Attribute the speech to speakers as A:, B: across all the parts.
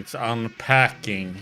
A: It's unpacking.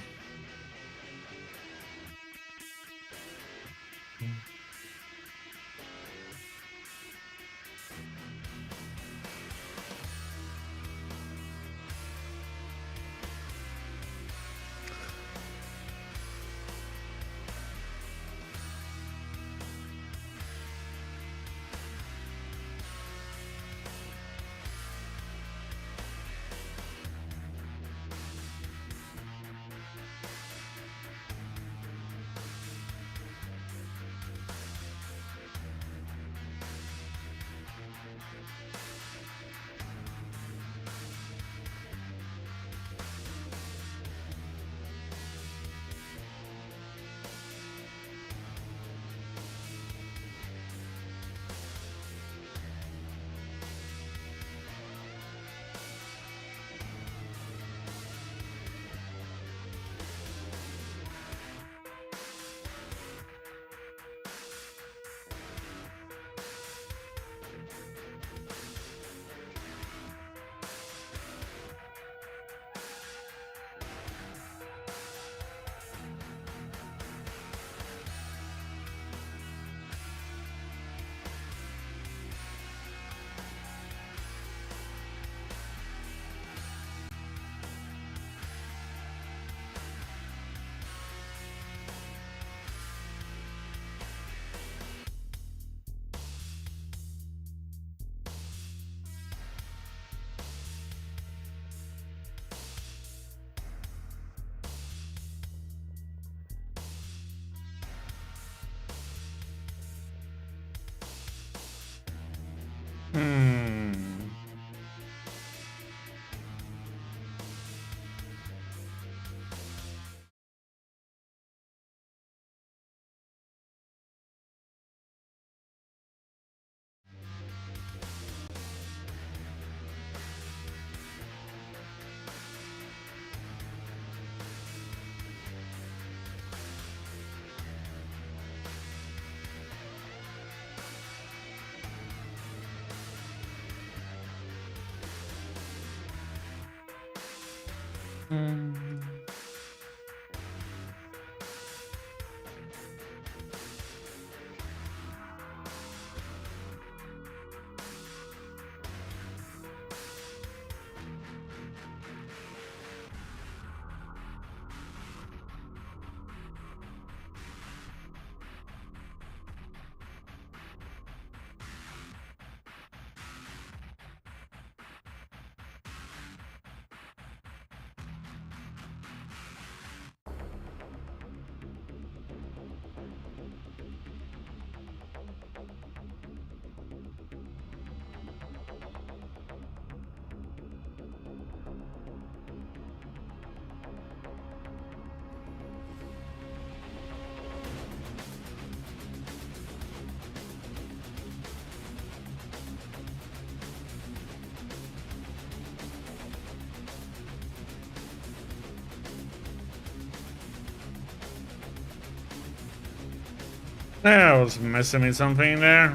A: I was missing something there.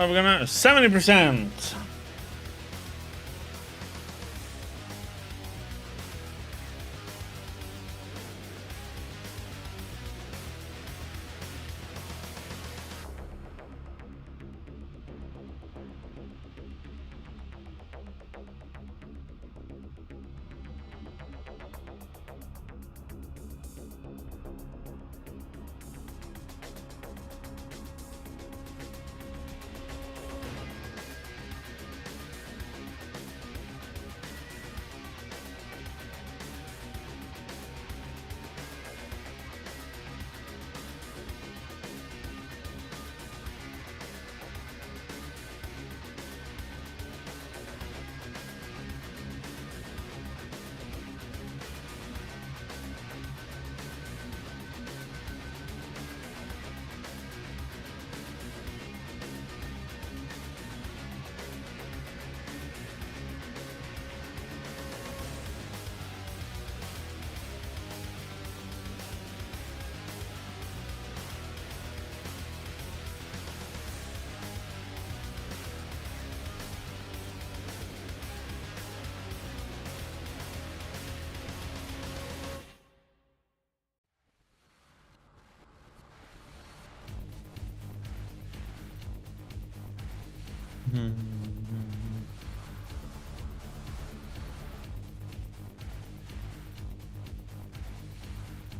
A: We're gonna 70%.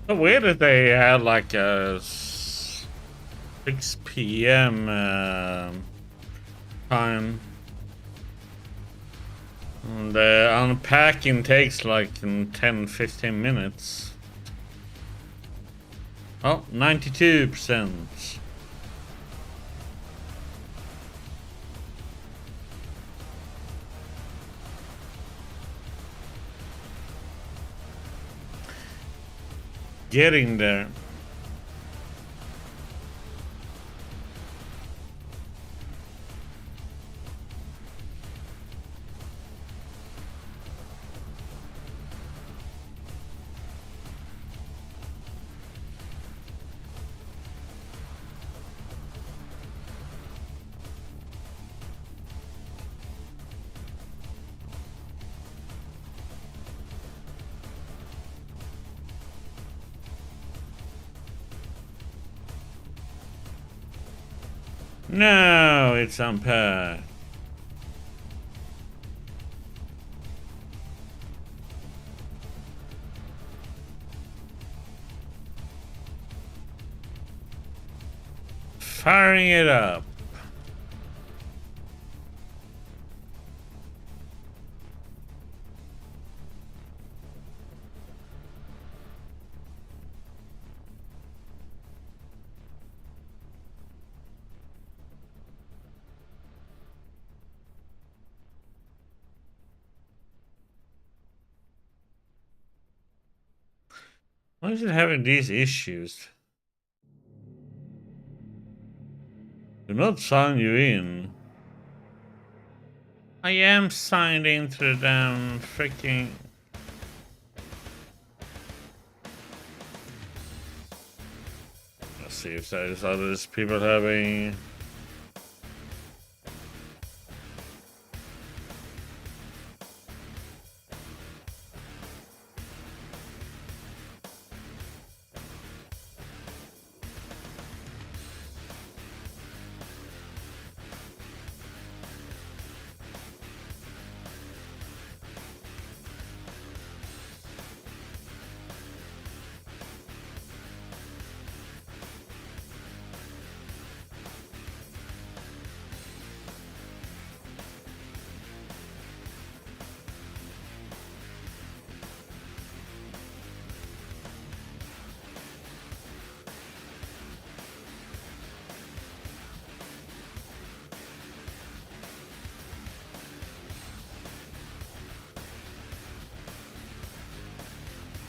A: So weird that they had like a 6 p.m. Time. And the unpacking takes like 10-15 minutes. Oh, 92%. Getting there. No, it's unpacked. Firing it up. Why is it having these issues? Do not sign you in. I am signed into the damn freaking... Let's see if there's others people having...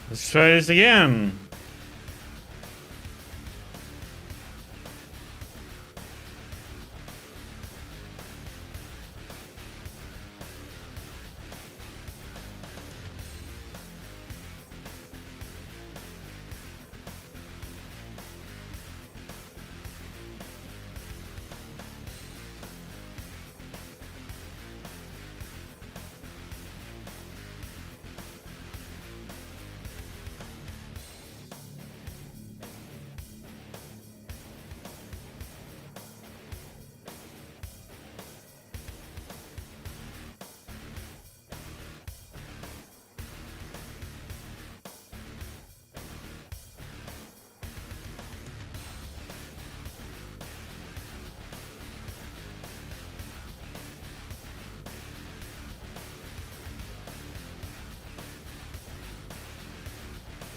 A: Let's try this again.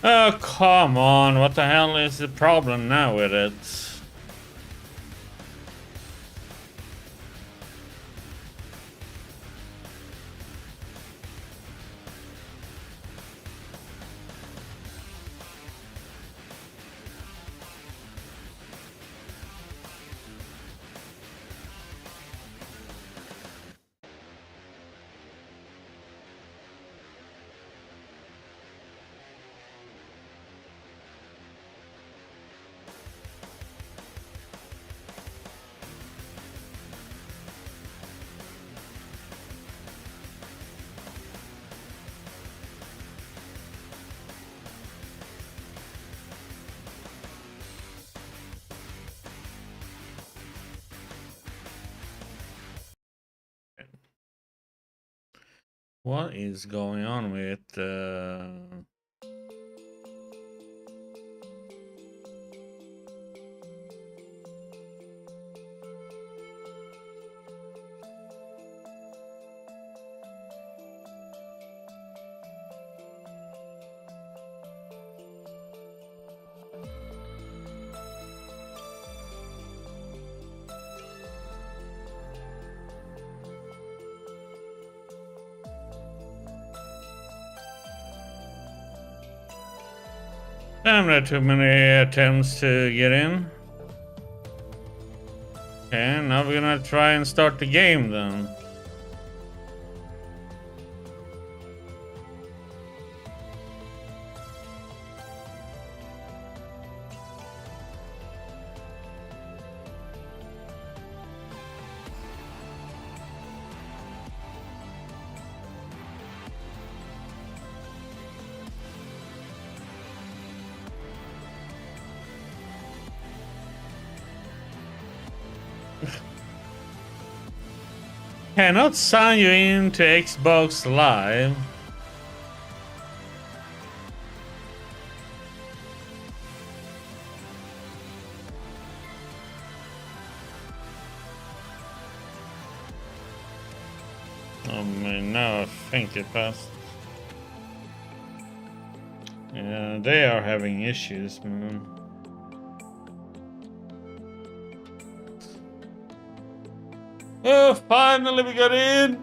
A: Oh, come on. What the hell is the problem now with it? What is going on with There are too many attempts to get in. Okay, now we're gonna try and start the game then. Cannot sign you into Xbox Live. Oh man, no, I think it passed. Yeah, they are having issues, man. Oh, finally we got in!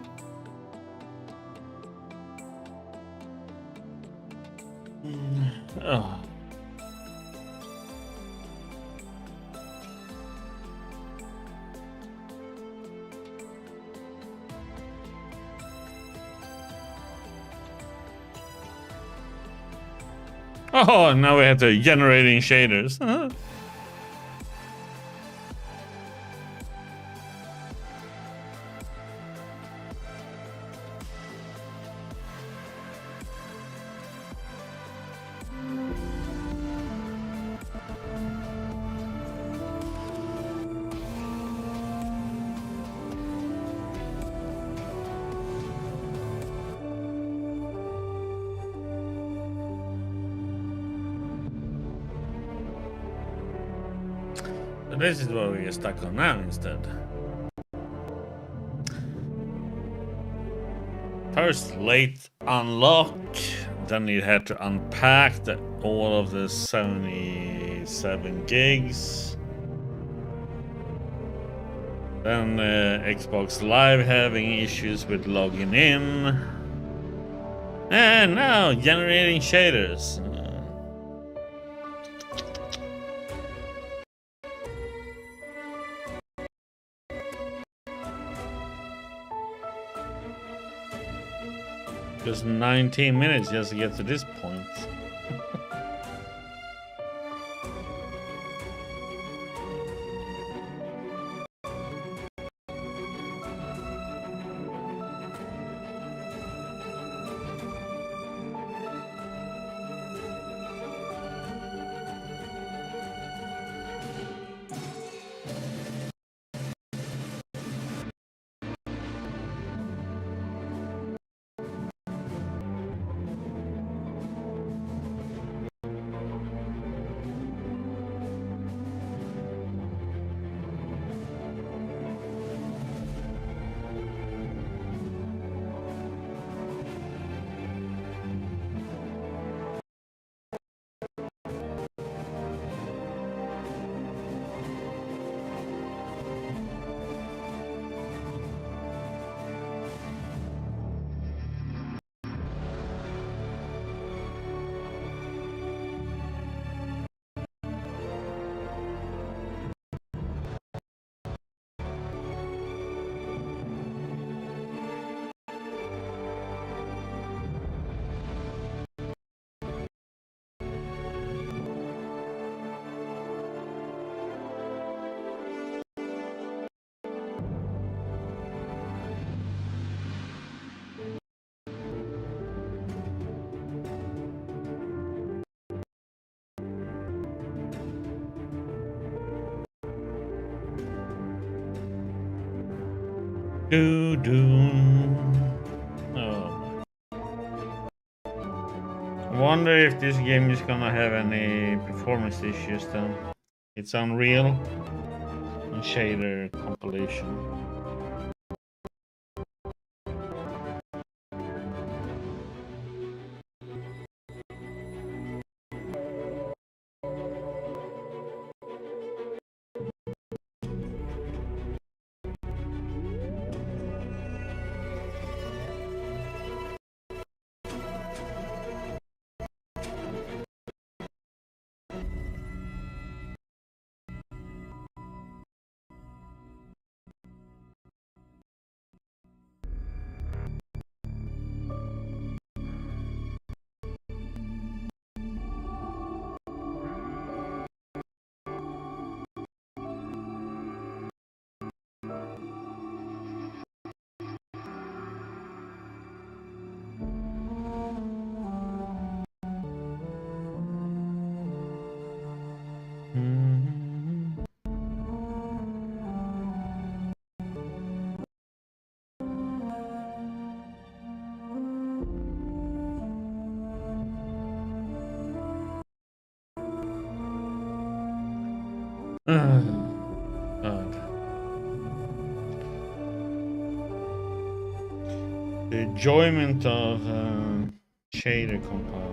A: Oh. Oh, now we have to generating shaders. This is what we are stuck on now instead. First, late unlock. Then you had to unpack all of the 77 gigs. Then Xbox Live having issues with logging in. And now generating shaders. Just 19 minutes just to get to this point. Oh. Wonder if this game is gonna have any performance issues then. It's Unreal and shader compilation. God. The enjoyment of shader compiler.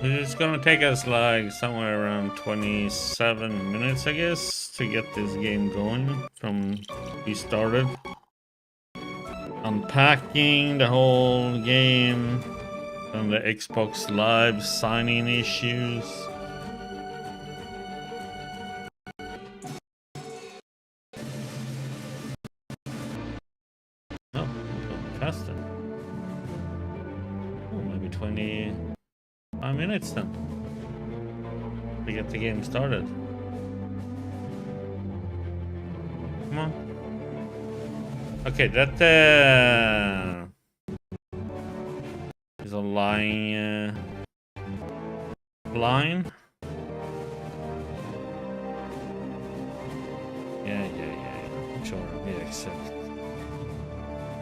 A: It's gonna take us like somewhere around 27 minutes, I guess, to get this game going from we started. Unpacking the whole game and the Xbox Live signing issues. Oh, faster. Oh, maybe 25 minutes then to get the game started. Come on. Okay, that is a line. Line. Yeah. Sure, we accept.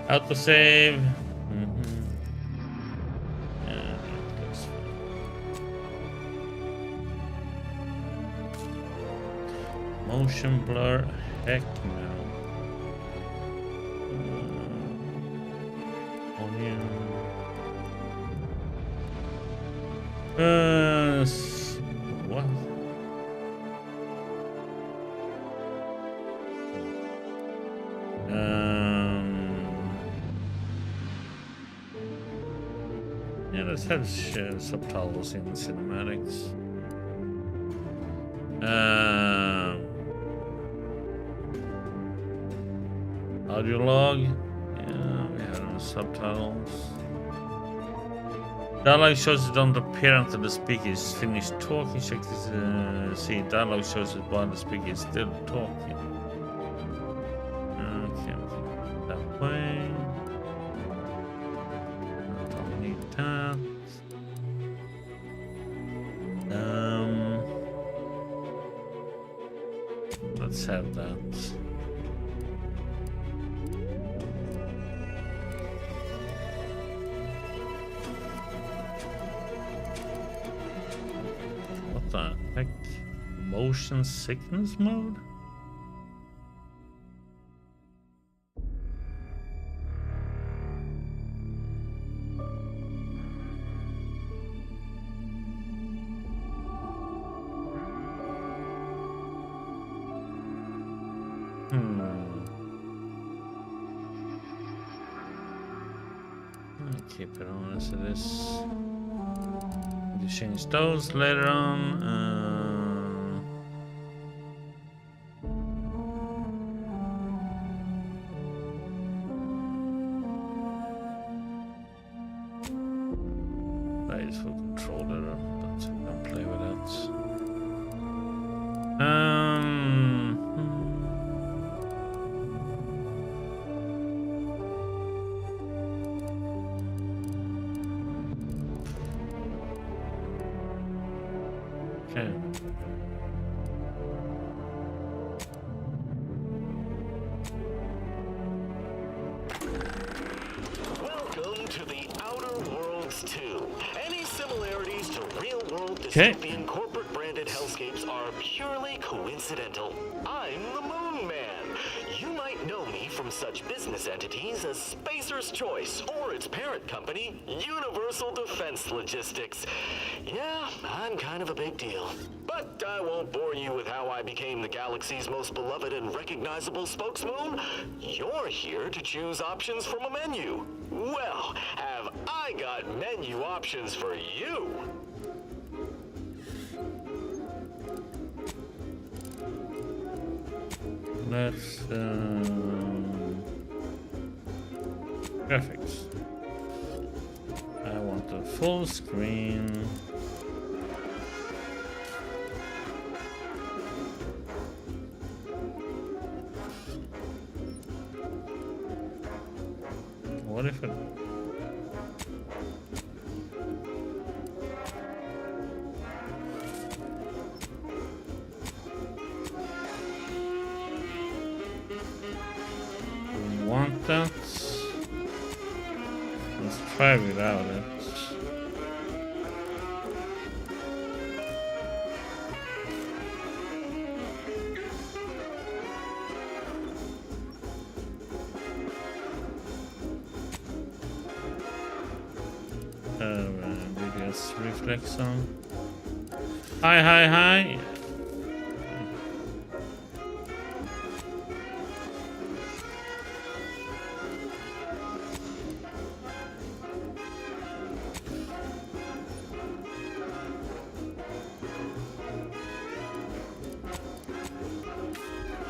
A: Autosave. Yeah, that looks fine. Motion blur. Heck no. What? Yeah, let's have subtitles in cinematics. Audio log. Yeah, we have subtitles. Dialogue shows it don't appear until the speaker is finished talking. Check this. See, dialogue shows it while the speaker is still talking. Okay, that way. Don't need that. Let's have that. Heck, motion sickness mode? I'll keep it on as it is. You change those later on. That is for controller, but we can play with that. Okay.
B: Welcome to the Outer Worlds 2. Any similarities to real-world dystopian corporate branded hellscapes are purely coincidental. I'm the Moon Man. You might know me from such business entities as Spacer's Choice or its parent company, Universal Defense Logistics. Yeah, I'm kind of a big deal. But I won't bore you with how I became the galaxy's most beloved and recognizable spokesmoon. You're here to choose options from a menu. Well, have I got menu options for you?
A: Let's Graphics. I want a full screen. What if it... Want that? Let's try without it. Biggest reflex on. Hi.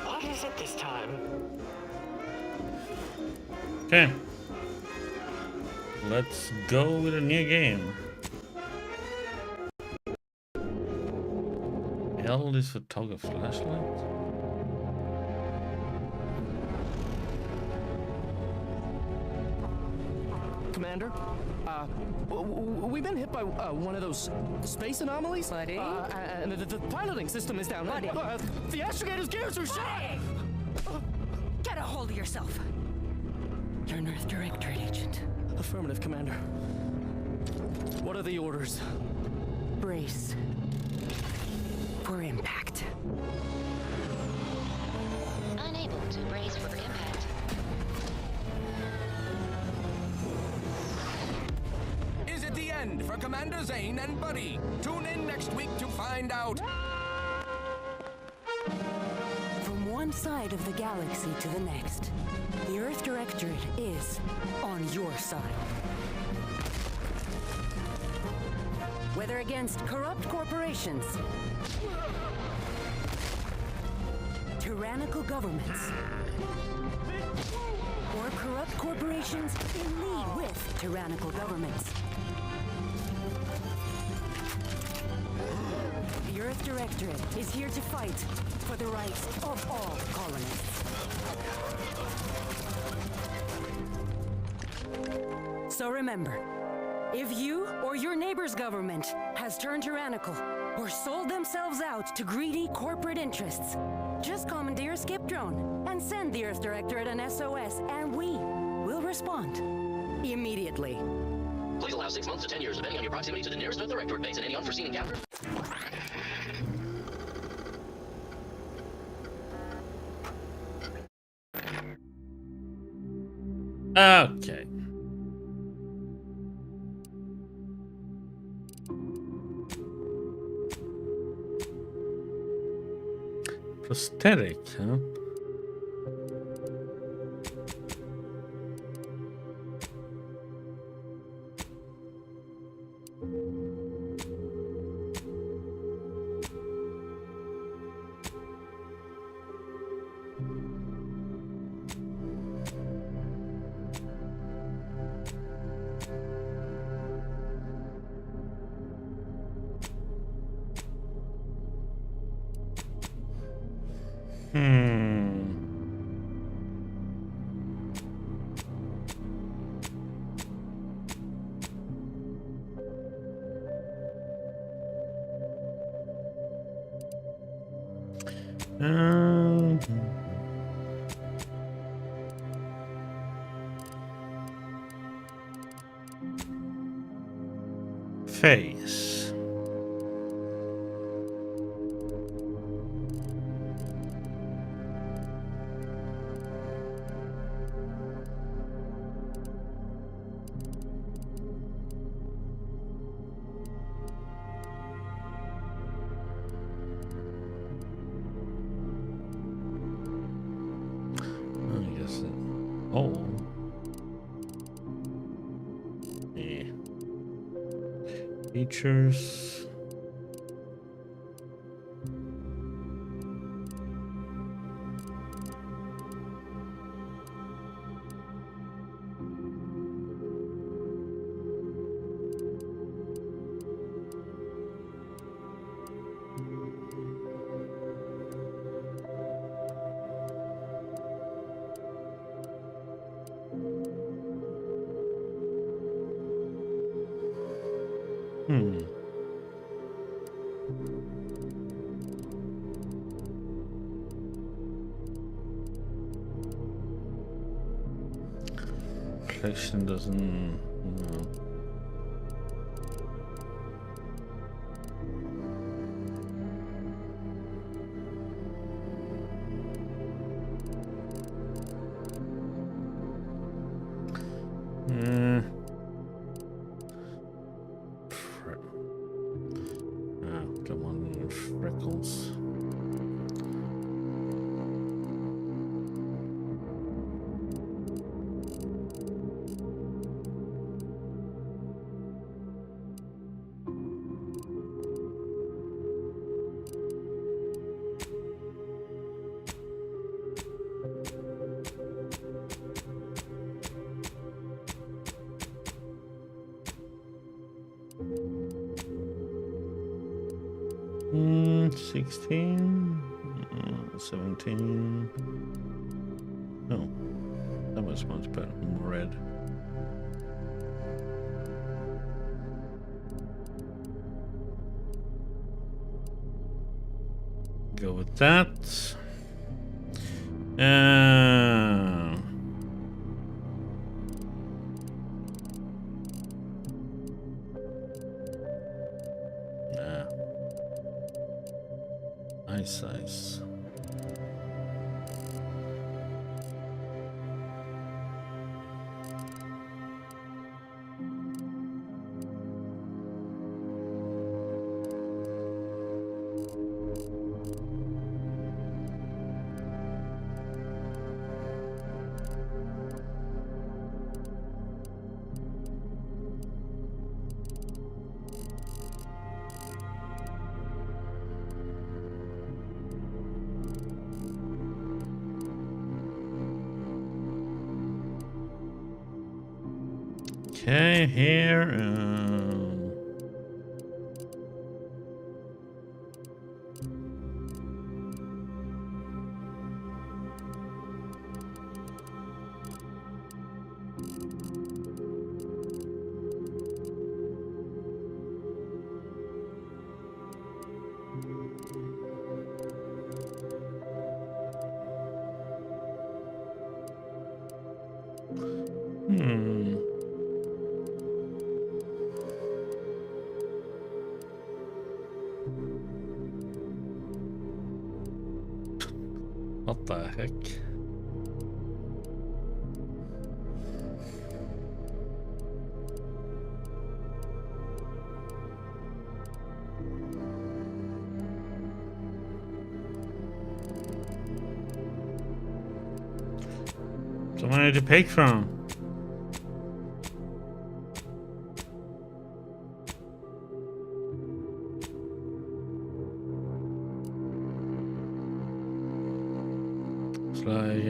B: What is it this time?
A: Okay. Let's go with a new game. Hell, this photographer flashlight.
C: Commander, we've been hit by one of those space anomalies.
D: Buddy?
C: And the piloting system is down.
D: Buddy?
C: The astrogator's gears are shot.
D: Get a hold of yourself. You're an Earth Directorate agent.
C: Affirmative, Commander. What are the orders?
D: Brace for impact.
E: Unable to brace for impact.
F: Is it the end for Commander Zane and Buddy? Tune in next week to find out.
D: From one side of the galaxy to the next, the Earth Directorate is on your side. Whether against corrupt corporations, tyrannical governments, or corrupt corporations in league with tyrannical governments, the Earth Directorate is here to fight for the rights of all colonists. So remember, if you or your neighbor's government has turned tyrannical or sold themselves out to greedy corporate interests, just commandeer a skip drone and send the Earth Directorate an SOS, and we will respond immediately.
G: Please allow 6 months to 10 years, depending on your proximity to the nearest Earth Directorate base and any unforeseen encounter.
A: Okay. Prosthetic, huh? Face. I guess it. Oh. Yeah. Features. Collection doesn't. No. Come on, freckles. Mm, 16, 17. Oh, that was much better. More red. Go with that. Nice size. Okay, here. What the heck? So where did you pick from? Like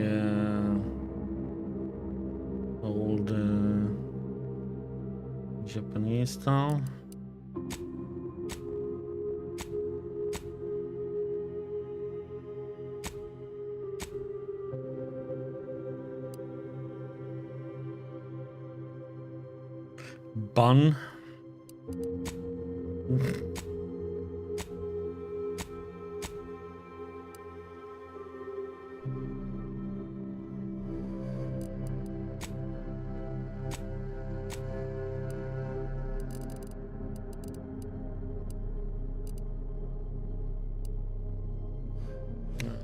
A: old Japanese style. Bun.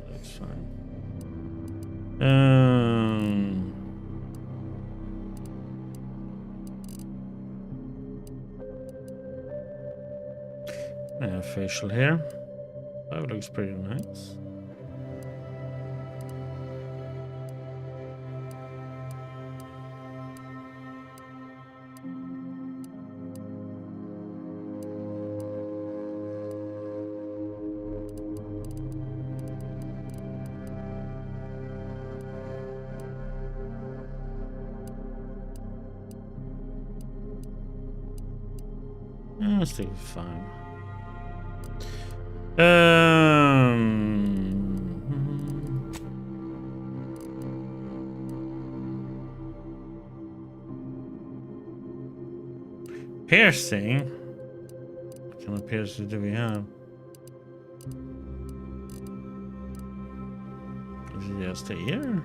A: That's fine. Facial hair. That looks pretty nice. I think it's fine. Piercing. piercings do we have? Is it just a ear?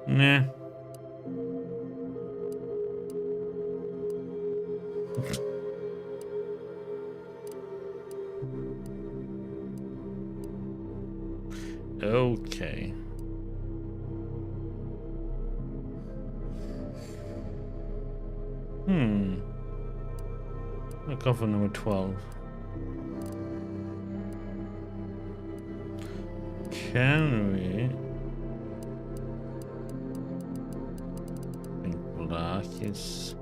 A: Nah. Okay. I'll go for number 12. Can we? I think black is.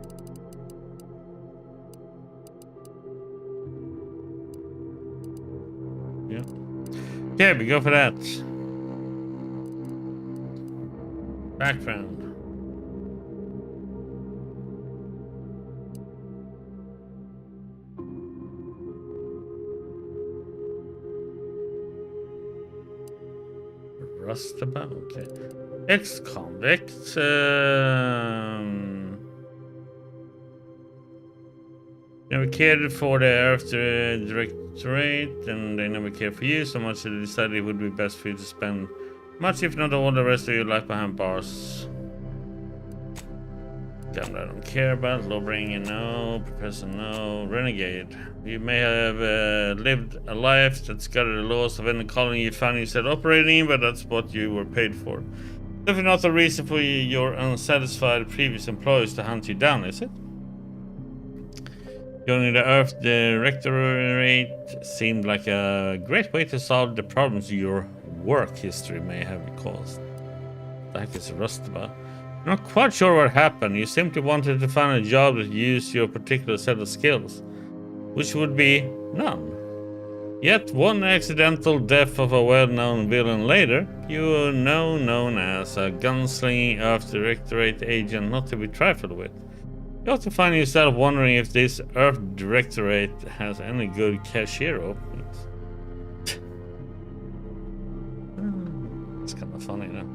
A: Yeah. Okay, we go for that. Background. Rustabout, okay. Ex-convict. Never cared for the Earth Directorate, and they never cared for you so much that they decided it would be best for you to spend much, if not all, the rest of your life behind bars. Damn, I don't care about. Lawbringer, no. Professor, no. Renegade. You may have lived a life that scattered the laws of any colony you found yourself operating in, but that's what you were paid for. Definitely not a reason for your unsatisfied previous employers to hunt you down, is it? Joining the Earth Directorate seemed like a great way to solve the problems your work history may have caused. What the heck is Rustabout? Not quite sure what happened. You simply wanted to find a job that used your particular set of skills, which would be none. Yet one accidental death of a well-known villain later, you are now known as a gunslinging Earth Directorate agent not to be trifled with. You also find yourself wondering if this Earth Directorate has any good cashier openings. It's kind of funny, though.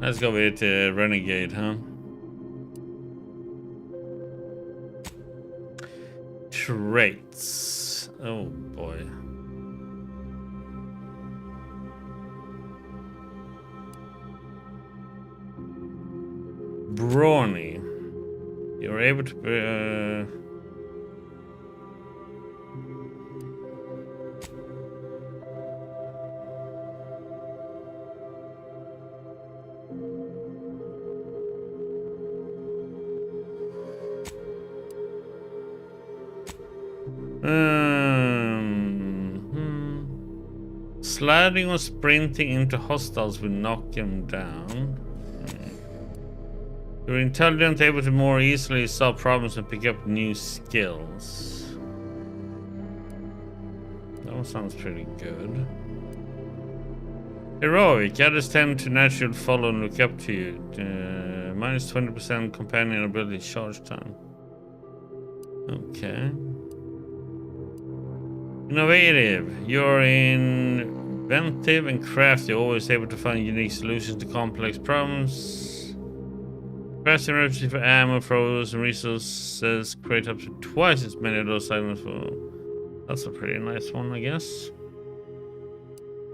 A: Let's go with Renegade, huh? Traits. Oh boy. Brawny. You're able to sliding or sprinting into hostiles will knock them down. You're intelligent, able to more easily solve problems and pick up new skills. That one sounds pretty good. Heroic. Others tend to naturally follow and look up to you. Minus 20% companion ability charge time. Okay. Innovative. You're inventive and crafty, always able to find unique solutions to complex problems. Crafting recipe for ammo, throws, and resources create up to twice as many of those items. That's a pretty nice one, I guess.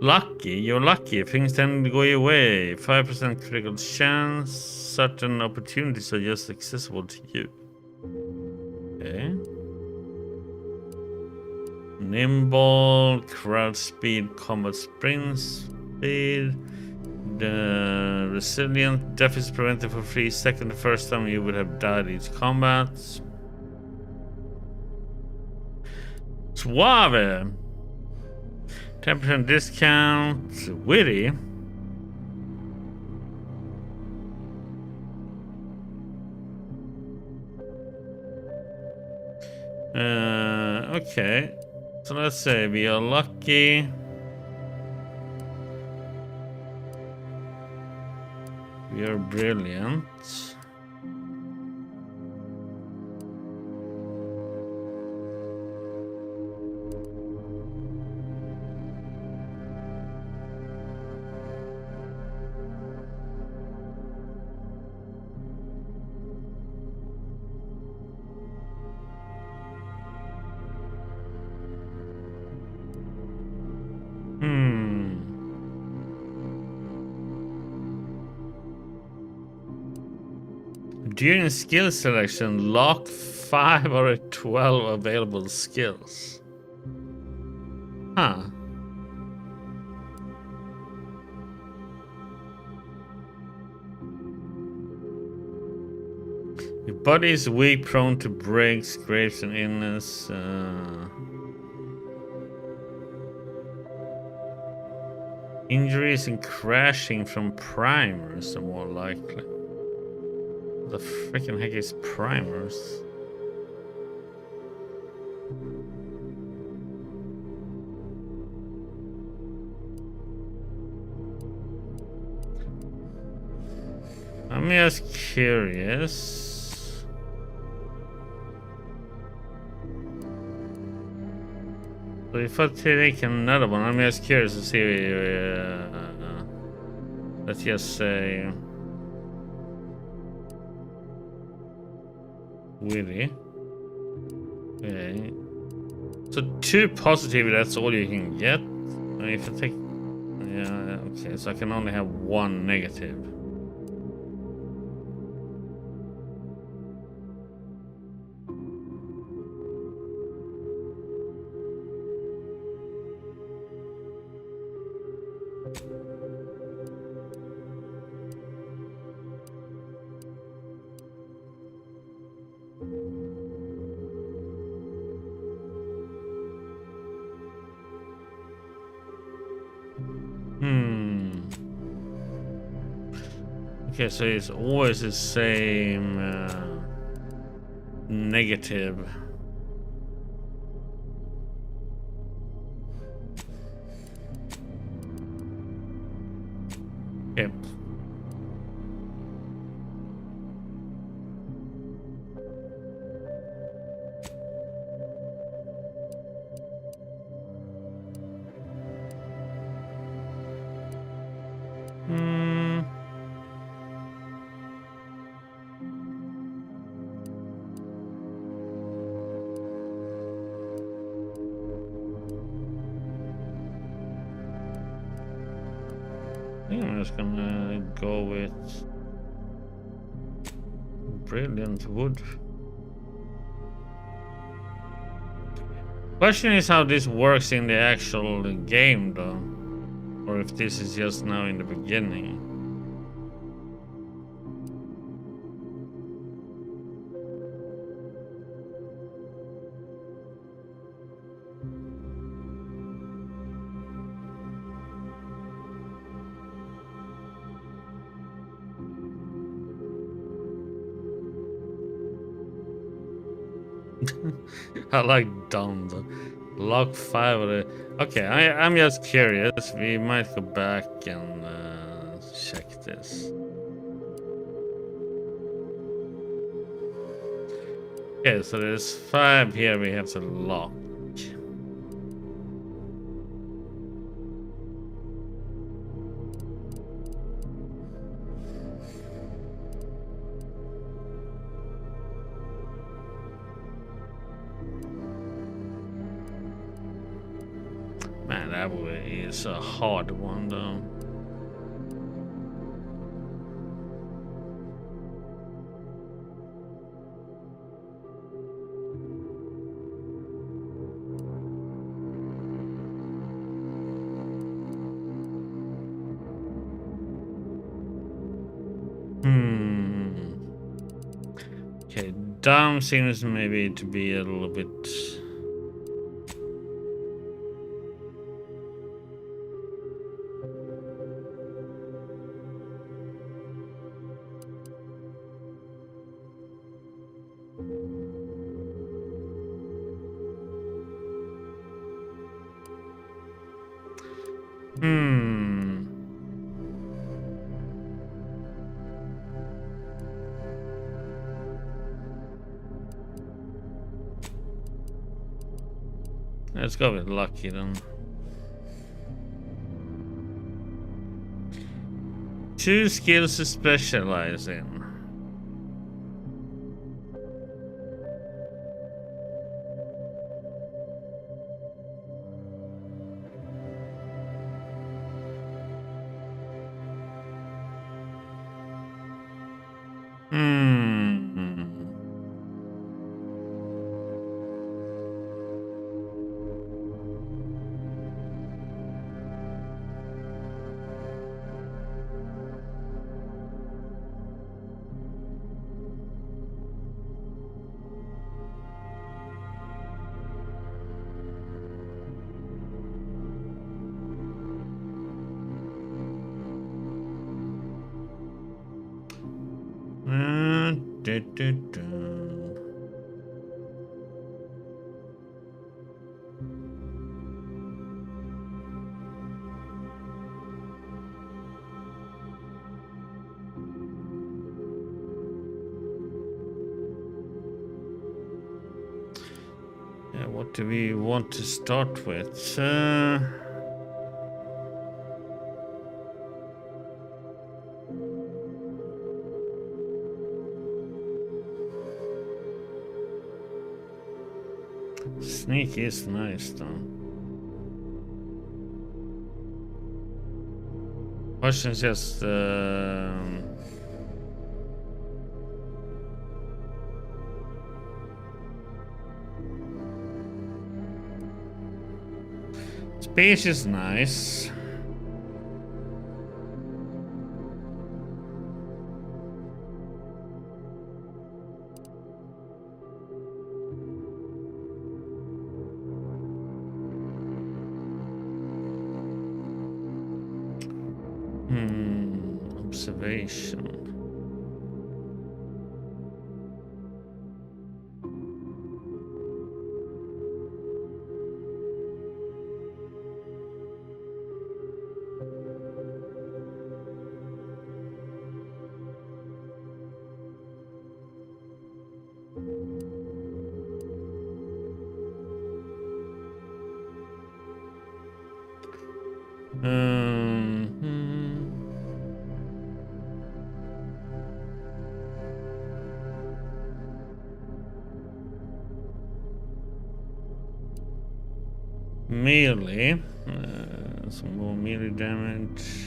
A: Lucky. You're lucky. Things tend to go your way. 5% critical chance. Certain opportunities are just accessible to you. Okay. Nimble, crowd speed, combat sprint speed. The resilient, death is prevented for 3 seconds the first time you would have died each combat. Suave. 10% discount. Witty. Okay. So let's say we are lucky. We are brilliant. Hmm. During skill selection, lock 5 or 12 available skills. Huh. Your body is weak, prone to breaks, scrapes, and illness. Injuries and crashing from primers are more likely. What the freaking heck is primers? I'm just curious. So if I take another one, I'm just curious to see. Let's just say Willy. Okay. So 2 positive, that's all you can get. And if I take, yeah, okay, so I can only have 1 negative. Okay, so it's always the same negative. Yep. I think I'm just gonna go with brilliant wood. Question is how this works in the actual game though, or if this is just now in the beginning. I like dumb though. Log 5 of the... Okay, I'm just curious. We might go back and check this. Okay, so there's 5 here we have to lock. Man, that is a hard one though. Okay, down seems maybe to be a little bit... Let's go with lucky then. 2 skills to specialize in. Yeah, what do we want to start with? Sneak is nice though. Questions just space is nice. Observation. Melee. Some more melee damage.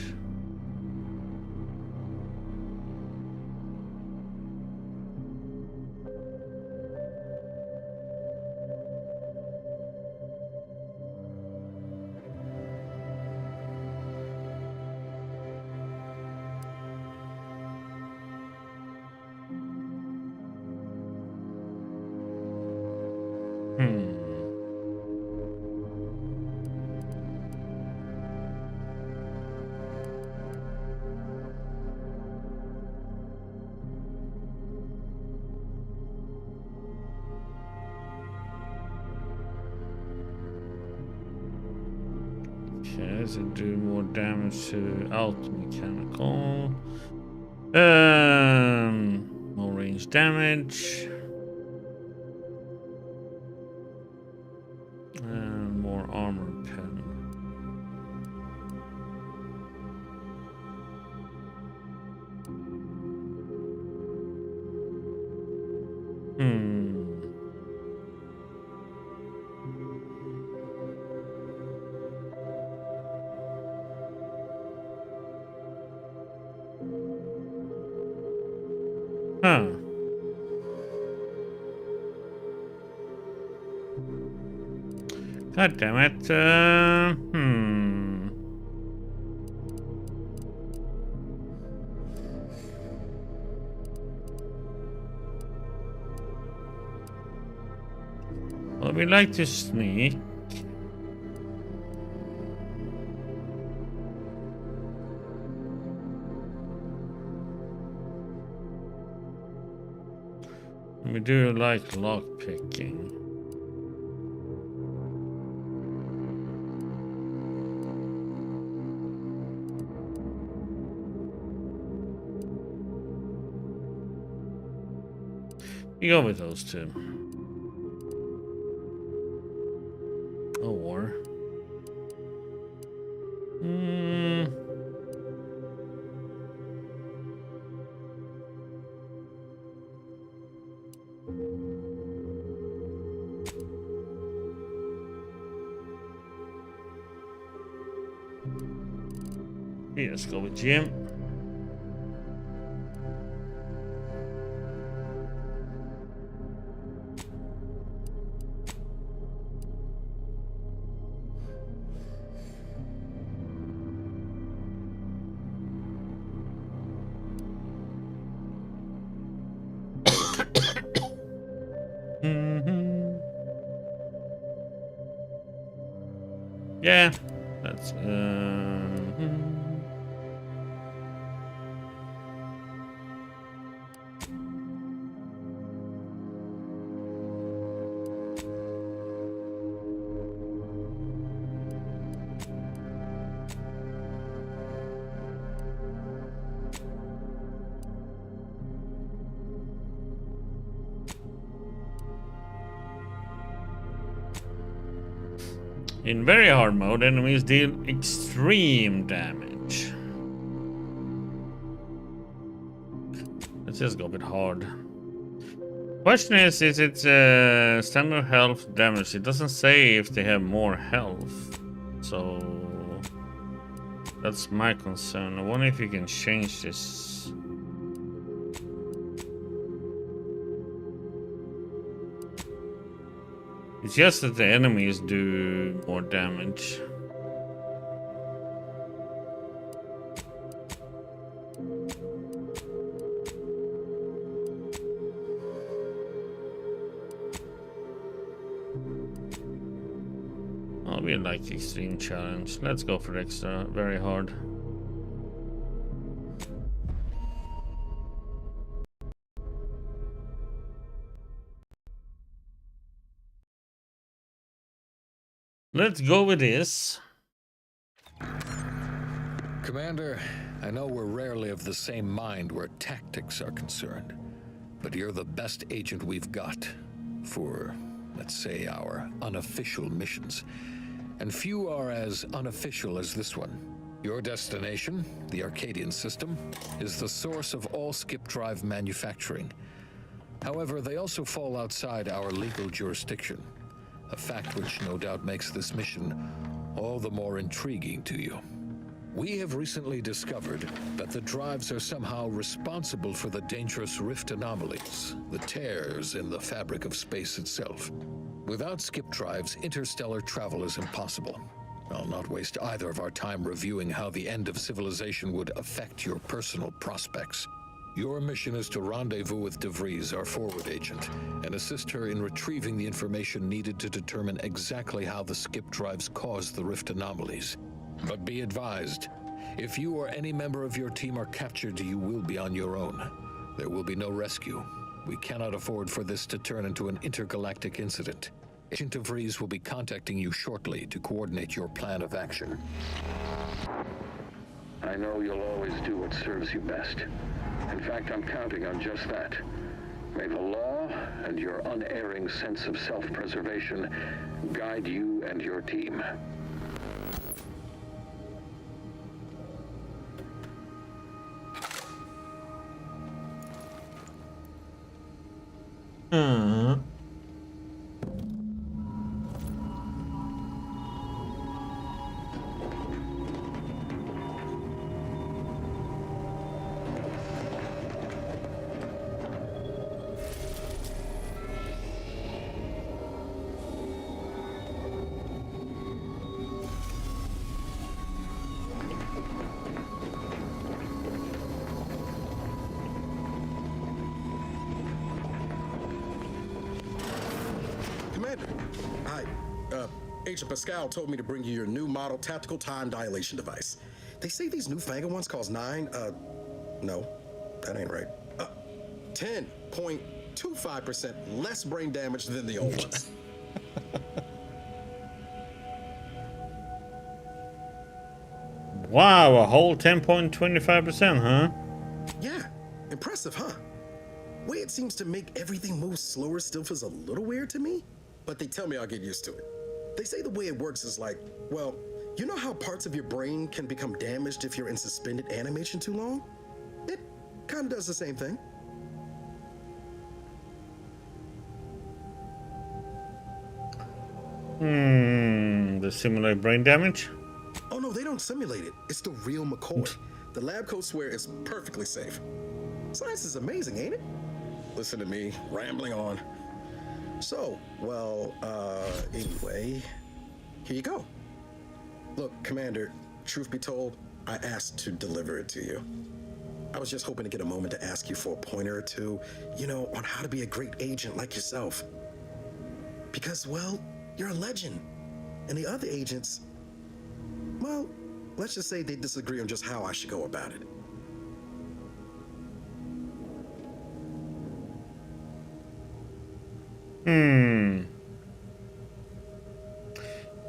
A: Okay, so do more damage to out mechanical. More range damage. And more armor pen. Huh. God damn it. Well, we like to sneak. We do like lock picking. You go with those two. Or yeah, let's go with Jim. Yeah, that's In very hard mode, enemies deal extreme damage. Let's just go a bit hard. Question is it standard health damage? It doesn't say if they have more health. So that's my concern. I wonder if you can change this. It's just that the enemies do more damage. Oh, we like the extreme challenge. Let's go for extra, very hard. Let's go with this.
H: Commander, I know we're rarely of the same mind where tactics are concerned, but you're the best agent we've got for, let's say, our unofficial missions. And few are as unofficial as this one. Your destination, the Arcadian system, is the source of all skip drive manufacturing. However, they also fall outside our legal jurisdiction. A fact which no doubt makes this mission all the more intriguing to you. We have recently discovered that the drives are somehow responsible for the dangerous rift anomalies, the tears in the fabric of space itself. Without skip drives, interstellar travel is impossible. I'll not waste either of our time reviewing how the end of civilization would affect your personal prospects. Your mission is to rendezvous with DeVries, our forward agent, and assist her in retrieving the information needed to determine exactly how the skip drives cause the rift anomalies. But be advised, if you or any member of your team are captured, you will be on your own. There will be no rescue. We cannot afford for this to turn into an intergalactic incident. Agent DeVries will be contacting you shortly to coordinate your plan of action.
I: I know you'll always do what serves you best. In fact, I'm counting on just that. May the law and your unerring sense of self-preservation guide you and your team.
J: Hi. Agent Pascal told me to bring you your new model tactical time dilation device. They say these newfangled ones cause no, that ain't right. 10.25% less brain damage than the old ones.
A: Wow, a whole 10.25%, huh?
J: Yeah, impressive, huh? Way it seems to make everything move slower still feels a little weird to me, but they tell me I'll get used to it. They say the way it works is like, well, you know how parts of your brain can become damaged if you're in suspended animation too long? It kind of does the same thing.
A: They simulate brain damage?
J: Oh no, they don't simulate it. It's the real McCoy. The lab coats swear it's perfectly safe. Science is amazing, ain't it? Listen to me, rambling on. So, well, anyway, here you go. Look, Commander, truth be told, I asked to deliver it to you. I was just hoping to get a moment to ask you for a pointer or two, you know, on how to be a great agent like yourself. Because, well, you're a legend. And the other agents, well, let's just say they disagree on just how I should go about it.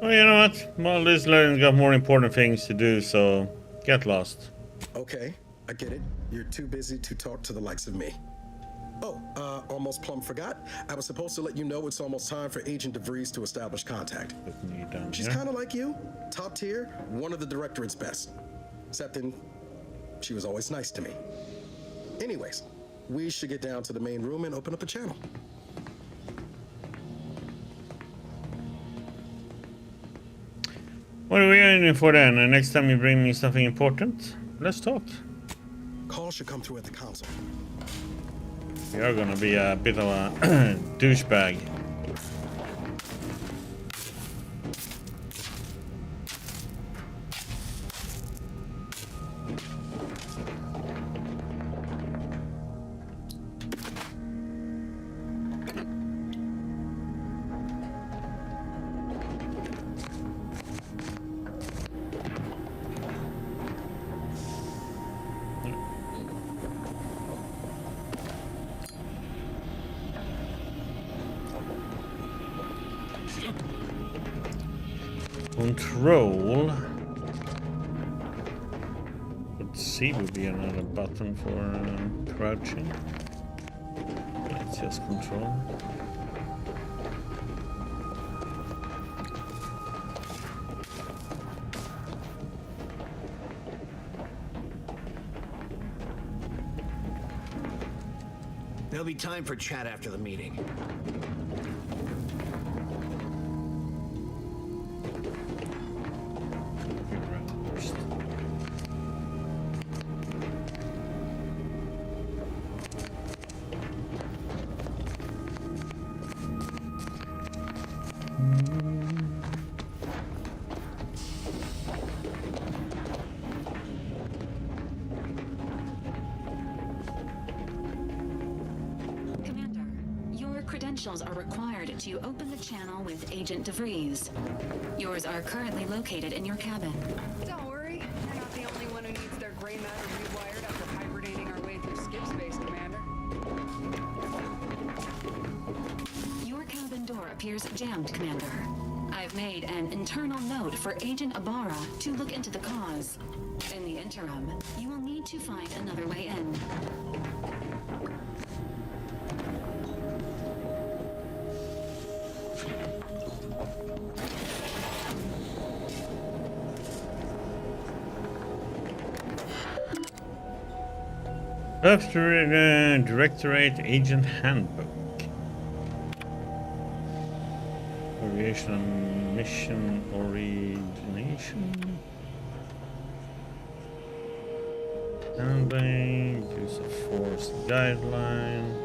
A: Well, you know what? Well, this learning's got more important things to do, so get lost.
J: Okay, I get it. You're too busy to talk to the likes of me. Oh, almost plumb forgot. I was supposed to let you know it's almost time for Agent DeVries to establish contact.
A: Putting you down
J: She's
A: here.
J: kind of like you, top tier, one of the Directorate's best. Except then, she was always nice to me. Anyways, we should get down to the main room and open up the channel.
A: What are we waiting for then? Next time you bring me something important, let's talk.
J: Call should come through at the console.
A: You're gonna be a bit of a douchebag. Control. Let's see, would be another button for crouching. Let's just control.
K: There'll be time for chat after the meeting.
E: Are required to open the channel with Agent DeVries. Yours are currently located in your cabin.
L: Don't worry, you're not the only one who needs their gray matter rewired after hibernating our way through skip space, Commander.
E: Your cabin door appears jammed, Commander. I've made an internal note for Agent Ibarra to look into the cause. In the interim, you will need to find another way in.
A: After Directorate Agent Handbook. Variation Mission Origination. Handling, use of force guideline.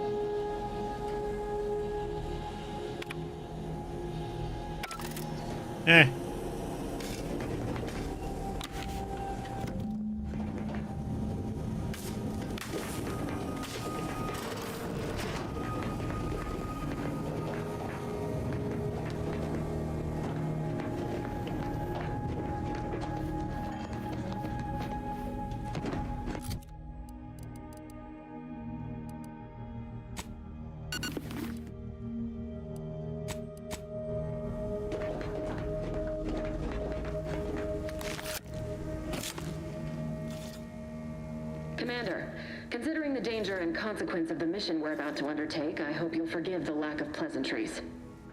M: Commander, considering the danger and consequence of the mission we're about to undertake, I hope you'll forgive the lack of pleasantries.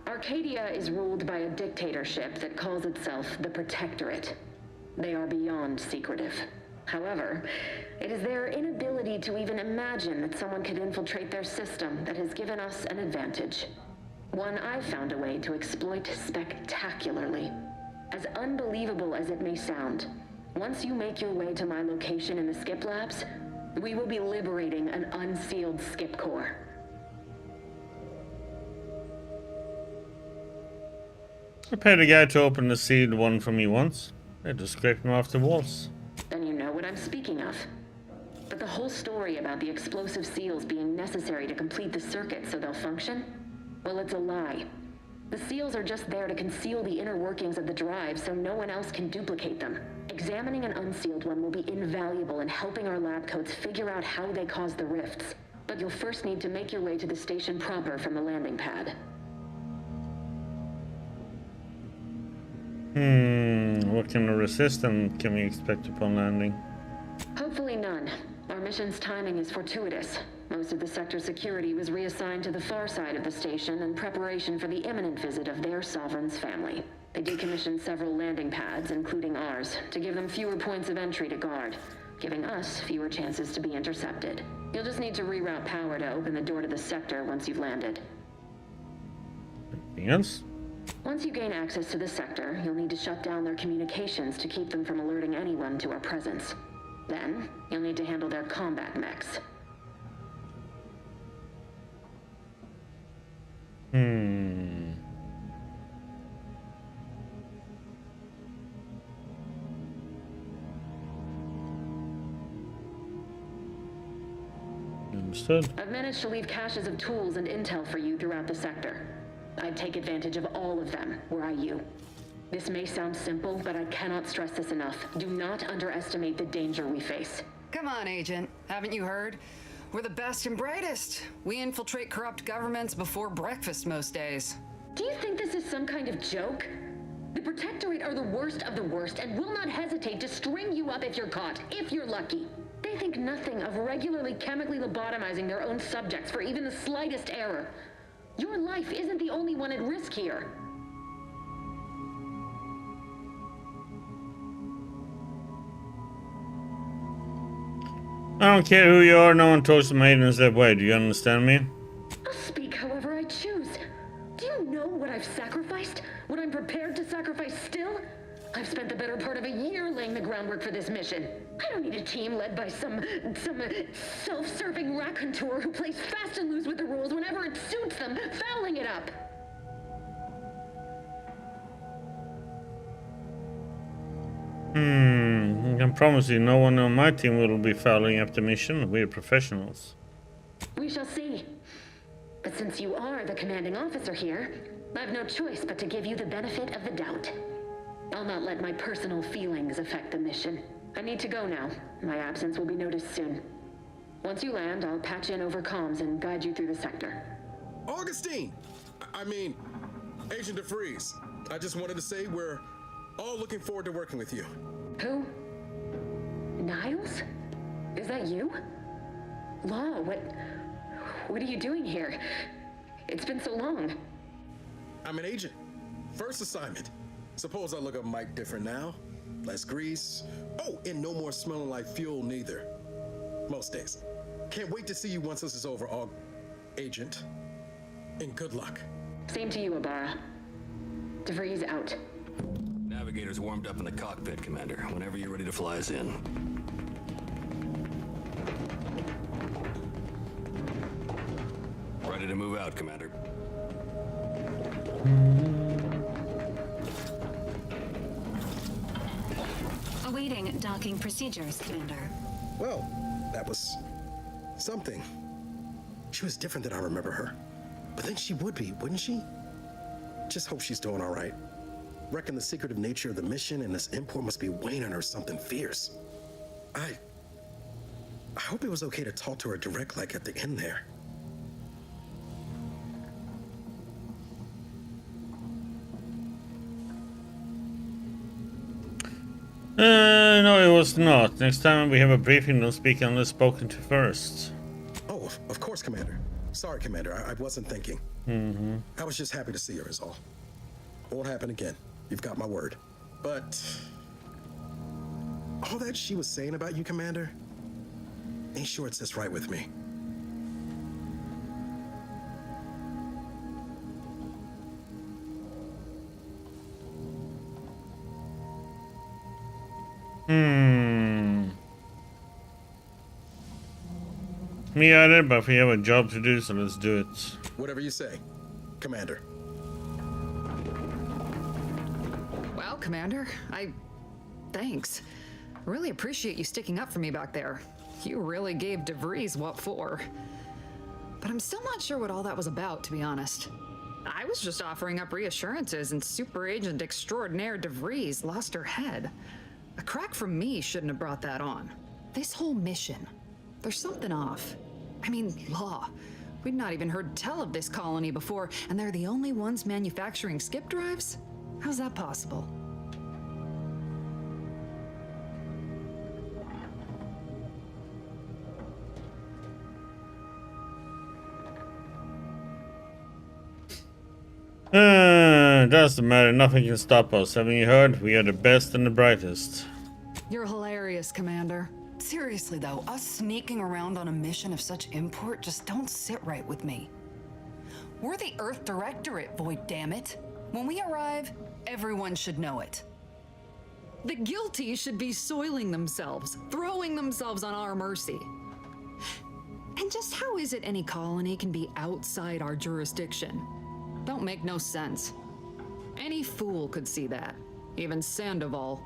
M: Arcadia is ruled by a dictatorship that calls itself the Protectorate. They are beyond secretive. However, it is their inability to even imagine that someone could infiltrate their system that has given us an advantage. One I've found a way to exploit spectacularly. As unbelievable as it may sound, once you make your way to my location in the Skip Labs, we will be liberating an unsealed Skip core.
A: I paid a guy to open the sealed one for me once. They just scraped them off the walls.
M: Then you know what I'm speaking of. But the whole story about the explosive seals being necessary to complete the circuit so they'll function? Well, it's a lie. The seals are just there to conceal the inner workings of the drive so no one else can duplicate them. Examining an unsealed one will be invaluable in helping our lab coats figure out how they cause the rifts. But you'll first need to make your way to the station proper from the landing pad.
A: What kind of resistance can we expect upon landing?
M: Hopefully none. Our mission's timing is fortuitous. Most of the sector security was reassigned to the far side of the station in preparation for the imminent visit of their sovereign's family. They decommissioned several landing pads, including ours, to give them fewer points of entry to guard, giving us fewer chances to be intercepted. You'll just need to reroute power to open the door to the sector once you've landed.
A: Anything else?
M: Once you gain access to the sector, you'll need to shut down their communications to keep them from alerting anyone to our presence. Then, you'll need to handle their combat mechs.
A: Understood.
M: I've managed to leave caches of tools and intel for you throughout the sector. I'd take advantage of all of them, were I you. This may sound simple, but I cannot stress this enough. Do not underestimate the danger we face.
L: Come on, Agent. Haven't you heard? We're the best and brightest. We infiltrate corrupt governments before breakfast most days.
M: Do you think this is some kind of joke? The Protectorate are the worst of the worst and will not hesitate to string you up if you're caught, if you're lucky. They think nothing of regularly chemically lobotomizing their own subjects for even the slightest error. Your life isn't the only one at risk here.
A: I don't care who you are, no one talks to maidens that way. Do you understand me?
M: I'll speak however I choose. Do you know what I've sacrificed? What I'm prepared to sacrifice still? I've spent the better part of a year laying the groundwork for this mission. I don't need a team led by some self-serving raconteur who plays fast and loose with the rules whenever it suits them, fouling it up.
A: I can promise you no one on my team will be fouling up the mission. We're professionals.
M: We shall see. But since you are the commanding officer here, I've no choice but to give you the benefit of the doubt. I'll not let my personal feelings affect the mission. I need to go now. My absence will be noticed soon. Once you land, I'll patch in over comms and guide you through the sector.
J: Augustine! Agent DeFreeze. I just wanted to say we're all looking forward to working with you.
M: Who? Niles? Is that you? Law, what are you doing here? It's been so long.
J: I'm an agent. First assignment. Suppose I look up Mike different now. Less grease. Oh, and no more smelling like fuel neither. Most days. Can't wait to see you once this is over, Agent. And good luck.
M: Same to you, Abara. DeVries out.
K: Navigator's warmed up in the cockpit, Commander. Whenever you're ready to fly us in. Ready to move out, Commander.
E: Awaiting docking procedures, Commander.
J: Well, that was something. She was different than I remember her. But then she would be, wouldn't she? Just hope she's doing all right. Reckon the secretive nature of the mission and this import must be weighing on her something fierce. I hope it was okay to talk to her direct like at the end there.
A: No, it was not. Next time we have a briefing, don't speak unless spoken to first.
J: Oh, of course, Commander. Sorry, Commander. I wasn't thinking. I was just happy to see her is all. Won't happen again. You've got my word. But all that she was saying about you, Commander, ain't sure it sits right with me.
A: Me either, but we have a job to do, so let's do it.
J: Whatever you say, Commander.
L: Well, Commander, thanks. Really appreciate you sticking up for me back there. You really gave DeVries what for. But I'm still not sure what all that was about, to be honest. I was just offering up reassurances, and Super Agent Extraordinaire DeVries lost her head. A crack from me shouldn't have brought that on. This whole mission, there's something off. I mean, Law. We'd not even heard tell of this colony before, and they're the only ones manufacturing skip drives? How's that possible?
A: doesn't matter. Nothing can stop us. Haven't you heard? We are the best and the brightest.
L: You're hilarious, Commander.
N: Seriously though, us sneaking around on a mission of such import just don't sit right with me. We're the Earth Directorate, Void, damn it. When we arrive, everyone should know it.
L: The guilty should be soiling themselves, throwing themselves on our mercy. And just how is it any colony can be outside our jurisdiction? Don't make no sense. Any fool could see that. Even Sandoval.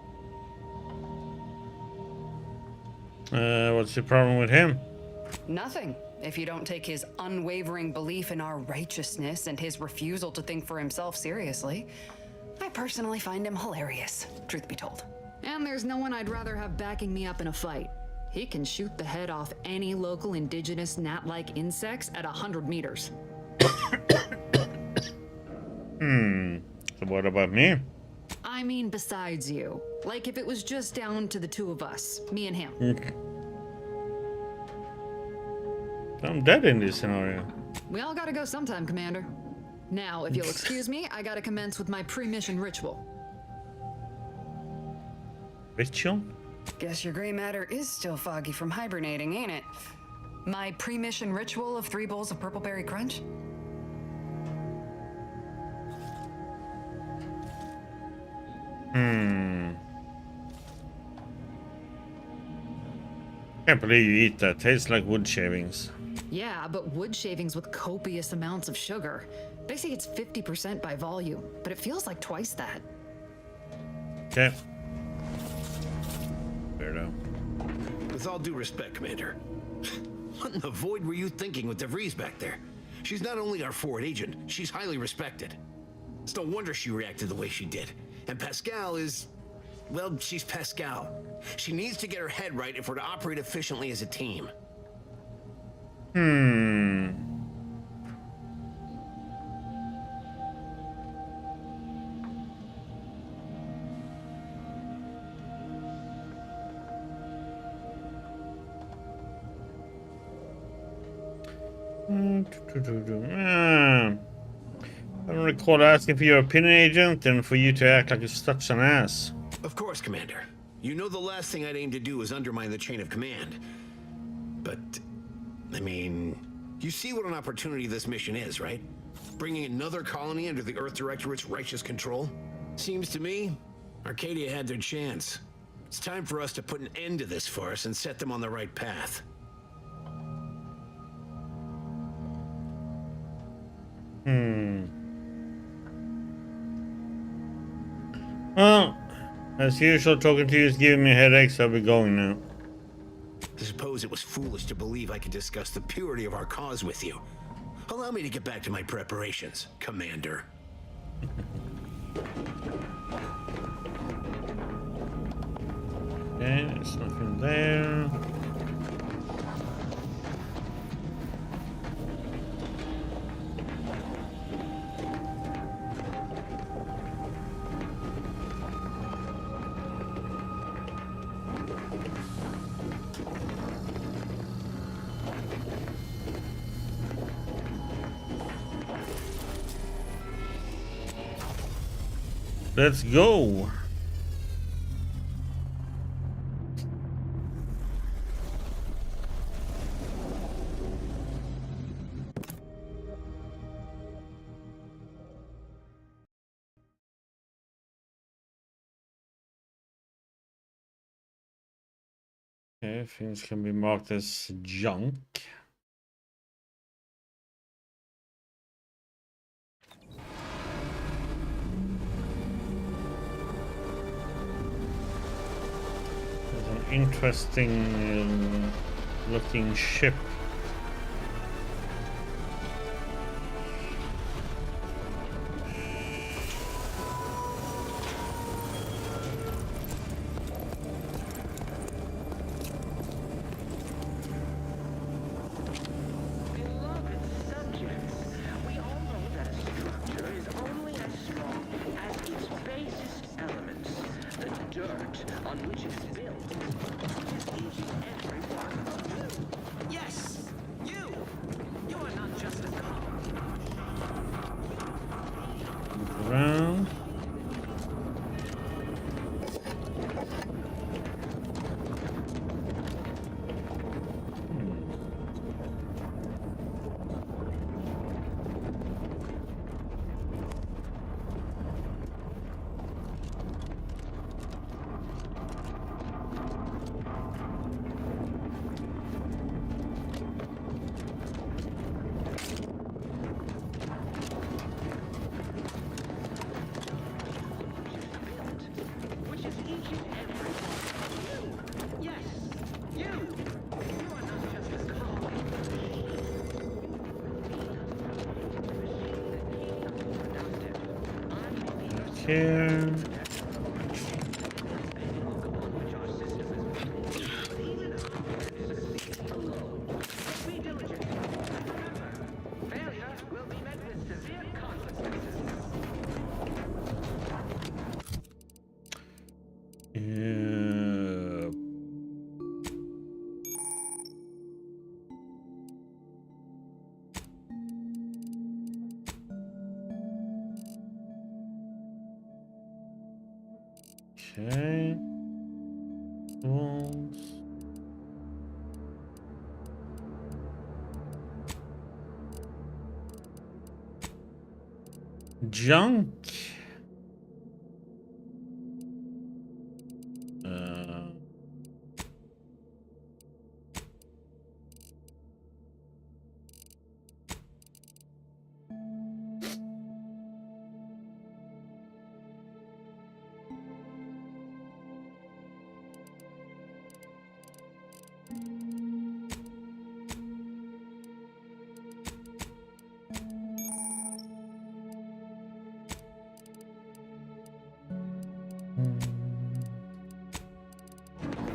A: What's the problem with him?
N: Nothing. If you don't take his unwavering belief in our righteousness and his refusal to think for himself seriously. I personally find him hilarious, truth be told.
L: And there's no one I'd rather have backing me up in a fight. He can shoot the head off any local indigenous gnat-like insects at 100 meters.
A: So what about me?
L: I mean besides you. Like if it was just down to the two of us, me and him.
A: I'm dead in this scenario.
L: We all gotta go sometime, Commander. Now, if you'll excuse me, I gotta commence with my pre-mission ritual.
A: Ritual?
N: Guess your gray matter is still foggy from hibernating, ain't it? My pre-mission ritual of 3 bowls of purple berry crunch?
A: Can't believe you eat that. Tastes like wood shavings.
L: Yeah, but wood shavings with copious amounts of sugar. They say it's 50% by volume, but it feels like twice that.
A: Okay. Weirdo.
O: With all due respect, Commander, what in the void were you thinking with DeVries back there? She's not only our forward agent, she's highly respected. It's no wonder she reacted the way she did. And Pascal is... well, she's Pascal. She needs to get her head right if we're to operate efficiently as a team.
A: I don't recall asking for your opinion, Agent, and for you to act like you're such an ass.
O: Of course, Commander. You know the last thing I'd aim to do is undermine the chain of command. But, I mean, you see what an opportunity this mission is, right? Bringing another colony under the Earth Directorate's righteous control? Seems to me, Arcadia had their chance. It's time for us to put an end to this farce and set them on the right path.
A: Well, as usual, talking to you is giving me headaches, so I'll be going now.
O: I suppose it was foolish to believe I could discuss the purity of our cause with you. Allow me to get back to my preparations, Commander.
A: Okay, there's nothing there. Let's go. Okay, things can be marked as junk. Interesting looking ship. Around. here. Okay. Walls. Junk.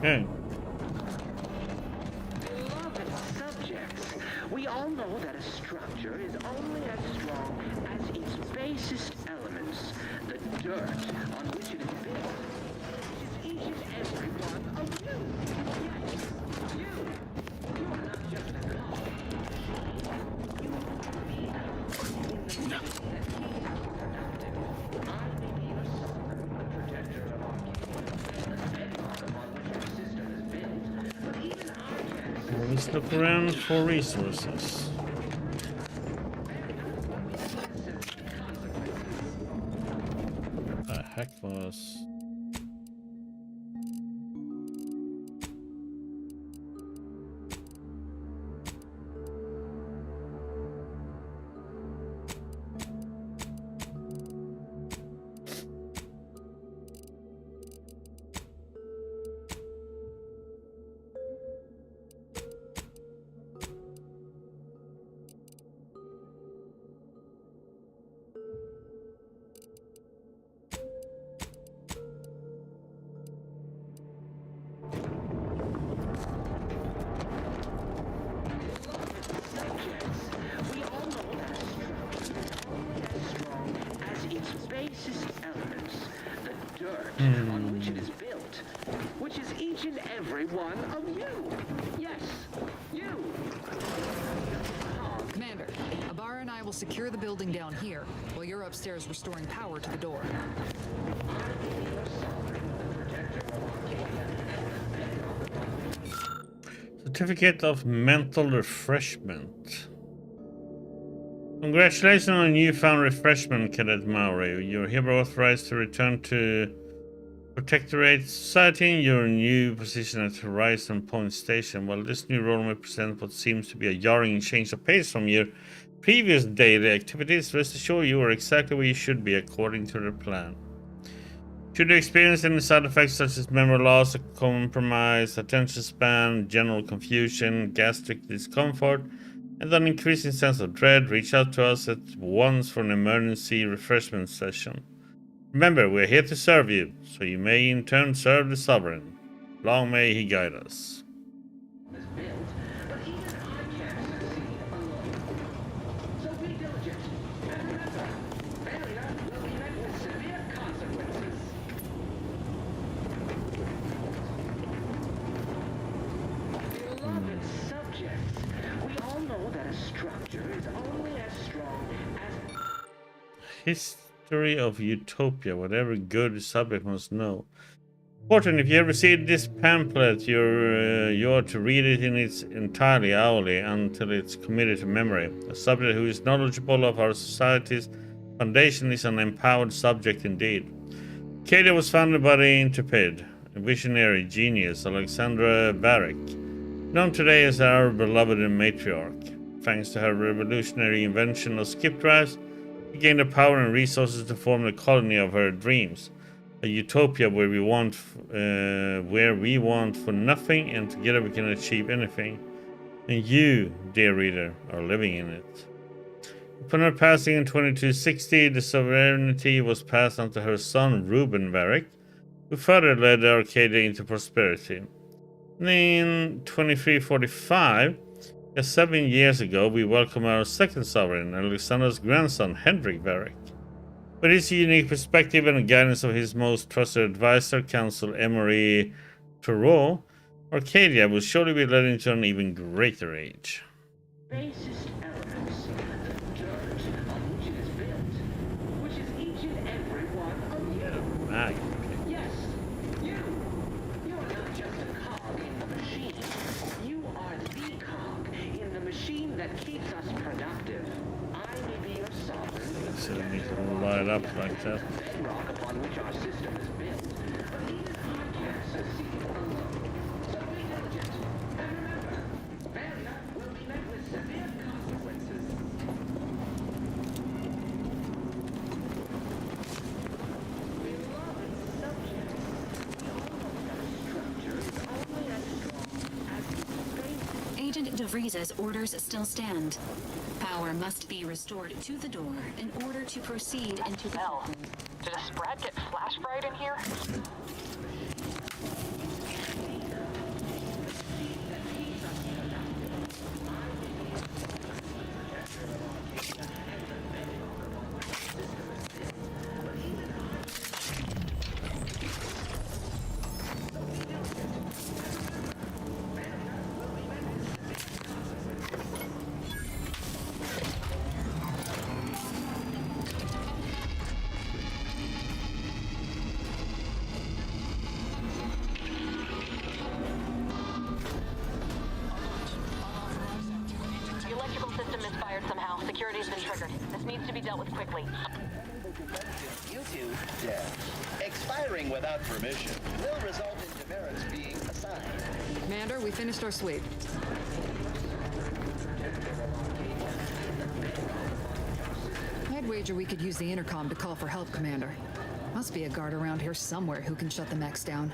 A: Okay.
B: Beloved subjects, we all know that a structure is only as strong as its basest elements, the dirt on which it is built, which is each and every one of you. Yes, you. You are not just a cog. You are me. In the mission that he has conducted, I may be your son, the protector of our kingdom, the bedrock upon which our system is built, but even I can
A: Let's look around for resources. The heck was...
B: basest elements, the dirt on which it is built, which is each and every one of you. Yes, you.
L: Commander, Abara and I will secure the building down here, while you're upstairs restoring power to the door.
A: Certificate of mental refreshment. Congratulations on a newfound refreshment, Cadet Maori. You're hereby authorized to return to Protectorate Society in your new position at Horizon Point Station. While this new role may present what seems to be a jarring change of pace from your previous daily activities, rest assured you are exactly where you should be according to the plan. Should you experience any side effects such as memory loss, compromise, attention span, general confusion, gastric discomfort, and an increasing sense of dread, reach out to us at once for an emergency refreshment session. Remember, we're here to serve you, so you may in turn serve the Sovereign. Long may he guide us. History of Utopia, whatever good subject must know. Important, if you have received this pamphlet, you're to read it in its entirety hourly until it's committed to memory. A subject who is knowledgeable of our society's foundation is an empowered subject indeed. Cadia was founded by the intrepid, visionary genius Alexandra Barrick, known today as our beloved matriarch. Thanks to her revolutionary invention of skip drives, she gained the power and resources to form the colony of her dreams, a utopia where we want for nothing, and together we can achieve anything. And you, dear reader, are living in it. Upon her passing in 2260, the sovereignty was passed on to her son Reuben Varric, who further led Arcadia into prosperity. And in 2345, just 7 years ago, we welcome our second sovereign, Alexander's grandson, Hendrik Varric. With his unique perspective and the guidance of his most trusted advisor, Council Emery Perrault, Arcadia will surely be led into an even greater age.
B: Basest elements, the dirt on which it is built, which is each and every one of you.
A: Mag.
B: Yes, you. You're not just a cog in the machine. You are the cog in the machine that keeps us productive. I may be your sovereign.
A: So we need to light up like that.
B: Bedrock upon which our system is built. But even I can't succeed alone. So be diligent. And remember, failure will be met with severe consequences. Beloved subjects, the hologram structure is only as strong as its base.
E: Agent DeVries's orders still stand. Power must be restored to the door in order to proceed into the...
P: Did a Sprat get flash fried in here? Security's been triggered. This needs to be dealt with quickly.
Q: You two, expiring without permission will result in demerits being assigned.
L: Commander, we finished our sweep. I'd wager we could use the intercom to call for help, Commander. Must be a guard around here somewhere who can shut the mechs down.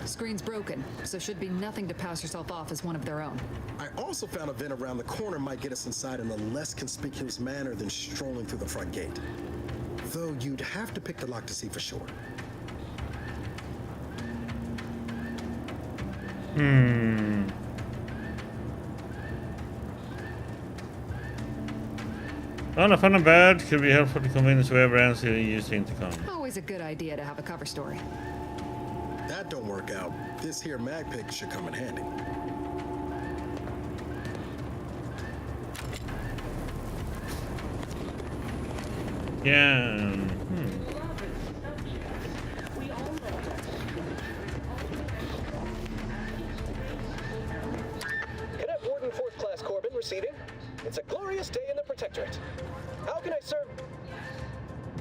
L: Screen's broken, so should be nothing to pass yourself off as one of their own.
J: I also found a vent around the corner might get us inside in a less conspicuous manner than strolling through the front gate. Though you'd have to pick the lock to see for sure.
A: Well, if I'm bad, could be helpful to convince whoever answers to use the intercom.
L: Always a good idea to have a cover story.
J: That don't work out. This here mag pick should come in handy.
A: Yeah.
R: Cadet Warden 4th Class Corbin receiving. It's a glorious day in the Protectorate. How can I serve?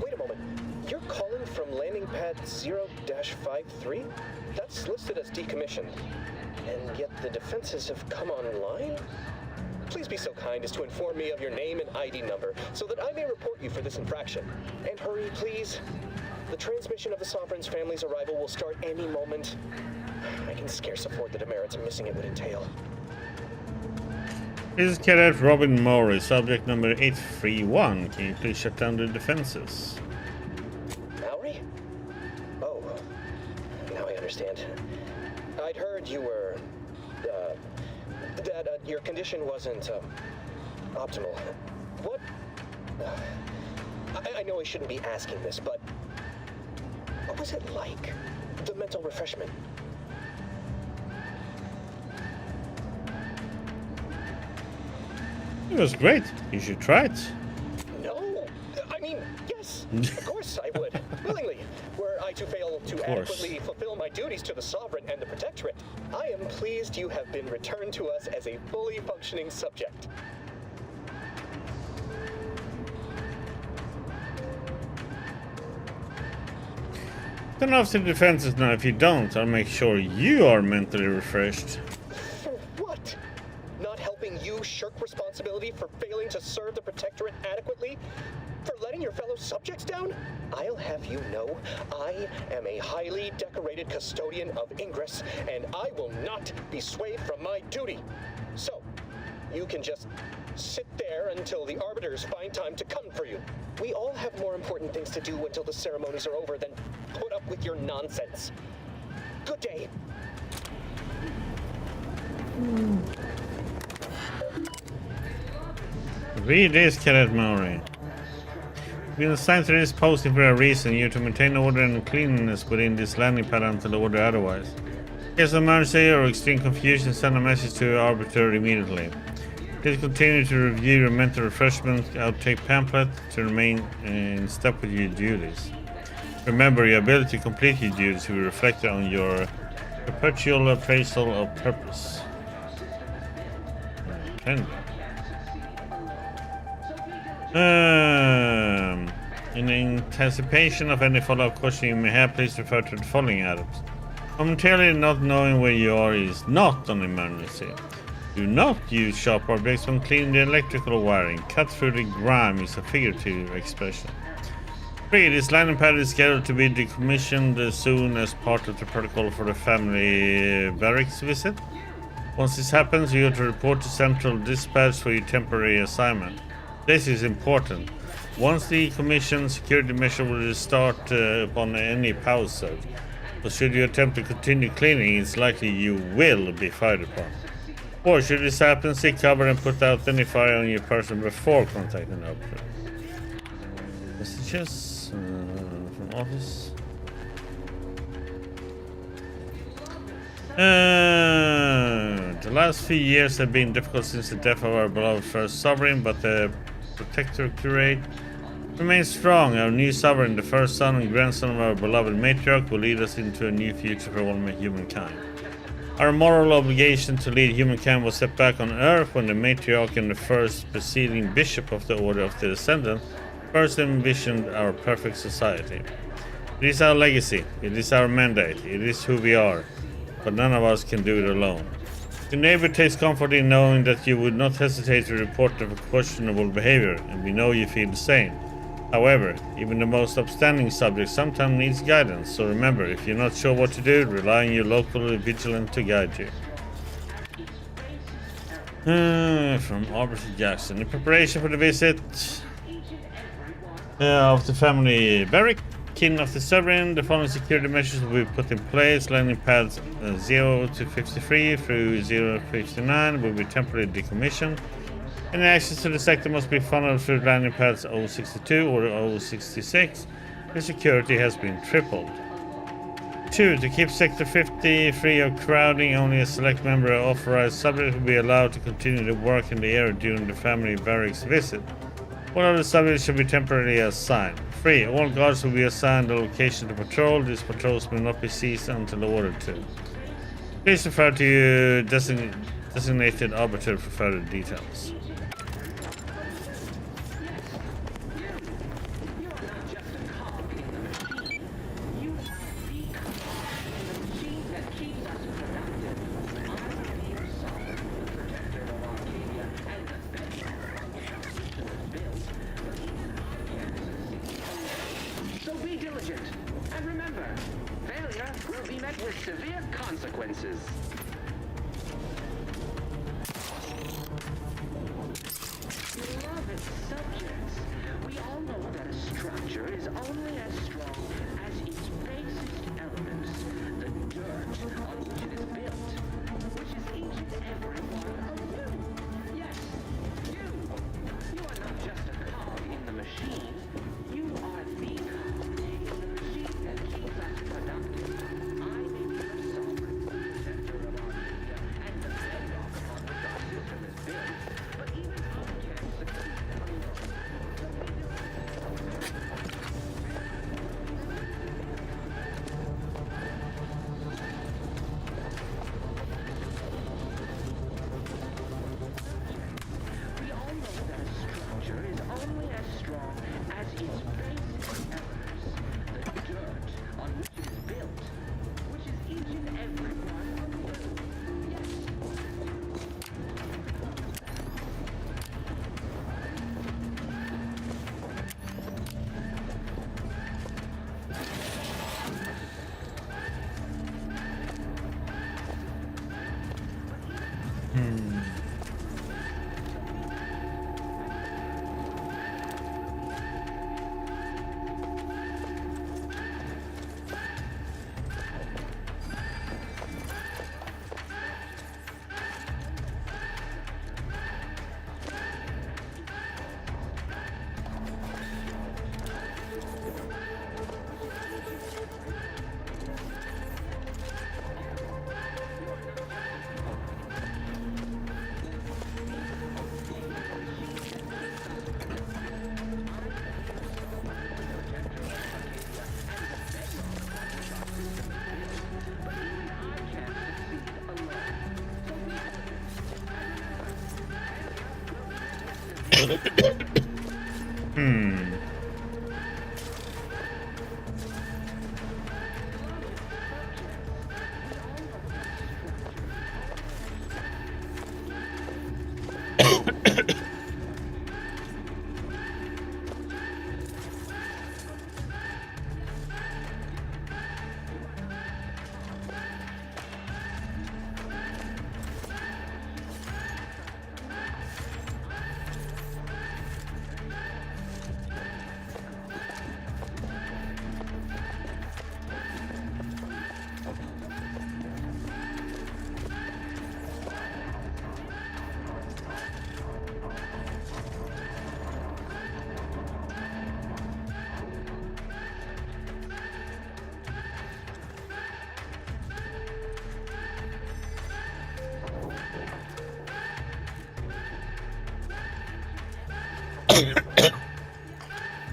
R: Wait a moment. You're calling from landing pad 0-53? That's listed as decommissioned. And yet the defenses have come online? Please be so kind as to inform me of your name and ID number so that I may report you for this infraction. And hurry, please. The transmission of the Sovereign's family's arrival will start any moment. I can scarce afford the demerits missing it would entail.
A: This is Cadet Robin Maury, subject number 831. Can you please shut down the defenses?
R: Maury? Oh, now I understand. I'd heard you were, that your condition wasn't, optimal. What? I know I shouldn't be asking this, but what was it like? The mental refreshment?
A: It was great. You should try it.
R: No! I mean, yes! Of course I would. Willingly. Were I to fail to adequately fulfill my duties to the Sovereign and the Protectorate, I am pleased you have been returned to us as a fully functioning subject.
A: Turn off the defenses now. If you don't, I'll make sure you are mentally refreshed.
R: For what? Not helping you shirk responsibility for failing to serve the Protectorate adequately? For letting your fellow subjects down? I'll have you know, I am a highly decorated custodian of Ingress, and I will not be swayed from my duty. So, you can just Sit there until the Arbiters find time to come for you. We all have more important things to do until the ceremonies are over than put up with your nonsense. Good day.
A: Read this, Cadet Maury. You've been assigned to this posting for a reason. You're to maintain order and cleanliness within this landing pad until ordered otherwise. In case of emergency or extreme confusion, send a message to your arbiter immediately. Please continue to review your mental refreshment outtake pamphlet to remain in step with your duties. Remember, your ability to complete your duties will be reflected on your perpetual appraisal of purpose. In anticipation of any follow-up question you may have, please refer to the following items. Momentarily not knowing where you are is not an emergency. Do not use sharp objects when cleaning the electrical wiring. Cut through the grime is a figurative expression. 3. This landing pad is scheduled to be decommissioned as soon as part of the protocol for the family barracks visit. Once this happens, you are to report to Central Dispatch for your temporary assignment. This is important. Once the commissioned security measure will start upon any power surge, but should you attempt to continue cleaning, it's likely you will be fired upon. Or should this happen, seek cover and put out any fire on your person before contacting the operator. Messages from office. The last few years have been difficult since the death of our beloved first sovereign, but the protectorate remains strong. Our new sovereign, the first son and grandson of our beloved matriarch, will lead us into a new future for all humankind. Our moral obligation to lead humankind was set back on Earth when the matriarch and the first preceding bishop of the Order of the Descendant first envisioned our perfect society. It is our legacy, it is our mandate, it is who we are, but none of us can do it alone. Your neighbor takes comfort in knowing that you would not hesitate to report of questionable behavior, and we know you feel the same. However, even the most upstanding subject sometimes needs guidance, so remember, if you're not sure what to do, rely on your local vigilant to guide you. From Arbiter Jackson. In preparation for the visit of the family barrack, kin of the sovereign, the following security measures will be put in place. Landing pads 0 to 53 through 0 to 59 will be temporarily decommissioned. Any access to the sector must be funneled through landing pads 062 or 066. The security has been tripled. 2. To keep Sector 50 free of crowding, only a select member of authorized subjects will be allowed to continue to work in the area during the family barracks visit. All other subjects should be temporarily assigned. 3. All guards will be assigned a location to patrol. These patrols will not be ceased until ordered to. Please refer to your designated arbiter for further details.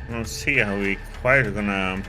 A: Let's see how we quite are gonna.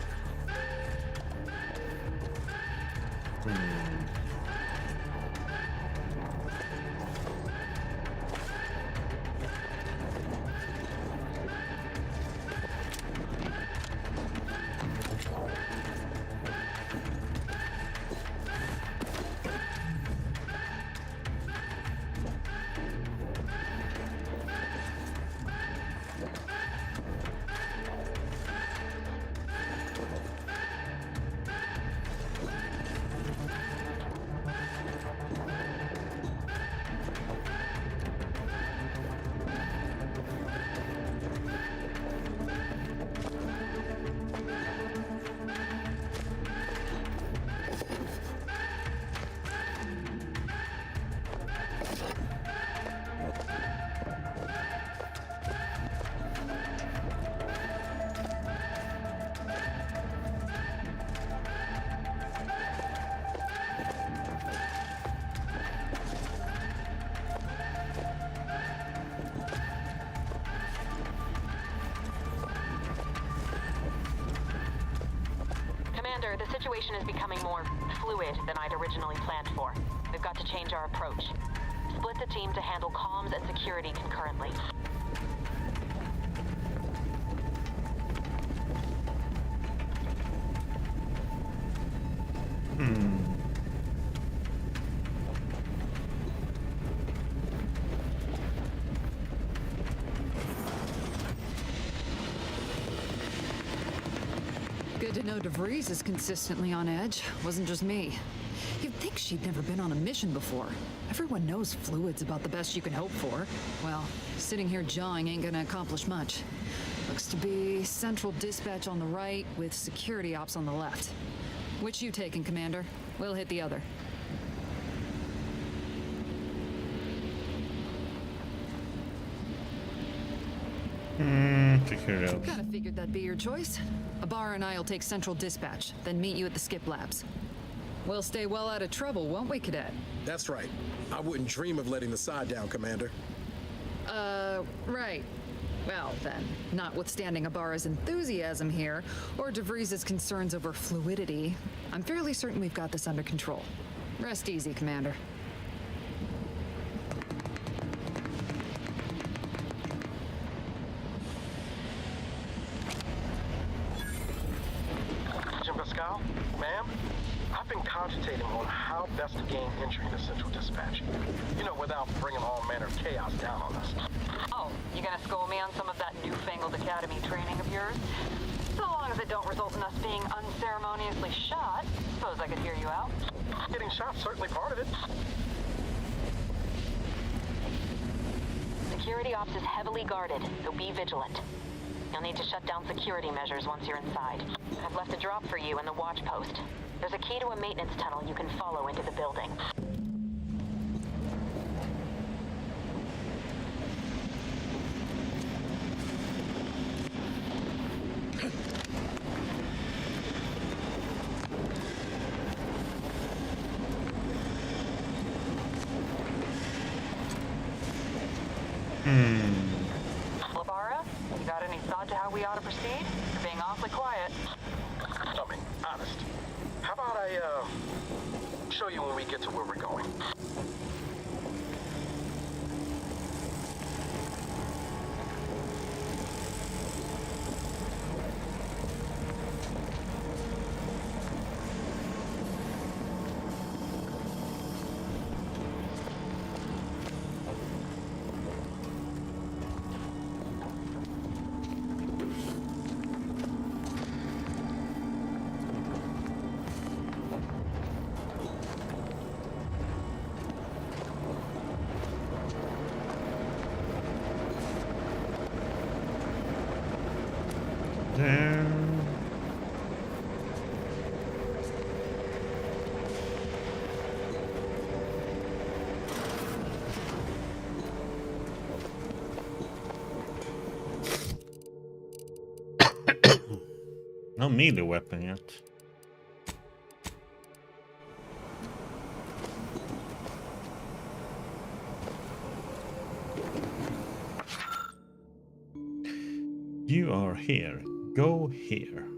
P: Commander, the situation is becoming more fluid than I'd originally planned for. We've got to change our approach. Split the team to handle comms and security concurrently.
L: Good to know DeVries is consistently on edge. Wasn't just me. You'd think she'd never been on a mission before. Everyone knows fluid's about the best you can hope for. Well, sitting here jawing ain't gonna accomplish much. Looks to be central dispatch on the right with security ops on the left. Which you taking, Commander? We'll hit the other.
A: Security ops.
L: Kinda figured that'd be your choice. Ibarra and I'll take central dispatch, then meet you at the skip labs. We'll stay well out of trouble, won't we, Cadet?
J: That's right. I wouldn't dream of letting the side down, Commander.
L: Right. Well, then, notwithstanding Ibarra's enthusiasm here, or DeVries' concerns over fluidity, I'm fairly certain we've got this under control. Rest easy, Commander.
R: Agent Pascal, ma'am, I've been cogitating on how best to gain entry into Central Dispatch. You know, without bringing all manner of chaos down on us.
P: Oh, you gonna school me on some of that newfangled academy training of yours? So long as it don't result in us being unceremoniously shot, suppose I could hear you out.
R: Getting shot's certainly part of it.
P: Security ops is heavily guarded, so be vigilant. You'll need to shut down security measures once you're inside. I've left a drop for you in the watch post. There's a key to a maintenance tunnel you can follow into the building. Ibarra, you got any thought to how we ought to proceed? You're being awfully quiet.
R: I mean, honest. How about I, show you when we get to where we're going?
A: No melee weapon yet. You are here. Go here.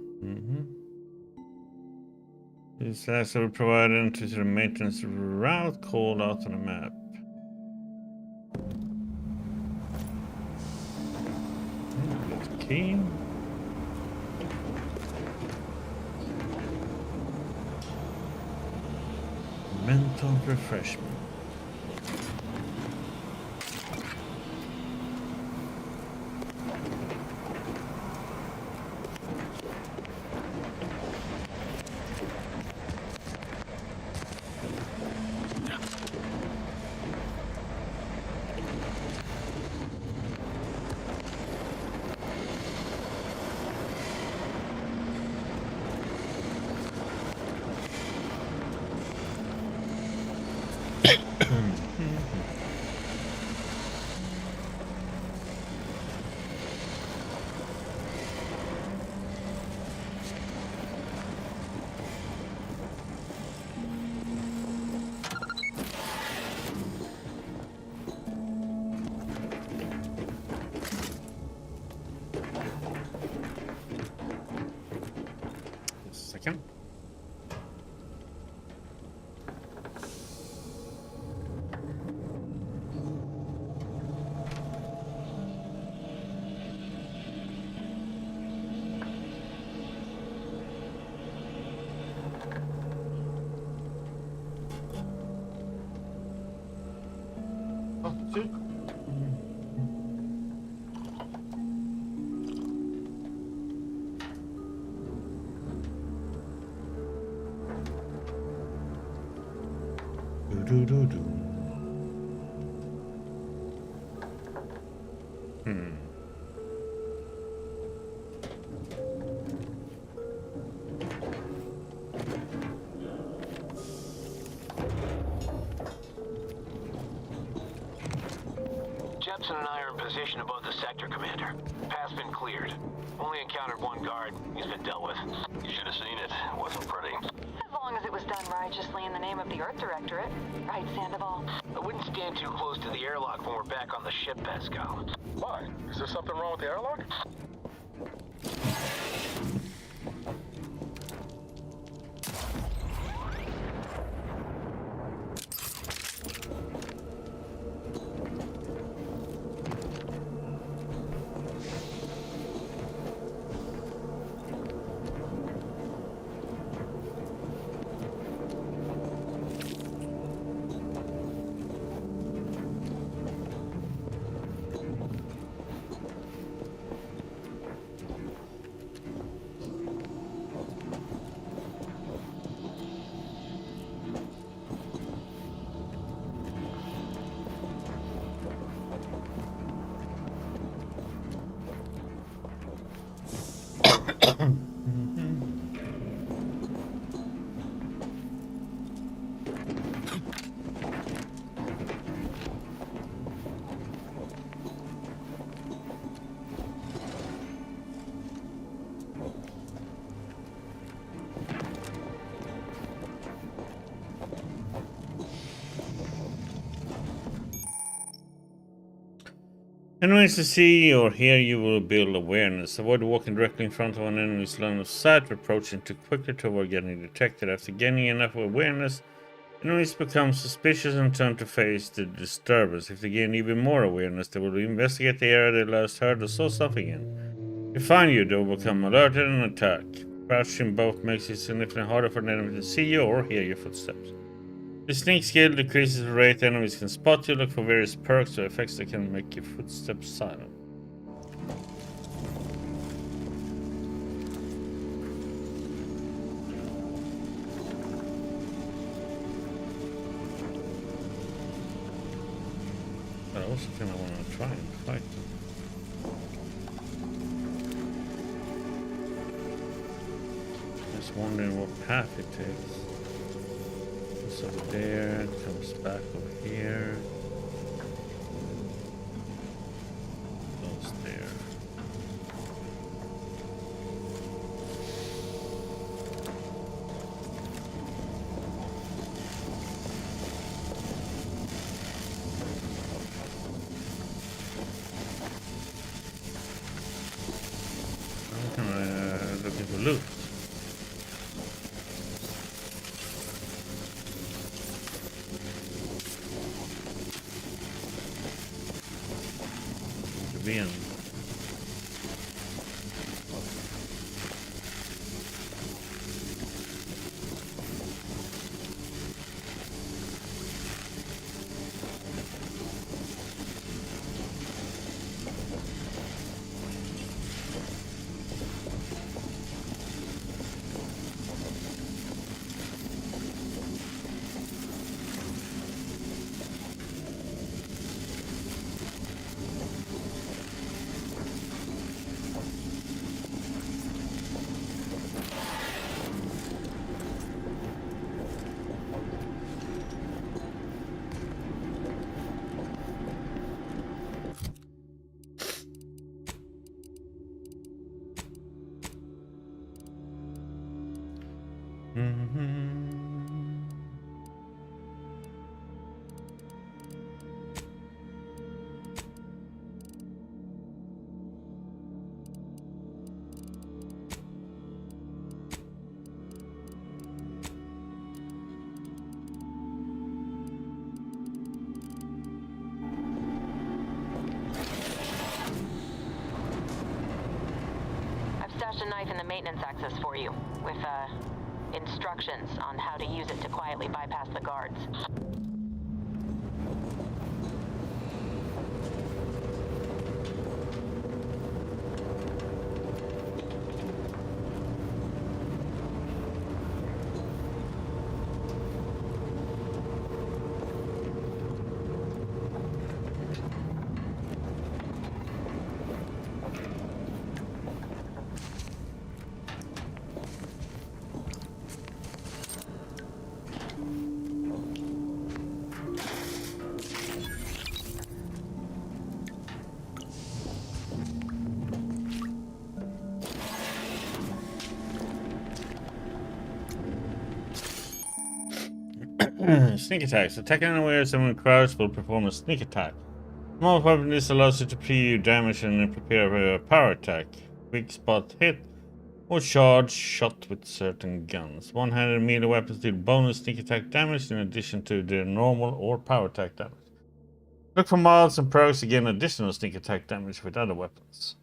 A: This has to be provided into the maintenance route called out on the map. Key. Mental refreshment. Second.
S: Jepson and I are in position above the sector, Commander. Path's been cleared. Only encountered one guard. He's been dealt with.
K: You should have seen it. It wasn't pretty.
P: As long as it was done righteously in the name of the Earth Directorate. Right, Sandoval?
S: I wouldn't stand too close to the airlock when we're back on the ship, Pascal.
R: Why? Is there something wrong with the airlock?
A: Enemies to see or hear you will build awareness. Avoid walking directly in front of an enemy's line of sight or approaching too quickly to avoid getting detected. After gaining enough awareness, enemies become suspicious and turn to face the disturbance. If they gain even more awareness, they will investigate the area they last heard or saw something in. If they find you, they will become alerted and attack. Crouching both makes it significantly harder for an enemy to see you or hear your footsteps. The sneak skill decreases the rate enemies can spot you. Look for various perks or effects that can make your footsteps silent. But I also kind of want to try and fight them. Just wondering what path it takes. Over there, comes back over here. Goes there. the end.
P: Stashed a knife in the maintenance access for you, with, instructions on how to use it to quietly bypass the guards.
A: Sneak attacks. Attacking unawares and when crouched will perform a sneak attack. Small weapon, this allows you to preview damage and prepare for a power attack. Weak spot hit or charge shot with certain guns. One-handed melee weapons deal bonus sneak attack damage in addition to their normal or power attack damage. Look for mods and perks to gain additional sneak attack damage with other weapons.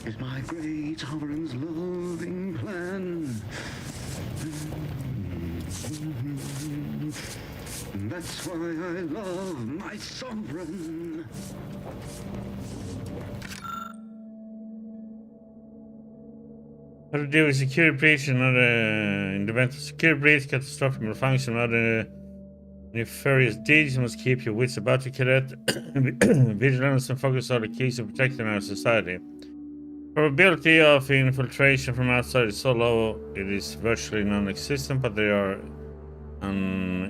T: Is my great sovereign's loving plan. That's why I love my sovereign.
A: How to deal with security breach and other in the event of security breach, catastrophic malfunction, other nefarious deeds. You must keep your wits about you, cadet. Vigilance and focus are the keys to protecting our society. Probability of infiltration from outside is so low it is virtually non-existent, but there are an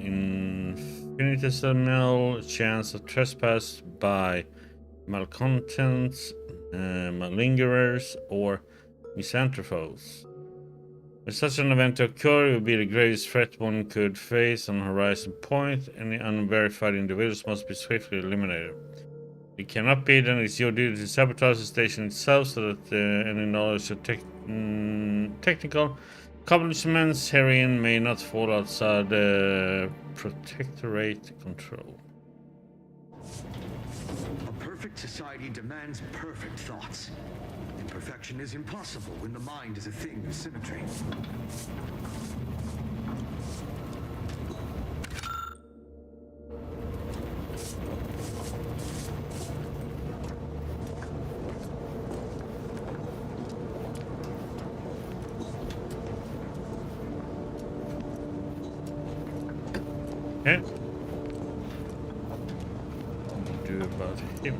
A: infinitesimal chance of trespass by malcontents, malingerers, or misanthropes. If such an event to occur, it would be the greatest threat one could face on Horizon Point. Any unverified individuals must be swiftly eliminated. It cannot be, then it's your duty to sabotage the station itself so that any knowledge of technical accomplishments herein may not fall outside the Protectorate control.
T: A perfect society demands perfect thoughts. Imperfection is impossible when the mind is a thing of symmetry.
A: Okay. Do about him.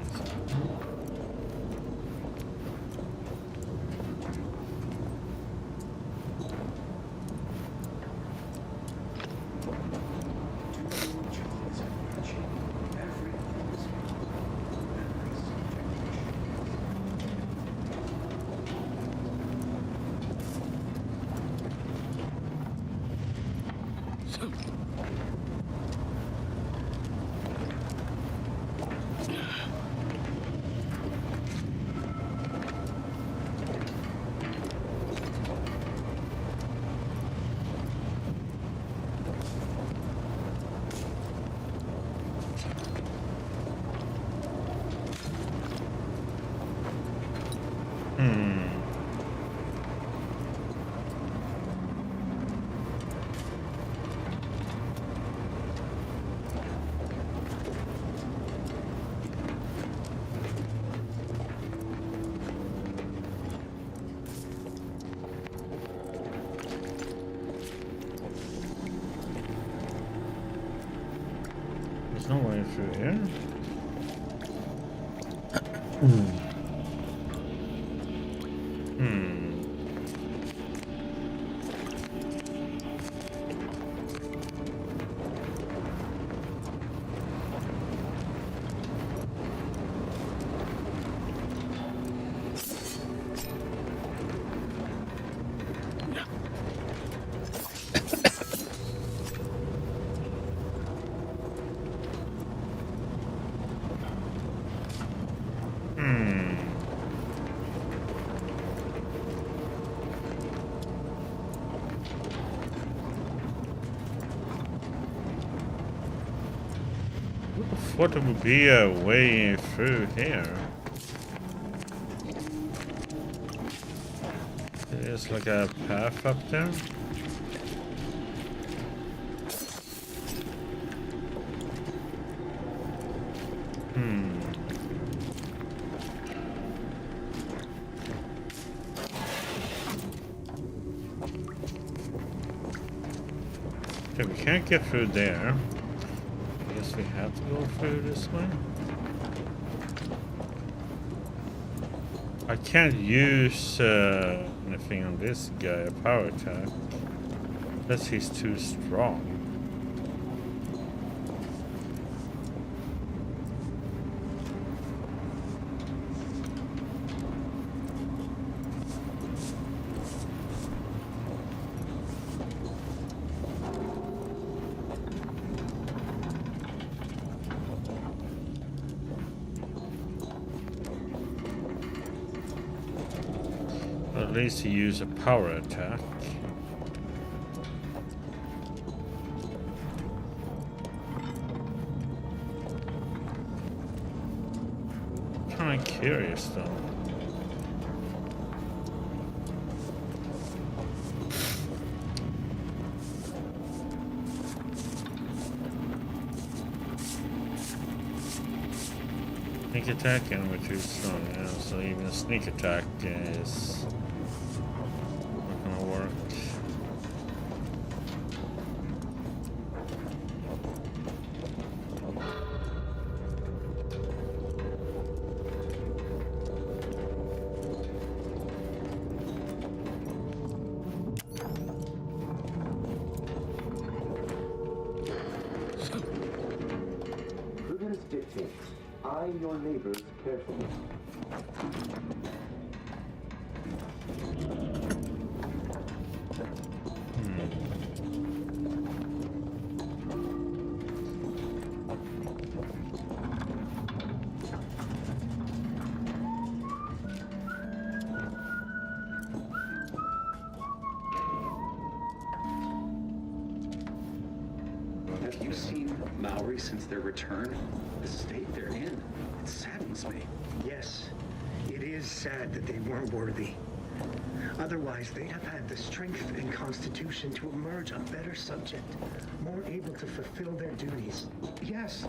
A: There's no way through here. What would be a way through here? There's like a path up there. Okay, we can't get through there. I guess we have to go through this way. I can't use anything on this guy, a power attack. Unless he's too strong. At least he used a power attack. Kind of curious though. Sneak attack and we're too strong, yeah, so even a sneak attack is not gonna work.
U: Prudence dictates. Eye your neighbors carefully.
V: Have you seen Maori since their return? The state they're in, it saddens me.
T: Yes, it is sad that they weren't worthy. Otherwise, they'd have had the strength and constitution to emerge a better subject, more able to fulfill their duties.
V: Yes,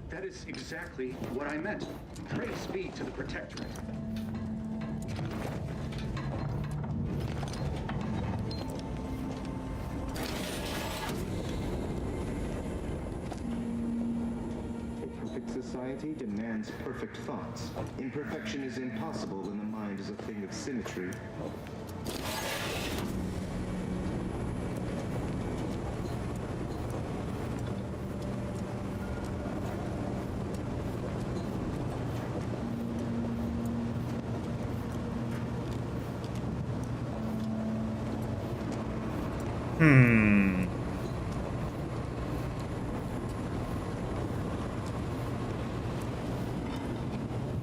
V: that is exactly what I meant. Praise be to the Protectorate.
U: Society demands perfect thoughts. Imperfection is impossible when the mind is a thing of symmetry.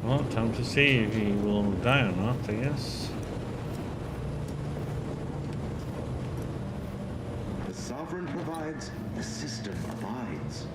A: Well, time to see if he will die or not, I guess.
U: The sovereign provides, the system abides.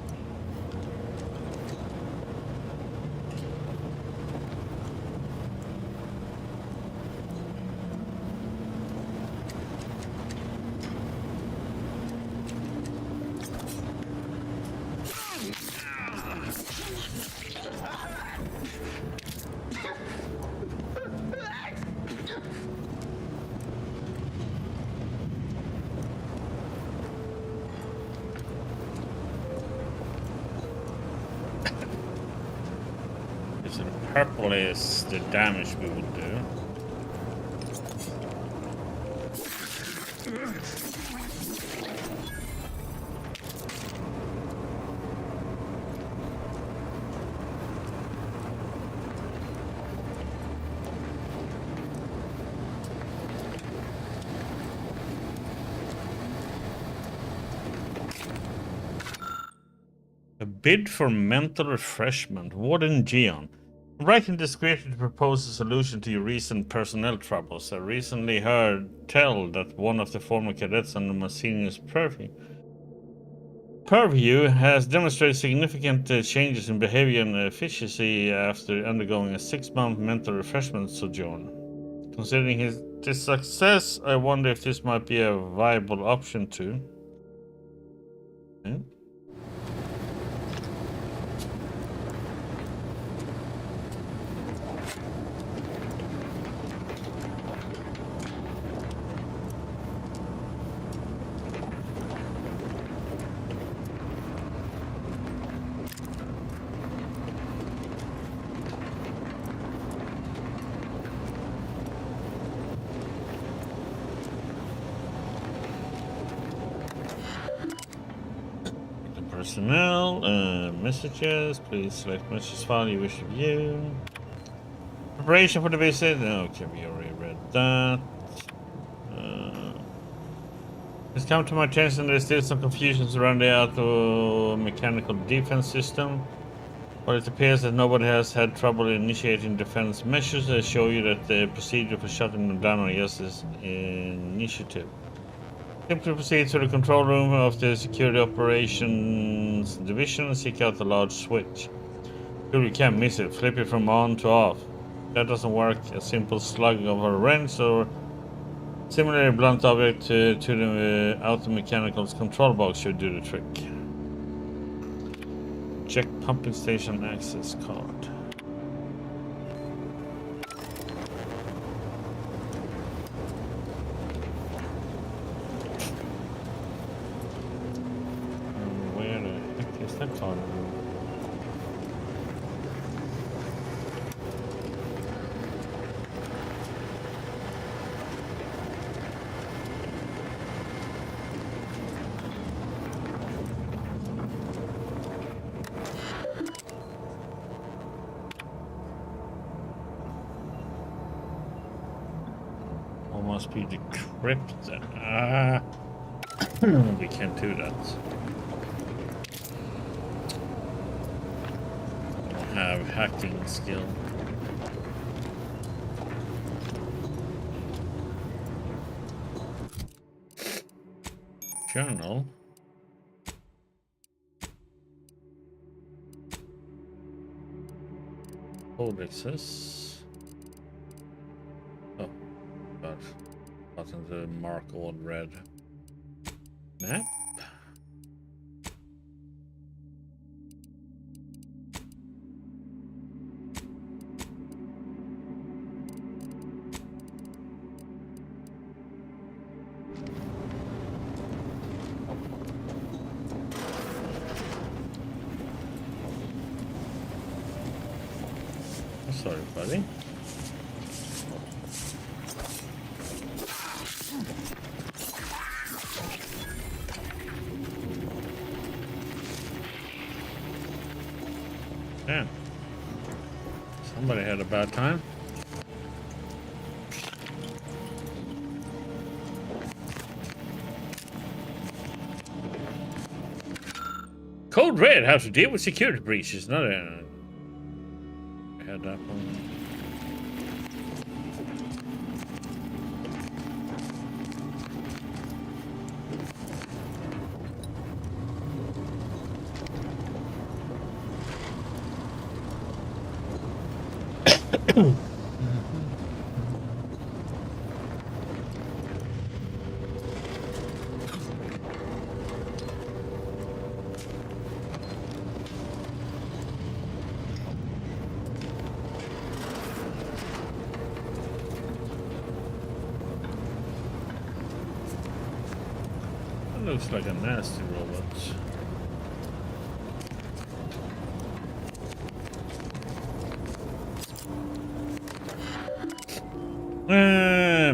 A: purple is the damage we would do. A bid for mental refreshment. Warden Geon. I'm writing this creator to propose a solution to your recent personnel troubles. I recently heard tell that one of the former cadets under Massini's purview has demonstrated significant changes in behavior and efficiency after undergoing a 6-month mental refreshment sojourn. Considering this success, I wonder if this might be a viable option too. Yeah. Personnel, messages, please select message file you wish to view. Preparation for the visit, okay, we already read that. It's come to my attention there's still some confusion around the auto-mechanical defense system. But it appears that nobody has had trouble initiating defense measures. I show you that the procedure for shutting them down are just as initiative. Simply proceed to the control room of the Security Operations Division and seek out the large switch. You can't miss it. Flip it from on to off. If that doesn't work, a simple slug of a wrench or similarly blunt object to the auto-mechanical's control box should do the trick. Check pumping station access card. Card. Must be decrypted. We can't do that. Have hacking skill. Journal. Codexes. Oh, God. Button to mark all red. Map. Sorry, buddy. Yeah. Somebody had a bad time. Code Red, how to deal with security breaches. Not a... Had that one. Looks like a nasty robot.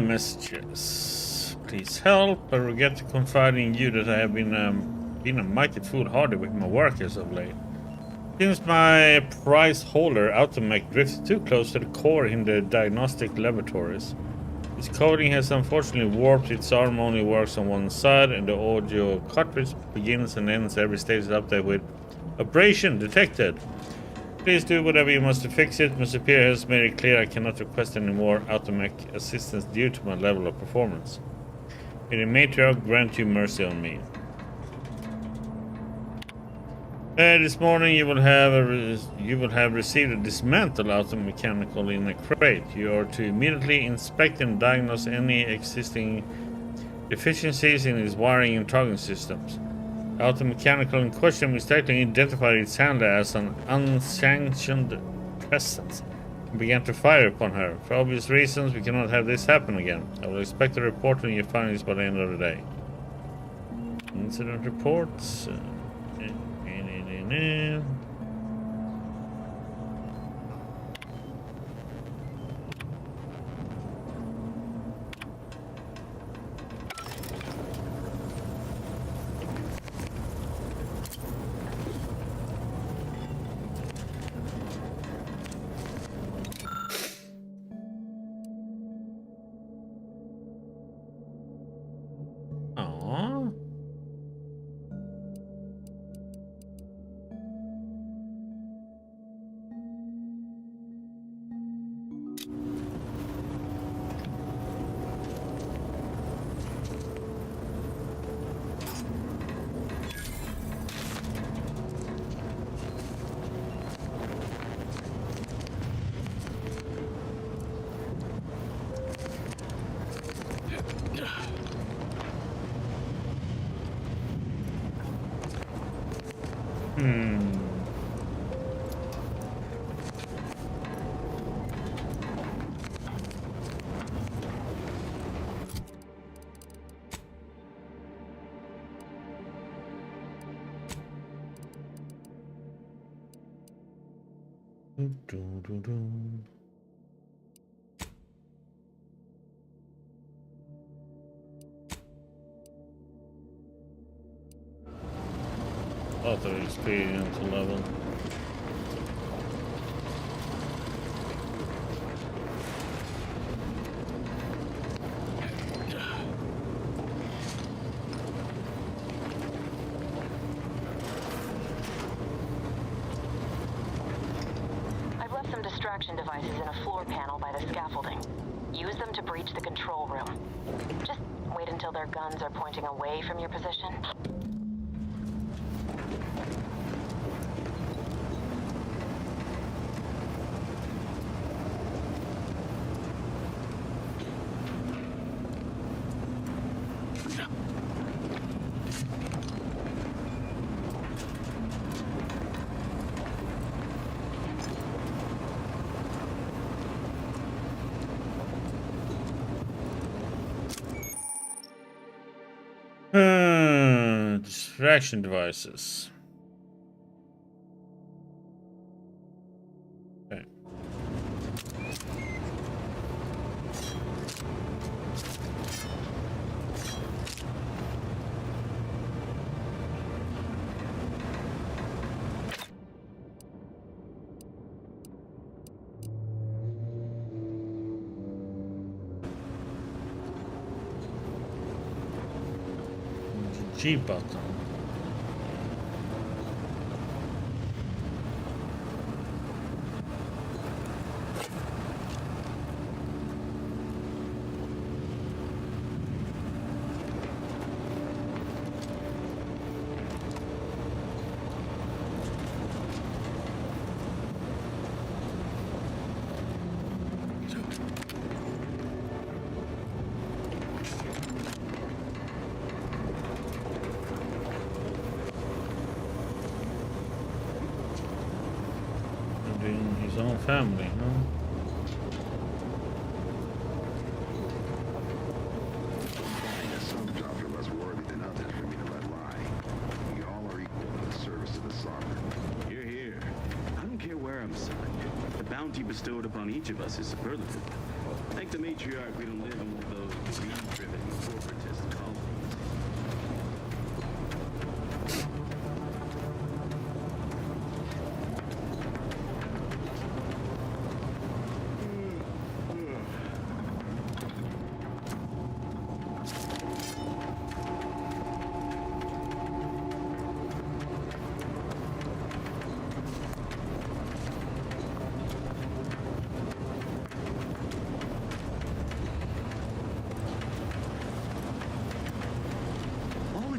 A: Messages. Please help. I regret to confide in you that I have been a mighty foolhardy with my workers of late. Since my prize holder Automech drifted too close to the core in the diagnostic laboratories. Its coding has unfortunately warped. Its arm only works on one side, and the audio cartridge begins and ends every status update with "Abrasion detected." Please do whatever you must to fix it. My superior has made it clear I cannot request any more Automech assistance due to my level of performance. May the matriarch grant you mercy on me. This morning you will have received a dismantled automechanical in a crate. You are to immediately inspect and diagnose any existing deficiencies in its wiring and targeting systems. The automechanical in question mistakenly identified its handler as an unsanctioned presence and began to fire upon her. For obvious reasons, we cannot have this happen again. I will expect a report on your findings by the end of the day. Incident reports. Author experience level.
P: I've left some distraction devices in a floor panel by the scaffolding. Use them to breach the control room. Just wait until their guns are pointing away from your position.
A: Distraction devices. Okay. G button. His own family, huh?
U: Some jobs are less worthy than others for me to let lie. We all are equal in the service of the sovereign.
V: Here, here. I don't care where I'm signed. The bounty bestowed upon each of us is superlative. Thank the matriarch we don't live in one of those greed-driven corporatist colonies.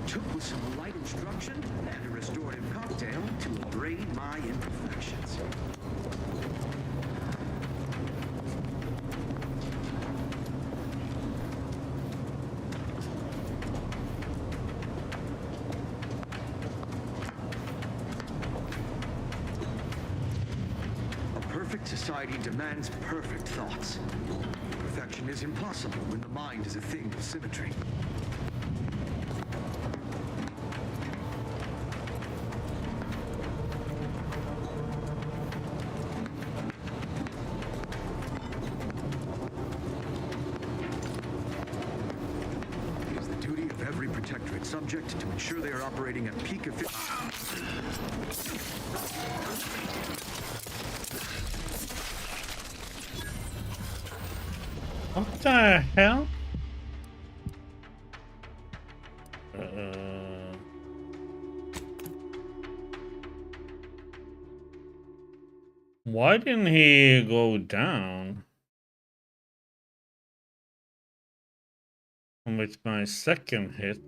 C: Took with some light instruction and a restorative cocktail to abrade my imperfections. A perfect society demands perfect thoughts. Perfection is impossible when the mind is a thing of symmetry. Protectorate subject to ensure they are operating at peak efficiency.
A: What the hell? Why didn't he go down? With my second hit.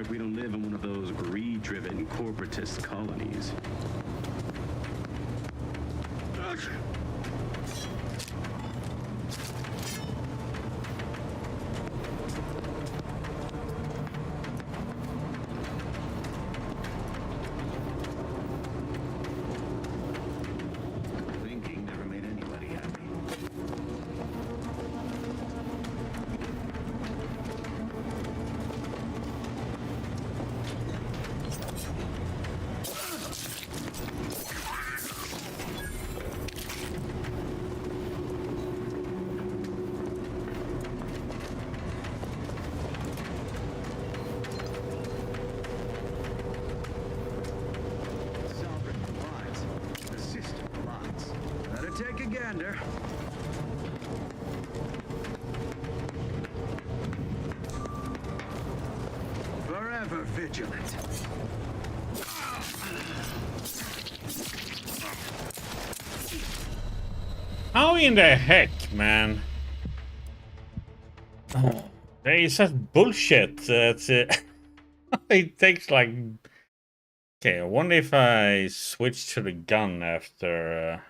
V: We don't live in one of those greed-driven corporatist colonies.
C: Thinking never made anybody happy. Take a gander. Forever vigilant.
A: How in the heck, man? It's just bullshit. It takes like. Okay, I wonder if I switch to the gun after.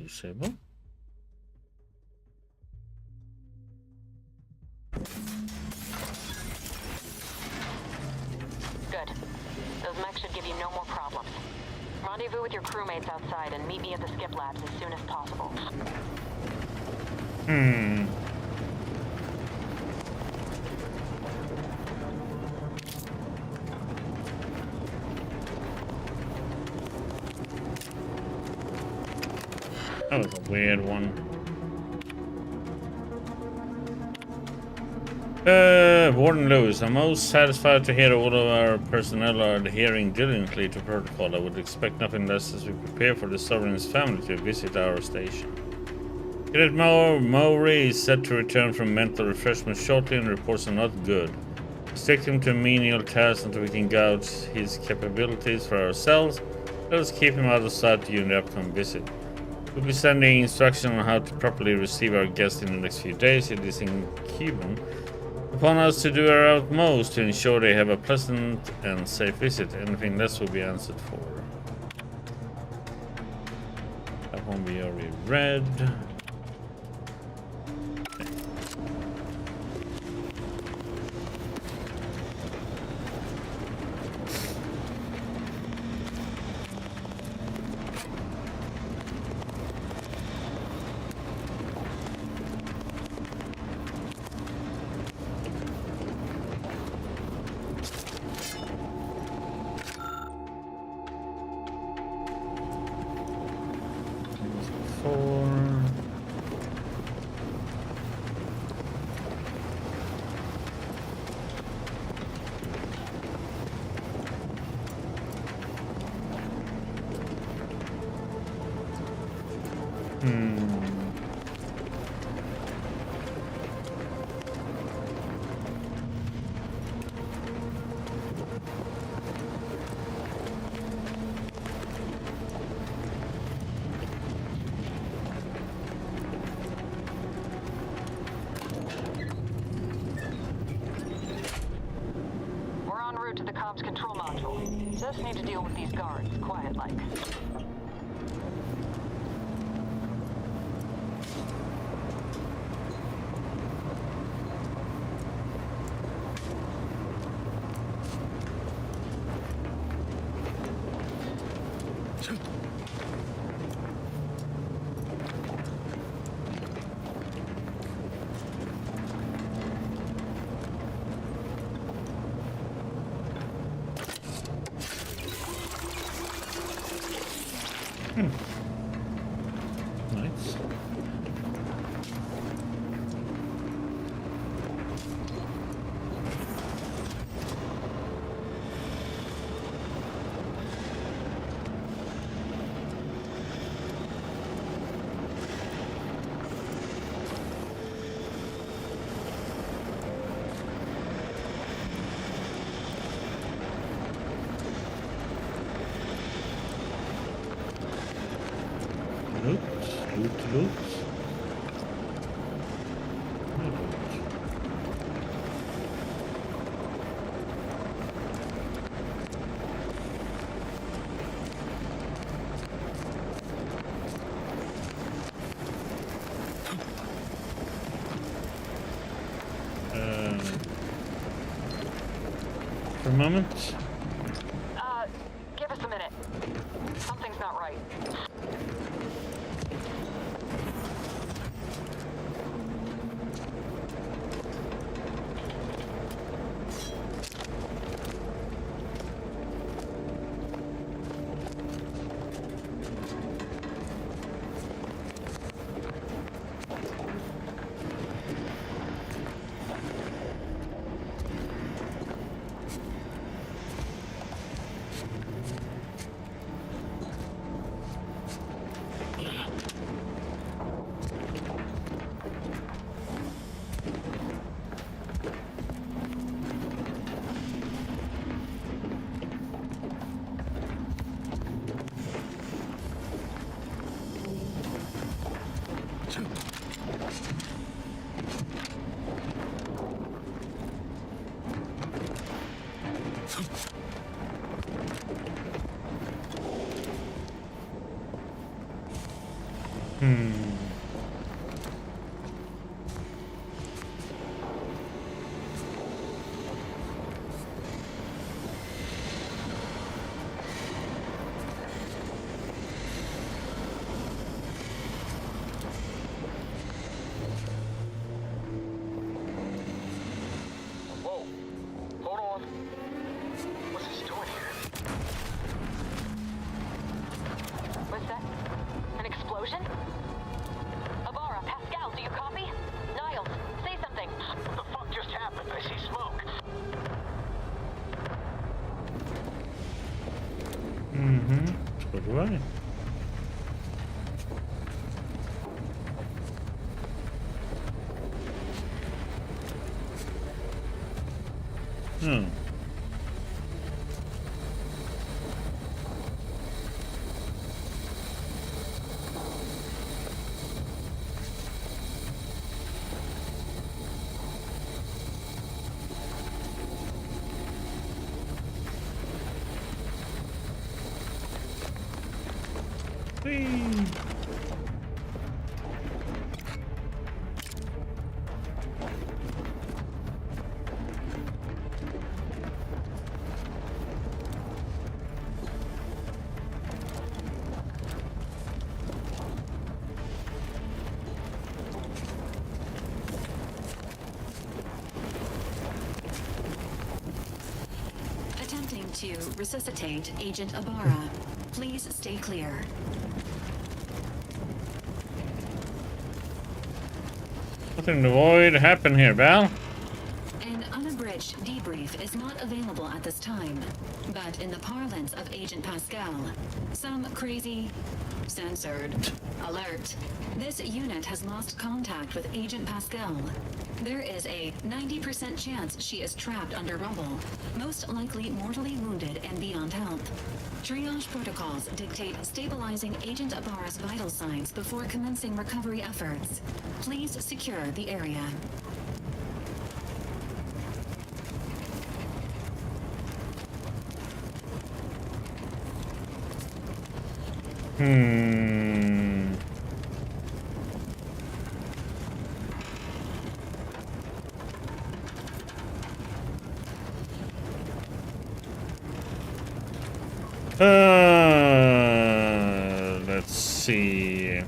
A: usable.
P: Good. Those mechs should give you no more problems. Rendezvous with your crewmates outside and meet me at the skip labs as soon as possible.
A: That was a weird one. Warden Lewis, I'm most satisfied to hear all of our personnel are adhering diligently to protocol. I would expect nothing less as we prepare for the Sovereign's family to visit our station. Cadet Mowry is set to return from mental refreshment shortly and reports are not good. Stick him to menial tasks until we can gauge his capabilities for ourselves. Let us keep him out of sight during the upcoming visit. We'll be sending instruction on how to properly receive our guests in the next few days. It is incumbent upon us to do our utmost to ensure they have a pleasant and safe visit. Anything less will be answered for. That one we already read.
P: To the comms control module. Just need to deal with these guards, quiet-like.
A: Nice. Loot. For a moment.
P: Give us a minute. Something's not right.
S: Whoa. Hold on. What's this doing here?
P: What's that? An explosion? Abara, Pascal, do you copy? Niles, say something.
S: What the fuck just happened? I see smoke.
A: So do I.
E: Attempting to resuscitate Agent Abara. Please stay clear.
A: What in the void happened here, Val?
E: An unabridged debrief is not available at this time, but in the parlance of Agent Pascal, some crazy, censored, alert. This unit has lost contact with Agent Pascal. There is a 90% chance she is trapped under rubble, most likely mortally wounded and beyond help. Triage protocols dictate stabilizing Agent Abara's vital signs before commencing recovery efforts. Please secure the area.
A: Let's see.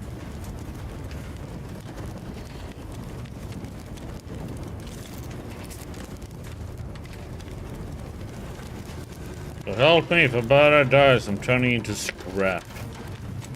A: So help me if Abara dies, I'm turning into scrap.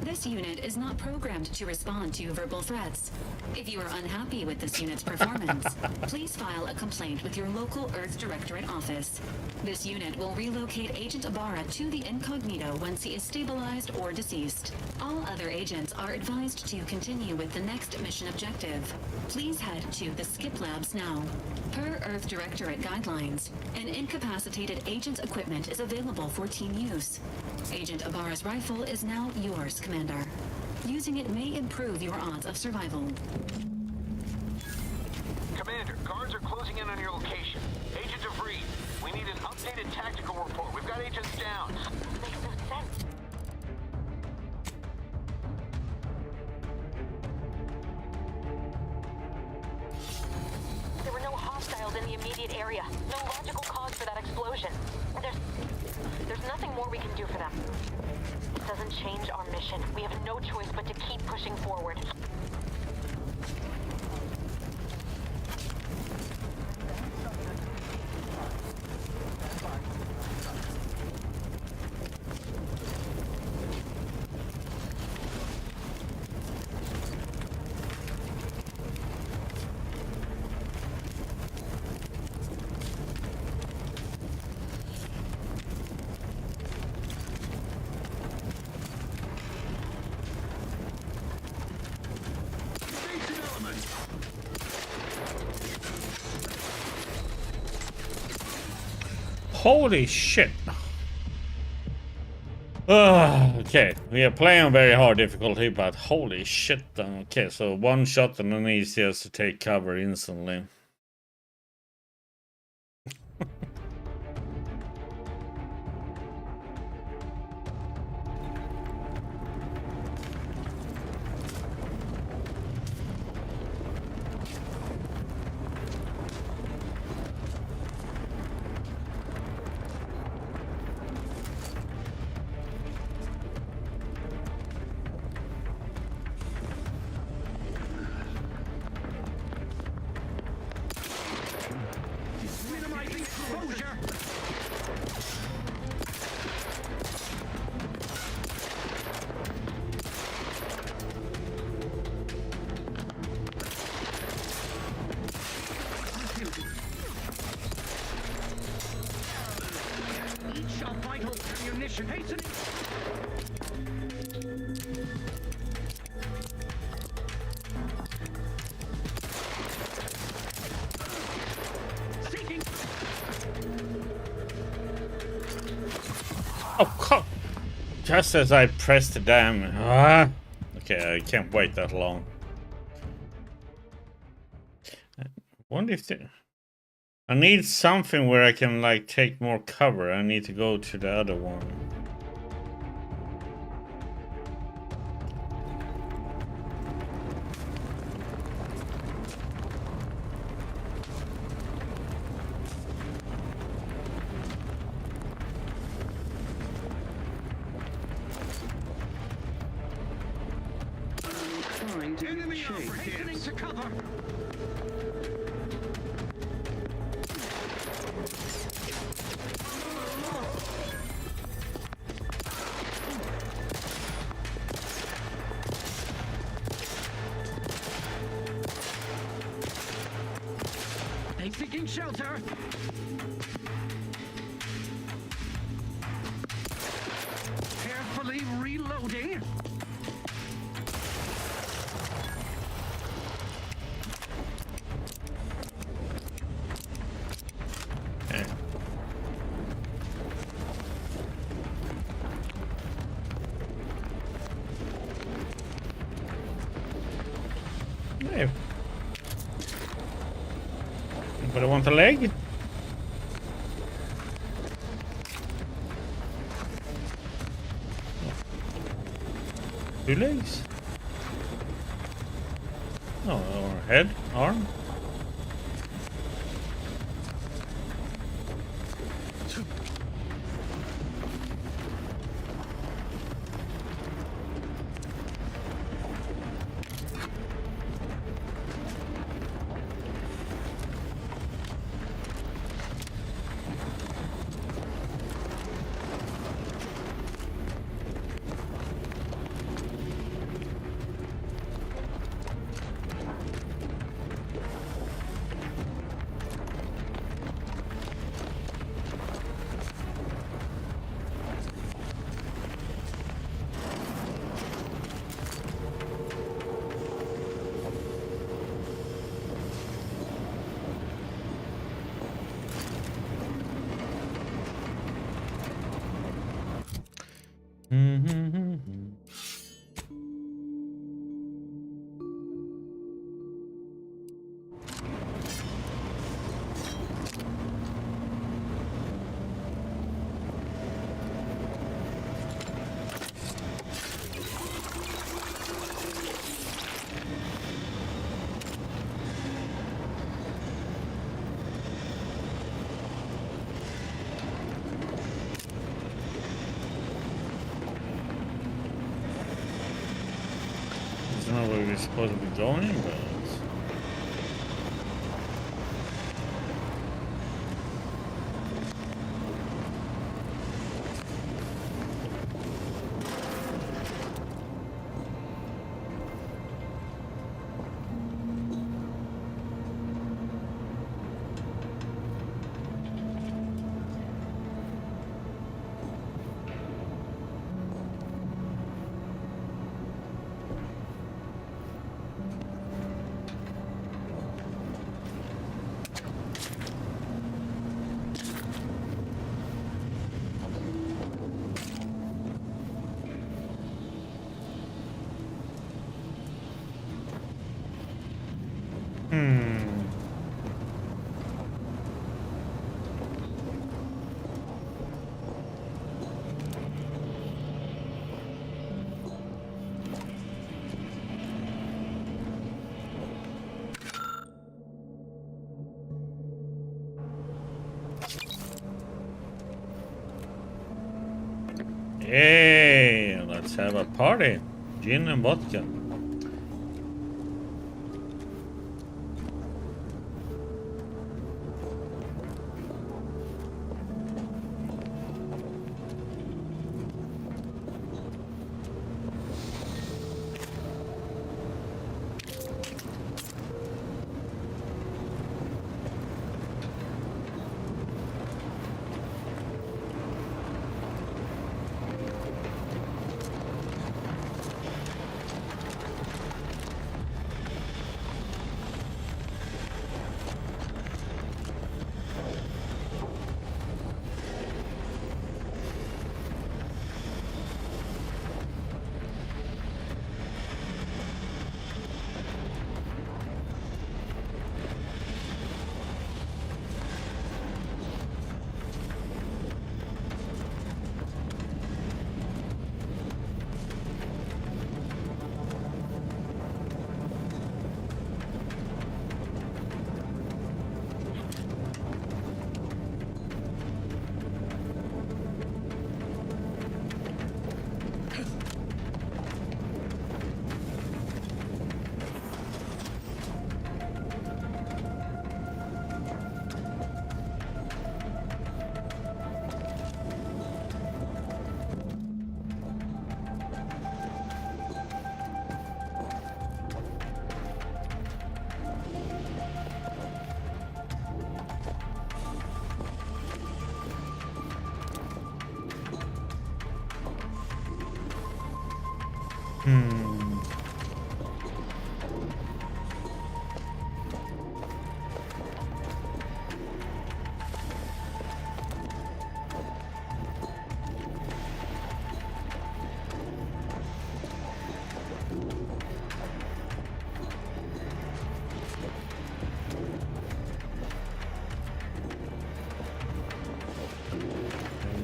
E: This unit is not programmed to respond to verbal threats. If you are unhappy with this unit's performance, please file a complaint with your local Earth Directorate office. This unit will relocate Agent Abara to the incognito once he is stabilized or deceased. All other agents are advised to continue with the next mission objective. Please head to the Skip Labs now. Per Earth Directorate guidelines, an incapacitated agent's equipment is available for team use. Agent Abara's rifle is now yours, Commander. Using it may improve your odds of survival.
S: Commander, guards are closing in on your location. Agent DeVries, we need an updated tactical report. We've got agents down.
P: Makes no sense. There were no hostiles in the immediate area. No logical cause for that explosion. There's nothing more we can do for them. It doesn't change our mission. We have no choice but to keep pushing forward.
A: Holy shit. Okay, we are playing on very hard difficulty, but holy shit. Okay, so one shot and then he has to take cover instantly.
C: mission. Hastening. Seeking.
A: Oh, God. Just as I pressed the damn... Okay, I can't wait that long. I wonder if I need something where I can, like, take more cover. I need to go to the other one.
C: Enemy over. Hastening to cover. Seeking shelter. Carefully reloading.
A: Okay. Hey. Anybody want a leg? Two legs? Oh, or head, arm? I don't know where we're supposed to be going, but... Hey, let's have a party. Gin and vodka.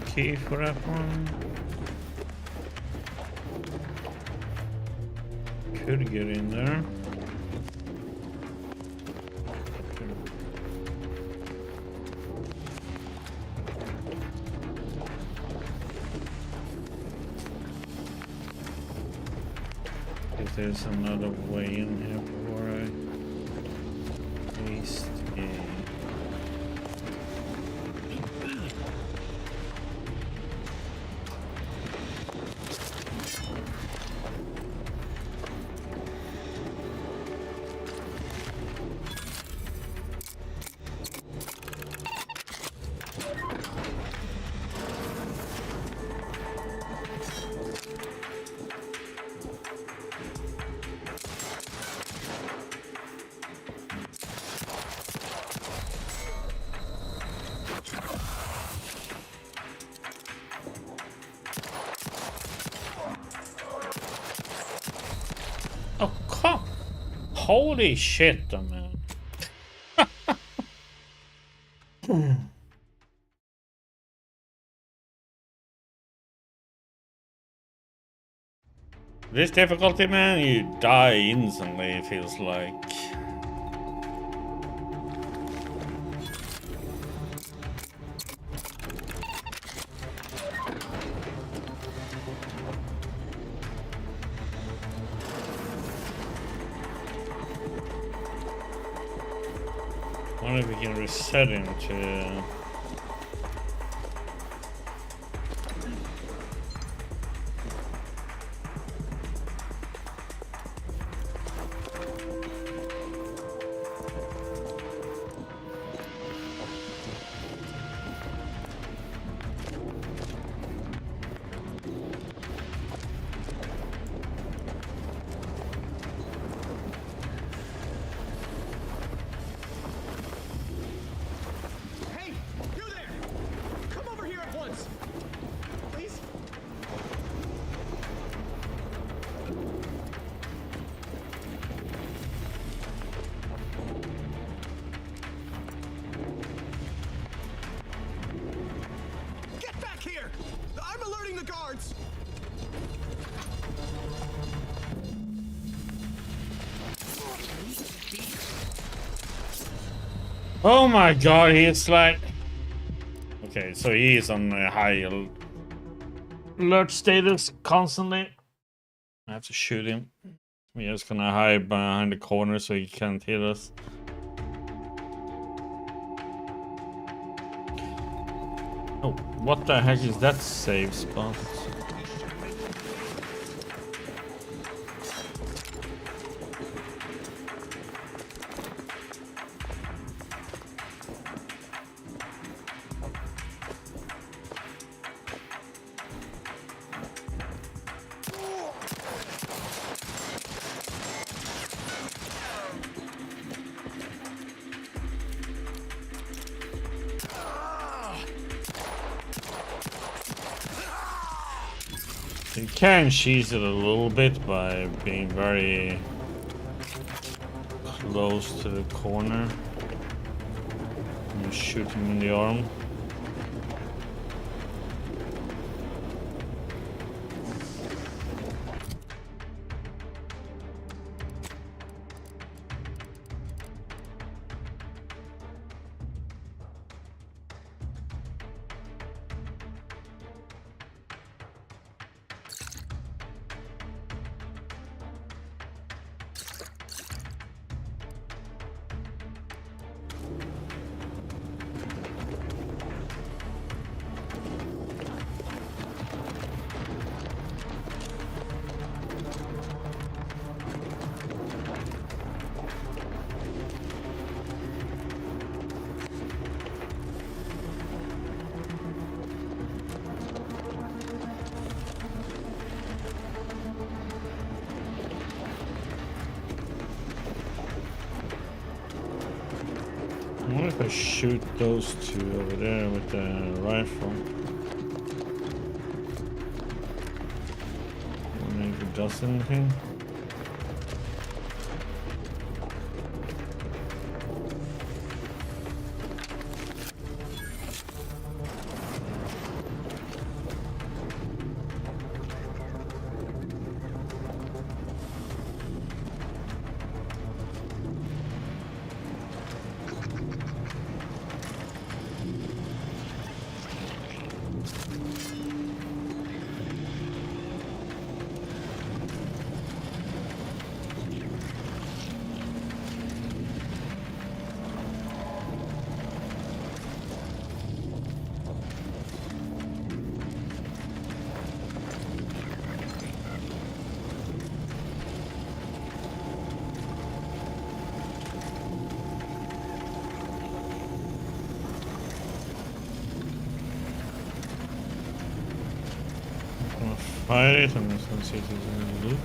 A: Key for that one. Could get in there. If there's another way in here before I paste in. Oh, come! Holy shit, man. This difficulty, man, you die instantly, it feels like. I wonder if we can reset him to... Oh my god, he's like... Okay, so he is on a high alert status constantly. I have to shoot him. We're just gonna hide behind the corner so he can't hit us. Oh, what the heck is that save spot? You can cheese it a little bit by being very close to the corner and shoot him in the arm. What if I shoot those two over there with the rifle? Wonder if it does anything. Fire it, I'm just gonna see if there's any loot.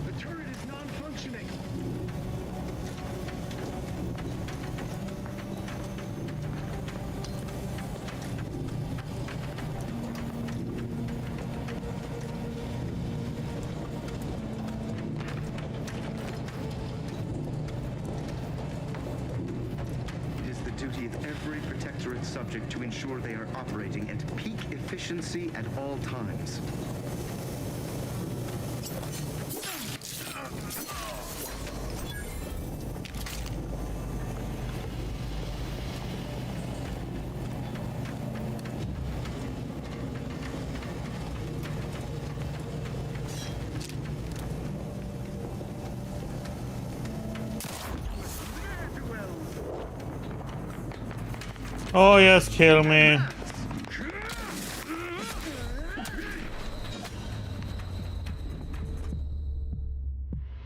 T: The turret is non-functioning. It is the duty of every Protectorate subject to ensure they are operating at peak efficiency at all times.
A: Oh yes, kill me.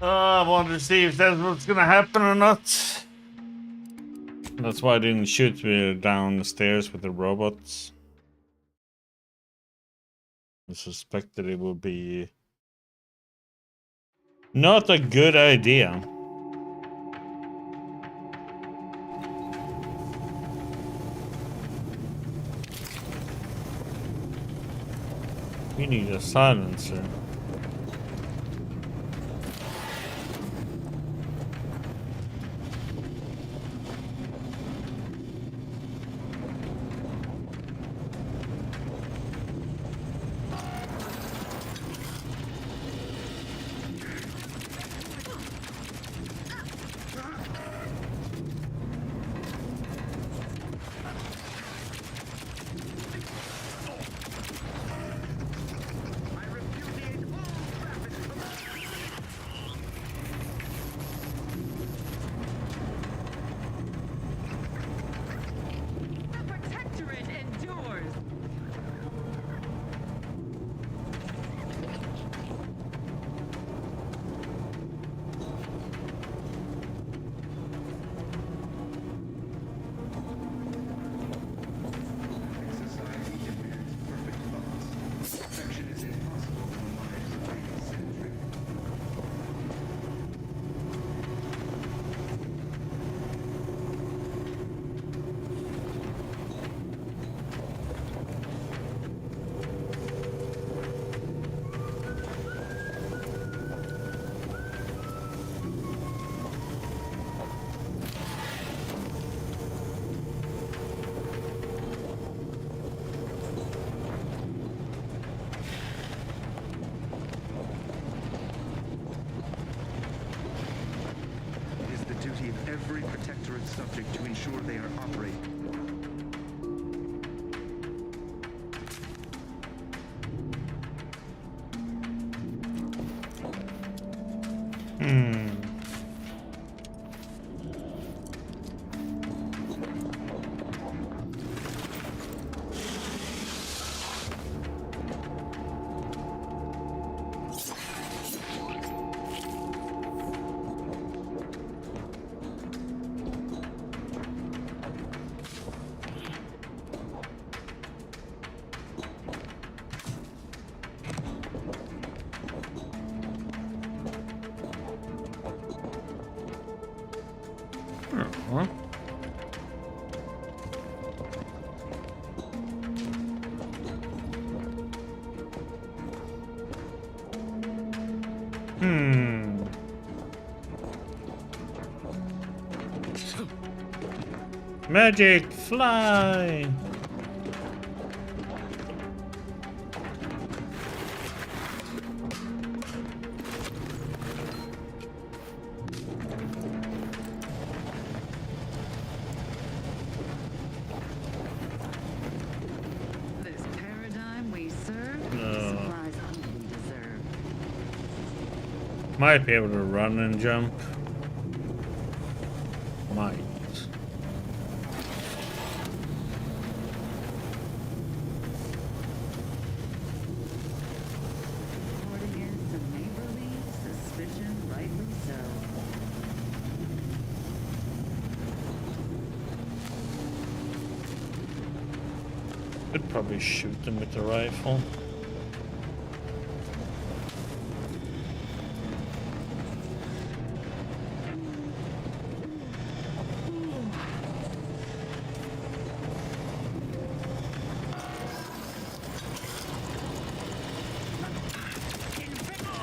A: I wanted to see if that's what's gonna happen or not. That's why I didn't shoot me down the stairs with the robots. I suspected it would be not a good idea. We need a silencer. Every Protectorate subject to ensure they are operating. Magic, fly!
D: This paradigm we serve
A: No.
D: supplies all we deserve.
A: Might be able to run and jump. Might.
D: Fought against some neighborly suspicion, rightly so.
A: Could probably shoot them with the rifle.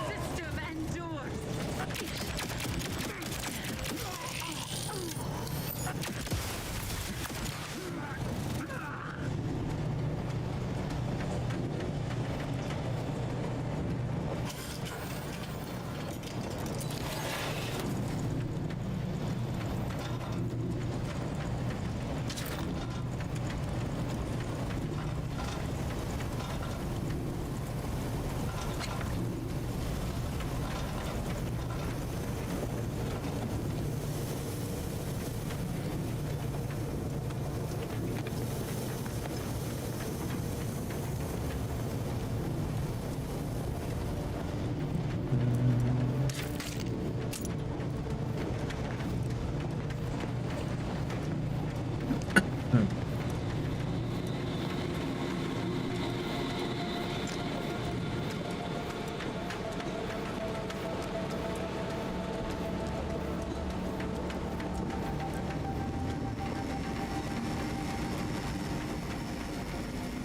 D: System endures.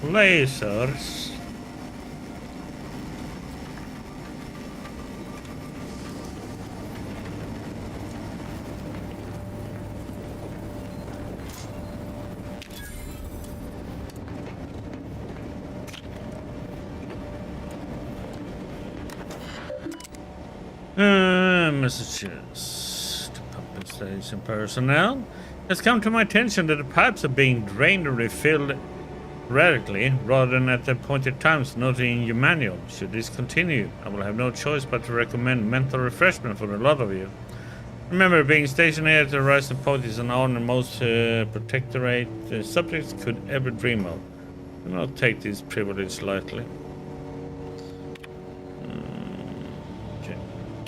A: Lasers. Messages to pumping station personnel. It's come to my attention that the pipes are being drained and refilled radically rather than at the appointed times noted in your manual. Should this continue, I will have no choice but to recommend mental refreshment for a lot of you. Remember, being stationed here at the Horizon Point is an honor most protectorate subjects could ever dream of. Do not take this privilege lightly. Okay.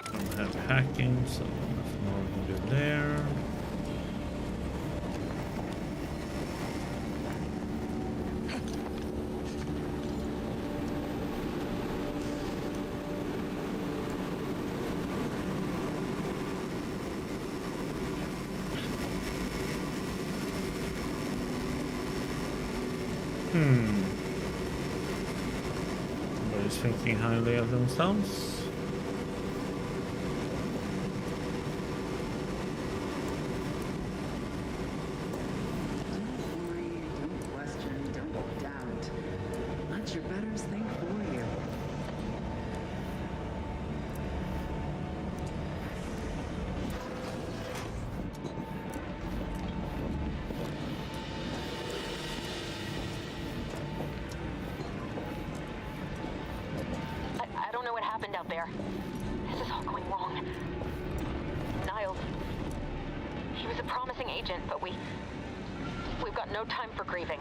A: I don't have hacking, so nothing more we can do there. Everybody's thinking highly of themselves.
D: Don't worry, don't question, don't doubt. Let your betters think for you.
P: I don't know what happened out there. This is all going wrong. Niles. He was a promising agent, but we've got no time for grieving.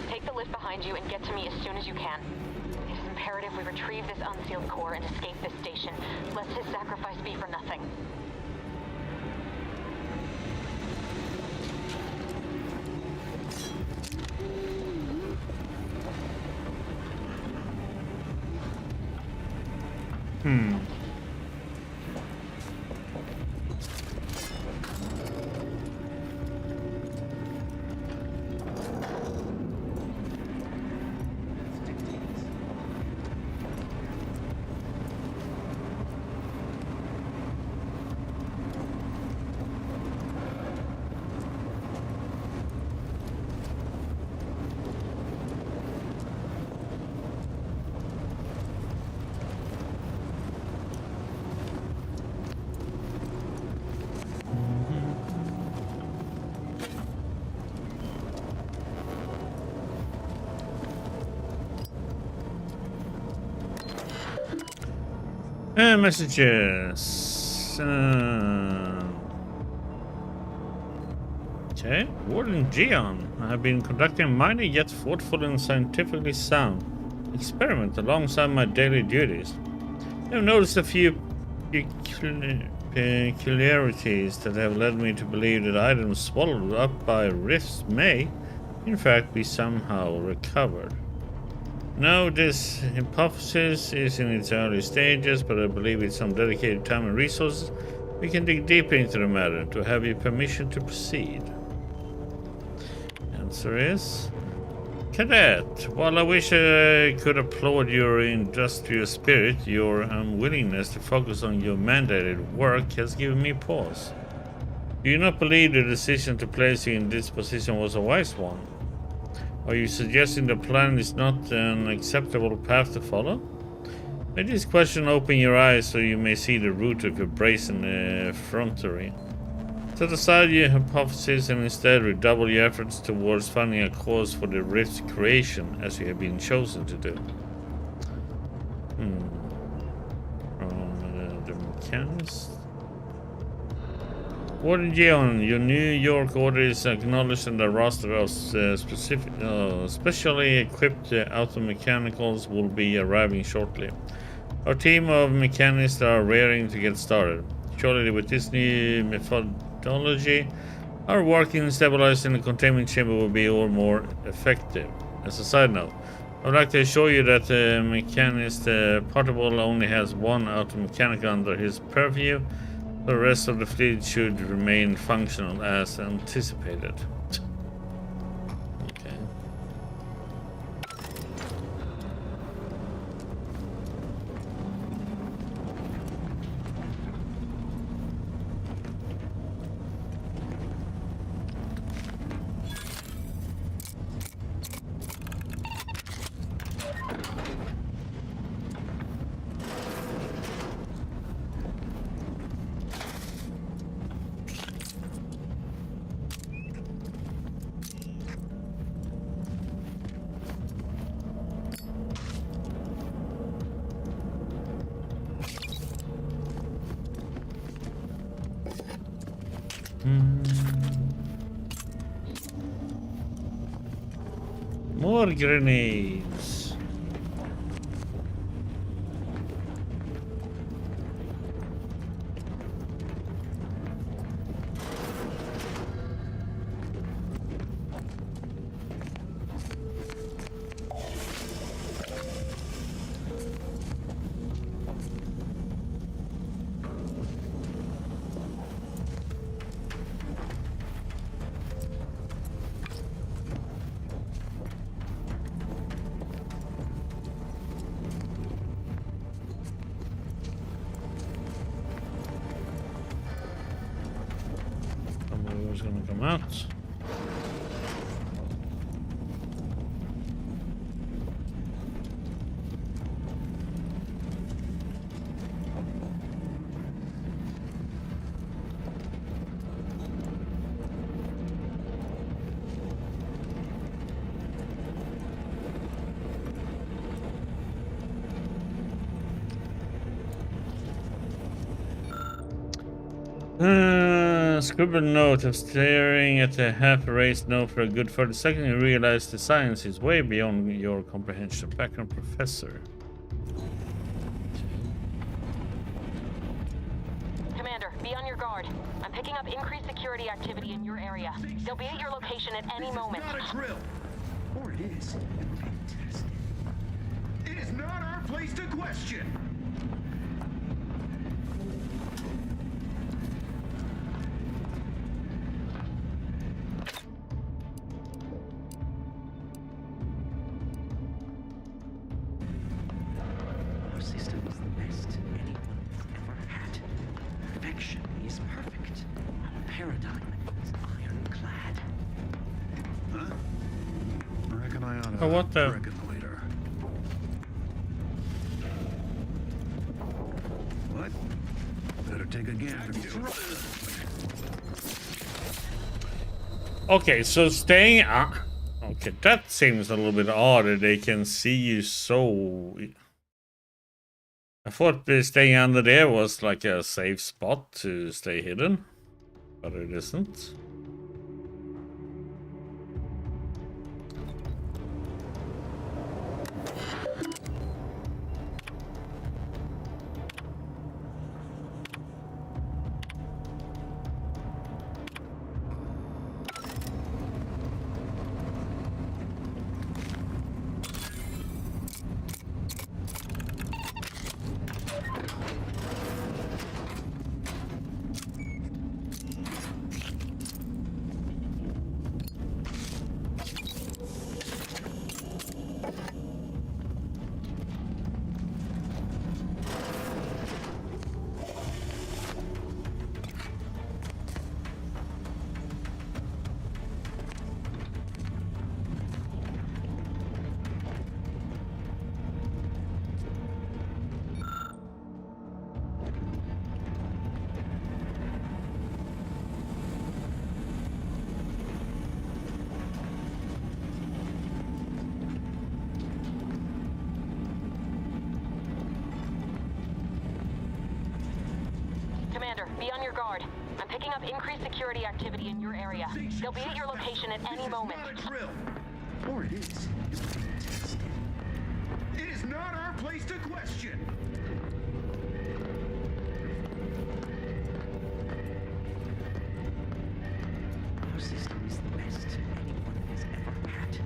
P: Take the lift behind you and get to me as soon as you can. It is imperative we retrieve this unsealed core and escape this station, lest his sacrifice be for nothing.
A: Messages. Okay, Warden Geon. I have been conducting a minor yet thoughtful and scientifically sound experiment alongside my daily duties. I have noticed a few peculiarities that have led me to believe that items swallowed up by rifts may, in fact, be somehow recovered. No, this hypothesis is in its early stages, but I believe with some dedicated time and resources, we can dig deeper into the matter to have your permission to proceed. Answer is... Cadet, while I wish I could applaud your industrious spirit, your unwillingness to focus on your mandated work has given me pause. Do you not believe the decision to place you in this position was a wise one? Are you suggesting the plan is not an acceptable path to follow? May this question open your eyes so you may see the root of your brazen effrontery. Set aside your hypothesis and instead redouble your efforts towards finding a cause for the rift's creation, as you have been chosen to do. The mechanics. Warden Geon, your New York order is acknowledged in the roster of specially equipped automechanicals will be arriving shortly. Our team of mechanists are raring to get started. Surely with this new methodology, our work in stabilizing the containment chamber will be all more effective. As a side note, I would like to assure you that the mechanist Portable only has one automechanic under his purview. The rest of the fleet should remain functional as anticipated. Okay. More grenades. Gonna come out. Scribbled note of staring at a half-erased note for a good 30 seconds. You realize the science is way beyond your comprehension. Background professor.
P: Commander, be on your guard. I'm picking up increased security activity in your area. They'll be at your location at any moment.
C: Not a drill. Or it is. Fantastic. It is not our place to question.
A: Oh, what the?
C: What? Better take a gander.
A: Okay, so staying up. Okay, that seems a little bit odd that they can see you so. I thought staying under there was like a safe spot to stay hidden, but it isn't.
P: Commander, be on your guard. I'm picking up increased security activity in your area. They'll be at your location at any moment.
C: Or it is. It is not our place to question.
D: Our system is the best anyone has ever had.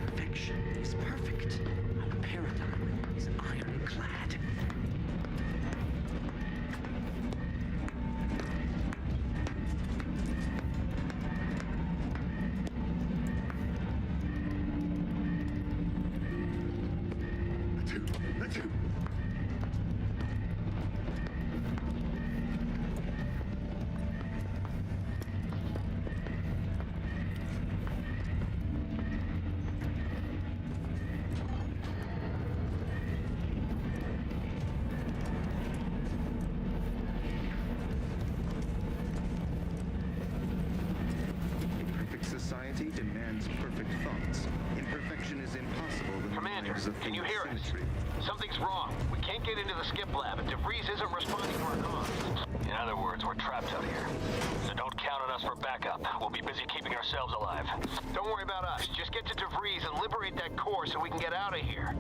D: Perfection is perfect. Our paradigm is ironclad.
U: Society demands perfect thoughts. Imperfection is impossible when
S: Commander, can you hear us? Something's wrong. We can't get into the skip lab, and DeVries isn't responding to our comms. In other words, we're trapped out here. So don't count on us for backup. We'll be busy keeping ourselves alive. Don't worry about us. Just get to DeVries and liberate that core so we can get out of here.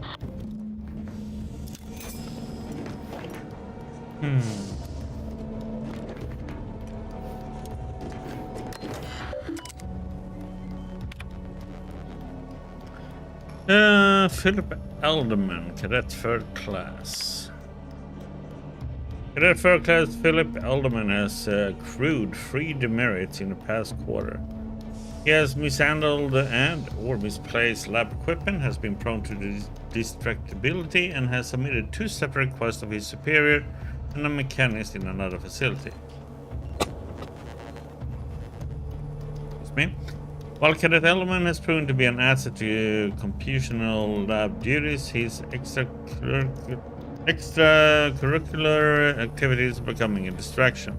A: Philip Alderman, Cadet 3rd Class. Cadet 3rd Class Philip Alderman has accrued 3 demerits in the past quarter. He has mishandled and or misplaced lab equipment, has been prone to distractibility, and has submitted 2 separate requests of his superior and a mechanist in another facility. Excuse me. While Cadet Elman has proven to be an asset to computational lab duties, his extracurricular activities are becoming a distraction.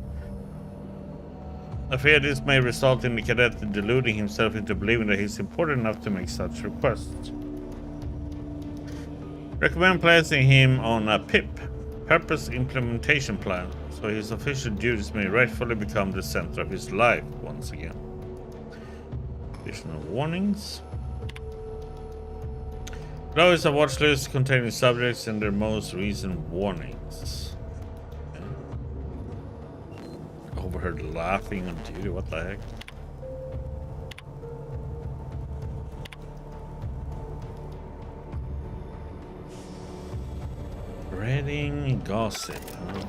A: I fear this may result in the cadet deluding himself into believing that he's important enough to make such requests. Recommend placing him on a PIP, Purpose Implementation Plan, so his official duties may rightfully become the center of his life once again. Additional warnings. Below is a watch list containing subjects and their most recent warnings. Okay. Overheard laughing on duty, what the heck? Spreading gossip, huh?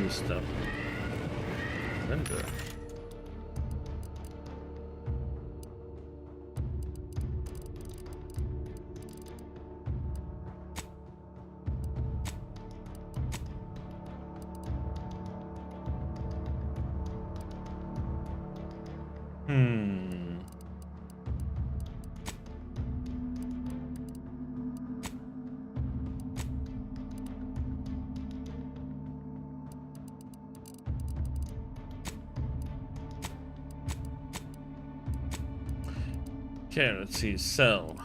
A: Stuff. Vendor. Okay, let's see. Sell.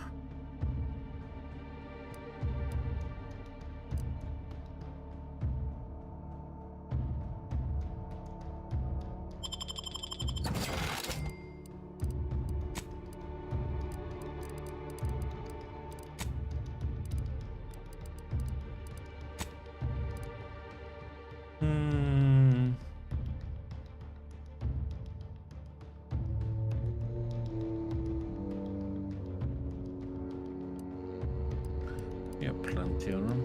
A: Yeah, plenty of them.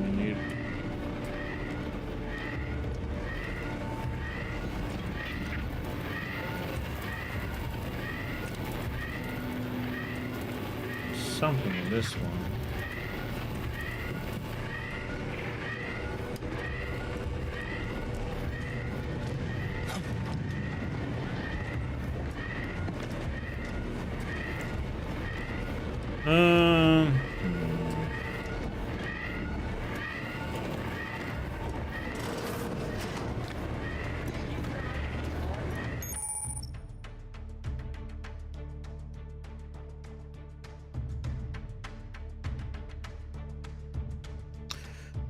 A: We need something in this one.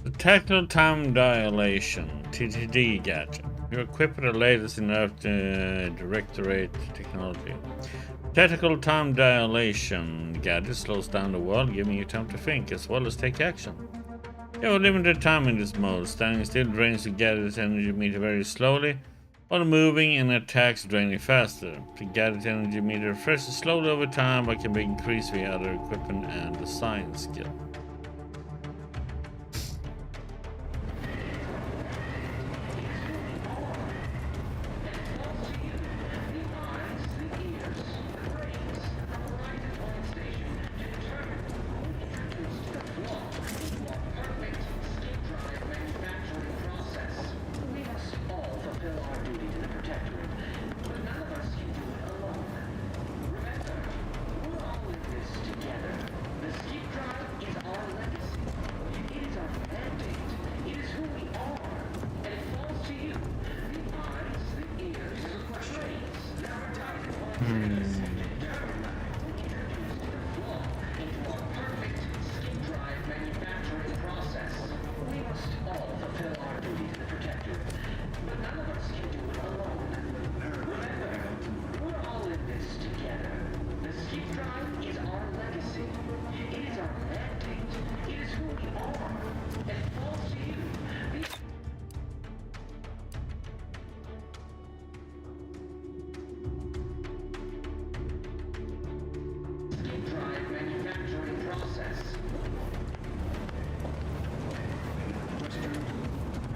A: The Tactical Time Dilation (TTD) gadget. You're equipped with the latest in Earth Directorate technology. Tactical Time Dilation gadget slows down the world, giving you time to think as well as take action. You have limited time in this mode. Standing still drains the gadget's energy meter very slowly, while moving and attacks drain it faster. The gadget's energy meter refreshes slowly over time, but can be increased via other equipment and design skill.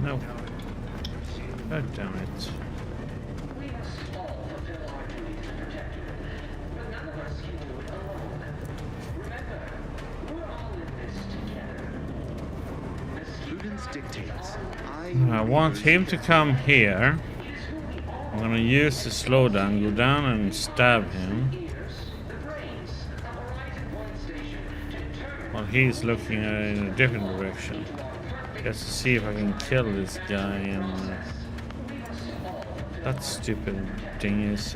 A: No. God damn it. I want him to come here. I'm gonna use the slowdown, go down and stab him. While he's looking in a different direction. Just to see if I can kill this guy and that stupid thing is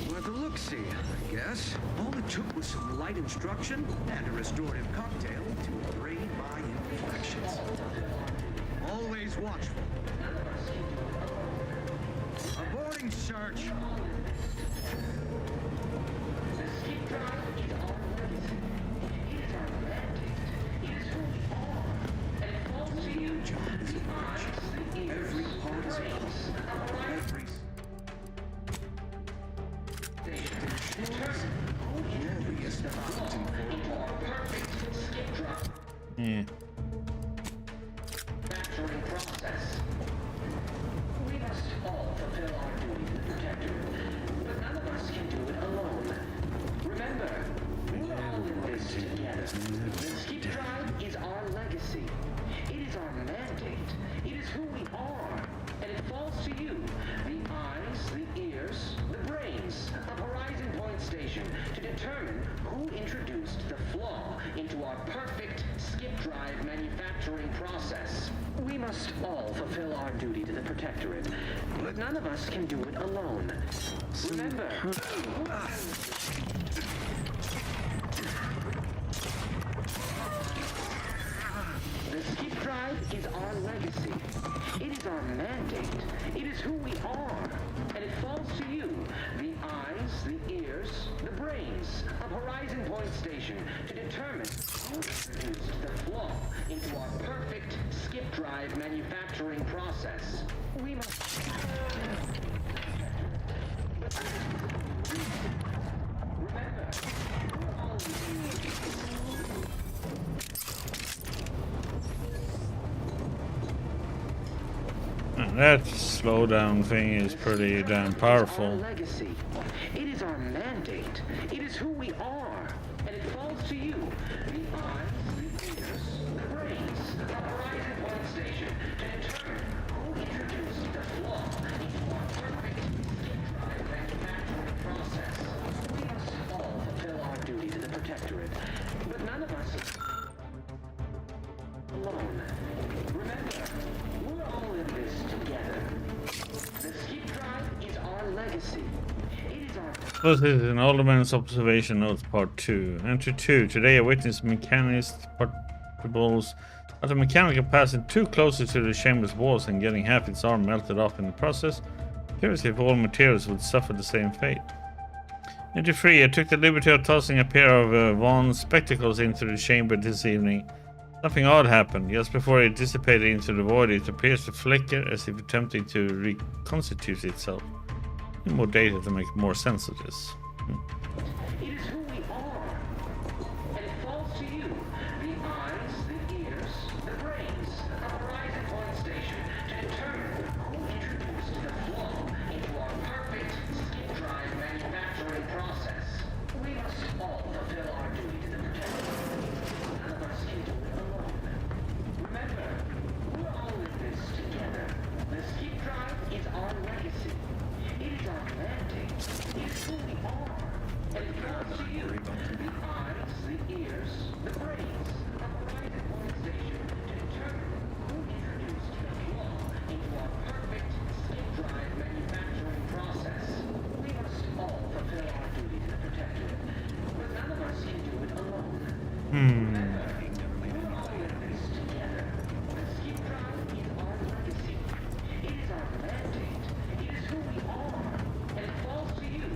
C: Worth a look-see, I guess. All it took was some light instruction and a restorative cocktail to abrade my imperfections. Always watchful. Aborting search. Every part is every
A: yeah.
C: who we are, and it falls to you, the eyes, the ears, the brains of Horizon Point Station, to determine who introduced the flaw into our perfect skip drive manufacturing process. We must all fulfill our duty to the Protectorate, but none of us can do it alone. Remember, the skip drive is our legacy. It is our mandate. It is who we are. And it falls to you, the eyes, the ears, the brains of Horizon Point Station, to determine who introduced the flaw into our perfect skip drive manufacturing process. We must... Remember, we're all...
A: That slowdown thing is pretty damn powerful.
C: Legacy. It is our mandate. It is who we are. And it falls to you, the eyes, the ears, the brains of Horizon Point Station, to determine who introduced the flaw into our perfect skip drive manufacturing process. We must all fulfill our duty to the Protectorate, but none of us is alone. Remember, we're all in this together. The skip drive is our legacy. It is our...
A: This is an Alderman's observation notes part 2. Entry 2. Today I witnessed mechanist particles at a mechanical passing too closely to the chamber's walls and getting half its arm melted off in the process. Curious if all materials would suffer the same fate. Entry 3. I took the liberty of tossing a pair of Vaughn's spectacles into the chamber this evening. Something odd happened. Just before it dissipated into the void, it appears to flicker as if attempting to reconstitute itself. Need more data to make more sense of this.
C: It is who we are. And it falls to you, the eyes, the ears, the brains of Horizon Point Station, to determine who introduced the flaw into our perfect skip drive manufacturing process. We must all fulfill our duty to the Protectorate. None of us can do it alone. Remember, we're all in this together. The skip drive is our legacy. It is our mandate. It is who we are. And it falls to you, the eyes, the ears, the brains of Horizon Point Station, to determine who introduced the flaw into our perfect skip drive manufacturing process. We must all fulfill our duty to the Protectorate, but none of us can do it alone. Remember, we're all in this together. The skip drive is our legacy. It is our mandate. It is who we are. And it falls to you,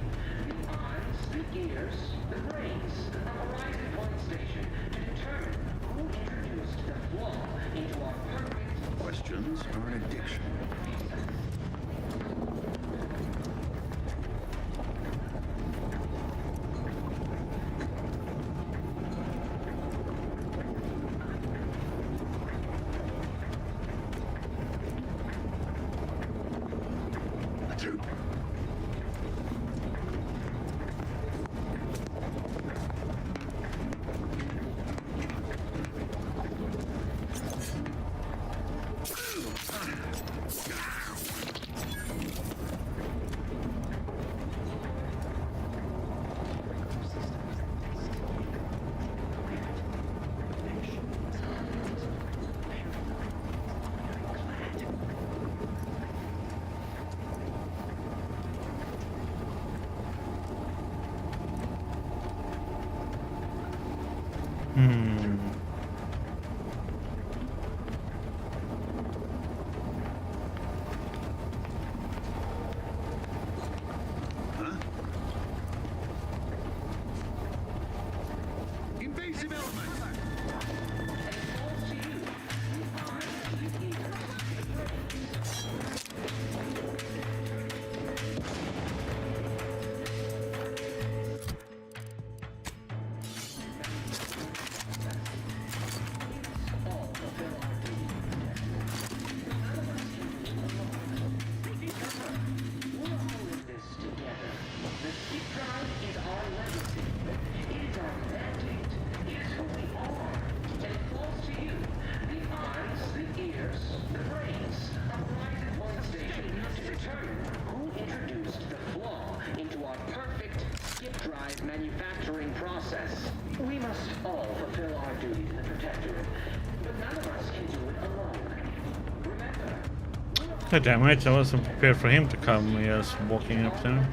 C: the eyes, the ears, the brains of Horizon Point Station, to determine who introduced the flaw into our perfect...
U: Questions are an addiction.
A: God damn it, I wasn't prepared for him to come just walking up there.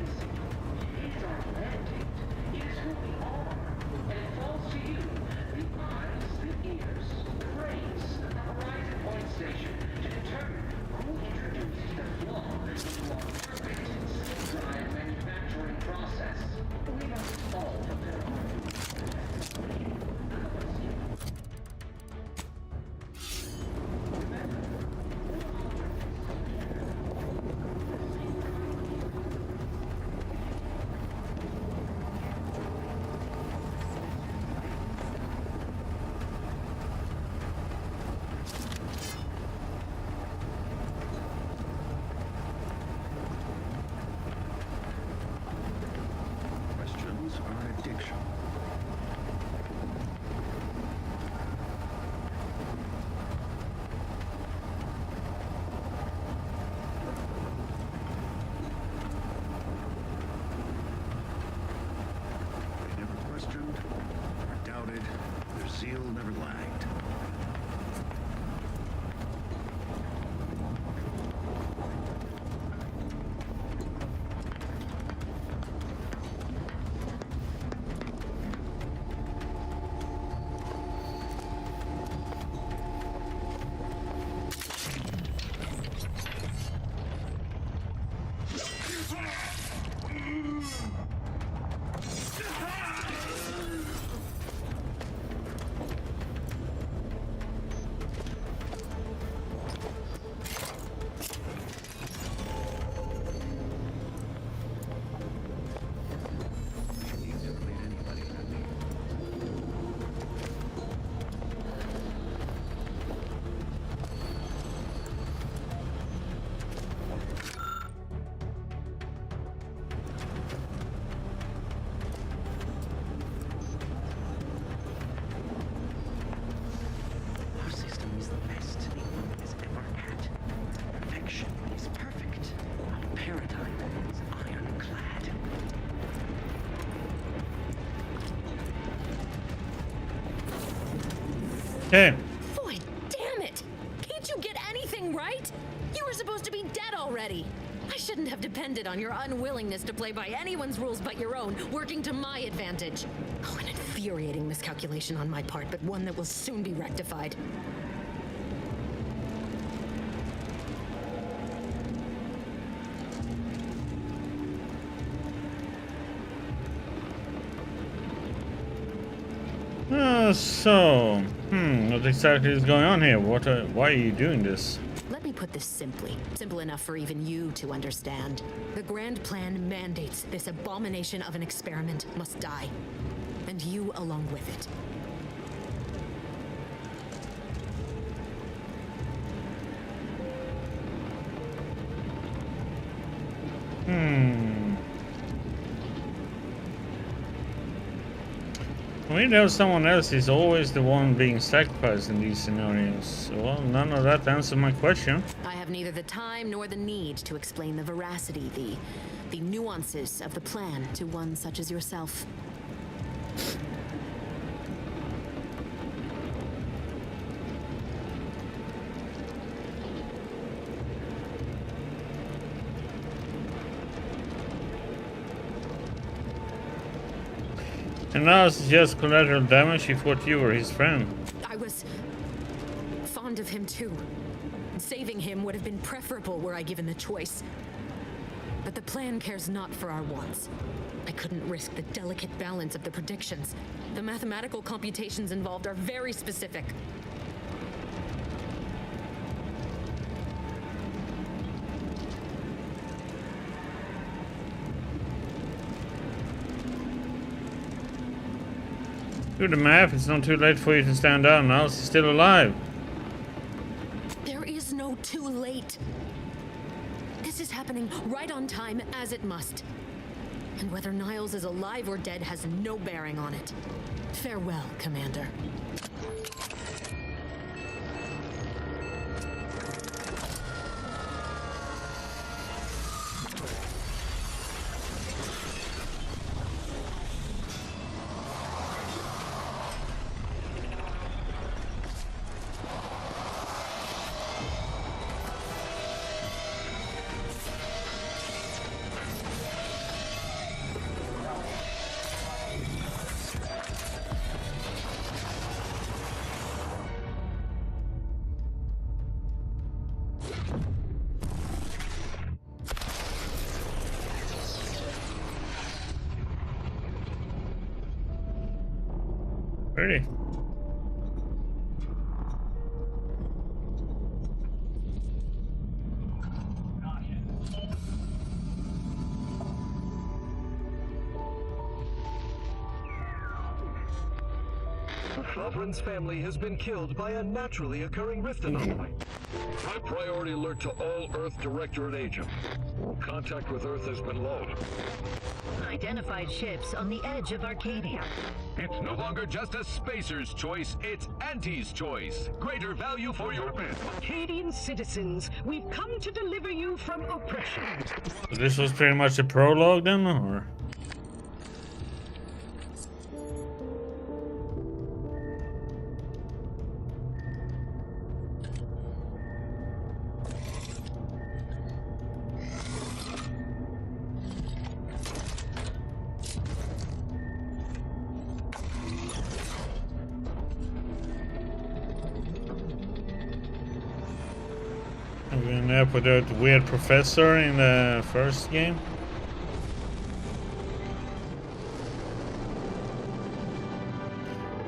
T: Questions are addiction. They never questioned or doubted. Their zeal never lagged.
D: Our system is the best anyone has ever had. Perfection is perfect. Our paradigm is ironclad.
A: Okay.
F: Boy, damn it! Can't you get anything right? You were supposed to be dead already. I shouldn't have depended on your unwillingness to play by anyone's rules but your own, working to my advantage. Oh, an infuriating miscalculation on my part, but one that will soon be rectified.
A: What exactly is going on here? Why are you doing this?
F: Let me put this simply. Simple enough for even you to understand. The Grand Plan mandates this abomination of an experiment must die. And you along with it.
A: I mean, there's someone else is always the one being sacrificed in these scenarios. Well, none of that answers my question.
F: I have neither the time nor the need to explain the veracity, the nuances of the plan to one such as yourself.
A: And now it's just collateral damage. He thought you were his friend.
F: I was fond of him too. Saving him would have been preferable were I given the choice. But the plan cares not for our wants. I couldn't risk the delicate balance of the predictions. The mathematical computations involved are very specific.
A: Do the math. It's not too late for you to stand down now. He's still alive.
F: There is no too late. This is happening right on time, as it must. And whether Niles is alive or dead has no bearing on it. Farewell, Commander.
A: Pretty.
G: Lovren's family has been killed by a naturally occurring rift anomaly. High priority alert to all Earth Directorate agents. Contact with Earth has been low.
H: Identified ships on the edge of Arcadia.
G: It's no longer just a spacer's choice, it's Auntie's choice. Greater value for your men.
H: Arcadian citizens, we've come to deliver you from oppression.
A: So this was pretty much the prologue then, or? We're gonna up with that weird professor in the first game.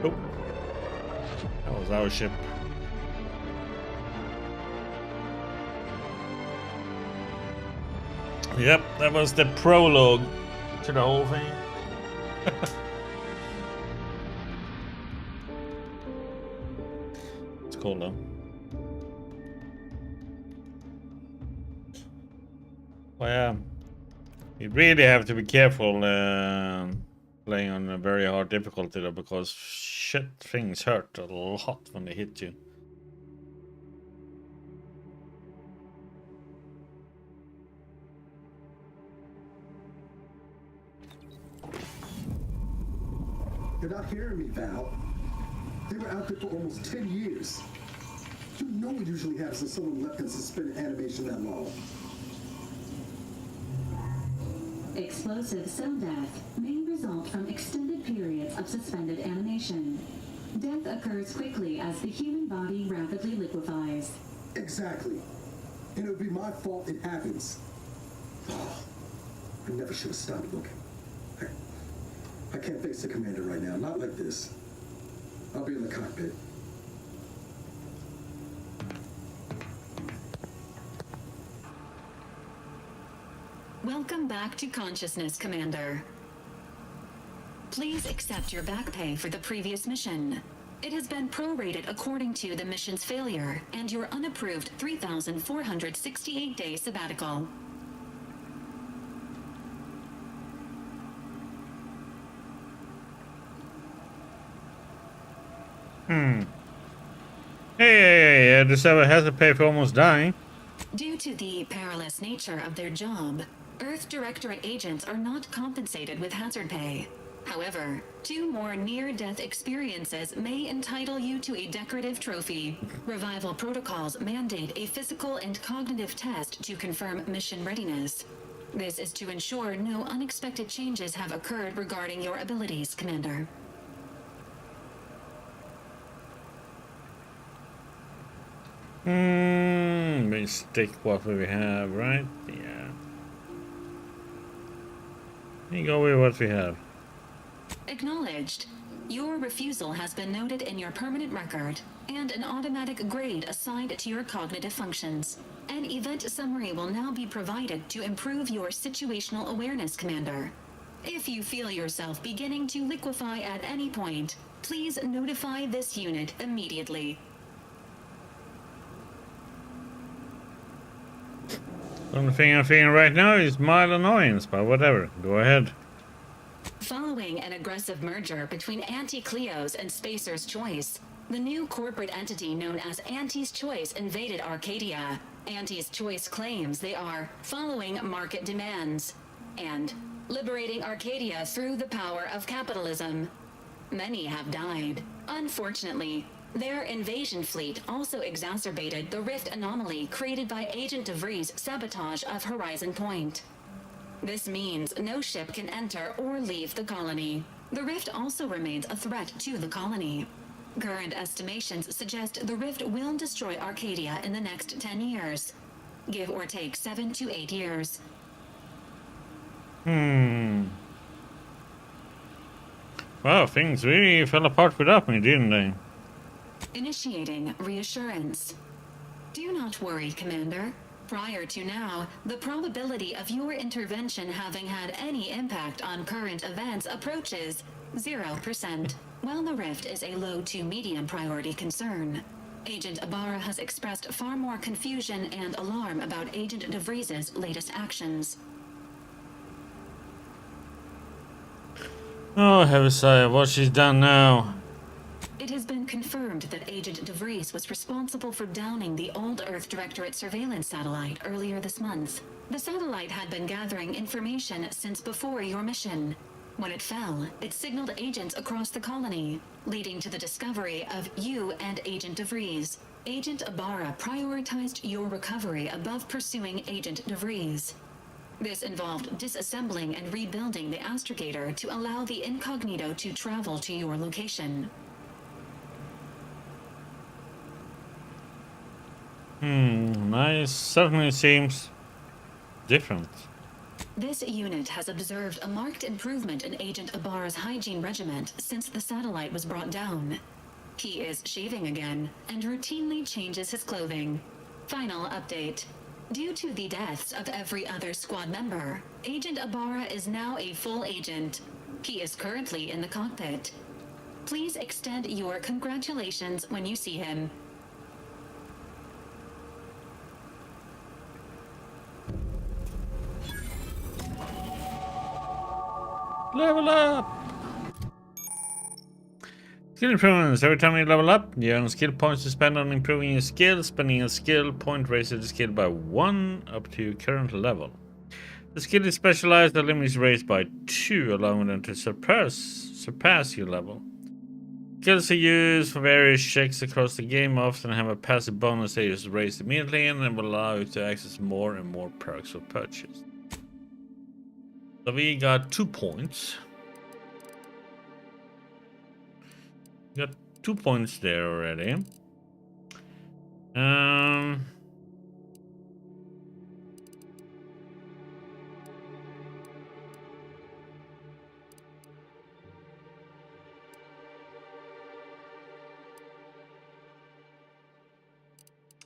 A: Oh, that was our ship. Yep, that was the prologue to the whole thing. It's cool though. Well, yeah, you really have to be careful playing on a very hard difficulty though, because shit, things hurt a lot when they hit you.
W: You're not hearing me, Val. They were out there for almost 10 years. You know what usually happens when someone left in suspended animation that long.
E: Explosive cell death may result from extended periods of suspended animation. Death occurs quickly as the human body rapidly liquefies.
W: Exactly. And it would be my fault it happens. Oh, I never should have stopped looking. I can't face the commander right now, not like this. I'll be in the cockpit.
E: Welcome back to consciousness, Commander. Please accept your back pay for the previous mission. It has been prorated according to the mission's failure and your unapproved 3,468-day sabbatical.
A: Hey, the server has to pay for almost dying.
E: Due to the perilous nature of their job, Earth Directorate agents are not compensated with hazard pay. However, 2 more near-death experiences may entitle you to a decorative trophy. Revival protocols mandate a physical and cognitive test to confirm mission readiness. This is to ensure no unexpected changes have occurred regarding your abilities, Commander.
A: We stick what we have, right? Yeah. You go with what we have.
E: Acknowledged. Your refusal has been noted in your permanent record, and an automatic grade assigned to your cognitive functions. An event summary will now be provided to improve your situational awareness, Commander. If you feel yourself beginning to liquefy at any point, please notify this unit immediately.
A: The only thing I'm feeling right now is mild annoyance, but whatever. Go ahead.
E: Following an aggressive merger between Anti-Cleo's and Spacer's Choice, the new corporate entity known as Auntie's Choice invaded Arcadia. Auntie's Choice claims they are following market demands and liberating Arcadia through the power of capitalism. Many have died. Unfortunately, their invasion fleet also exacerbated the rift anomaly created by Agent DeVries' sabotage of Horizon Point. This means no ship can enter or leave the colony. The rift also remains a threat to the colony. Current estimations suggest the rift will destroy Arcadia in the next 10 years. Give or take 7 to 8 years.
A: Wow, things really fell apart without me, didn't they?
E: Initiating reassurance. Do not worry, Commander. Prior to now, the probability of your intervention having had any impact on current events approaches 0%, while the rift is a low to medium priority concern. Agent Ibarra has expressed far more confusion and alarm about Agent DeVries's latest actions.
A: Oh, Heaviside, what she's done now.
E: It has been confirmed that Agent DeVries was responsible for downing the Old Earth Directorate surveillance satellite earlier this month. The satellite had been gathering information since before your mission. When it fell, it signaled agents across the colony, leading to the discovery of you and Agent DeVries. Agent Ibarra prioritized your recovery above pursuing Agent DeVries. This involved disassembling and rebuilding the astrogator to allow the incognito to travel to your location.
A: Nice. Certainly seems different.
E: This unit has observed a marked improvement in Agent Ibarra's hygiene regiment since the satellite was brought down. He is shaving again and routinely changes his clothing. Final update. Due to the deaths of every other squad member, Agent Ibarra is now a full agent. He is currently in the cockpit. Please extend your congratulations when you see him.
A: Level up! Skill improvements. Every time you level up, you earn skill points to spend on improving your skill. Spending a skill point raises the skill by 1 up to your current level. The skill is specialized, the limit is raised by 2, allowing them to surpass your level. Skills are used for various checks across the game, often have a passive bonus that is raised immediately and will allow you to access more and more perks for purchase. So we got 2 points. Got 2 points there already. I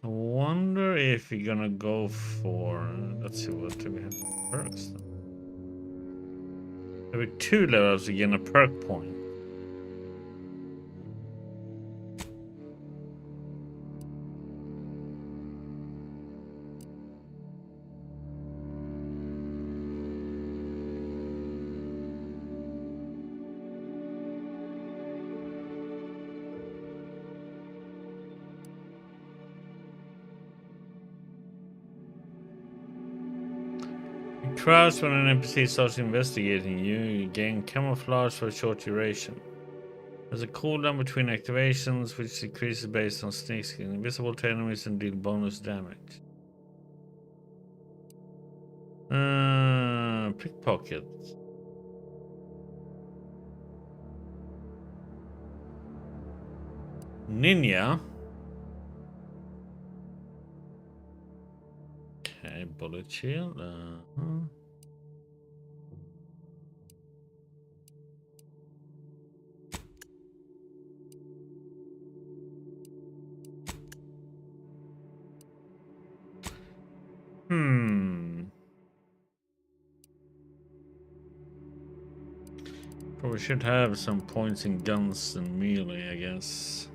A: wonder if we're gonna go for, let's see, what do we have perks? Every 2 levels you gain a perk point. Crouch when an NPC starts investigating you, you gain camouflage for a short duration. There's a cooldown between activations, which decreases based on sneak skin, invisible to enemies and deal bonus damage. Pickpocket. Ninja. Okay, bullet shield. Probably should have some points in guns and melee, I guess.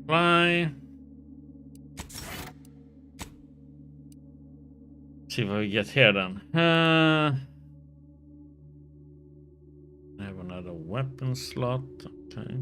A: Fly. See what we get here then. I have another weapon slot. Okay.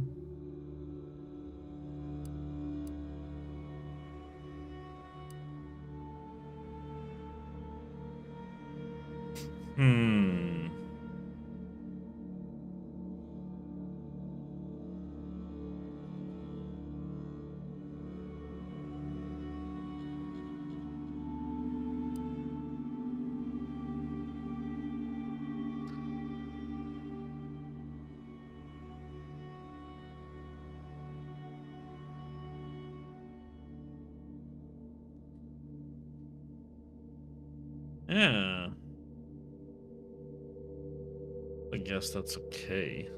A: Yeah. I guess that's okay.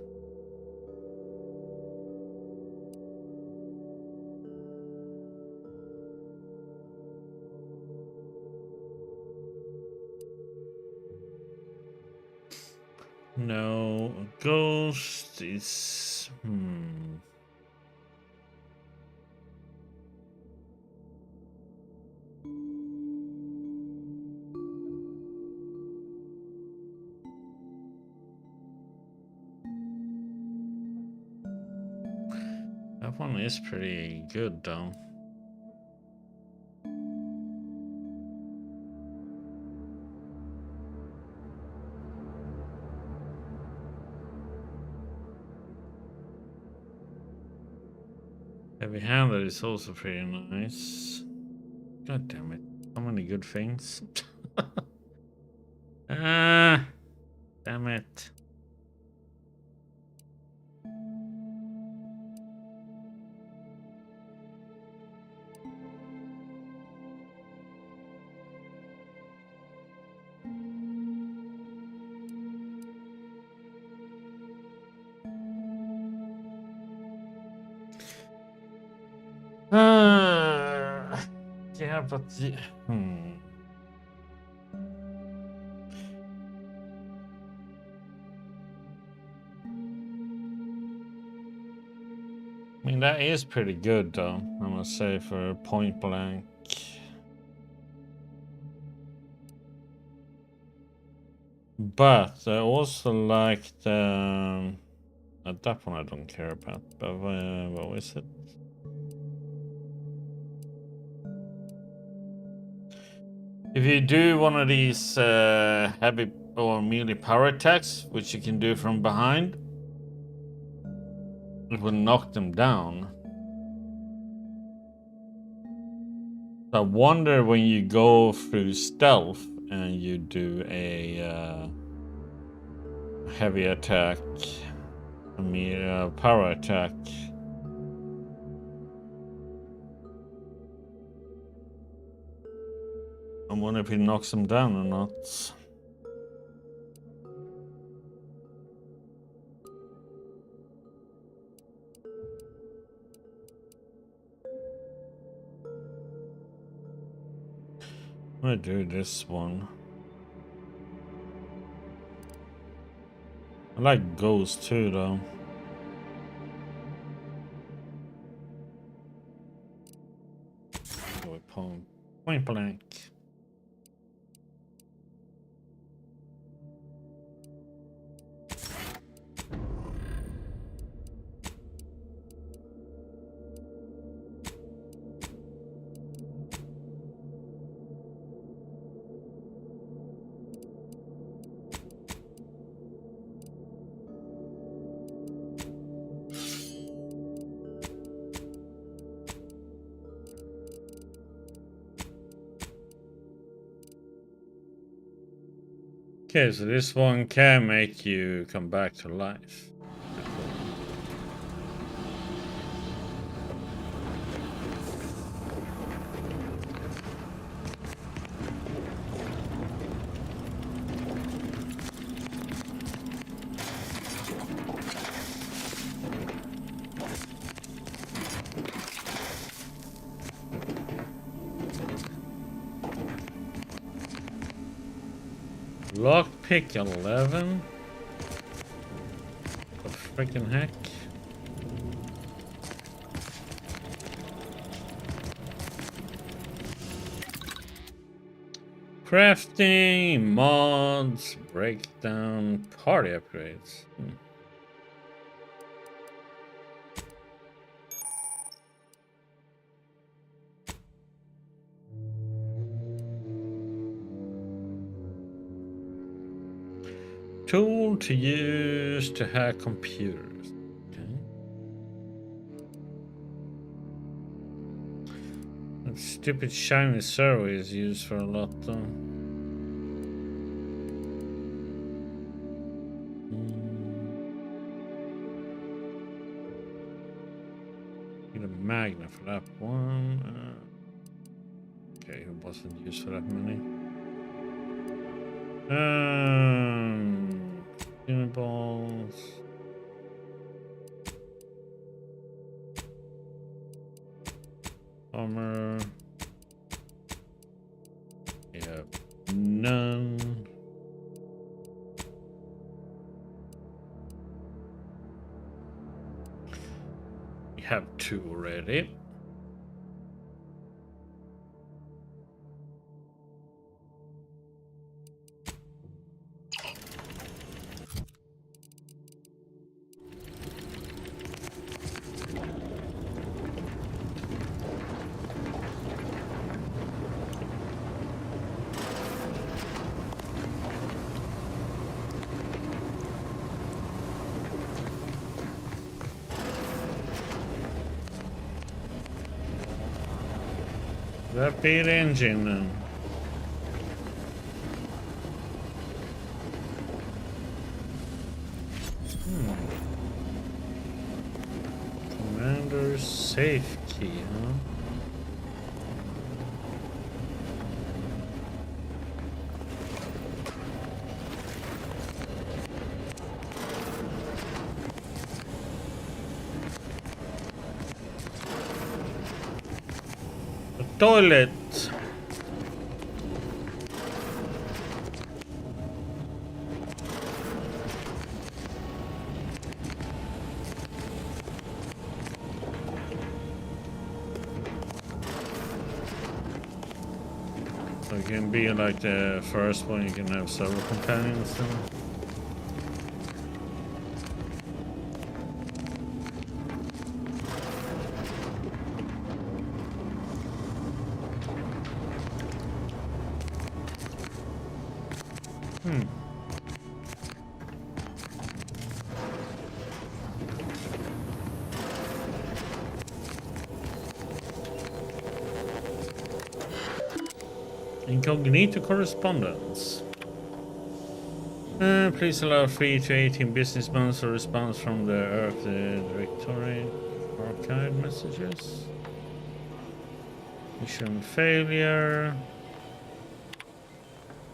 A: No, ghost is... That one is pretty good, though. Heavy-handed is also pretty nice. God damn it. So many good things. Ah, damn it. Yeah, but I mean, that is pretty good, though, I must say, for point blank. But I also like the... that one I don't care about, but what was it? If you do one of these heavy or melee power attacks, which you can do from behind, it will knock them down. So I wonder when you go through stealth and you do a heavy attack, a power attack. I wonder if he knocks them down or not. I'm gonna do this one. I like Ghost too, though. Point blank. Okay, so this one can make you come back to life. Lockpick 11? What the freaking heck? Crafting, mods, breakdown, party upgrades. Tool to use to hack computers. Okay. That stupid shiny server is used for a lot though. Need a magnet for that one. Okay, who wasn't used for that many? Balls. Armor. We have none. We have 2 already. Rapid engine. Commander safe key, huh? Toilet. So it can be like the first one, you can have several companions then. Incognito correspondence. Please allow 3 to 18 business months a response from the Earth Directorate. Archive messages. Mission failure.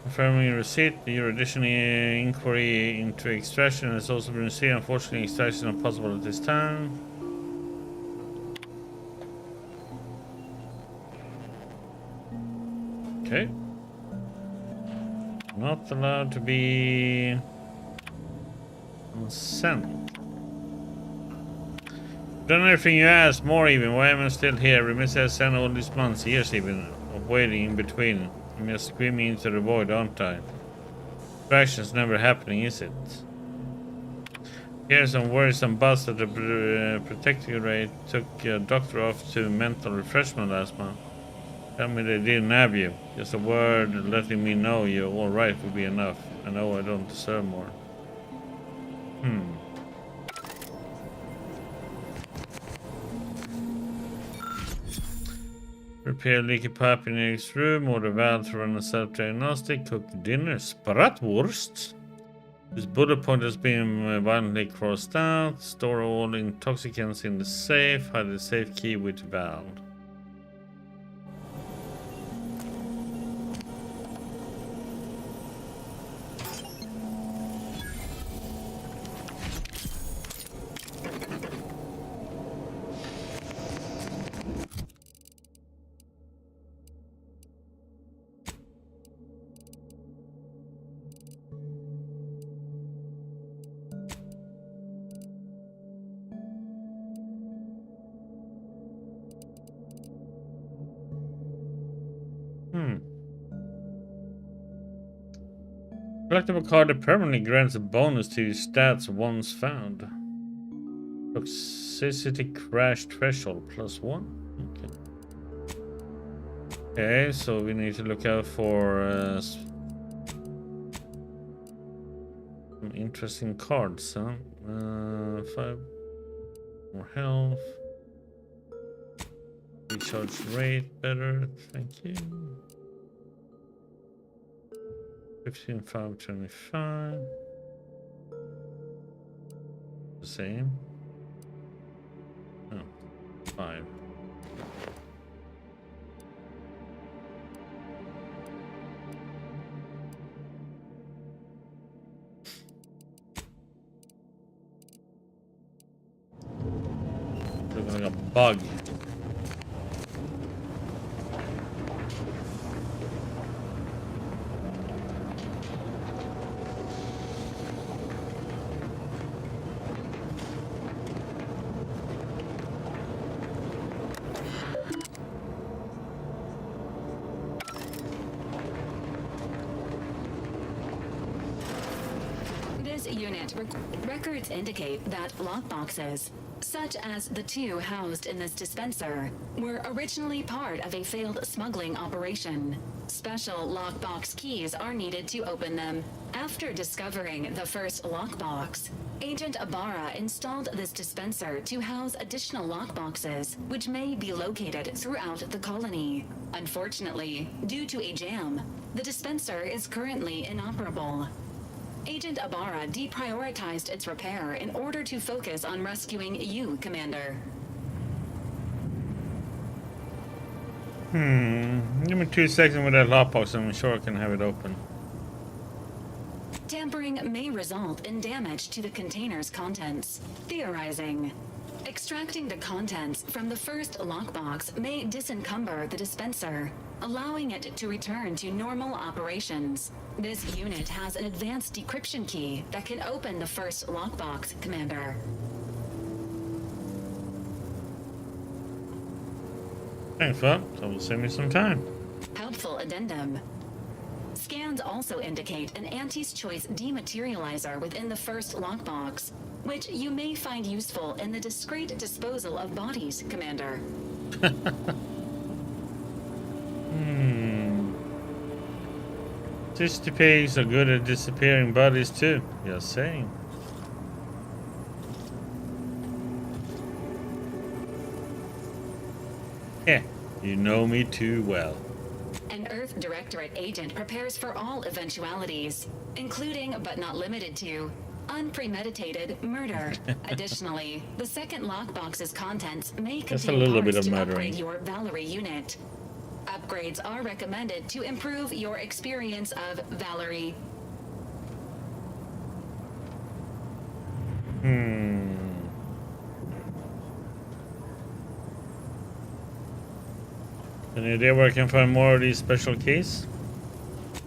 A: Confirming receipt. Your additional inquiry into extraction has also been received. Unfortunately, extraction is not possible at this time. Okay. Not allowed to be sent. Done everything you asked, more even. Why am I still here? Remiss has sent all these months, years even, of waiting in between. I'm just screaming into the void, aren't I? Distraction's never happening, is it? Here's some worrisome buzz that the Protectorate took a doctor off to mental refreshment last month. Tell me they didn't have you. Just a word letting me know you're alright would be enough. I know I don't deserve more. Repair leaky pipe in Eric's room, order valve to run a self-diagnostic, cook dinner, Spratwurst. This bullet point has been violently crossed out, store all intoxicants in the safe, hide the safe key with valve. Collectible card that permanently grants a bonus to your stats once found. Toxicity crash threshold +1. Okay. Okay, so we need to look out for some interesting cards, huh? 5 more health. Recharge rate better, thank you. 15, 5, 25. The same. Oh, 5. like a bug.
E: Unit records indicate that lockboxes, such as the two housed in this dispenser, were originally part of a failed smuggling operation. Special lockbox keys are needed to open them. After discovering the first lockbox, Agent Ibarra installed this dispenser to house additional lockboxes, which may be located throughout the colony. Unfortunately, due to a jam, the dispenser is currently inoperable. Agent Ibarra deprioritized its repair in order to focus on rescuing you, Commander.
A: Give me 2 seconds with that lockbox and I'm sure I can have it open.
E: Tampering may result in damage to the container's contents. Theorizing. Extracting the contents from the first lockbox may disencumber the dispenser, allowing it to return to normal operations. This unit has an advanced decryption key that can open the first lockbox, Commander.
A: Thanks, well, that will save me some time.
E: Helpful addendum. Scans also indicate an Anti's Choice dematerializer within the first lockbox, which you may find useful in the discreet disposal of bodies, Commander.
A: Distipigs are good at disappearing bodies too, you're saying. Yeah, you know me too well.
E: An Earth Directorate agent prepares for all eventualities, including but not limited to unpremeditated murder. Additionally, the second lockbox's contents may
A: That's a
E: contain
A: little
E: parts
A: bit of
E: to
A: murdering.
E: upgrade your Valerie unit. Upgrades are recommended to improve your experience of Valerie.
A: Any idea where I can find more of these special keys?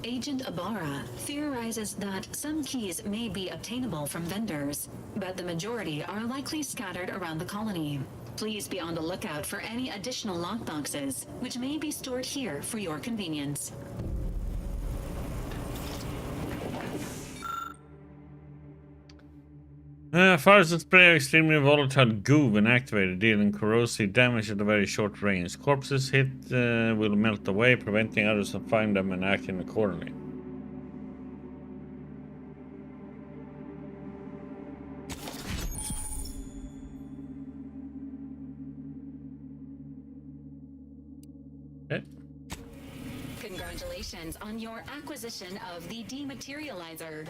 E: Agent Ibarra theorizes that some keys may be obtainable from vendors, but the majority are likely scattered around the colony. Please be on the lookout for any additional lockboxes, which may be stored here for your convenience.
A: Fires and spray are extremely volatile goo when activated, dealing corrosive damage at a very short range. Corpses hit will melt away, preventing others from finding them and acting accordingly. Okay.
E: Congratulations on your acquisition of the dematerializer.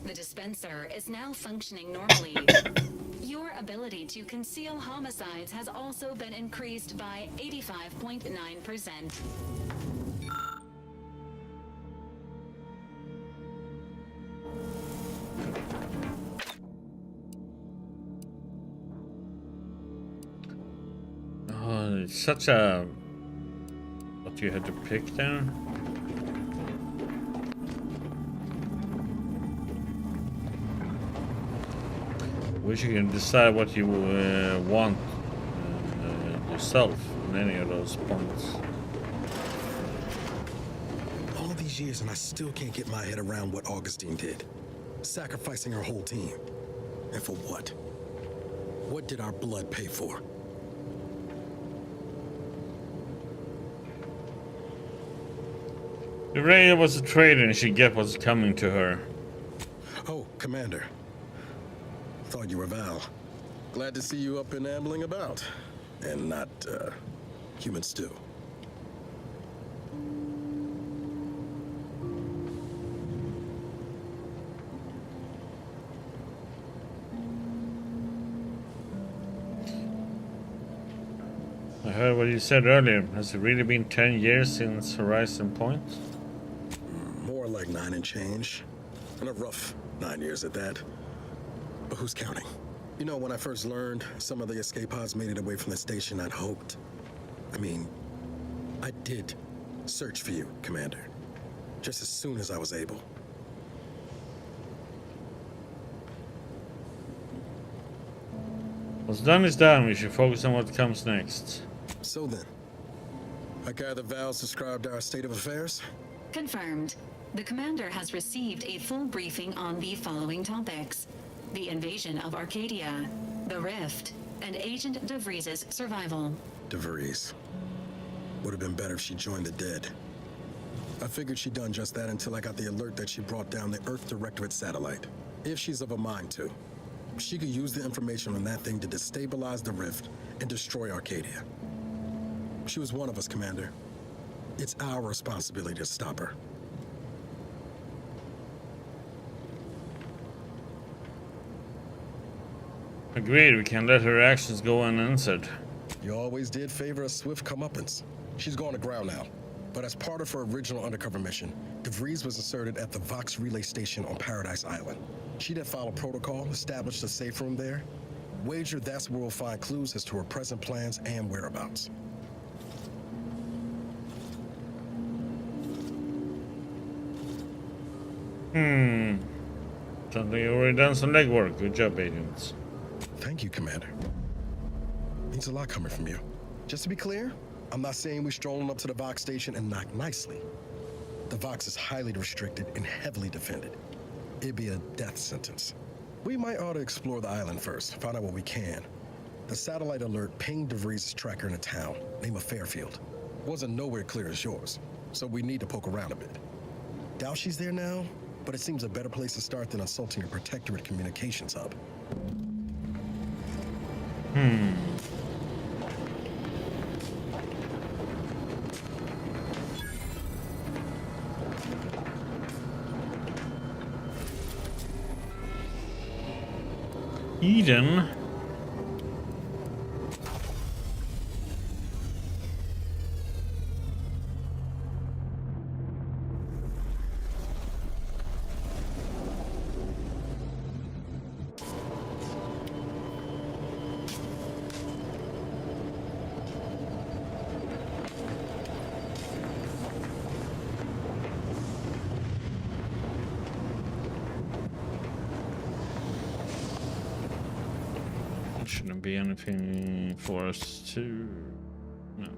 E: The dispenser is now functioning normally. Your ability to conceal homicides has also been increased by 85.9%.
A: Oh, it's such a... What you had to pick there? Wish you can decide what you want yourself in any of those points.
J: All these years and I still can't get my head around what Augustine did. Sacrificing her whole team. And for what? What did our blood pay for?
A: Rhea was a traitor and she get what's coming to her.
J: Oh, Commander. Thought you were Val. Glad to see you up and ambling about. And not, human stew.
A: I heard what you said earlier. Has it really been 10 years since Horizon Point?
J: More like 9 and change. And a rough 9 years at that. But who's counting? You know, when I first learned some of the escape pods made it away from the station, I'd hoped. I did search for you, Commander. Just as soon as I was able.
A: What's done is done. We should focus on what comes next.
J: So then, I gather Val's described our state of affairs?
E: Confirmed. The commander has received a full briefing on the following topics: the invasion of Arcadia, the Rift, and Agent DeVries' survival.
J: DeVries. Would have been better if she joined the dead. I figured she'd done just that until I got the alert that she brought down the Earth Directorate satellite. If she's of a mind to, she could use the information on that thing to destabilize the Rift and destroy Arcadia. She was one of us, Commander. It's our responsibility to stop her.
A: Agreed, we can't let her actions go unanswered.
J: You always did favor a swift comeuppance. She's going to ground now. But as part of her original undercover mission, DeVries was inserted at the Vox Relay Station on Paradise Island. She did follow protocol, established a safe room there. Wager that's where we'll find clues as to her present plans and whereabouts.
A: Sounds like you already done some legwork. Good job, agents.
J: Thank you, Commander. Means a lot coming from you. Just to be clear, I'm not saying we're strolling up to the Vox station and knock nicely. The Vox is highly restricted and heavily defended. It'd be a death sentence. We might ought to explore the island first, find out what we can. The satellite alert pinged DeVries' tracker in a town, name of Fairfield. Wasn't nowhere clear as yours, so we need to poke around a bit. Doubt she's there now, but it seems a better place to start than assaulting a Protectorate communications hub.
A: Eden. Shouldn't be anything for us to... No.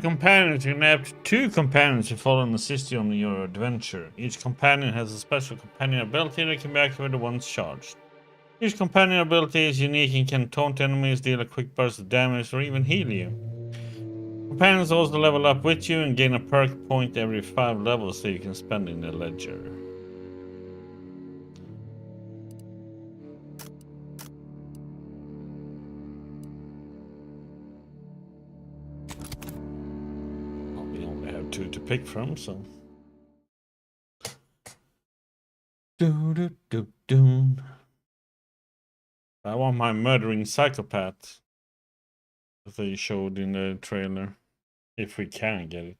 A: Companions. You can have 2 companions to follow and assist you on your adventure. Each companion has a special companion ability that can be activated once charged. Each companion ability is unique and can taunt enemies, deal a quick burst of damage, or even heal you. Companions also level up with you and gain a perk point every 5 levels that you can spend in the ledger. To pick from, so I want my murdering psychopath that they showed in the trailer, if we can get it.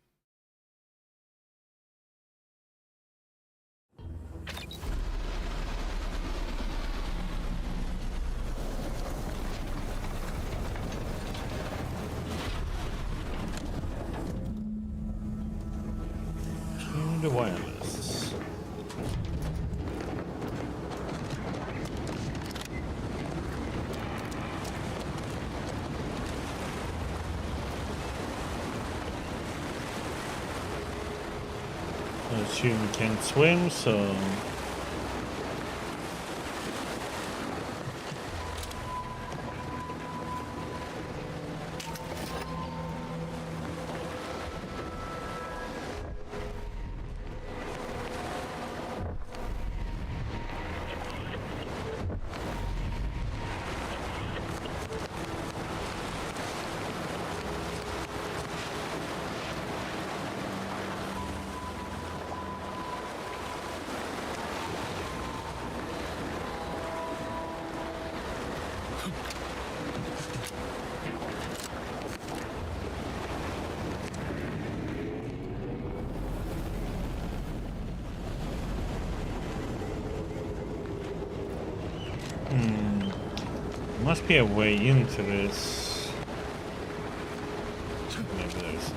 A: The wireless. I assume we can't swim, so Must be a way into this. Maybe there is.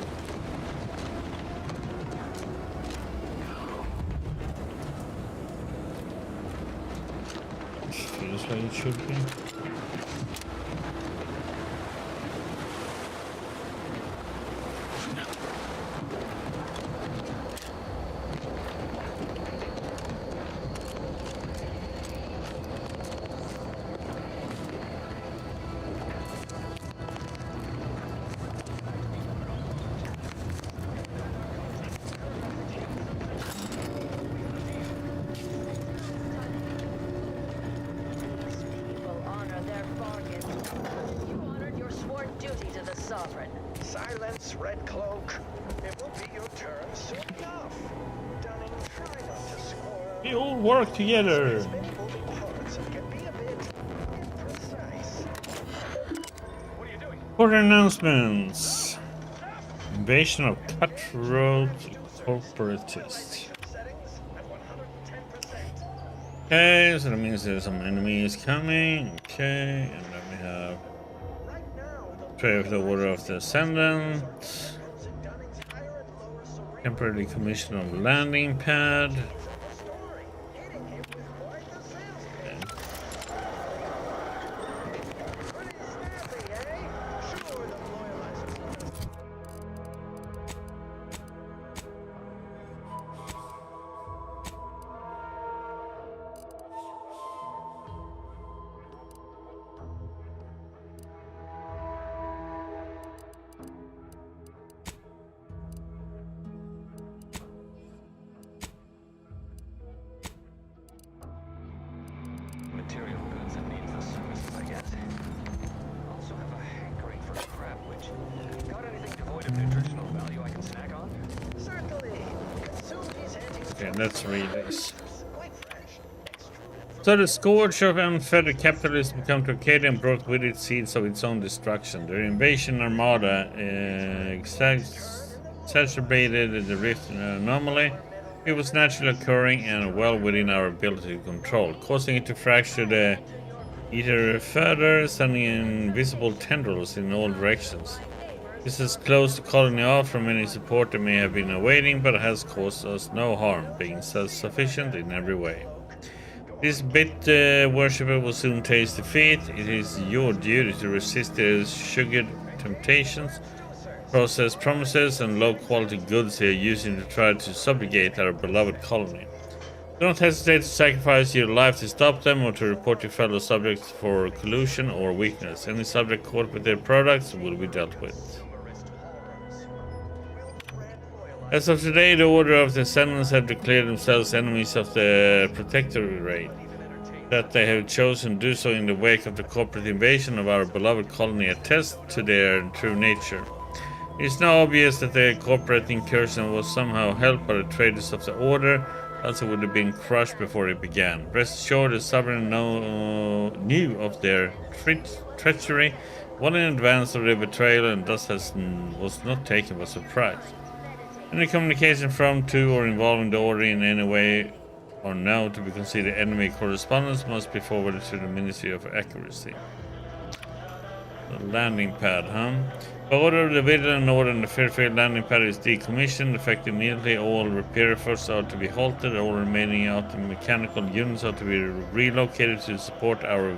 A: This feels like it should be.
I: Will honor their bargain. You honored your sworn duty to the Sovereign.
Q: Silence, Red Cloak. It will be your turn soon enough. Dunning, try not to squirm.
A: We all work together.
Q: Many moving parts and can be a bit imprecise. What are you doing?
A: For announcements. Invasion of cutthroat corporatists. Okay, so that means there's some enemies coming. Okay, and then we have Pray of the Order of the Ascendant. Temporary commission of landing pad.
Q: Material goods and needs the services, I guess. Also have a hankering for crap, which... Got anything devoid of nutritional value I can snack on? Certainly. Consume these
A: Okay, let's read this. So the scourge of unfettered capitalism became to Arcadia and brought with it seeds of its own destruction. Their invasion armada exacerbated the rift anomaly. It was naturally occurring and well within our ability to control, causing it to fracture the ether further, sending invisible tendrils in all directions. This has closed the colony off from any support they may have been awaiting, but has caused us no harm, being self-sufficient in every way. This bit worshipper will soon taste defeat. It is your duty to resist their sugared temptations, processed promises, and low-quality goods they are using to try to subjugate our beloved colony. Do not hesitate to sacrifice your life to stop them or to report your fellow subjects for collusion or weakness. Any subject caught with their products will be dealt with. As of today, the Order of the Ascendants have declared themselves enemies of the Protectorate. That they have chosen to do so in the wake of the corporate invasion of our beloved colony attests to their true nature. It is now obvious that the corporate incursion was somehow helped by the traitors of the Order, else it would have been crushed before it began. Rest assured, the Sovereign knew of their treachery well in advance of their betrayal, and thus was not taken by surprise. Any communication from, to, or involving the Order in any way or now to be considered enemy correspondence must be forwarded to the Ministry of Accuracy. The landing pad, By order of the Vigilant Order, the Fairfield landing pad is decommissioned. Effective immediately, all repair efforts are to be halted. All remaining mechanical units are to be relocated to support our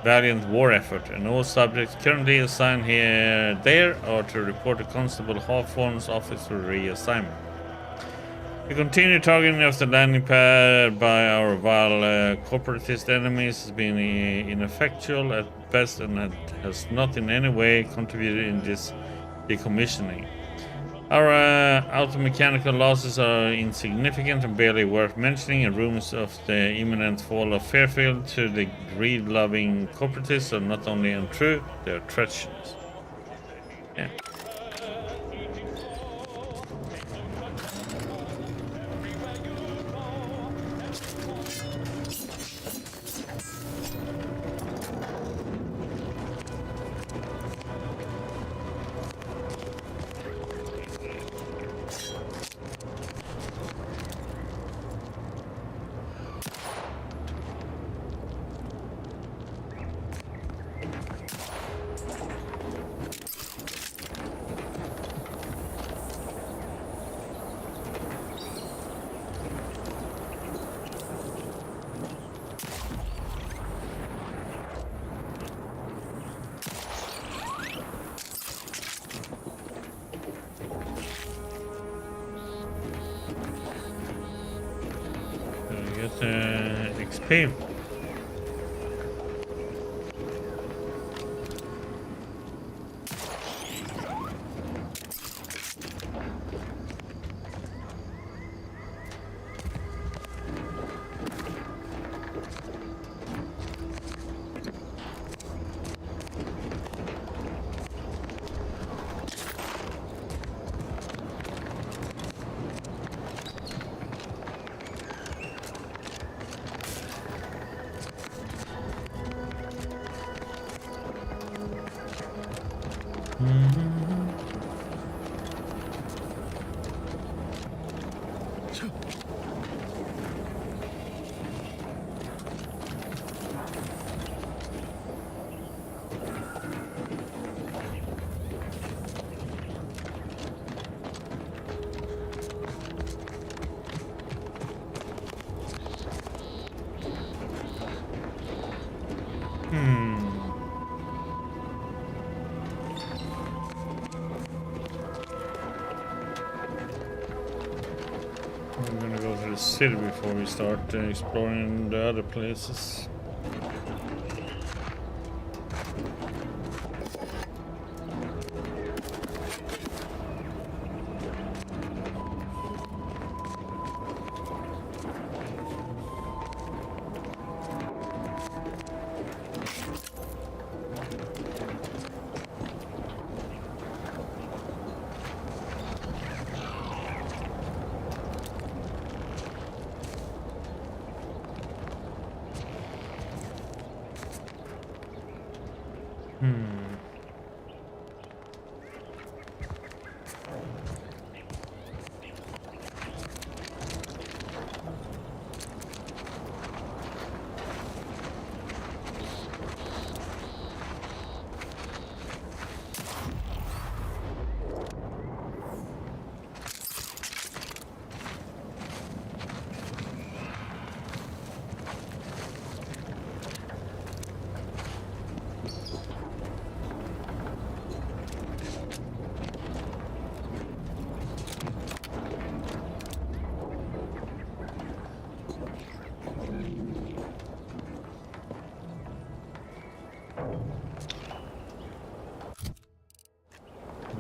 A: valiant war effort, and all subjects currently assigned there are to report to Constable Hawthorne's office for reassignment. The continued targeting of the landing pad by our vile corporatist enemies has been ineffectual at best and has not in any way contributed in this decommissioning. Our automechanical losses are insignificant and barely worth mentioning, and rumors of the imminent fall of Fairfield to the greed-loving corporatists are not only untrue, they are treacherous. Yeah. get XP. I'm gonna go to the city before we start exploring the other places.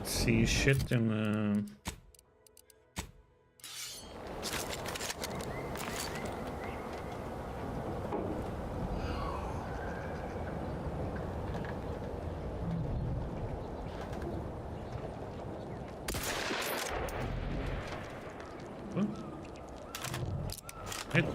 A: See shit in hit.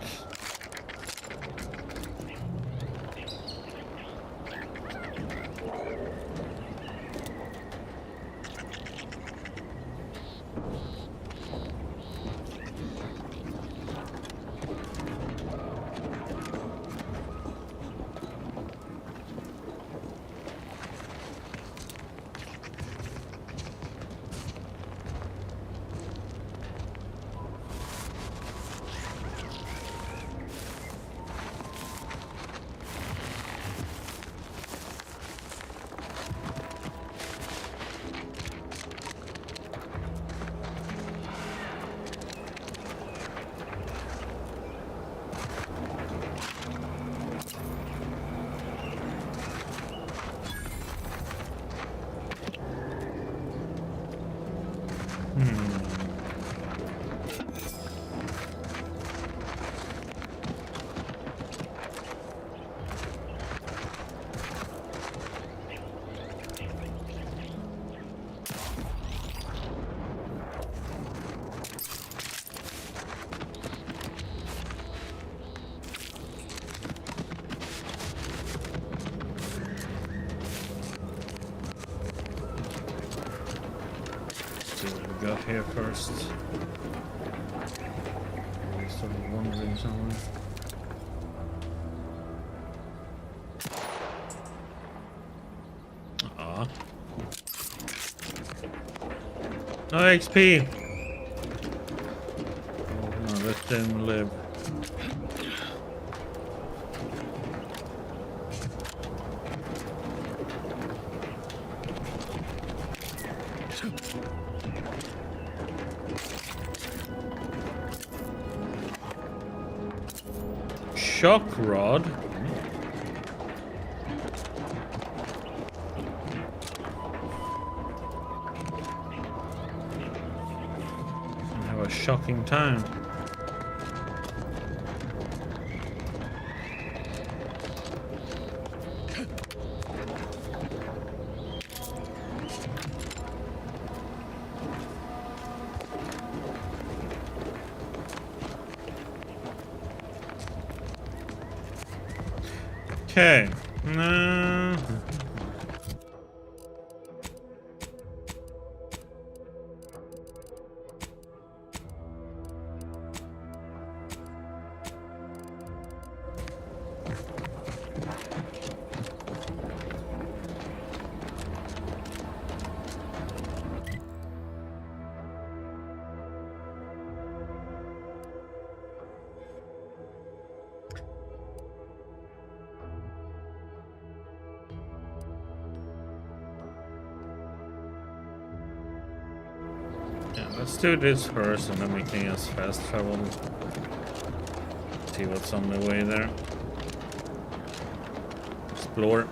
A: Got here first. Started wandering somewhere. No XP. No, let them live. Shock rod. Have a shocking time. Okay. Let's do this first and then we can just fast travel. See what's on the way there. Explore.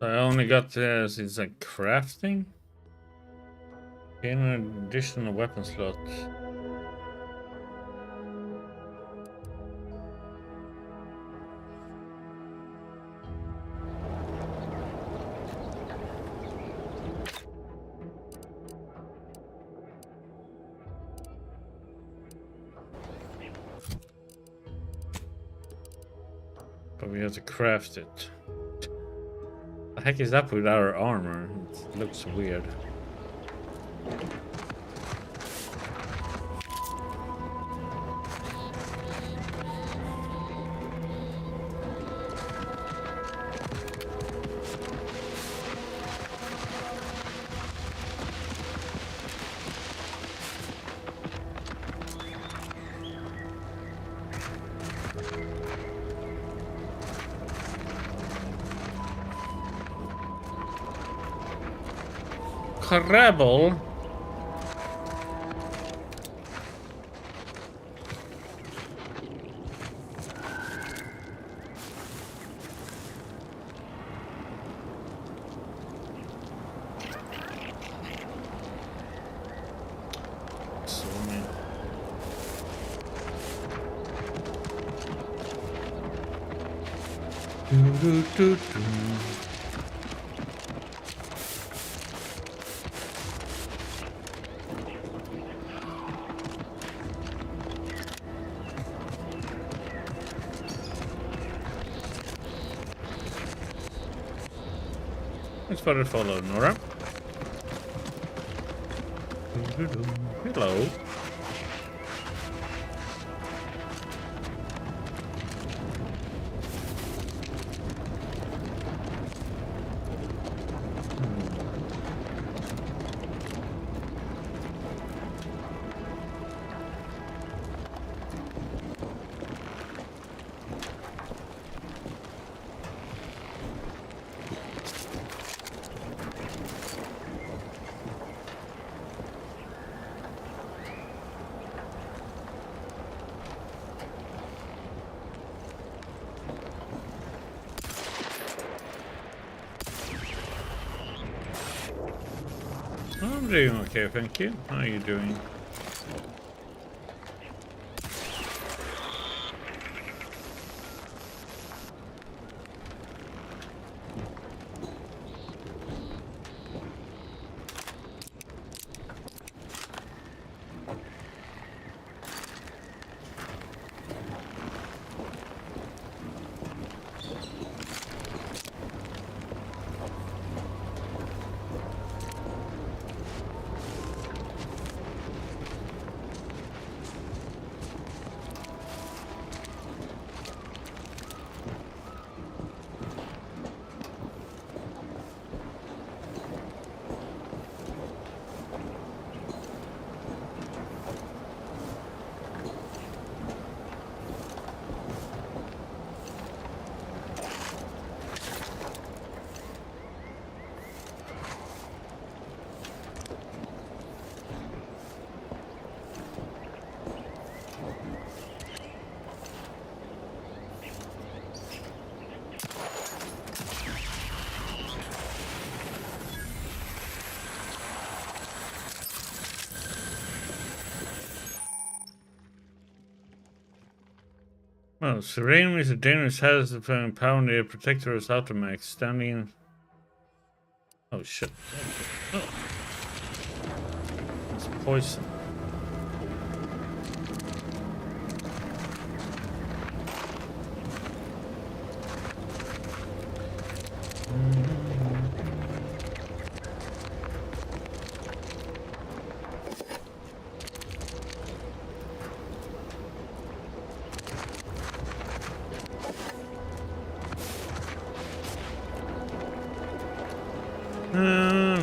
A: I only got this, it's like crafting. Gain an additional weapon slot. But we have to craft it. The heck is up with our armor? It looks weird. Rebel. Let's better follow Nora. Hello. I'm doing okay, thank you. How are you doing? Oh, Serene is a dangerous hazard of power near Protector's Automax standing. Oh shit. Oh. It's poison.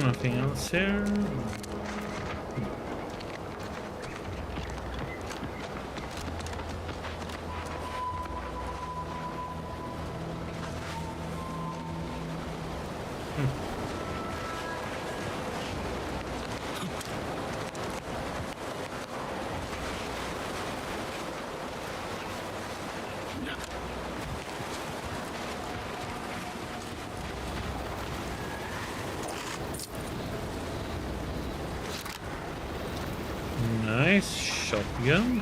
A: Nothing else here. Nice shotgun.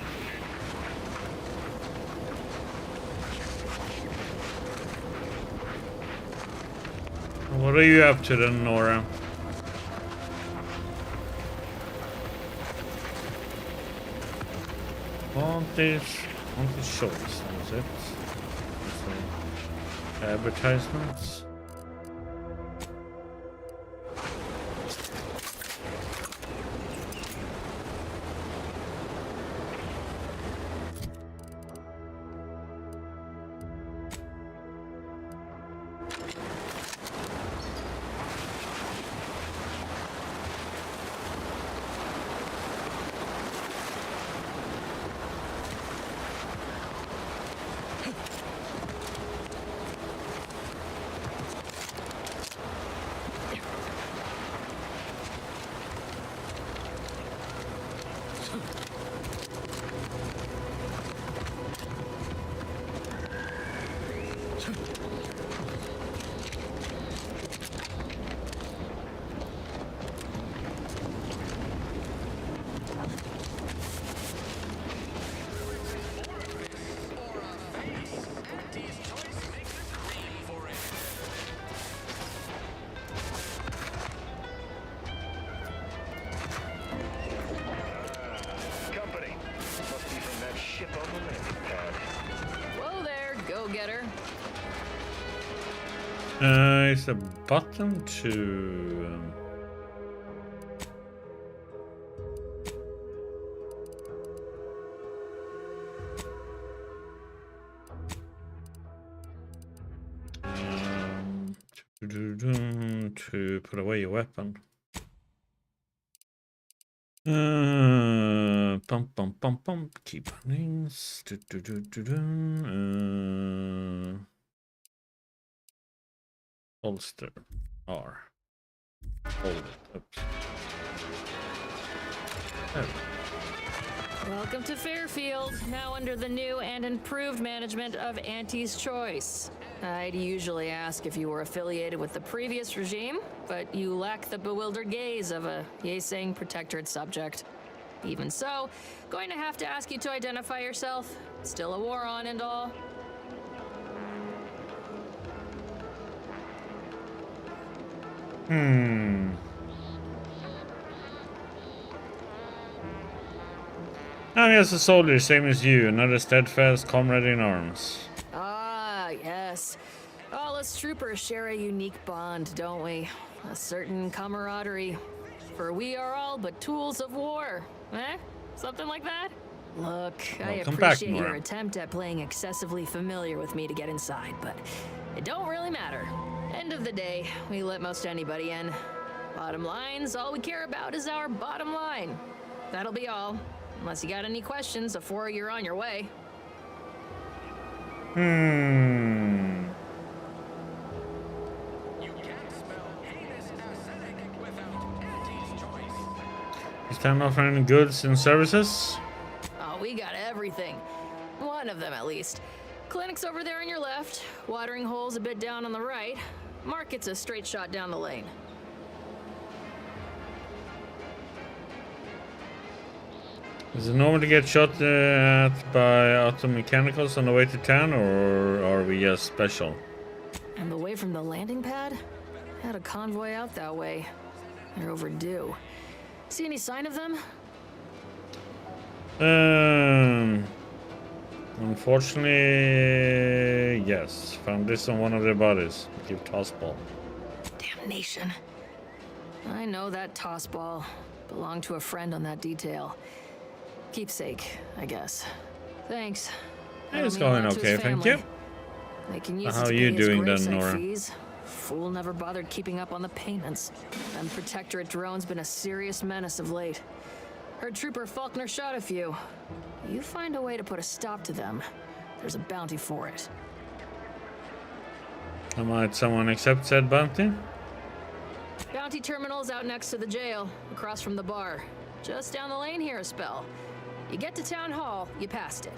A: What are you up to then, Nora? Want this shorts, is it? Advertisements. It's a button to to put away your weapon. Pump. Keep earnings. Holster R. Hold it. Oops. Oh.
M: Welcome to Fairfield, now under the new and improved management of Auntie's Choice.
B: I'd usually ask if you were affiliated with the previous regime, but you lack the bewildered gaze of a Yeseng Protectorate subject. Even so, going to have to ask you to identify yourself. Still a war on and all.
A: I'm just a soldier, same as you, another steadfast comrade in arms.
B: Ah, yes. All us troopers share a unique bond, don't we? A certain camaraderie. For we are all but tools of war. Eh? Something like that? Look, I appreciate your attempt at playing excessively familiar with me to get inside, but it don't really matter. End of the day, we let most anybody in. Bottom line's all we care about is our bottom line. That'll be all. Unless you got any questions before you're on your way.
A: Is time offering goods and services?
B: Oh, we got everything. One of them, at least. Clinic's over there on your left. Watering hole's a bit down on the right. Market's a straight shot down the lane.
A: Is it normal to get shot at by auto mechanicals on the way to town, or are we just special?
B: And the way from the landing pad? Had a convoy out that way. They're overdue. See any sign of them?
A: Unfortunately, yes. Found this on one of their bodies. Give toss ball.
B: Damnation. I know that toss ball. Belonged to a friend on that detail. Keepsake, I guess. Thanks.
A: It's going okay, thank you. How are you doing then, Nora?
B: Fool never bothered keeping up on the payments. Them Protectorate drones been a serious menace of late. Heard Trooper Faulkner shot a few. You find a way to put a stop to them, there's a bounty for it.
A: Might someone accept said bounty?
B: Bounty terminal's out next to the jail, across from the bar. Just down the lane here a spell. You get to Town Hall, you passed it.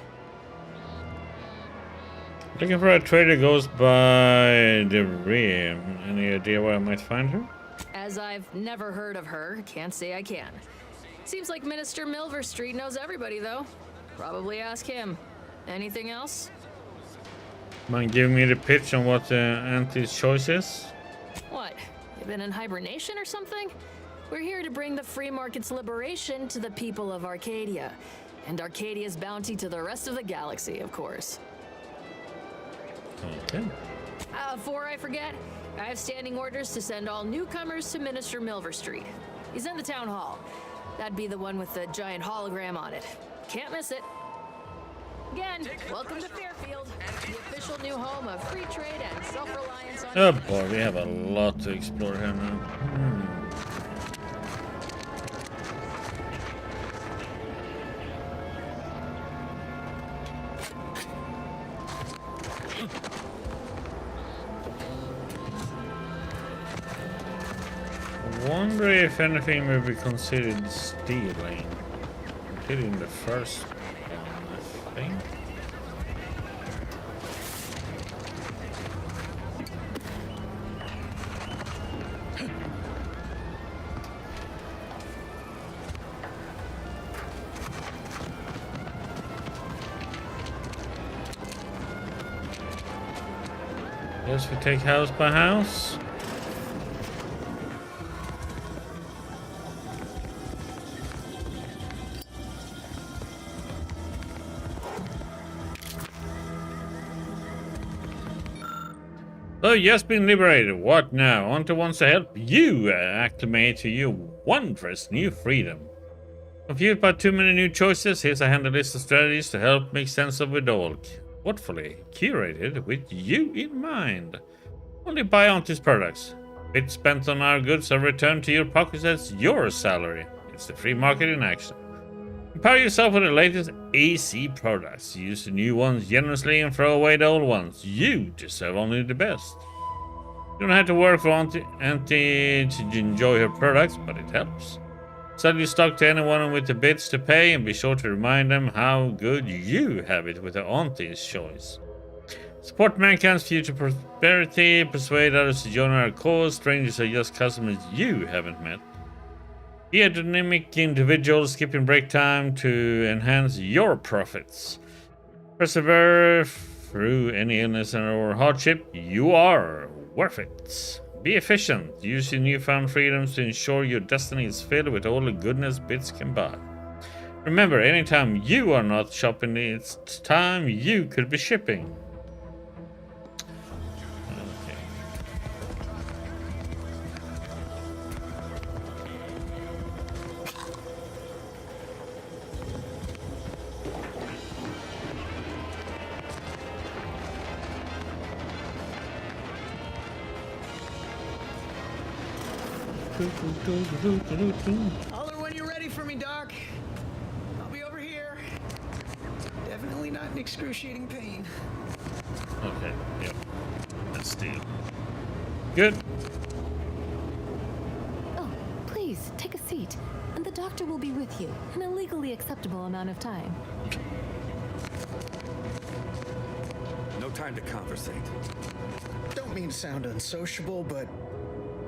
A: Looking for a trader goes by the rear. Any idea where I might find her?
B: As I've never heard of her, can't say I can. Seems like Minister Milver Street knows everybody, though. Probably ask him. Anything else?
A: Mind giving me the pitch on what the Auntie's choice is?
B: What? You been in hibernation or something? We're here to bring the free market's liberation to the people of Arcadia. And Arcadia's bounty to the rest of the galaxy, of course.
A: Okay.
B: Before I forget, I have standing orders to send all newcomers to Minister Milver Street. He's in the town hall. That'd be the one with the giant hologram on it. Can't miss it. Again, welcome to Fairfield, the official new home of free trade and self-reliance on...
A: Oh boy, we have a lot to explore here now. Wonder if anything will be considered stealing. Did in the first one, I think. Yes, we take house by house. So, yes, been liberated. What now? Hunter wants to help you acclimate to your wondrous new freedom. Confused by too many new choices, here's a handy list of strategies to help make sense of it all. Thoughtfully curated with you in mind. Only buy Hunter's products. Bits spent on our goods are returned to your pockets as your salary. It's the free market in action. Empower yourself with the latest AC products. Use the new ones generously and throw away the old ones. You deserve only the best. You don't have to work for Auntie to enjoy her products, but it helps. Sell your stock to anyone with the bits to pay, and be sure to remind them how good you have it with the Auntie's choice. Support mankind's future prosperity, persuade others to join our cause. Strangers are just customers you haven't met. Be a dynamic individual, skipping break time to enhance your profits. Persevere through any illness or hardship. You are worth it. Be efficient. Use your newfound freedoms to ensure your destiny is filled with all the goodness bits can buy. Remember, anytime you are not shopping, it's time you could be shipping.
L: Holler when you're ready for me, Doc. I'll be over here. Definitely not in excruciating pain.
A: Okay, yep. Let's deal. Good.
N: Oh, please, take a seat. And the doctor will be with you in a legally acceptable amount of time.
O: No time to conversate.
L: Don't mean to sound unsociable, but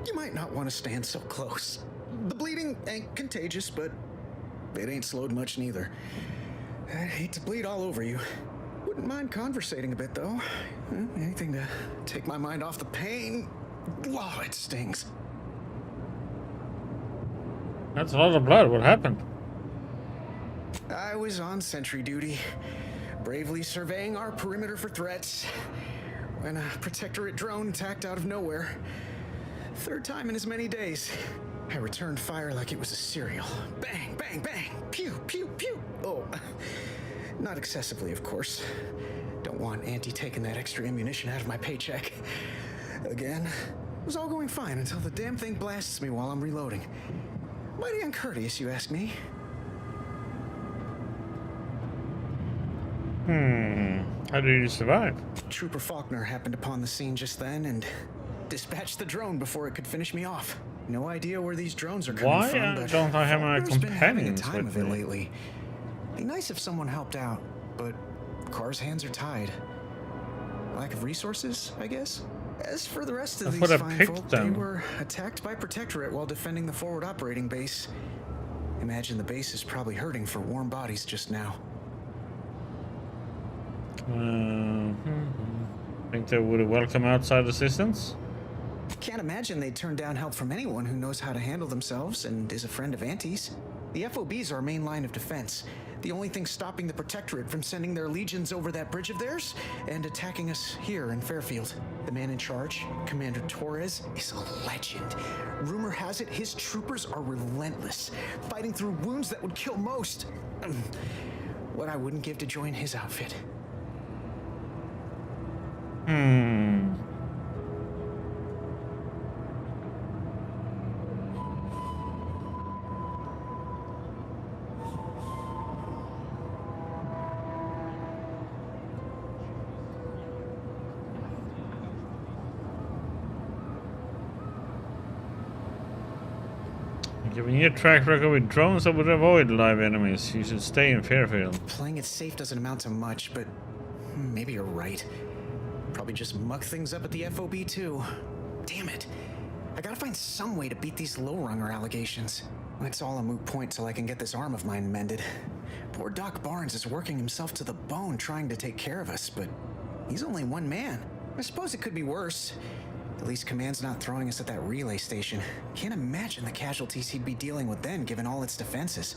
L: you might not want to stand so close. The bleeding ain't contagious, but it ain't slowed much neither. I hate to bleed all over you. Wouldn't mind conversating a bit, though. Anything to take my mind off the pain. Oh, it stings.
A: That's a lot of blood. What happened?
L: I was on sentry duty, bravely surveying our perimeter for threats, when a Protectorate drone attacked out of nowhere. Third time in as many days. I returned fire like it was a cereal. Bang, bang, bang. Pew, pew, pew. Oh, not excessively, of course. Don't want Auntie taking that extra ammunition out of my paycheck. Again, it was all going fine until the damn thing blasts me while I'm reloading. Mighty uncourteous, you ask me.
A: How did you survive?
L: Trooper Faulkner happened upon the scene just then and dispatched the drone before it could finish me off. No idea where these drones are coming from, but
A: don't I have my
L: Faulkner's been having a
A: companions
L: time
A: with
L: of it
A: me?
L: lately. Be nice if someone helped out, but Carr's hands are tied. Lack of resources, I guess. As for the rest of
A: I
L: these
A: thought I
L: fine
A: picked
L: folk,
A: them.
L: they were attacked by Protectorate while defending the forward operating base. Imagine the base is probably hurting for warm bodies just now.
A: Think they would welcome outside assistance?
L: Can't imagine they'd turn down help from anyone who knows how to handle themselves and is a friend of Auntie's. The FOB's our main line of defense. The only thing stopping the Protectorate from sending their legions over that bridge of theirs and attacking us here in Fairfield. The man in charge, Commander Torres, is a legend. Rumor has it his troopers are relentless, fighting through wounds that would kill most. What I wouldn't give to join his outfit.
A: Given your track record with drones, I would avoid live enemies. You should stay in Fairfield.
L: Playing it safe doesn't amount to much, but maybe you're right. Probably just muck things up at the FOB too. Damn it. I gotta find some way to beat these low-runger allegations. It's all a moot point till I can get this arm of mine mended. Poor Doc Barnes is working himself to the bone trying to take care of us, but he's only one man. I suppose it could be worse. At least Command's not throwing us at that relay station. Can't imagine the casualties he'd be dealing with then, given all its defenses.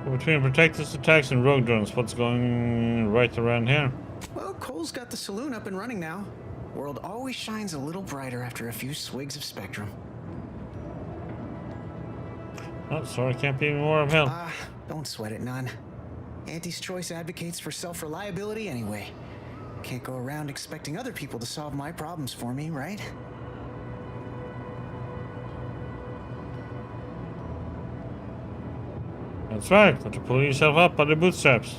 A: Between Protector's attacks and rogue drones, what's going right around here?
L: Well, Cole's got the saloon up and running now. World always shines a little brighter after a few swigs of Spectrum.
A: Oh, sorry, can't be more of help.
L: Don't sweat it none. Auntie's Choice advocates for self-reliability anyway. Can't go around expecting other people to solve my problems for me, right?
A: That's right, got to pull yourself up by the bootstraps.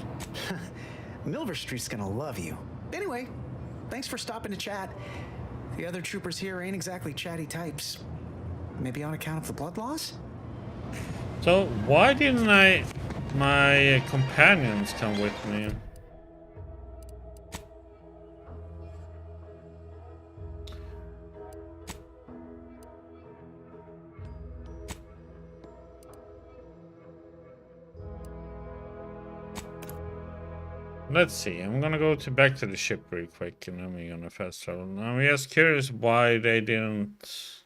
L: Milver Street's gonna love you. Anyway, thanks for stopping to chat. The other troopers here ain't exactly chatty types. Maybe on account of the blood loss?
A: So, why didn't I My companions come with me. Let's see. I'm gonna go back to the ship real quick, and then we're gonna fast travel. I'm just curious why they didn't.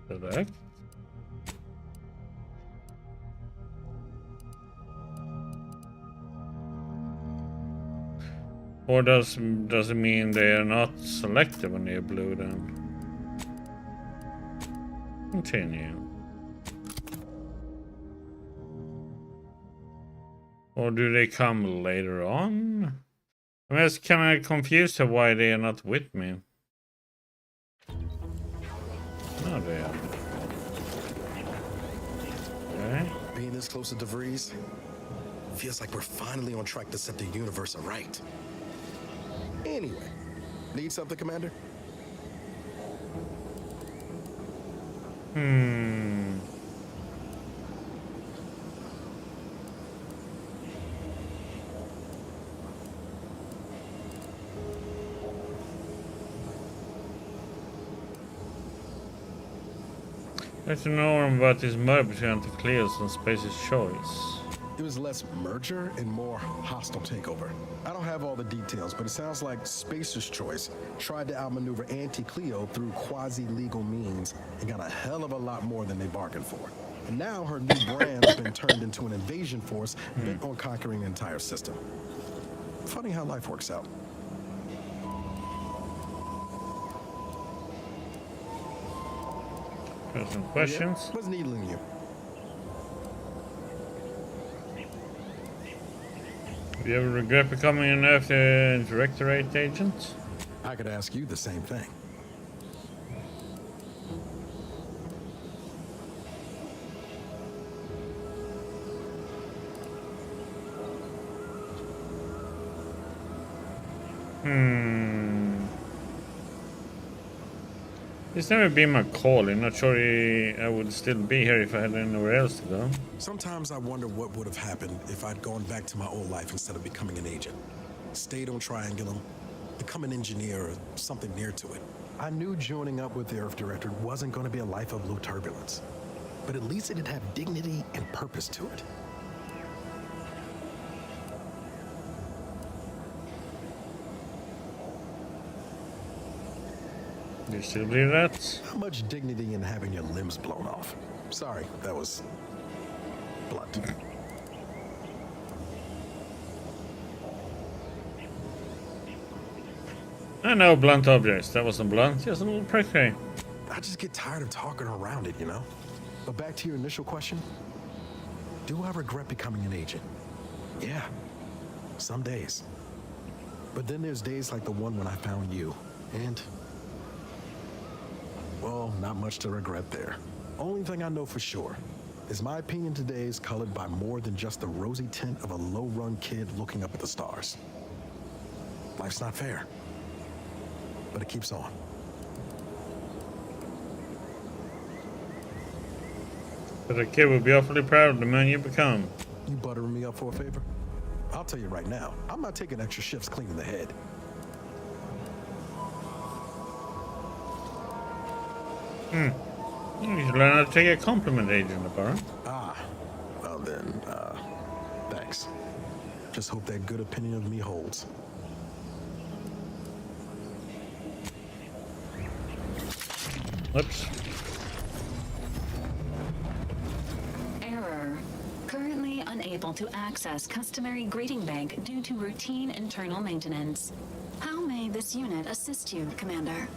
A: Correct. Or does it mean they are not selected when they're blue then? Continue. Or do they come later on? I'm just kind of confused of why they are not with me. No, they are. Okay.
J: Being this close to DeVries feels like we're finally on track to set the universe aright. Anyway, need something, Commander?
A: Let's know about this merger between Anticleus and Space's Choice.
J: It was less merger and more hostile takeover. I don't have all the details, but it sounds like Spacer's Choice tried to outmaneuver Anti-Cleo through quasi-legal means and got a hell of a lot more than they bargained for. And now her new brand's been turned into an invasion force bent on conquering the entire system. Funny how life works out.
A: Got some questions?
J: Yeah? What's needling you?
A: Do you ever regret becoming an Earth Directorate agent?
J: I could ask you the same thing.
A: It's never been my calling. Not sure I would still be here if I had anywhere else to go.
J: Sometimes I wonder what would have happened if I'd gone back to my old life instead of becoming an agent. Stayed on Triangulum, become an engineer or something near to it. I knew joining up with the Earth Director wasn't going to be a life of low turbulence, but at least it'd have dignity and purpose to it.
A: Do you still believe that?
J: How much dignity in having your limbs blown off? Sorry, that was blunt.
A: I know blunt objects. That wasn't blunt, just a little prickly.
J: I just get tired of talking around it, you know? But back to your initial question. Do I regret becoming an agent? Yeah, some days. But then there's days like the one when I found you, and well, not much to regret there. Only thing I know for sure is my opinion today is colored by more than just the rosy tint of a low-run kid looking up at the stars. Life's not fair, but it keeps on.
A: But a kid would be awfully proud of the man you become.
J: You buttering me up for a favor? I'll tell you right now, I'm not taking extra shifts cleaning the head.
A: You should learn how to take a compliment, Agent Ibarra.
J: Ah, well then, thanks. Just hope that good opinion of me holds.
A: Whoops.
E: Error. Currently unable to access customary greeting bank due to routine internal maintenance. How may this unit assist you, Commander?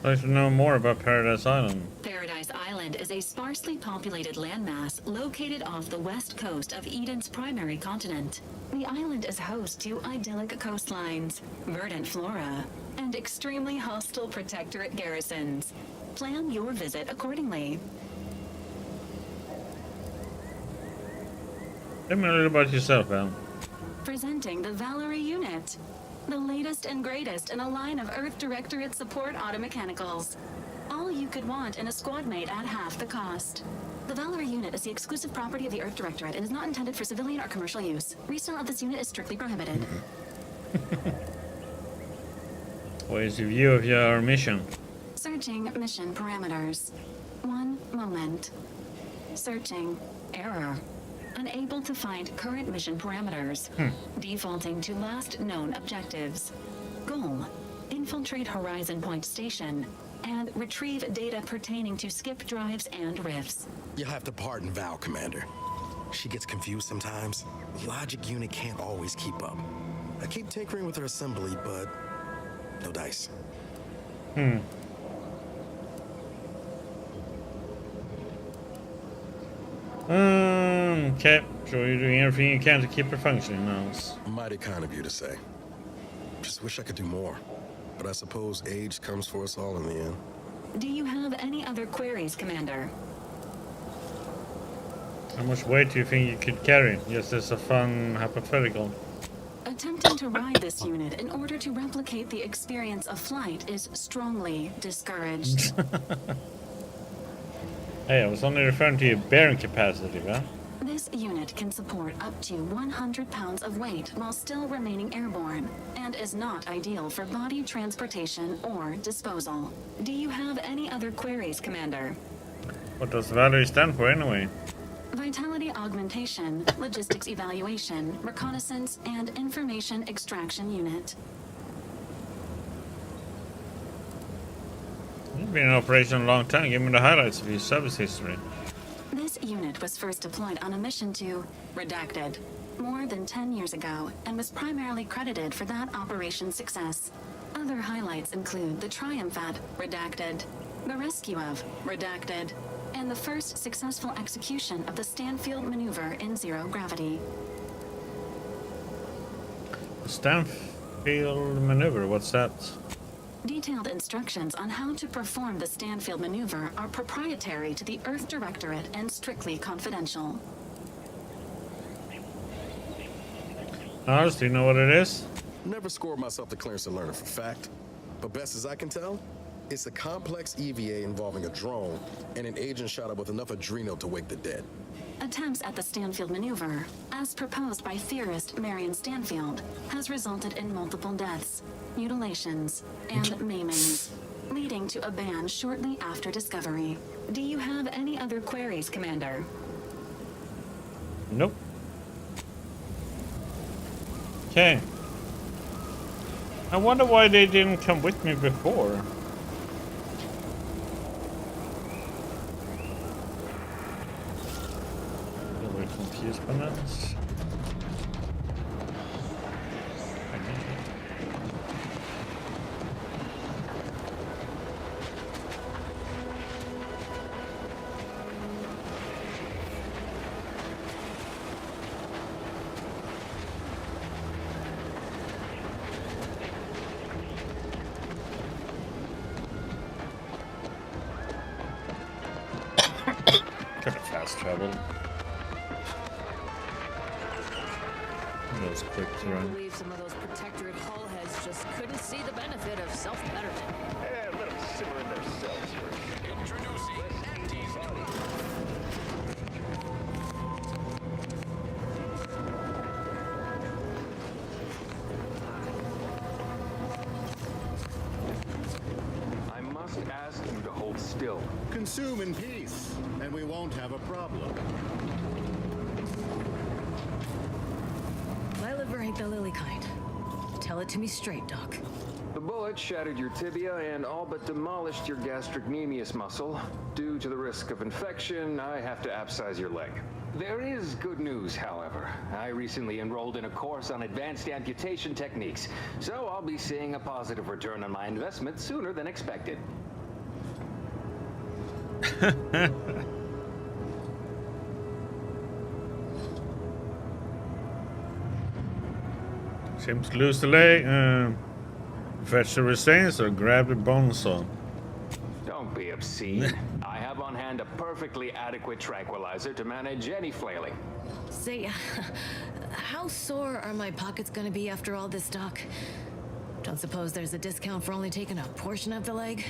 A: I'd like to know more about Paradise Island.
E: Paradise Island island is a sparsely populated landmass located off the west coast of Eden's primary continent. The island is host to idyllic coastlines, verdant flora, and extremely hostile protectorate garrisons. Plan your visit accordingly.
A: Tell me a little about yourself, Al.
E: Presenting the Valerie unit, the latest and greatest in a line of Earth Directorate support automechanicals. All you could want in a squad mate at half the cost. The Valerie unit is the exclusive property of the Earth Directorate and is not intended for civilian or commercial use. Resale of this unit is strictly prohibited.
A: What is your view of your mission?
E: Searching mission parameters. 1 moment. Searching. Error. Unable to find current mission parameters. Defaulting to last known objectives. Goal. Infiltrate Horizon Point Station and retrieve data pertaining to skip drives and rifts.
J: You'll have to pardon Val, Commander. She gets confused sometimes. Logic unit can't always keep up. I keep tinkering with her assembly, but no dice.
A: Okay, so you're doing everything you can to keep her functioning now.
J: Mighty kind of you to say. Just wish I could do more. But I suppose age comes for us all in the end.
E: Do you have any other queries, Commander?
A: How much weight do you think you could carry? Just as a fun hypothetical.
E: Attempting to ride this unit in order to replicate the experience of flight is strongly discouraged.
A: Hey, I was only referring to your bearing capacity, man.
E: This unit can support up to 100 pounds of weight while still remaining airborne, and is not ideal for body transportation or disposal. Do you have any other queries, Commander?
A: What does Valerie stand for anyway?
E: Vitality augmentation, logistics evaluation, reconnaissance, and information extraction unit.
A: You've been in operation a long time. Give me the highlights of your service history.
E: This unit was first deployed on a mission to Redacted more than 10 years ago and was primarily credited for that operation's success. Other highlights include the triumph at Redacted, the rescue of Redacted, and the first successful execution of the Stanfield maneuver in zero gravity.
A: The Stanfield maneuver, what's that?
E: Detailed instructions on how to perform the Stanfield maneuver are proprietary to the Earth Directorate and strictly confidential.
A: Ours, do you know what it is?
J: Never scored myself the clearance to learn it for fact. But best as I can tell, it's a complex EVA involving a drone and an agent shot up with enough adrenal to wake the dead.
E: Attempts at the Stanfield maneuver, as proposed by theorist Marion Stanfield, has resulted in multiple deaths, mutilations, and maimings, leading to a ban shortly after discovery. Do you have any other queries, Commander?
A: Nope. Okay. I wonder why they didn't come with me before. Very confused by that. Kind of fast travel. That was quick to
B: I
A: run.
B: believe some of those protectorate hull heads just couldn't see the benefit of self-betterment.
Q: Yeah, let them simmer in their cells first. Introducing I must ask you to hold still.
K: Consume in peace, and we won't have a problem.
F: My liver ain't the lily kind. Tell it to me straight, Doc.
Q: The bullet shattered your tibia and all but demolished your gastrocnemius muscle. Due to the risk of infection, I have to upsize your leg. There is good news, however. I recently enrolled in a course on advanced amputation techniques, so I'll be seeing a positive return on my investment sooner than expected.
A: Seems to lose the leg. Fetch the restraints or grab the bone saw.
Q: Don't be obscene. I have on hand a perfectly adequate tranquilizer to manage any flailing.
B: Say, how sore are my pockets gonna be after all this, Doc? Don't suppose there's a discount for only taking a portion of the leg?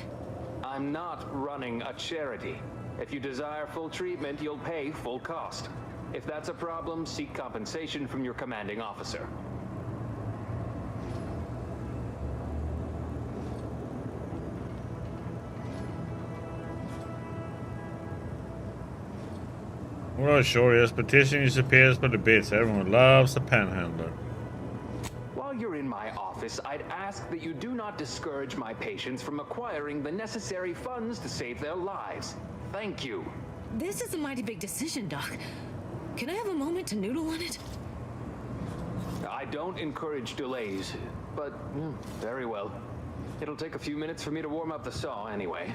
Q: I'm not running a charity. If you desire full treatment, you'll pay full cost. If that's a problem, seek compensation from your commanding officer.
A: Well, sure, yes, petition disappears by the bits. Everyone loves a panhandler.
Q: While you're in my office, I'd ask that you do not discourage my patients from acquiring the necessary funds to save their lives. Thank you.
B: This is a mighty big decision, Doc. Can I have a moment to noodle on it?
Q: I don't encourage delays, but very well. It'll take a few minutes for me to warm up the saw anyway.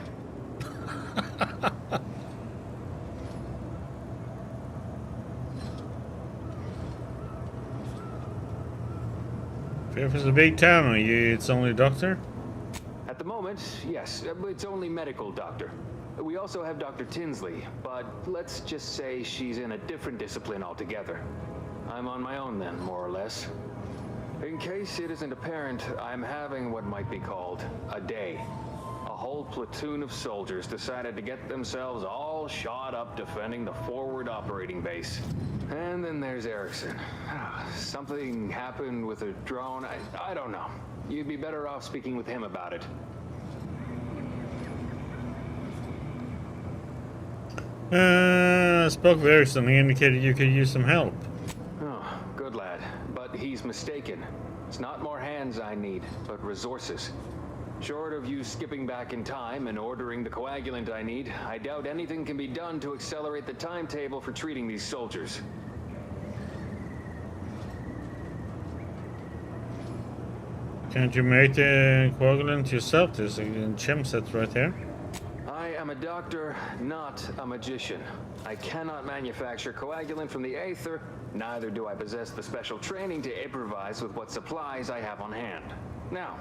A: If it's a big town, are you its only doctor?
Q: At the moment, yes, it's only medical doctor. We also have Dr. Tinsley, but let's just say she's in a different discipline altogether. I'm on my own then, more or less. In case it isn't apparent, I'm having what might be called a day. A whole platoon of soldiers decided to get themselves all shot up defending the forward operating base. And then there's Erickson. Something happened with a drone. I don't know. You'd be better off speaking with him about it.
A: Spoke with Erickson. He indicated you could use some help.
Q: Oh, good lad. But he's mistaken. It's not more hands I need, but resources. Short of you skipping back in time and ordering the coagulant I need, I doubt anything can be done to accelerate the timetable for treating these soldiers.
A: Can't you make the coagulant yourself? There's a chem set right there.
Q: I am a doctor, not a magician. I cannot manufacture coagulant from the aether, neither do I possess the special training to improvise with what supplies I have on hand. Now,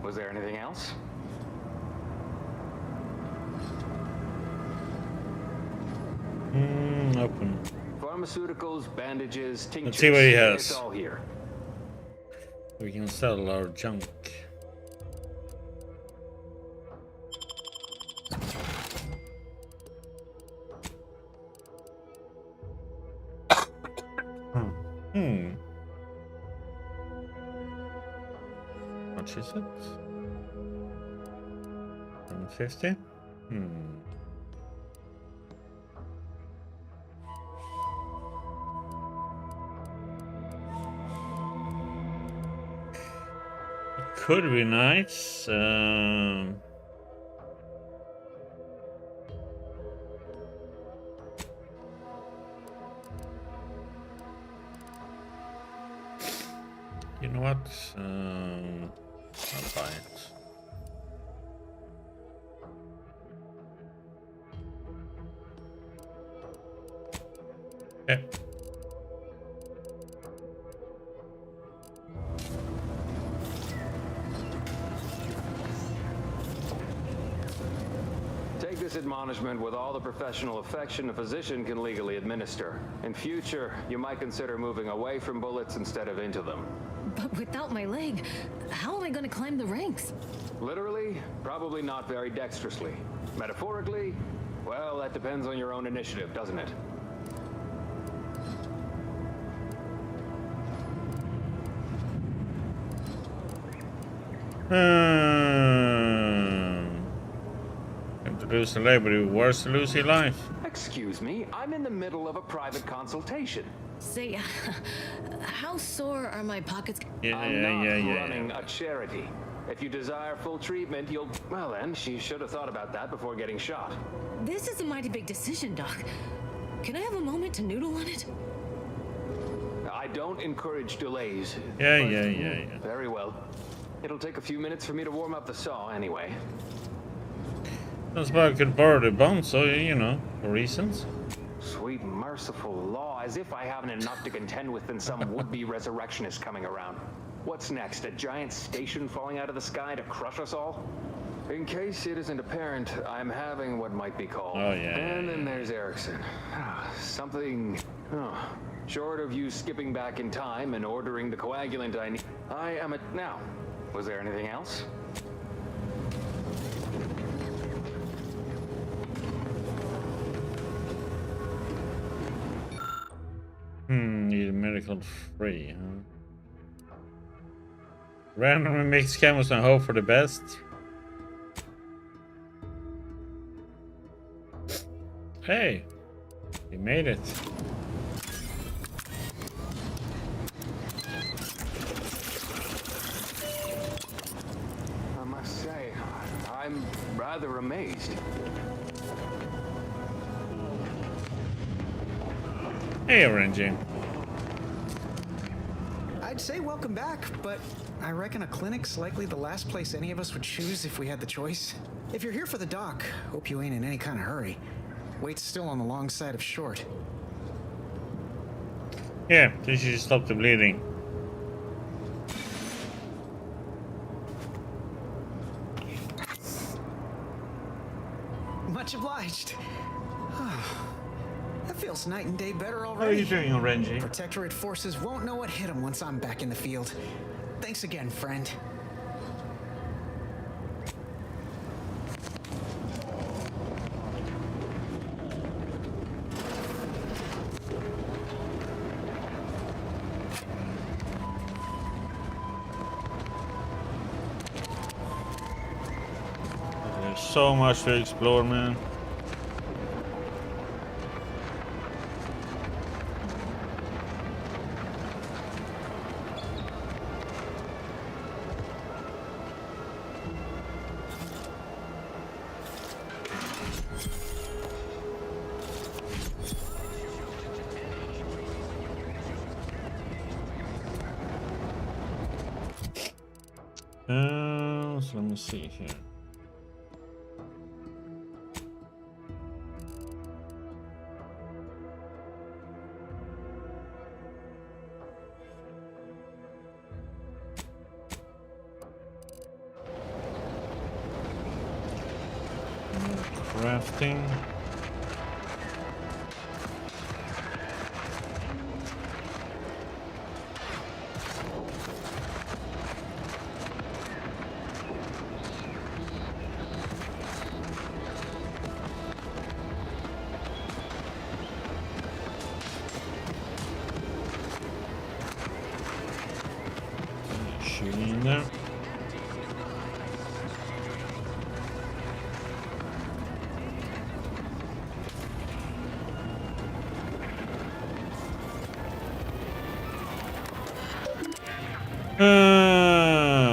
Q: was there anything else?
A: Open.
Q: Pharmaceuticals, bandages, tinctures.
A: Let's see what he has.
Q: It's all here.
A: We can sell our junk. Much is it? 150? It could be nice. You know what? I'll buy it. Yeah.
Q: Take this admonishment with all the professional affection a physician can legally administer. In future, you might consider moving away from bullets instead of into them.
B: But without my leg, how am I going to climb the ranks?
Q: Literally, probably not very dexterously. Metaphorically, well, that depends on your own initiative, doesn't it?
A: To lose the leg, but it's worse to lose your life.
Q: Excuse me, I'm in the middle of a private consultation.
B: Say, how sore are my pockets?
Q: I'm not running a charity. If you desire full treatment, you'll... Well then, she should have thought about that before getting shot.
B: This is a mighty big decision, Doc. Can I have a moment to noodle on it?
Q: I don't encourage delays.
A: Yeah.
Q: Very well. It'll take a few minutes for me to warm up the saw anyway.
A: That's why I could borrow the bones, so you know, for reasons.
Q: Sweet merciful law, as if I haven't enough to contend with than some would-be resurrectionist coming around. What's next, a giant station falling out of the sky to crush us all? In case it isn't apparent, I'm having what might be called.
A: Oh, yeah.
Q: And then there's Erickson. Something short of you skipping back in time and ordering the coagulant I need. I am now. Was there anything else?
A: Need a medical free, huh? Randomly mix chemicals and hope for the best. Hey, we made it.
Q: I must say, I'm rather amazed.
A: Hey, RNG.
L: I'd say welcome back, but I reckon a clinic's likely the last place any of us would choose if we had the choice. If you're here for the doc, hope you ain't in any kind of hurry. Wait's still on the long side of short.
A: Yeah, you should stop the bleeding.
L: Much obliged. That feels night and day better
A: How are
L: already.
A: you doing, RNG?
L: Protectorate forces won't know what hit them once I'm back in the field. Thanks again, friend.
A: There's so much to explore, man. So let me see here. Crafting. Shooting there.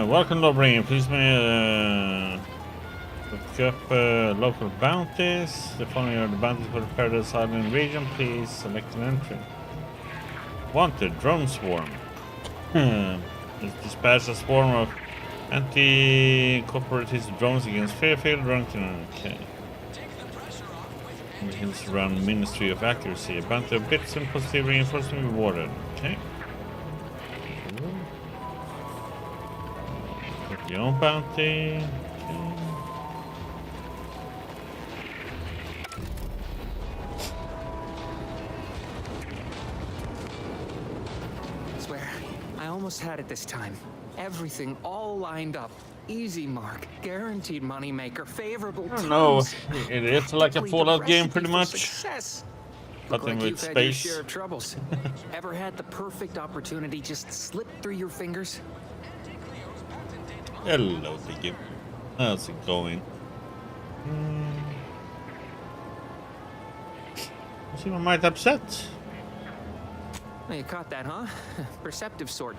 A: Welcome, Lawbringer. Please may look up local bounties. The following are the bounties for the Paradise Island region. Please select an entry. Wanted, drone swarm. Dispatch a swarm of anti-cooperative drones against Fairfield. Okay. Missions run Ministry of Accuracy. A bounty of bits and positive reinforcement rewarded. Okay. Your own bounty. Okay.
P: Swear, I almost had it this time. Everything all lined up. Easy mark, guaranteed moneymaker, favorable terms.
A: No, it is like a Fallout game pretty much.
P: Success.
A: But
P: Look
A: then
P: like
A: with
P: you've had your
A: space.
P: share of troubles. Ever had the perfect opportunity just slip through your fingers?
A: Hello, Diggy. How's it going? See, I might upset.
P: Well, you caught that, huh? Perceptive sort.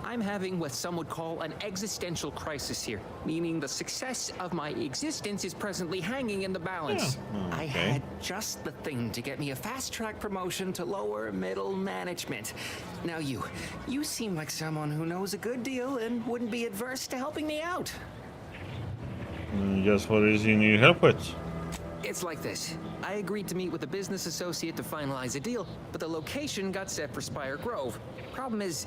P: I'm having what some would call an existential crisis here, meaning the success of my existence is presently hanging in the balance.
A: Yeah.
P: I had just the thing to get me a fast-track promotion to lower middle management. Now you seem like someone who knows a good deal and wouldn't be adverse to helping me out.
A: Just what is you need help with?
P: It's like this. I agreed to meet with a business associate to finalize a deal, but the location got set for Spire Grove. Problem is,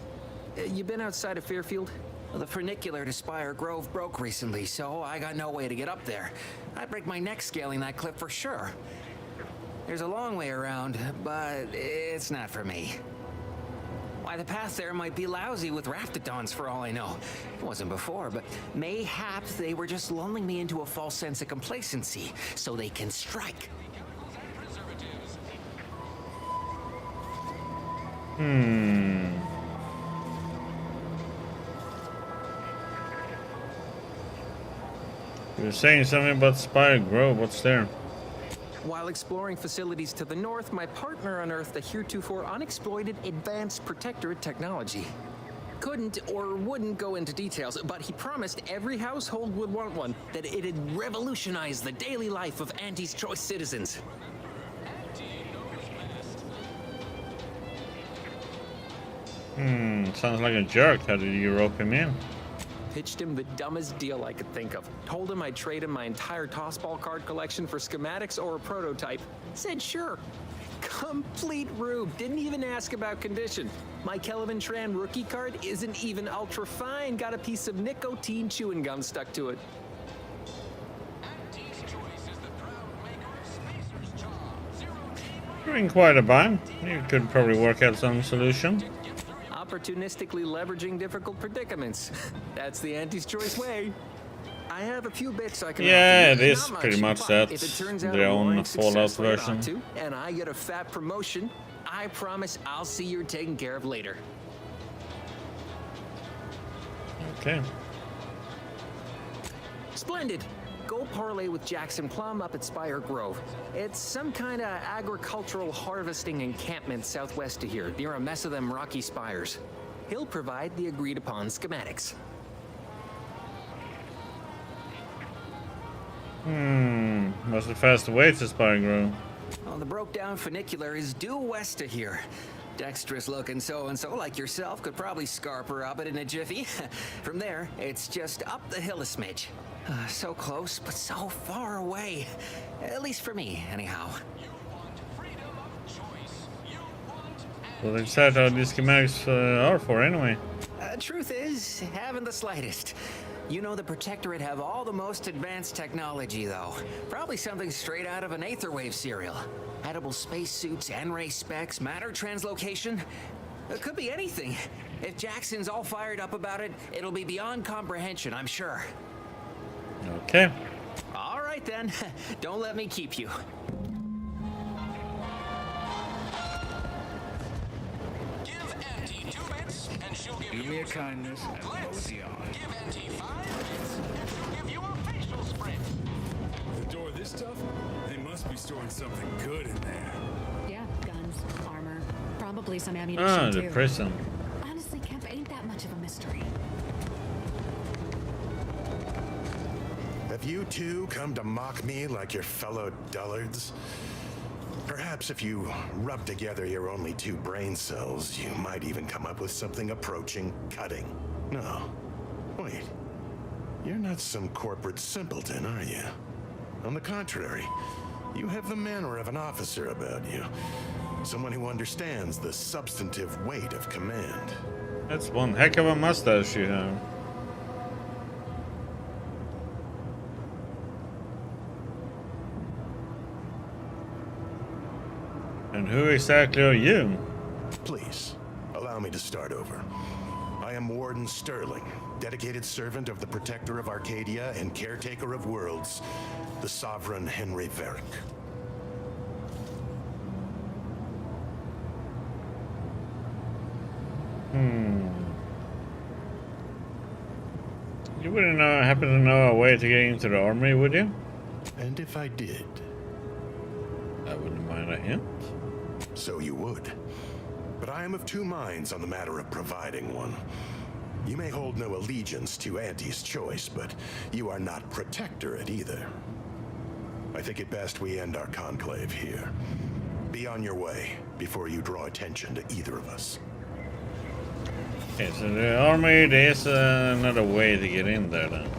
P: you been outside of Fairfield?
D: Well, the funicular to Spire Grove broke recently, so I got no way to get up there. I'd break my neck scaling that cliff for sure. There's a long way around, but it's not for me. Why, the path there might be lousy with Raptidons for all I know. It wasn't before, but mayhaps they were just lulling me into a false sense of complacency so they can strike.
A: You're saying something about Spire Grove. What's there?
P: While exploring facilities to the north, my partner unearthed a heretofore unexploited advanced protectorate technology. Couldn't or wouldn't go into details, but he promised every household would want one, that it'd revolutionize the daily life of Auntie's Choice citizens.
A: Sounds like a jerk. How did you rope him in?
P: Pitched him the dumbest deal I could think of. Told him I'd trade him my entire tossball card collection for schematics or a prototype. Said sure. Complete rube. Didn't even ask about condition. My Kelvin Tran rookie card isn't even ultra fine. Got a piece of nicotine chewing gum stuck to it.
A: You're in quite a bind. You could probably work out some solution.
P: Opportunistically leveraging difficult predicaments. That's the Auntie's Choice way. I have a few bits I can
A: Yeah,
P: offer
A: it
P: you.
A: is
P: Not
A: pretty much
P: but
A: that.
P: if it turns out
A: Their
P: a
A: own
P: roaring
A: Fallout
P: success later on
A: version.
P: too, and I get a fat promotion, I promise I'll see you're taken care of later.
A: Okay.
P: Splendid. Go parlay with Jackson Plum up at Spire Grove. It's some kind of agricultural harvesting encampment southwest of here, near a mess of them rocky spires. He'll provide the agreed upon schematics.
A: What's the fast way to Spire Grove?
D: Well, the broke down funicular is due west of here. Dexterous looking so-and-so like yourself could probably scarp her up it in a jiffy. From there, it's just up the hill a smidge. So close, but so far away. At least for me, anyhow.
A: Well, they said how these schematics are for anyway.
D: Truth is, haven't the slightest. You know the Protectorate have all the most advanced technology, though. Probably something straight out of an Aetherwave serial. Edible spacesuits, N-ray specs, matter translocation. It could be anything. If Jackson's all fired up about it, it'll be beyond comprehension, I'm sure.
A: Okay.
D: All right, then. Don't let me keep you.
R: Do me a kindness and mosey on.
C: Give Auntie 5 minutes, and she'll give you a facial sprint.
R: The door this tough? They must be storing something good in there.
N: Yeah, guns, armor, probably some ammunition
A: The
N: too.
A: prison.
N: Honestly, Kemp ain't that much of a mystery.
S: Have you two come to mock me like your fellow dullards? Perhaps if you rub together your only 2 brain cells, you might even come up with something approaching cutting. No. Wait. You're not some corporate simpleton, are you? On the contrary, you have the manner of an officer about you. Someone who understands the substantive weight of command.
A: That's one heck of a mustache you have. And who exactly are you?
S: Please, allow me to start over. I am Warden Sterling, dedicated servant of the Protector of Arcadia and caretaker of worlds, the Sovereign Henry Varick.
A: You wouldn't happen to know a way to get into the army, would you?
S: And if I did?
A: I wouldn't mind a hint.
S: So you would. But I am of 2 minds on the matter of providing one. You may hold no allegiance to Auntie's Choice, but you are not Protectorate either. I think it best we end our conclave here. Be on your way before you draw attention to either of us.
A: Okay, so the army, there's another way to get in there then.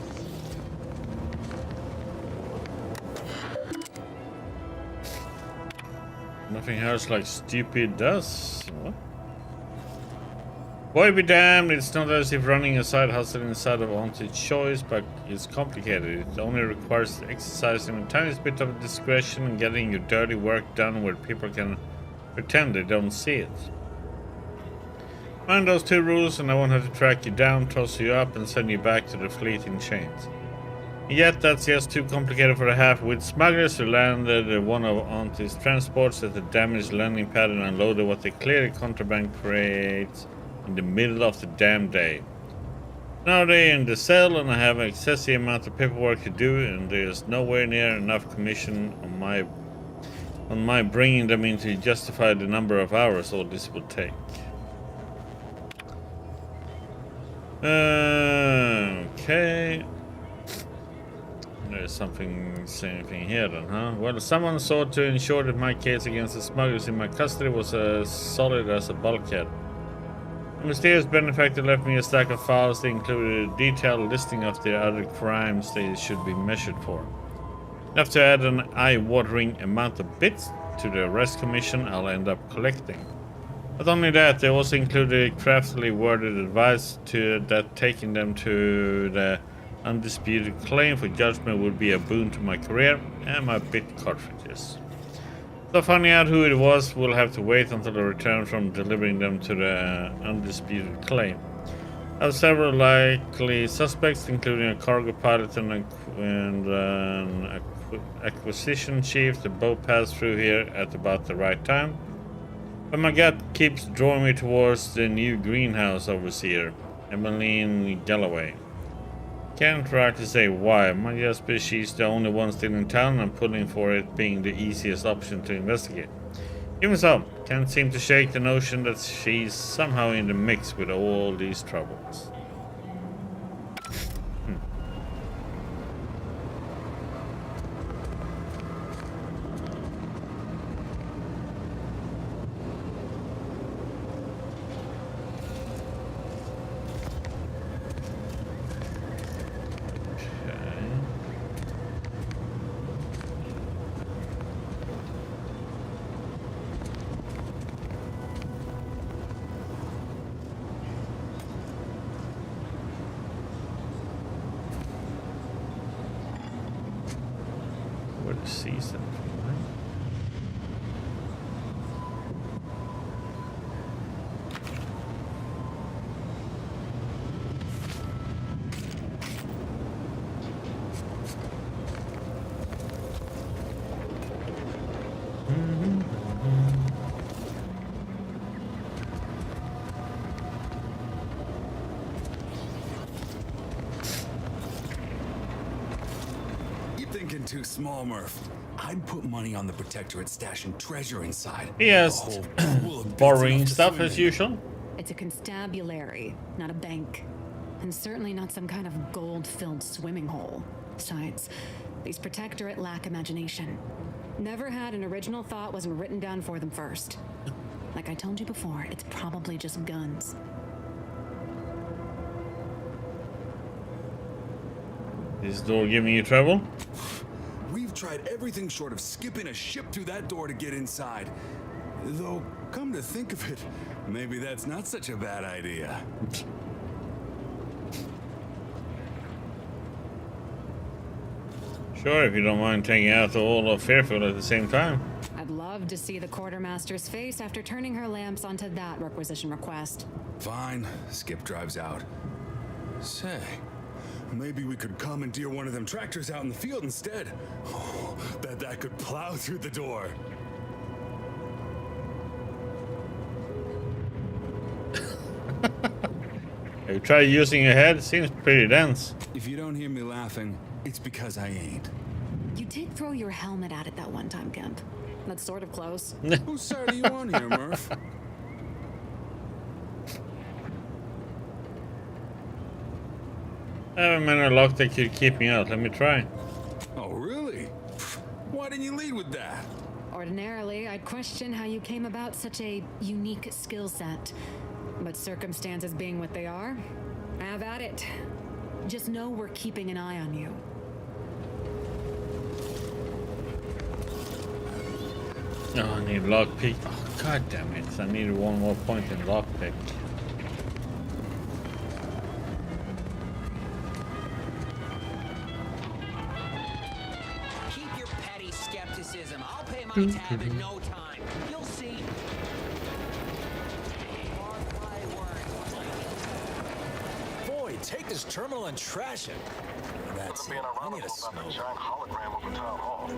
A: Nothing hurts like stupid does. What? Boy be damned, it's not as if running a side hustle inside of Haunted choice, but it's complicated. It only requires exercising a tiny bit of discretion and getting your dirty work done where people can pretend they don't see it. Mind those 2 rules and I won't have to track you down, toss you up and send you back to the fleet in chains. Yet that's just too complicated for the half-wit smugglers who landed one of Auntie's transports at the damaged landing pad and unloaded what they clearly contraband crates in the middle of the damn day. Now they're in the cell and I have an excessive amount of paperwork to do and there's nowhere near enough commission on my bringing them in to justify the number of hours all this will take. Okay. There's same thing here then, huh? Well, someone sought to ensure that my case against the smugglers in my custody was as solid as a bulkhead. The mysterious benefactor left me a stack of files that included a detailed listing of the other crimes they should be measured for. Enough to add an eye-watering amount of bits to the arrest commission I'll end up collecting. Not only that, they also included craftily worded advice that taking them to the undisputed claim for judgment would be a boon to my career and my bit cartridges. So finding out who it was, we'll have to wait until I return from delivering them to the undisputed claim. I have several likely suspects, including a cargo pilot and an acquisition chief that both passed through here at about the right time. But my gut keeps drawing me towards the new greenhouse overseer, Emmeline Galloway. Can't rightly say why, might just be she's the only one still in town and I'm pulling for it being the easiest option to investigate. Even so, can't seem to shake the notion that she's somehow in the mix with all these troubles. Season.
R: Thinking too small, Murph. I'd put money on the Protectorate stashing treasure inside.
A: Yes, borrowing stuff as usual.
E: It's a constabulary, not a bank. And certainly not some kind of gold-filled swimming hole. Besides, these Protectorate lack imagination. Never had an original thought wasn't written down for them first. Like I told you before, it's probably just guns.
A: Is this door giving you trouble?
R: We've tried everything short of skipping a ship through that door to get inside. Though, come to think of it, maybe that's not such a bad idea.
A: Sure, if you don't mind taking out the whole of Fairfield at the same time.
E: I'd love to see the quartermaster's face after turning her lamps onto that requisition request.
R: Fine, Skip drives out. Say, maybe we could commandeer one of them tractors out in the field instead. Oh, bet that could plow through the door.
A: Have you tried using your head? Seems pretty dense.
R: If you don't hear me laughing, it's because I ain't.
E: You did throw your helmet at it that one time, Kemp. That's sort of close.
R: Whose side are you on here, Murph?
A: I have a manner lock that could keep me out. Let me try.
R: Oh, really? Why didn't you lead with that?
E: Ordinarily, I'd question how you came about such a unique skill set. But circumstances being what they are, have at it. Just know we're keeping an eye on you.
A: Oh, I need lockpick. Oh, god damn it. I need one more point in lockpick.
D: Keep your petty skepticism. I'll pay my tab in no time. You'll see.
T: Boy, take this terminal and trash it. That's it. I need a smoke.
G: Hologram over town hall.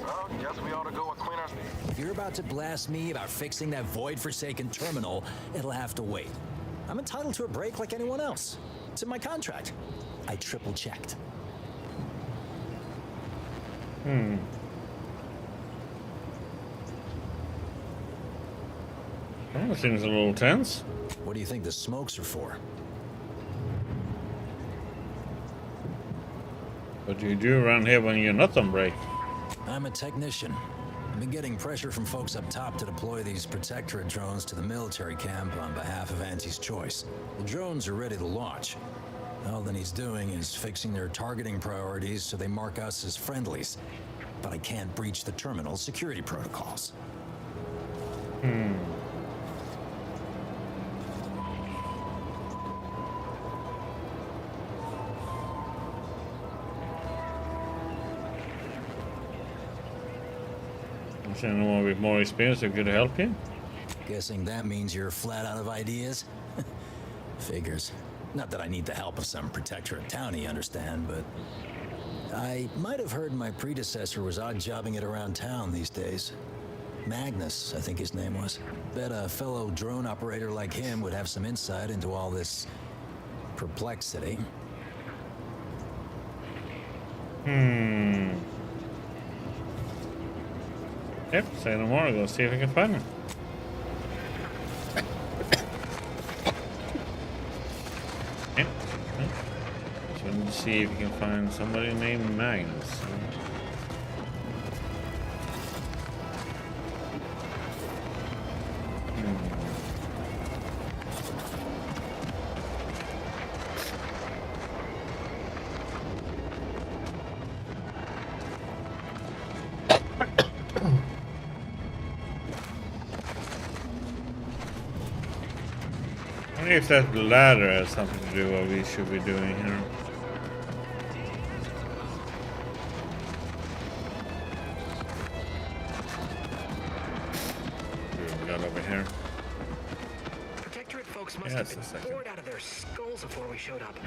G: Well, guess we ought to go and clean our...
T: If you're about to blast me about fixing that void-forsaken terminal, it'll have to wait. I'm entitled to a break like anyone else. It's in my contract. I triple-checked.
A: Well, that seems a little tense.
T: What do you think the smokes are for?
A: What do you do around here when you're not on break?
T: I'm a technician. I've been getting pressure from folks up top to deploy these Protectorate drones to the military camp on behalf of Auntie's Choice. The drones are ready to launch. All that he's doing is fixing their targeting priorities so they mark us as friendlies. But I can't breach the terminal's security protocols.
A: Is anyone with more experience who could help you?
T: Guessing that means you're flat out of ideas? Figures. Not that I need the help of some Protectorate townie, understand, but... I might have heard my predecessor was odd-jobbing it around town these days. Magnus, I think his name was. Bet a fellow drone operator like him would have some insight into all this... perplexity.
A: Yep, say no more. I'll go see if I can find him. Okay. So let me see if we can find somebody named Magnus. I wonder if that ladder has something to do with what we should be doing here. What have we got over here?
U: Protectorate folks must have been bored out of their skulls before we showed up.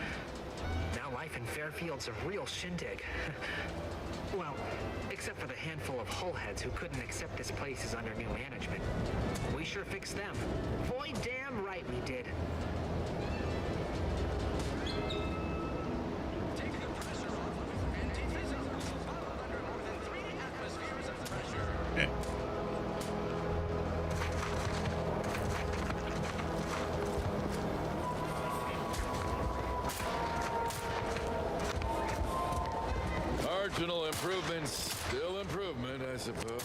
U: Now life in Fairfield's a real shindig. Well, except for the handful of hull heads who couldn't accept this place is under new management. We sure fixed them. Boy, damn right we did.
A: Yeah.
G: Marginal improvements, still improvement, I suppose.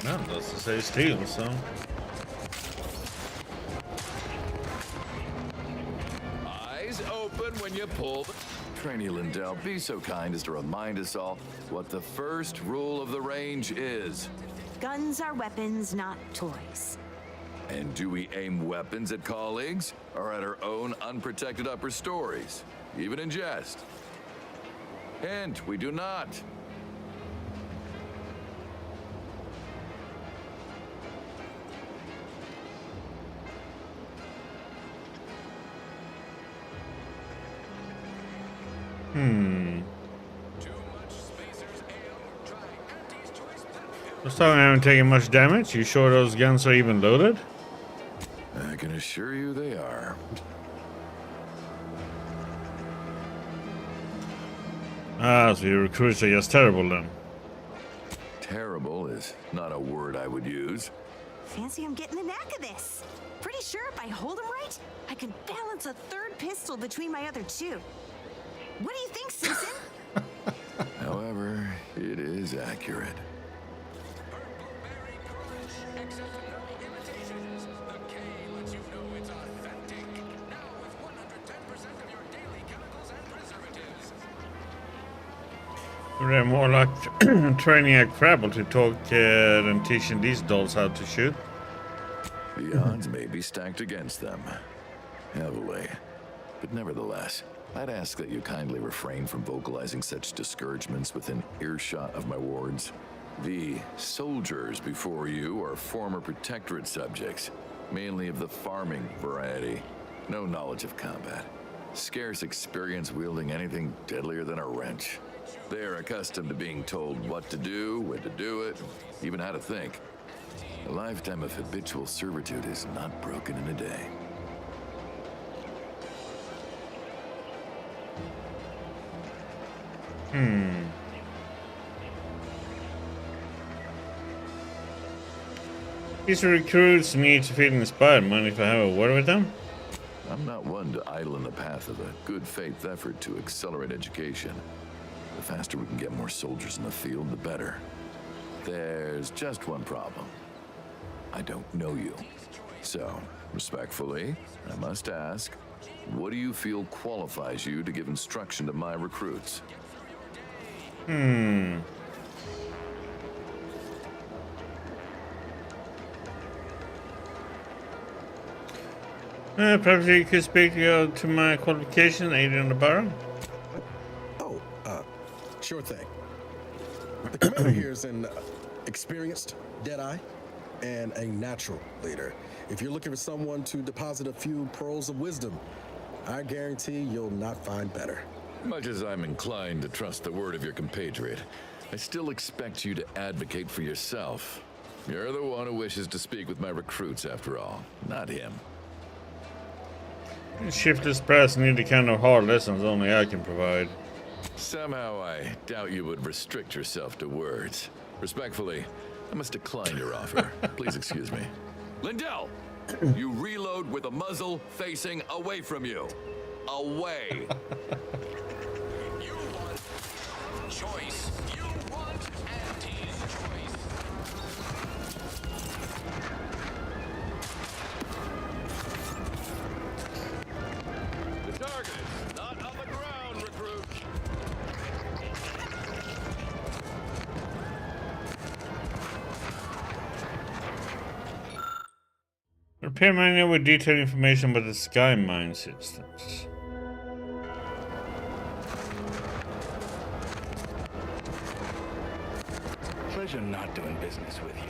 A: No, that's to say steel, so.
G: Eyes open when you pull the... Trainee Lindell, be so kind as to remind us all what the first rule of the range is.
V: Guns are weapons, not toys.
G: And do we aim weapons at colleagues or at our own unprotected upper stories, even in jest? Hint, we do not.
A: Looks like I haven't taken much damage. You sure those guns are even loaded?
G: I can assure you they are.
A: Ah, so your recruits are just terrible then.
G: Terrible is not a word I would use.
V: Fancy I'm getting the knack of this. Pretty sure if I hold him right, I can balance a third pistol between my other two. What do you think, Simpson?
G: However, it is accurate.
A: They're more like training a Crabble to talk than teaching these dolls how to shoot.
H: The odds may be stacked against them. Heavily. But nevertheless, I'd ask that you kindly refrain from vocalizing such discouragements within earshot of my wards. The soldiers before you are former Protectorate subjects, mainly of the farming variety. No knowledge of combat. Scarce experience wielding anything deadlier than a wrench. They are accustomed to being told what to do, when to do it, even how to think. A lifetime of habitual servitude is not broken in a day.
A: These recruits need to feel inspired. Mind if I have a word with them?
H: I'm not one to idle in the path of a good faith effort to accelerate education. The faster we can get more soldiers in the field, the better. There's just one problem. I don't know you. So, respectfully, I must ask, what do you feel qualifies you to give instruction to my recruits?
A: Perhaps you could speak to my qualification, Adrian Ibarra?
J: Oh, sure thing. The commander here is an experienced Deadeye and a natural leader. If you're looking for someone to deposit a few pearls of wisdom, I guarantee you'll not find better.
H: Much as I'm inclined to trust the word of your compatriot, I still expect you to advocate for yourself. You're the one who wishes to speak with my recruits, after all, not him.
A: Shiftless press need the kind of hard lessons only I can provide.
H: Somehow I doubt you would restrict yourself to words. Respectfully, I must decline your offer. Please excuse me. Lindell, you reload with a muzzle facing away from you. Away. You want choice. You want Auntie's choice. The target is not on the ground, recruit.
A: Repair manual with detailed information about the Sky Mine systems.
I: Pleasure not doing business with you.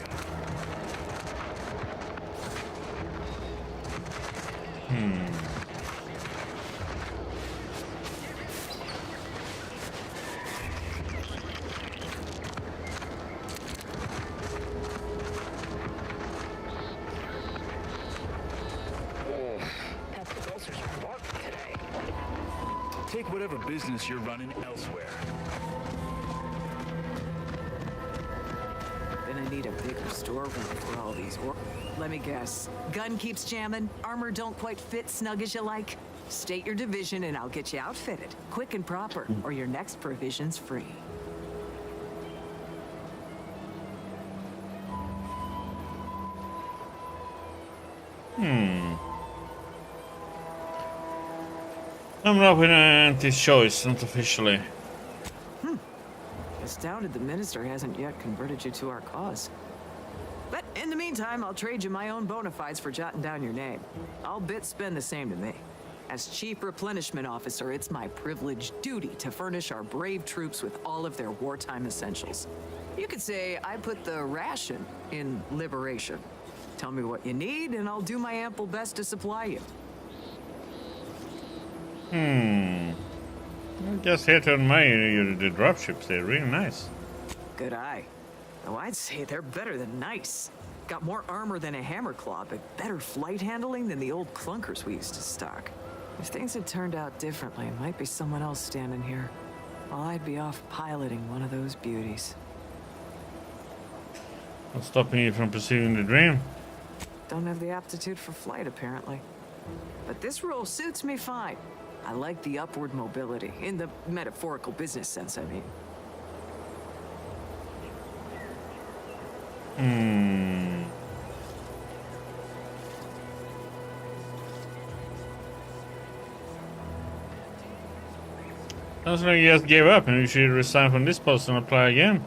I: Take whatever business you're running elsewhere.
W: Gonna need a bigger storeroom for all these Let me guess. Gun keeps jamming, armor don't quite fit snug as you like. State your division and I'll get you outfitted. Quick and proper, or your next provision's free.
A: I'm not with Auntie's choice, not officially.
W: Astounded the minister hasn't yet converted you to our cause. But in the meantime, I'll trade you my own bona fides for jotting down your name. All bits spend the same to me. As Chief Replenishment Officer, it's my privileged duty to furnish our brave troops with all of their wartime essentials. You could say I put the ration in liberation. Tell me what you need, and I'll do my ample best to supply you.
A: I guess here to admire the dropships. They're really nice.
W: Good eye. Though I'd say they're better than nice. Got more armor than a hammerclaw, but better flight handling than the old clunkers we used to stock. If things had turned out differently, it might be someone else standing here, while I'd be off piloting one of those beauties.
A: What's stopping you from pursuing the dream?
W: Don't have the aptitude for flight, apparently. But this role suits me fine. I like the upward mobility, in the metaphorical business sense, I mean.
A: Sounds like you just gave up and you should resign from this post and apply again.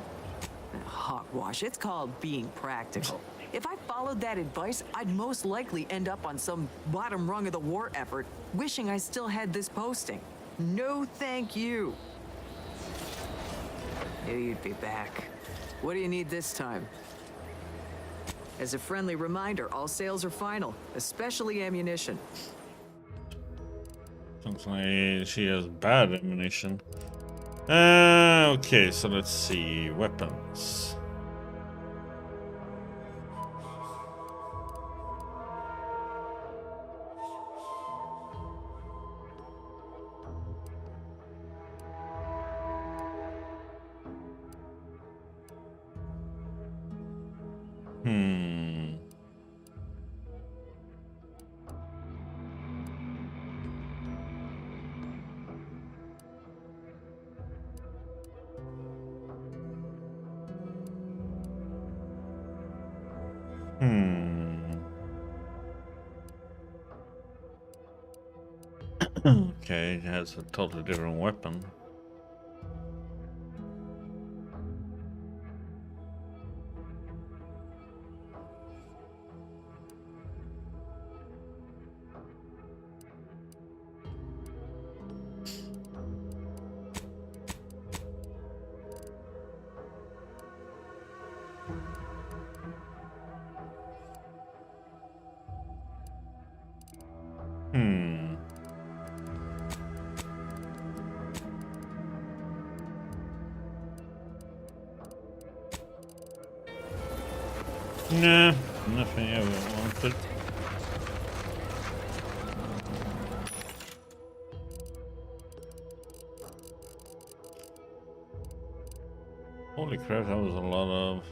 W: Hogwash, it's called being practical. If I followed that advice, I'd most likely end up on some bottom rung of the war effort, wishing I still had this posting. No thank you. Knew you'd be back. What do you need this time? As a friendly reminder, all sales are final, especially ammunition.
A: Sounds like she has bad ammunition. Okay, so let's see. Weapons. Okay, it has a totally different weapon. Nah, nothing I ever wanted. Holy crap, that was a lot of...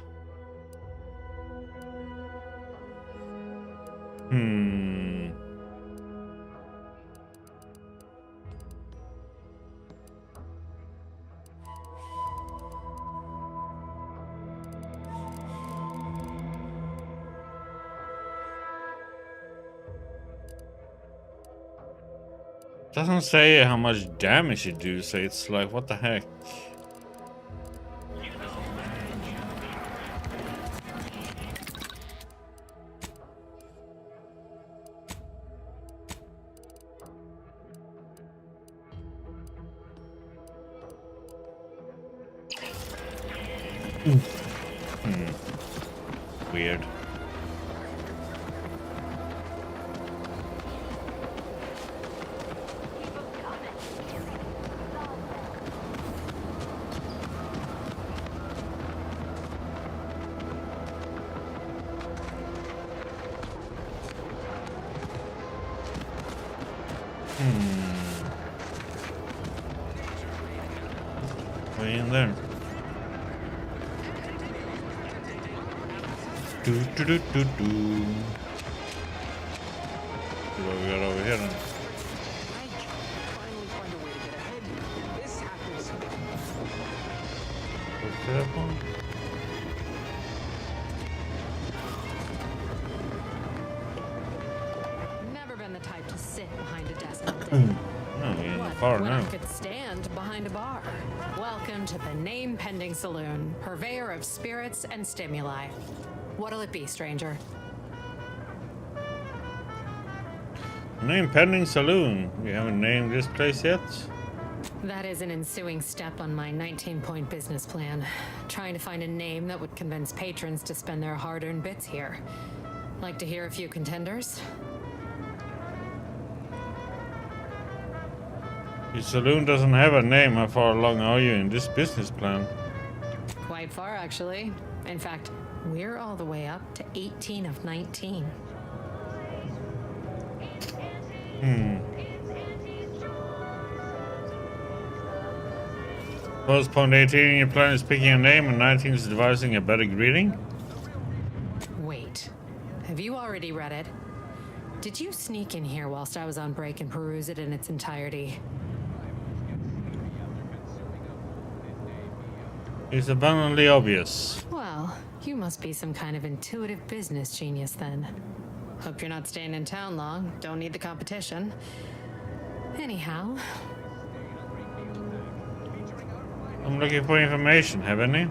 A: Doesn't say how much damage you do, so it's like, what the heck? Weird. Way in there. Do. What do we got over here then? What's that one?
F: Never been the type to sit behind a desk all day.
A: No, you're in the bar now.
F: I could stand behind a bar. Welcome to the Name Pending Saloon, purveyor of spirits and stimuli. What'll it be, stranger?
A: Name Pending Saloon. We haven't named this place yet.
F: That is an ensuing step on my 19-point business plan. Trying to find a name that would convince patrons to spend their hard-earned bits here. Like to hear a few contenders?
A: Your saloon doesn't have a name. How far along are you in this business plan?
F: Quite far, actually. In fact, we're all the way up to 18 of 19.
A: Suppose point 18 in your plan is picking a name and 19 is devising a better greeting?
F: Wait, have you already read it? Did you sneak in here whilst I was on break and peruse it in its entirety?
A: It's abundantly obvious.
F: Well, you must be some kind of intuitive business genius then. Hope you're not staying in town long. Don't need the competition. Anyhow,
A: I'm looking for information, haven't you?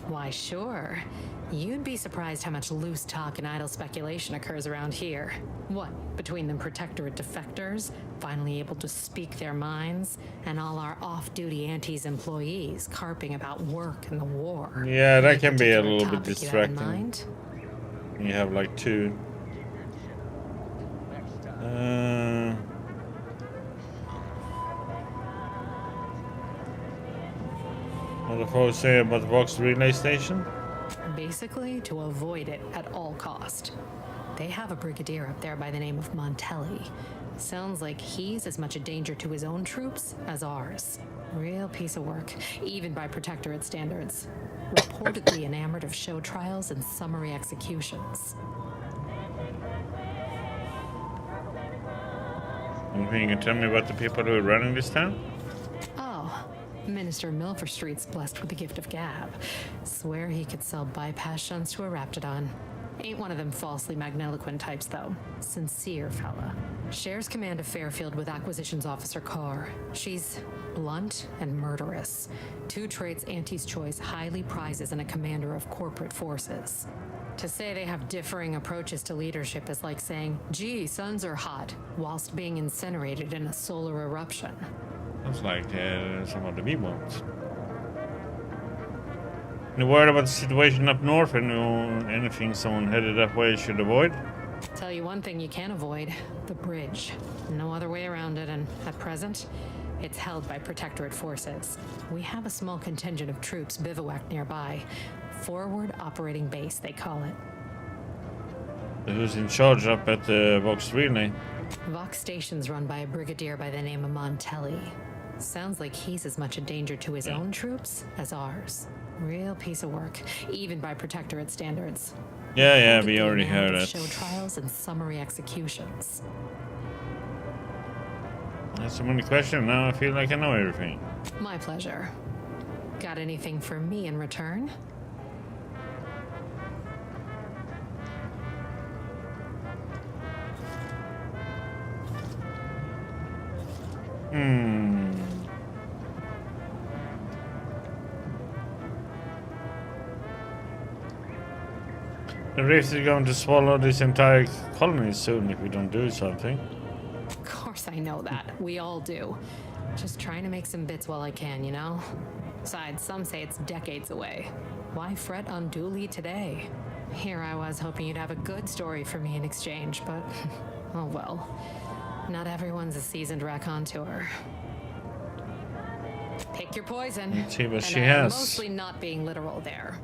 F: Why, sure. You'd be surprised how much loose talk and idle speculation occurs around here. What, between the Protectorate defectors, finally able to speak their minds, and all our off-duty Antes employees carping about work and the war?
A: Yeah, that
F: Any
A: can be a
F: particular
A: little bit
F: topic you have in
A: distracting.
F: mind?
A: You have like two. What the folks say about the Vox relay station?
F: Basically, to avoid it at all cost. They have a brigadier up there by the name of Montelli. Sounds like he's as much a danger to his own troops as ours. Real piece of work, even by Protectorate standards. Reportedly enamored of show trials and summary executions.
A: Anything you can tell me about the people who are running this town?
F: Oh, Minister Milverstreet's blessed with the gift of gab. Swear he could sell bypass shunts to a Raptidon. Ain't one of them falsely magniloquent types, though. Sincere fella. Shares command of Fairfield with Acquisitions Officer Carr. She's blunt and murderous. Two traits Auntie's Choice highly prizes in a commander of corporate forces. To say they have differing approaches to leadership is like saying, gee, suns are hot, whilst being incinerated in a solar eruption.
A: Sounds like some of the big ones. You worried about the situation up north and anything someone headed that way should avoid?
F: Tell you one thing you can't avoid, the bridge. No other way around it, and at present, it's held by Protectorate forces. We have a small contingent of troops bivouacked nearby. Forward Operating Base, they call it.
A: Who's in charge up at the Vox relay?
F: Vox Station's run by a brigadier by the name of Montelli. Sounds like he's as much a danger to his own troops as ours. Real piece of work, even by Protectorate standards.
A: Yeah, we already heard it.
F: Show trials and summary executions.
A: That's so many questions. Now I feel like I know everything.
F: My pleasure. Got anything for me in return?
A: The Rift is going to swallow this entire colony soon if we don't do something.
F: Of course I know that. We all do. Just trying to make some bits while I can, you know? Besides, some say it's decades away. Why fret unduly today? Here I was hoping you'd have a good story for me in exchange, but oh well. Not everyone's a seasoned raconteur. Pick your poison.
A: Let's see what
F: and
A: she
F: I'm
A: has.
F: mostly not being literal there.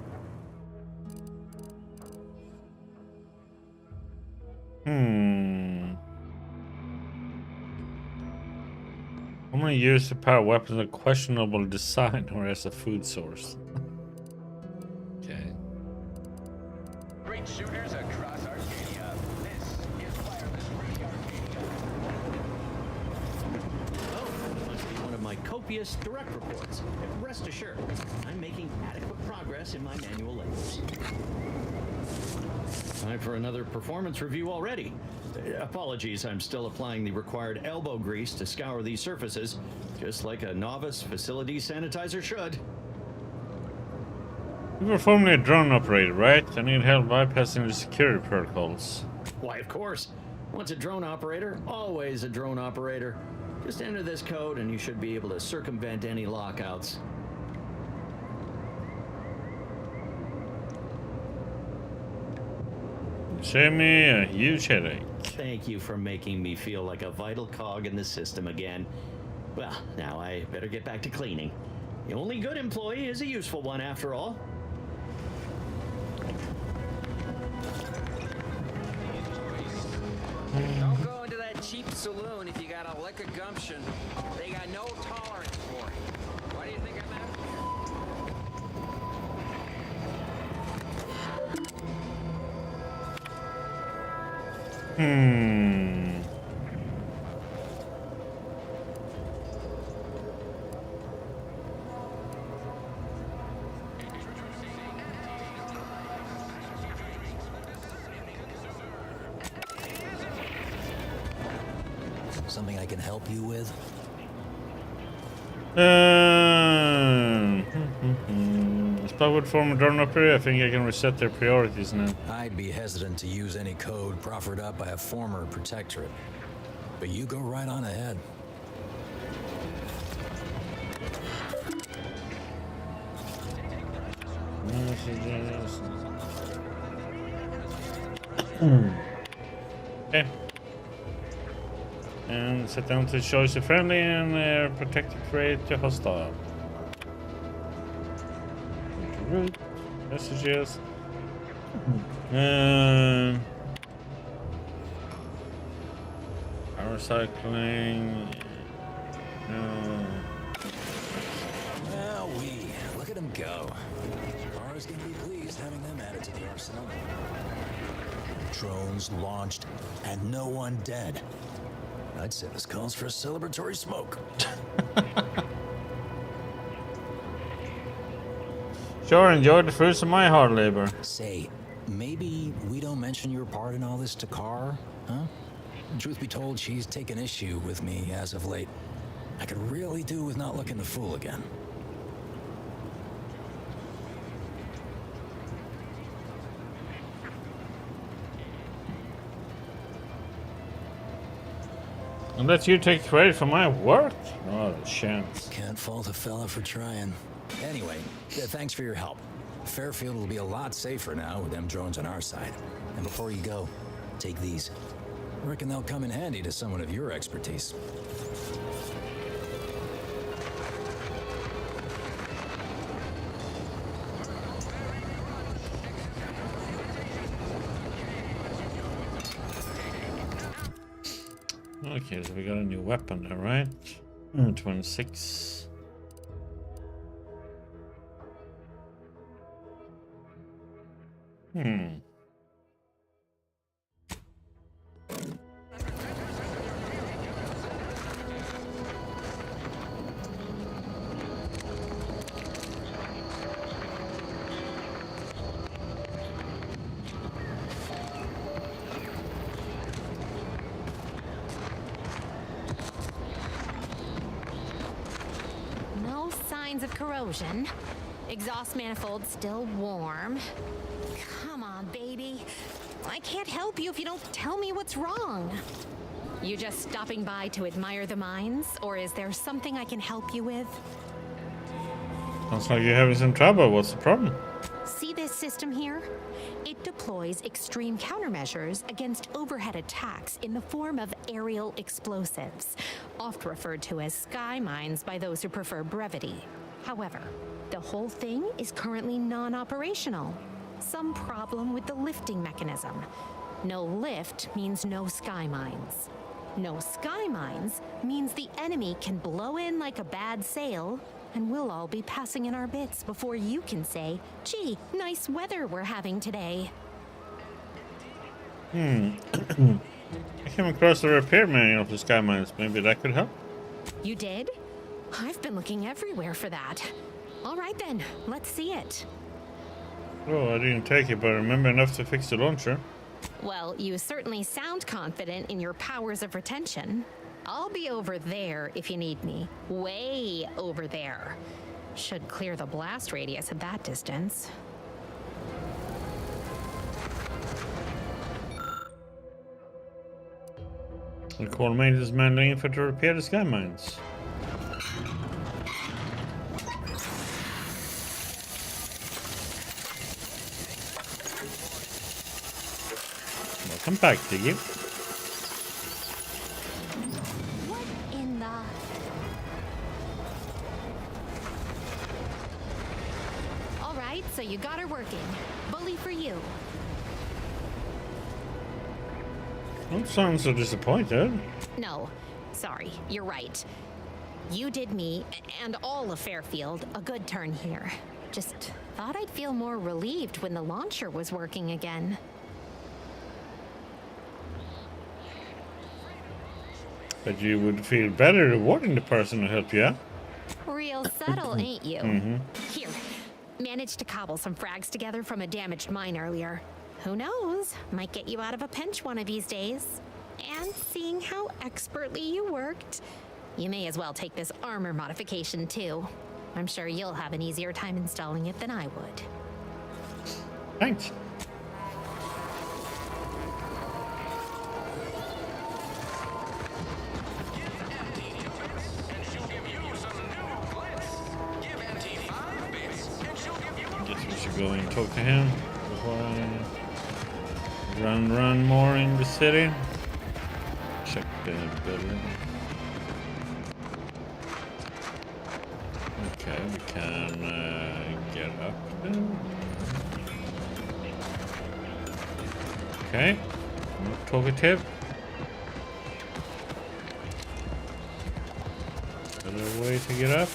A: I'm gonna use the power weapons of questionable design or as a food source. Okay.
C: Great shooters across Arcadia. This is Wireless Radio Arcadia.
K: Oh, must be one of my copious direct reports. Rest assured, I'm making adequate progress in my manual labors. Time for another performance review already. Apologies, I'm still applying the required elbow grease to scour these surfaces, just like a novice facility sanitizer should.
A: You were formerly a drone operator, right? I need help bypassing the security protocols.
K: Why, of course. Once a drone operator, always a drone operator. Just enter this code and you should be able to circumvent any lockouts.
A: Save me a huge headache.
K: Thank you for making me feel like a vital cog in the system again. Well, now I better get back to cleaning. The only good employee is a useful one after all.
P: Don't go into that cheap saloon if you got a lick of gumption. They got no tolerance for it. Why do you think I'm out
T: Something I can help you with?
A: Start with former drone operator. I think I can reset their priorities now.
T: I'd be hesitant to use any code proffered up by a former protectorate. But you go right on ahead.
A: Messages. Okay. And set down to choice to friendly and protectorate to hostile. Root messages. Power cycling. No.
T: Well, look at him go. Mars can be pleased having them added to the arsenal. Drones launched and no one dead. I'd say this calls for a celebratory smoke.
A: Sure, enjoy the fruits of my hard labor.
T: Say, maybe we don't mention your part in all this to Carr, huh? Truth be told, she's taken issue with me as of late. I could really do with not looking the fool again.
A: And let you take credit for my work? Not a chance.
T: Can't fault a fella for trying. Anyway, thanks for your help. Fairfield will be a lot safer now with them drones on our side. And before you go, take these. I reckon they'll come in handy to someone of your expertise.
A: Okay, so we got a new weapon there, right? 26.
B: No signs of corrosion. Exhaust manifold still warm. Come on, baby. I can't help you if you don't tell me what's wrong. You just stopping by to admire the mines, or is there something I can help you with?
A: Sounds like you're having some trouble. What's the problem?
B: See this system here? It deploys extreme countermeasures against overhead attacks in the form of aerial explosives, oft referred to as sky mines by those who prefer brevity. However, the whole thing is currently non-operational. Some problem with the lifting mechanism. No lift means no sky mines. No sky mines means the enemy can blow in like a bad sail, and we'll all be passing in our bits before you can say, gee, nice weather we're having today.
A: I came across the repair manual for sky mines. Maybe that could help?
B: You did? I've been looking everywhere for that. All right then, let's see it.
A: Oh, I didn't take it, but I remember enough to fix the launcher.
B: Well, you certainly sound confident in your powers of retention. I'll be over there if you need me. Way over there. Should clear the blast radius at that distance.
A: The call maintenance man looking for to repair the sky mines. Welcome back, Diggy.
B: What in the... All right, so you got her working. Bully for you.
A: Don't sound so disappointed.
B: No, sorry, you're right. You did me, and all of Fairfield, a good turn here. Just thought I'd feel more relieved when the launcher was working again.
A: But you would feel better rewarding the person who helped you out.
B: Real subtle, ain't you?
A: Mm-hmm.
B: Here, managed to cobble some frags together from a damaged mine earlier. Who knows? Might get you out of a pinch one of these days. And seeing how expertly you worked, you may as well take this armor modification too. I'm sure you'll have an easier time installing it than I would.
A: Thanks. Guess we should go and talk to him before I run more in the city. Check the building. Okay, we can get up there. Okay, not talkative. Another way to get up.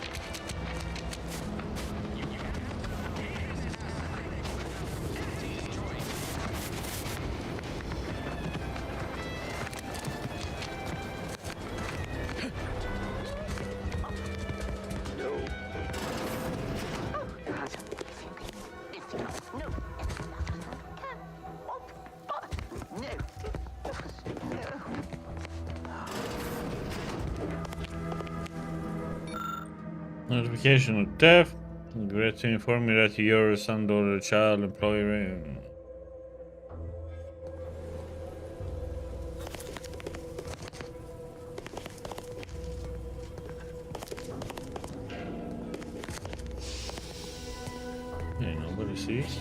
A: Notification of death. Regret to inform you that your son, daughter, child, employer. Hey, nobody sees.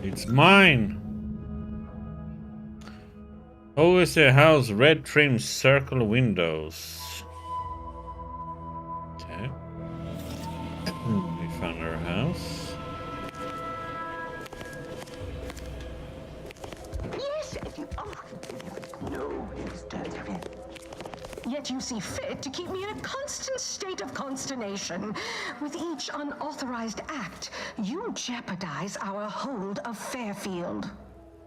A: It's mine. Always a house, red trim circle windows. Okay. We found our house.
M: Yes, no, yet you see fit to keep me in a constant state of consternation. With each unauthorized act, you jeopardize our hold of Fairfield.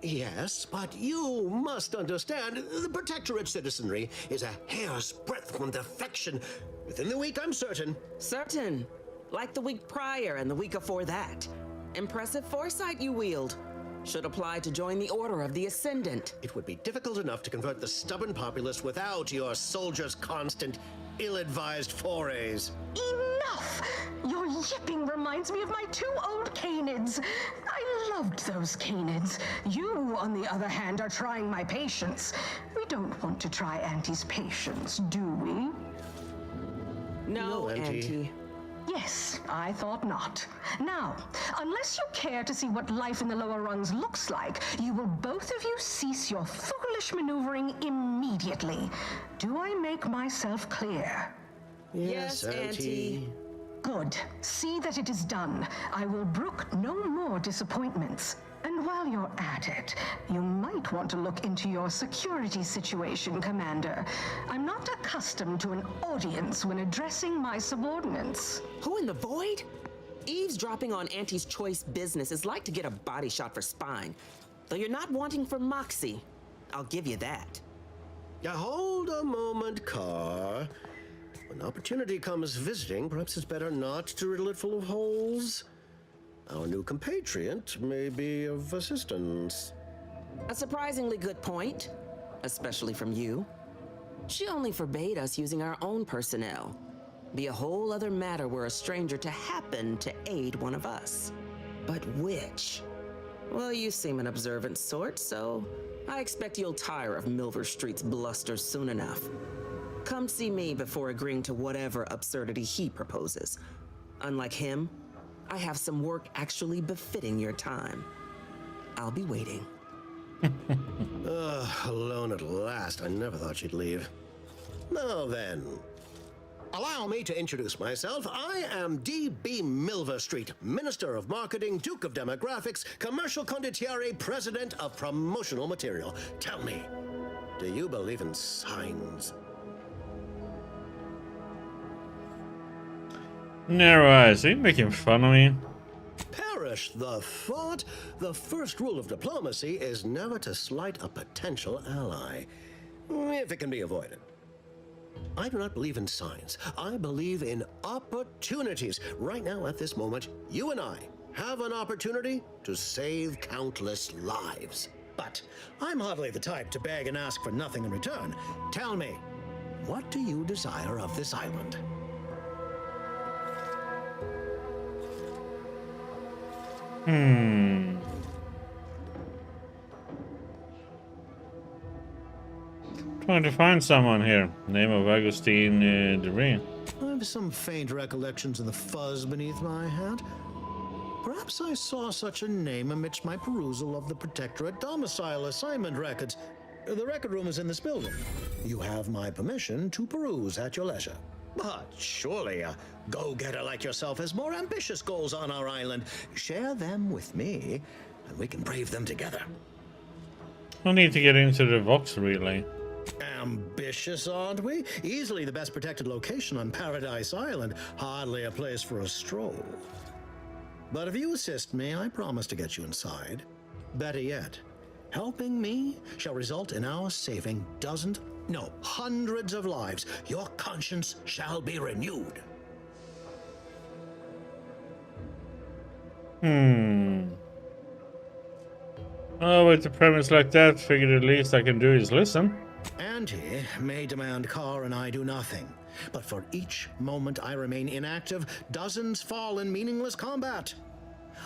O: Yes, but you must understand, the Protectorate citizenry is a hair's breadth from defection. Within the week, I'm certain.
Q: Certain? Like the week prior and the week before that. Impressive foresight you wield. Should apply to join the Order of the Ascendant.
O: It would be difficult enough to convert the stubborn populace without your soldiers' constant, ill-advised forays.
M: Enough! Your yipping reminds me of my 2 old Canids. I loved those Canids. You, on the other hand, are trying my patience. We don't want to try Auntie's patience, do we?
Q: No, Auntie.
M: Yes, I thought not. Now, unless you care to see what life in the lower rungs looks like, you will both of you cease your foolish maneuvering immediately. Do I make myself clear?
Q: Yes, Auntie.
M: Good. See that it is done. I will brook no more disappointments. And while you're at it, you might want to look into your security situation, Commander. I'm not accustomed to an audience when addressing my subordinates.
Q: Who in the void? Eavesdropping on Auntie's choice business is like to get a body shot for spine. Though you're not wanting for moxie. I'll give you that.
O: Hold a moment, Carr. When opportunity comes visiting, perhaps it's better not to riddle it full of holes. Our new compatriot may be of assistance.
Q: A surprisingly good point, especially from you. She only forbade us using our own personnel. Be a whole other matter were a stranger to happen to aid one of us. But which? Well, you seem an observant sort, so I expect you'll tire of Milver Street's bluster soon enough. Come see me before agreeing to whatever absurdity he proposes. Unlike him, I have some work actually befitting your time. I'll be waiting.
O: Alone at last. I never thought she'd leave. Now then, allow me to introduce myself. I am D.B. Milver Street, Minister of Marketing, Duke of Demographics, Commercial Condottiere, President of Promotional Material. Tell me, do you believe in signs?
A: Narrow eyes, are you making fun of me?
O: Perish the thought. The first rule of diplomacy is never to slight a potential ally, if it can be avoided. I do not believe in signs. I believe in opportunities. Right now, at this moment, you and I have an opportunity to save countless lives. But I'm hardly the type to beg and ask for nothing in return. Tell me, What do you desire of this island?
A: Trying to find someone here. Name of Augustine DeRee.
O: I have some faint recollections of the fuzz beneath my hat. Perhaps I saw such a name amidst my perusal of the Protectorate domicile assignment records. The record room is in this building. You have my permission to peruse at your leisure. But surely a go-getter like yourself has more ambitious goals on our island. Share them with me, and we can brave them together.
A: I need to get into the Vox relay.
O: Ambitious, aren't we? Easily the best protected location on Paradise Island. Hardly a place for a stroll. But if you assist me, I promise to get you inside. Better yet, helping me shall result in our saving dozens, no, hundreds of lives. Your conscience shall be renewed.
A: Oh, with a premise like that, figured the least I can do is listen.
O: Auntie may demand Carr and I do nothing, but for each moment I remain inactive, dozens fall in meaningless combat.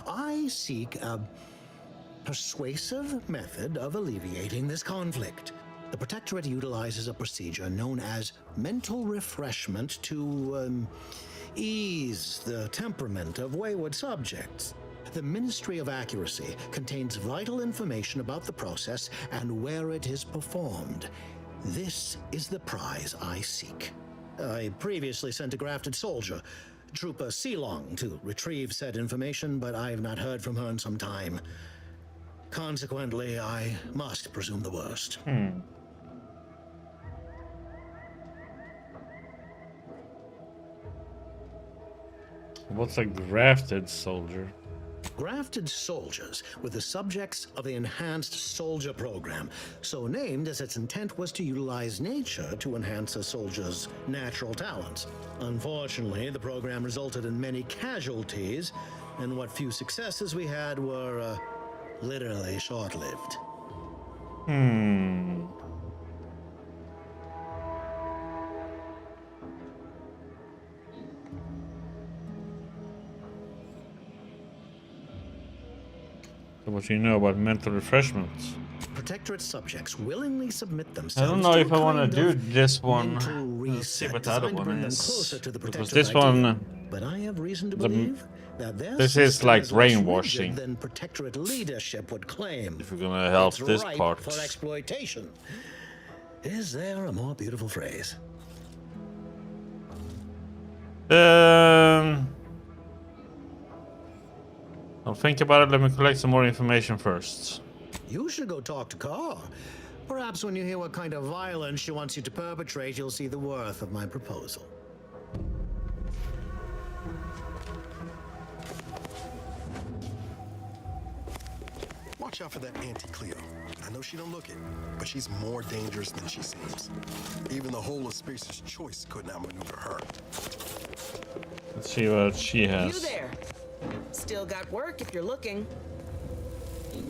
O: I seek a persuasive method of alleviating this conflict. The Protectorate utilizes a procedure known as mental refreshment to ease the temperament of wayward subjects. The Ministry of Accuracy contains vital information about the process and where it is performed. This is the prize I seek. I previously sent a grafted soldier, Trooper Sealong, to retrieve said information, but I have not heard from her in some time. Consequently, I must presume the worst.
A: What's a grafted soldier?
O: Grafted soldiers were the subjects of the Enhanced Soldier Program, so named as its intent was to utilize nature to enhance a soldier's natural talents. Unfortunately, the program resulted in many casualties, and what few successes we had were literally short-lived.
A: So what do you know about mental refreshments?
O: Protectorate subjects willingly submit themselves.
A: I don't know if I want to do this one.
O: Let's
A: see what the other one is. Because
O: this
A: this one,
O: but I have reason to believe that
A: this is like brainwashing.
O: Than Protectorate leadership would claim.
A: If we're gonna help
O: It's
A: this
O: ripe
A: part.
O: for exploitation. Is there a more beautiful phrase?
A: I'll think about it. Let me collect some more information first.
O: You should go talk to Carr. Perhaps when you hear what kind of violence she wants you to perpetrate, you'll see the worth of my proposal.
J: Watch out for that Auntie Cleo. I know she don't look it, but she's more dangerous than she seems. Even the whole of Spacer's Choice couldn't outmaneuver her.
A: Let's see what she has.
Q: You there? Still got work if you're looking.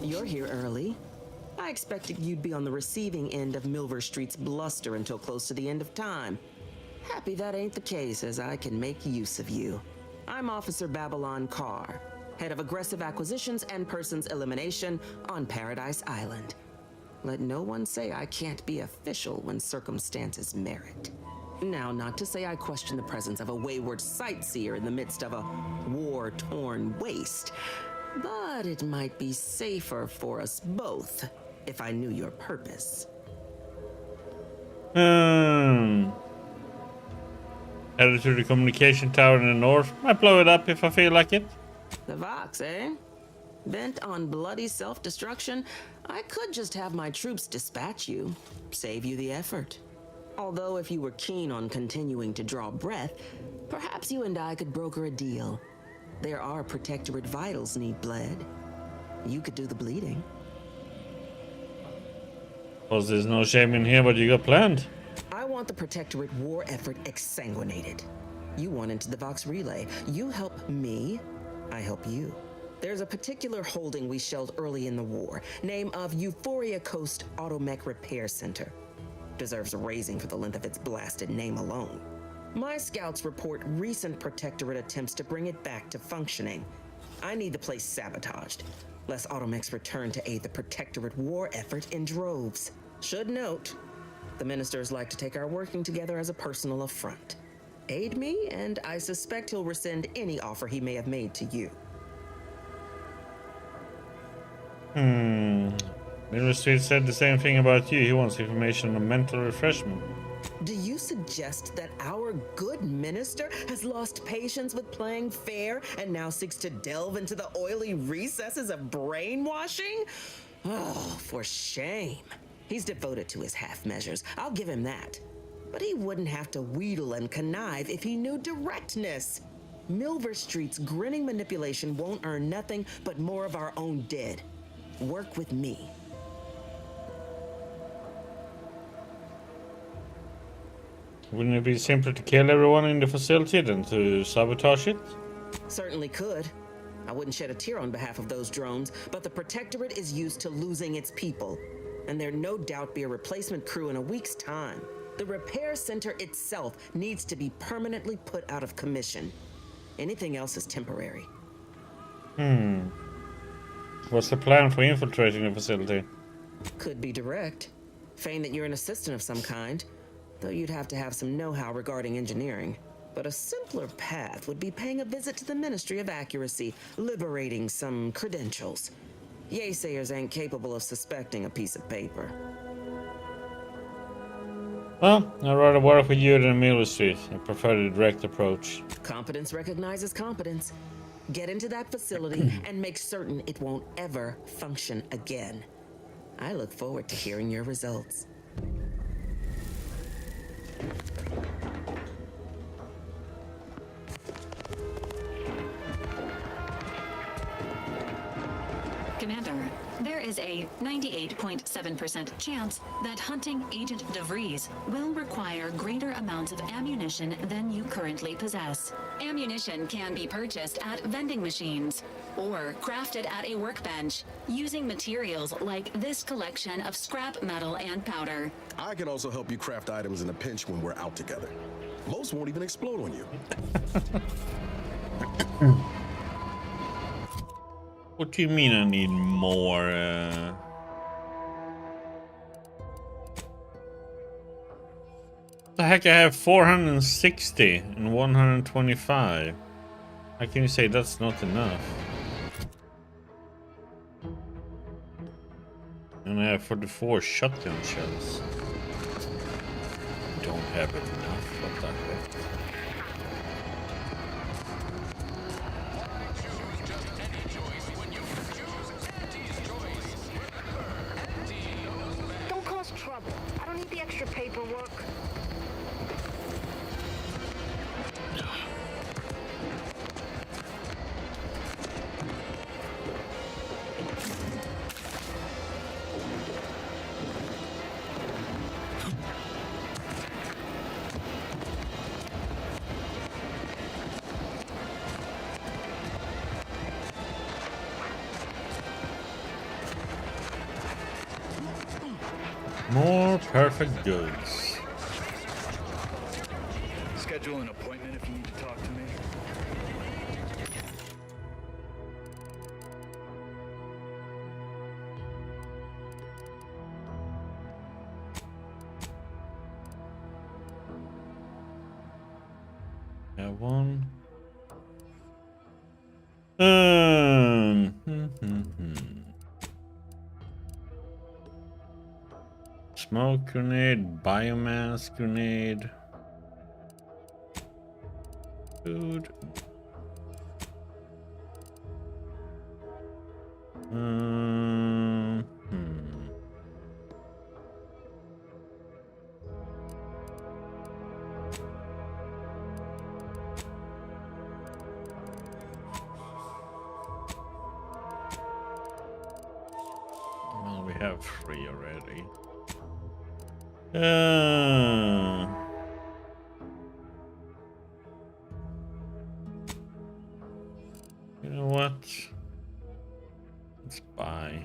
Q: You're here early. I expected you'd be on the receiving end of Milver Street's bluster until close to the end of time. Happy that ain't the case, as I can make use of you. I'm Officer Babylon Carr, head of aggressive acquisitions and persons elimination on Paradise Island. Let no one say I can't be official when circumstances merit. Now, not to say I question the presence of a wayward sightseer in the midst of a war-torn waste, but it might be safer for us both if I knew your purpose.
A: Headed to the communication tower in the north. Might blow it up if I feel like it.
Q: The Vox, eh? Bent on bloody self-destruction, I could just have my troops dispatch you, save you the effort. Although if you were keen on continuing to draw breath, perhaps you and I could broker a deal. There are Protectorate vitals need bled. You could do the bleeding.
A: Well, there's no shame in here what you got planned.
Q: I want the Protectorate war effort exsanguinated. You want into the Vox relay. You help me, I help you. There's a particular holding we shelled early in the war, name of Euphoria Coast Automech Repair Center. deserves raising for the length of its blasted name alone. My scouts report recent Protectorate attempts to bring it back to functioning. I need the place sabotaged, lest Automechs return to aid the Protectorate war effort in droves. Should note, the ministers like to take our working together as a personal affront. Aid me, and I suspect he'll rescind any offer he may have made to you.
A: Miller Street said the same thing about you. He wants information on mental refreshment.
Q: Do you suggest that our good minister has lost patience with playing fair and now seeks to delve into the oily recesses of brainwashing? Oh, for shame. He's devoted to his half measures. I'll give him that. But he wouldn't have to wheedle and connive if he knew directness. Milver Street's grinning manipulation won't earn nothing but more of our own dead. Work with me.
A: Wouldn't it be simpler to kill everyone in the facility than to sabotage it?
Q: Certainly could. I wouldn't shed a tear on behalf of those drones, but the Protectorate is used to losing its people, and there'd no doubt be a replacement crew in a week's time. The repair center itself needs to be permanently put out of commission. Anything else is temporary.
A: What's the plan for infiltrating the facility?
Q: Could be direct. Feign that you're an assistant of some kind, though you'd have to have some know-how regarding engineering. But a simpler path would be paying a visit to the Ministry of Accuracy, liberating some credentials. Yaysayers ain't capable of suspecting a piece of paper.
A: Well, I'd rather work with you than Miller Street. I prefer the direct approach.
Q: Competence recognizes competence. Get into that facility and make certain it won't ever function again. I look forward to hearing your results.
E: Commander, there is a 98.7% chance that hunting Agent DeVries will require greater amounts of ammunition than you currently possess. Ammunition can be purchased at vending machines or crafted at a workbench using materials like this collection of scrap metal and powder.
J: I can also help you craft items in a pinch when we're out together. Most won't even explode on you.
A: What do you mean I need more? The heck, I have 460 and 125. How can you say that's not enough? And I have 44 shotgun shells. Don't have enough. What the heck?
V: Don't cause trouble. I don't need the extra paperwork.
A: More perfect goods.
I: Schedule an appointment if you need to talk to me.
A: Have one. Smoke grenade, biomass grenade, food. Well, we have 3 already. You know what? Let's buy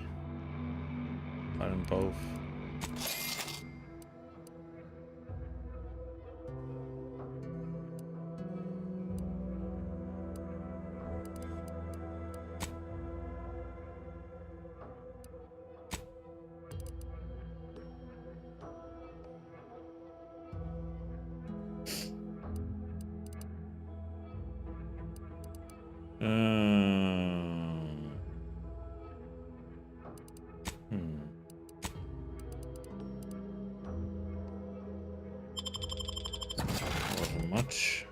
A: them both. Wasn't much.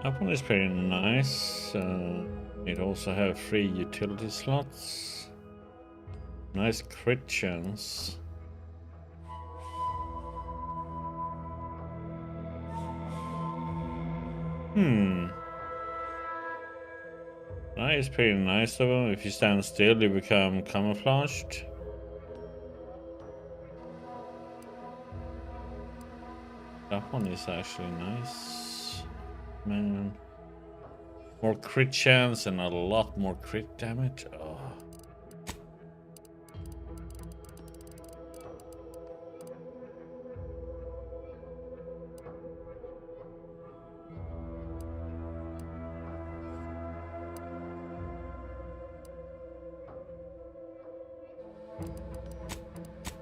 A: That one is pretty nice. It also have 3 utility slots. Nice crit chance. That is pretty nice of them. If you stand still, you become camouflaged. That one is actually nice. Man. More crit chance and a lot more crit damage. Oh.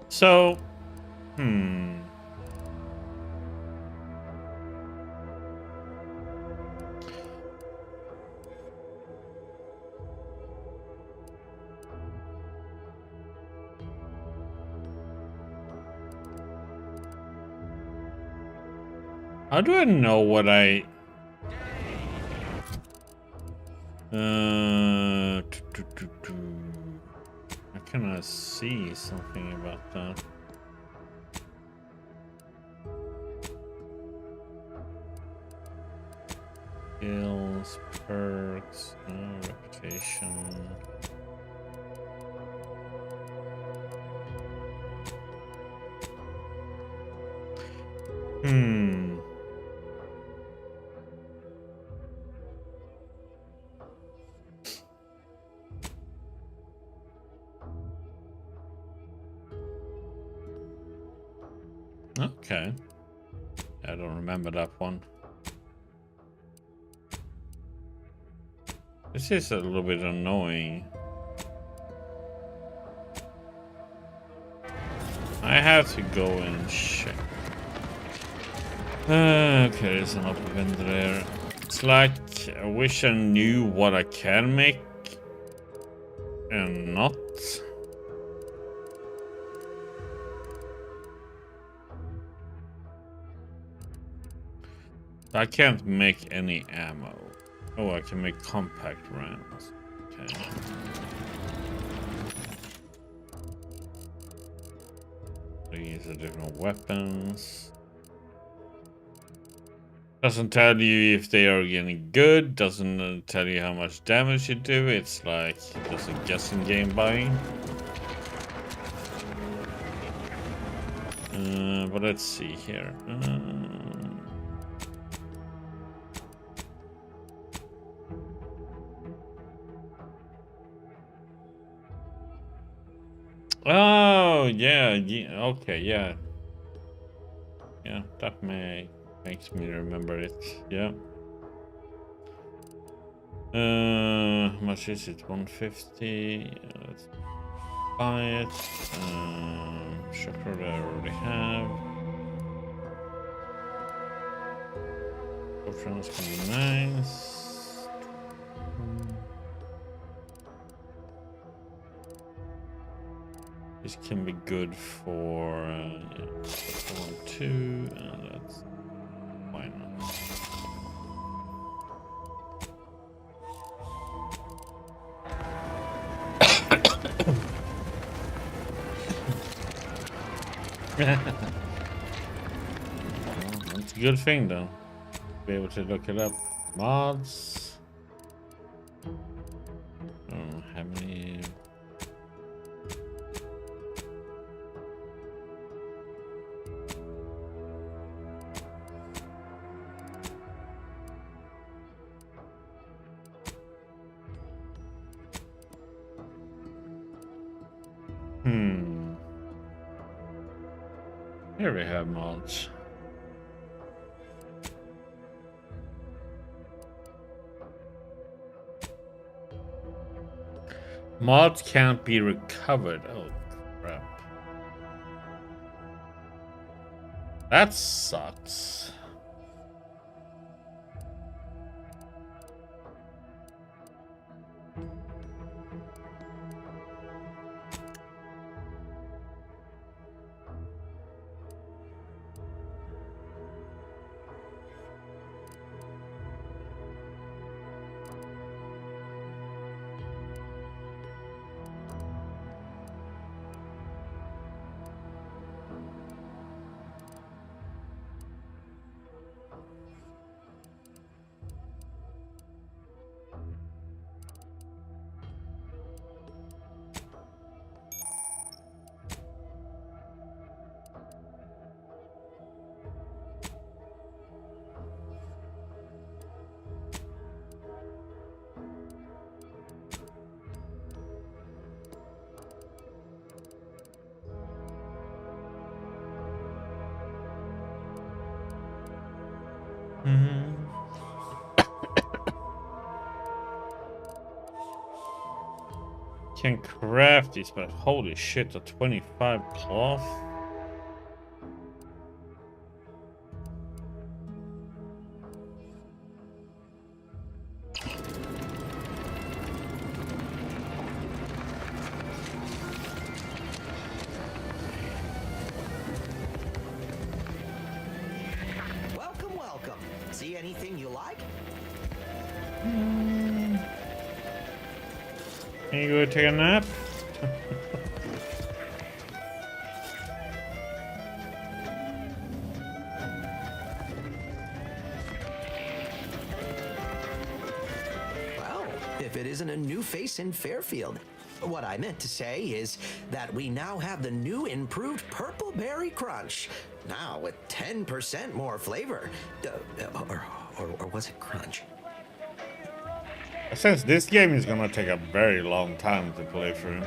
A: So, how do I know what I... How can I see something about that? Skills, perks, reputation. Okay. I don't remember that one. This is a little bit annoying. I have to go and check. Okay, there's an upper vendor there. It's like, I wish I knew what I can make and not. I can't make any ammo. Oh, I can make compact rounds. Okay. These are different weapons. Doesn't tell you if they are getting good. Doesn't tell you how much damage you do. It's like just a guessing game buying. But let's see here. Oh, yeah, okay, yeah. Yeah, that makes me remember it, yeah. How much is it? 150? Let's buy it. Chakra I already have. Options can be nice. This can be good for 1, 2, and that's why not. That's a good thing, though. Be able to look it up. Mods. I don't know how many. Here we have mods. Mods can't be recovered. Oh, crap. That sucks. Can craft these, but holy shit, the 25 cloth.
L: Welcome, welcome. See anything you like?
A: Can you go take a nap?
L: Well, if it isn't a new face in Fairfield. What I meant to say is that we now have the new improved Purple Berry Crunch. Now with 10% more flavor. Or was it crunch?
A: Since this game is gonna take a very long time to play through.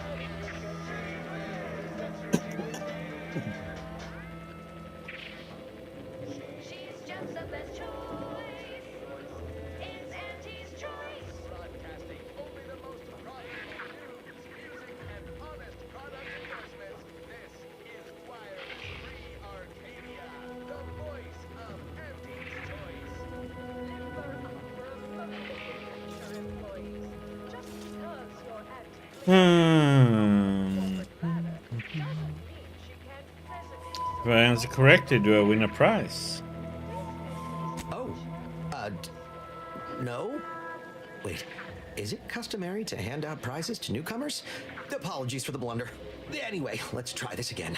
A: If I answer correctly, do I win a prize?
L: Oh, no. Wait, is it customary to hand out prizes to newcomers? Apologies for the blunder. Anyway, let's try this again.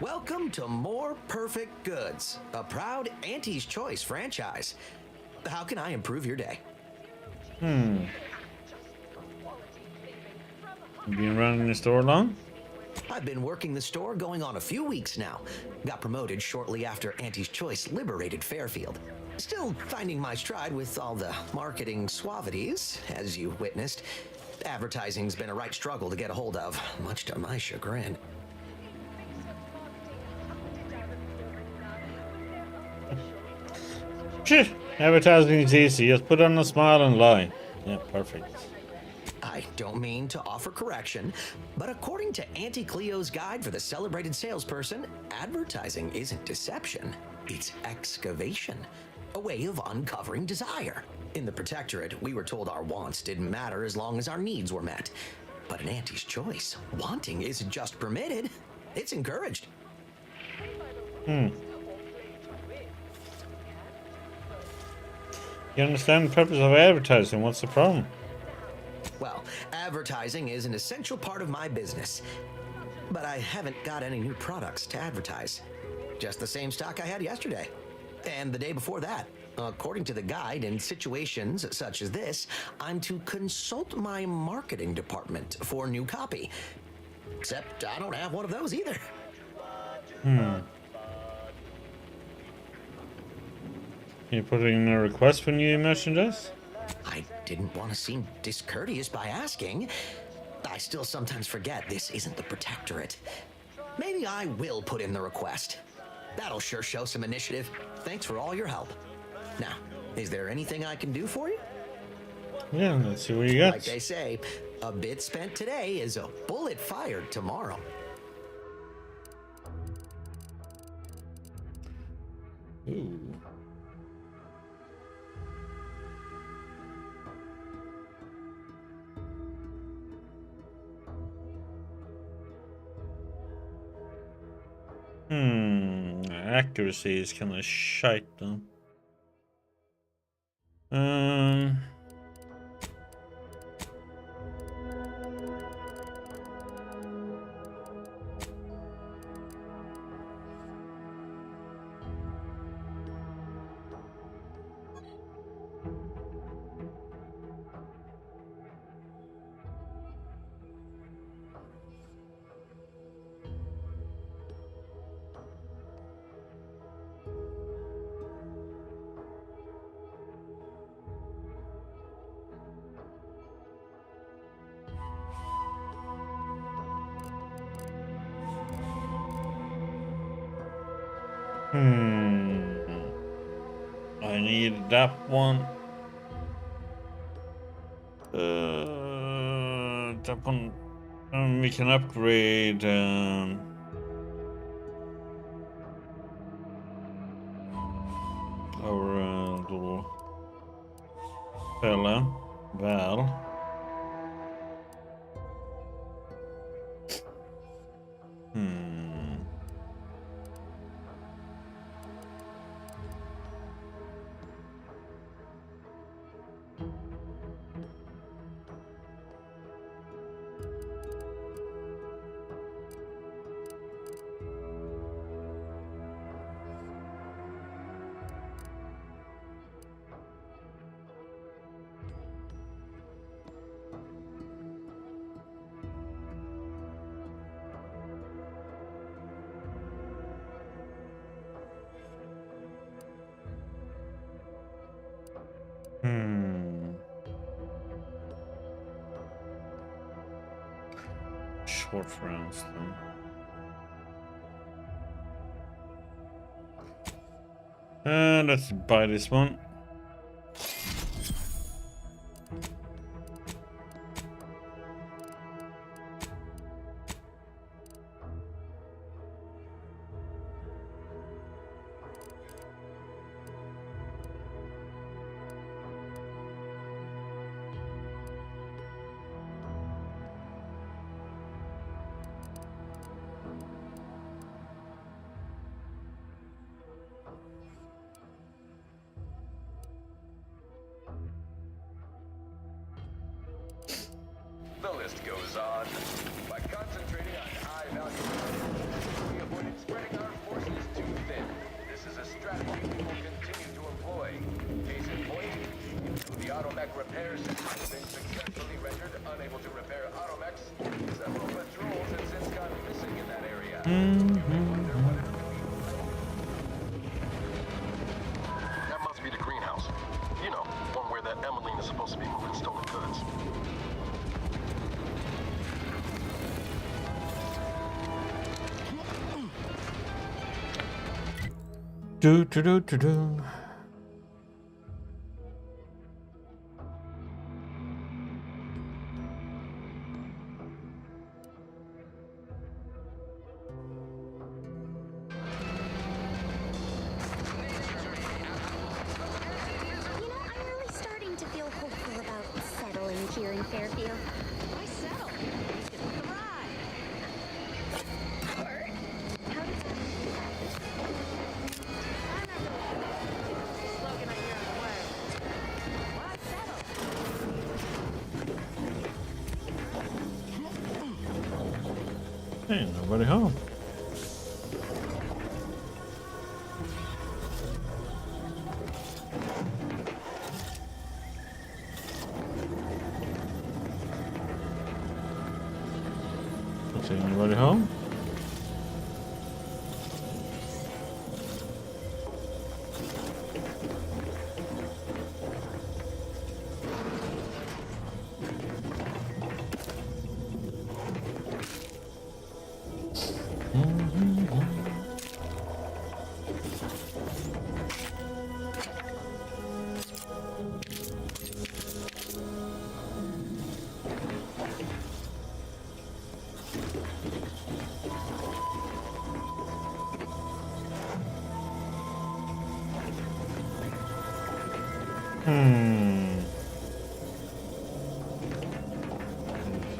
L: Welcome to More Perfect Goods, a proud Auntie's Choice franchise. How can I improve your day?
A: You been running the store long?
L: I've been working the store going on a few weeks now. Got promoted shortly after Auntie's Choice liberated Fairfield. Still finding my stride with all the marketing suavities, as you witnessed. Advertising's been a right struggle to get a hold of, much to my chagrin.
A: Advertising is easy. Just put on a smile and lie. Yeah, perfect.
L: I don't mean to offer correction, but according to Auntie Cleo's guide for the celebrated salesperson, advertising isn't deception, it's excavation, a way of uncovering desire. In the Protectorate, we were told our wants didn't matter as long as our needs were met. But in Auntie's Choice, wanting isn't just permitted, it's encouraged.
A: You understand the purpose of advertising? What's the problem?
L: Well, advertising is an essential part of my business. But I haven't got any new products to advertise. Just the same stock I had yesterday. And the day before that. According to the guide, in situations such as this, I'm to consult my marketing department for new copy. Except I don't have one of those either.
A: You put in a request for new merchandise?
L: I didn't want to seem discourteous by asking, I still sometimes forget this isn't the Protectorate. Maybe I will put in the request. That'll sure show some initiative. Thanks for all your help. Now, is there anything I can do for you?
A: Yeah, let's see what you got.
L: Like they say, a bit spent today is a bullet fired tomorrow.
A: Ooh. Accuracy is kind of shite though. I need that one. That one. We can upgrade. Our little fella, Val. Short rounds then. Let's buy this one.
N: The list goes on. By concentrating on high value, we avoided spreading our forces too thin. This is a strategy we will continue to employ. Case in point, the automech repair system has been successfully rendered unable to repair automechs. Several patrols have since gone missing in that area.
G: That must be the greenhouse. You know, one where that Emmeline is supposed to be moving stolen goods.
A: Do do do do do.
R: I'm really starting to feel hopeful about settling here in Fairfield. Why settle?
A: Ain't nobody home. Is anybody home?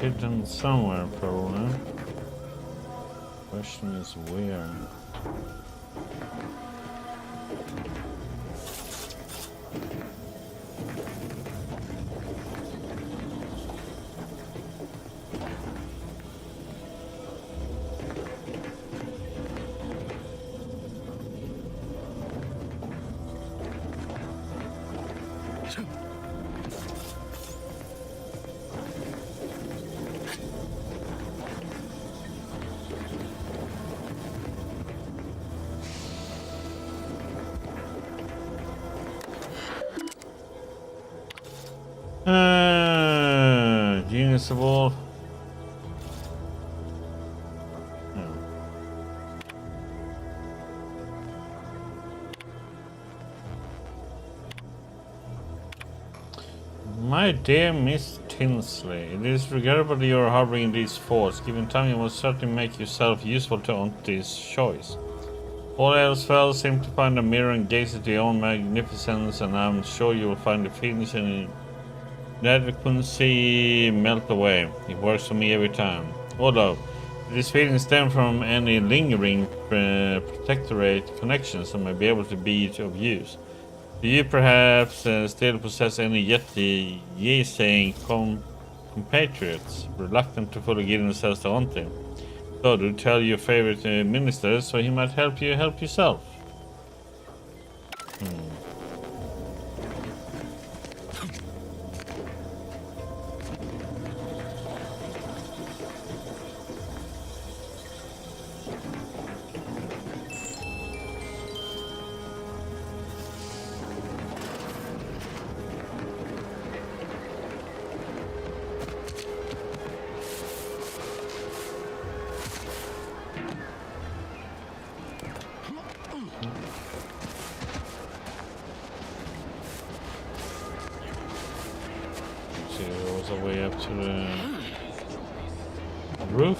A: hidden somewhere, probably. Question is where. Genius of all. No. My dear Miss Tinsley, it is regrettable that you are harboring these thoughts. Given time, you must certainly make yourself useful to Auntie's choice. All else fails, seem to find a mirror and gaze at your own magnificence, and I'm sure you will find the feelings and inadequacy melt away. It works for me every time. Although, if these feelings stem from any lingering protectorate connections, I may be able to be of use. Do you perhaps still possess any yet-saying compatriots, reluctant to fully give themselves to Auntie? So do tell your favorite minister so he might help you help yourself. A way up to the roof.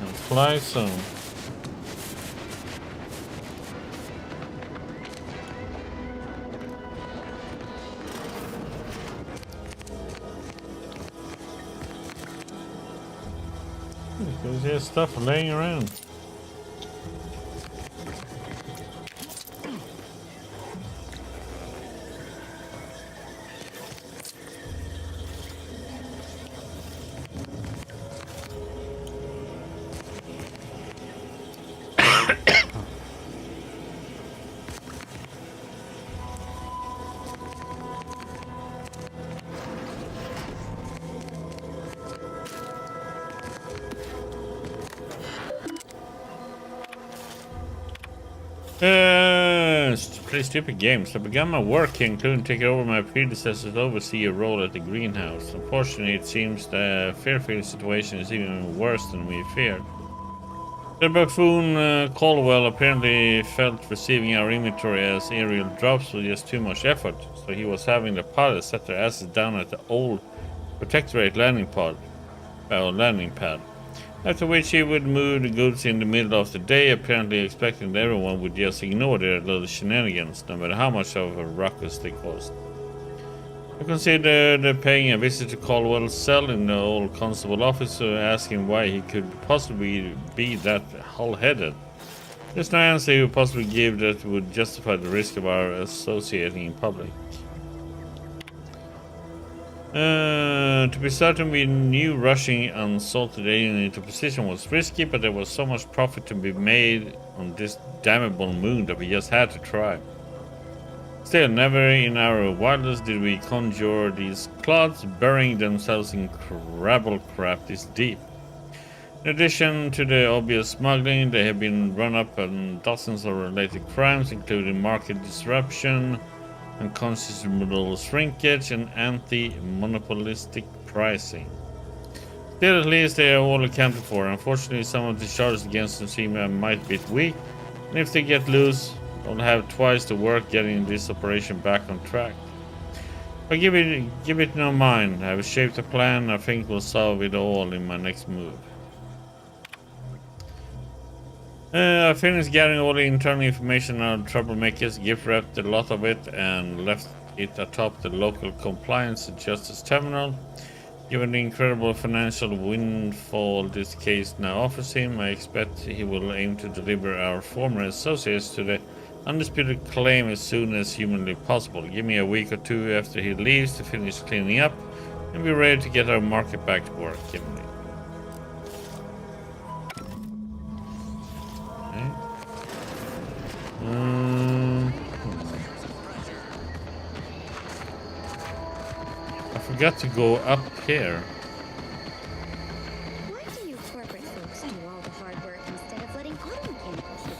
A: And fly some. Because there's stuff laying around. Play stupid games. I began my work here, including taking over my predecessor's overseer role at the greenhouse. Unfortunately, it seems the Fairfield situation is even worse than we feared. The buffoon Caldwell apparently felt receiving our inventory as aerial drops was just too much effort, so he was having the pilots set their asses down at the old Protectorate landing pad. After which he would move the goods in the middle of the day, apparently expecting that everyone would just ignore their little shenanigans, no matter how much of a ruckus they caused. I considered paying a visit to Caldwell's cell in the old constable office to ask him why he could possibly be that hull-headed. There's no answer he would possibly give that would justify the risk of our associating in public. To be certain, we knew rushing unsalted alien into position was risky, but there was so much profit to be made on this damnable moon that we just had to try. Still, never in our wildest did we conjure these clods burying themselves in crabble crap this deep. In addition to the obvious smuggling, they have been run up on dozens of related crimes, including market disruption, unconscionable shrinkage, and anti-monopolistic pricing. Still, at least they are all accounted for. Unfortunately, some of the charges against them seem a mite bit weak, and if they get loose, I'll have twice the work getting this operation back on track. But give it no mind. I have shaped a plan I think will solve it all in my next move. I finished gathering all the internal information on troublemakers, gift wrapped a lot of it, and left it atop the local compliance and justice terminal. Given the incredible financial windfall this case now offers him, I expect he will aim to deliver our former associates to the undisputed claim as soon as humanly possible. Give me a week or two after he leaves to finish cleaning up, and be ready to get our market back to work. Kimberly. I forgot to go up here.
R: Why do you corporate folks do all the hard work instead of letting auto mechanicals do it?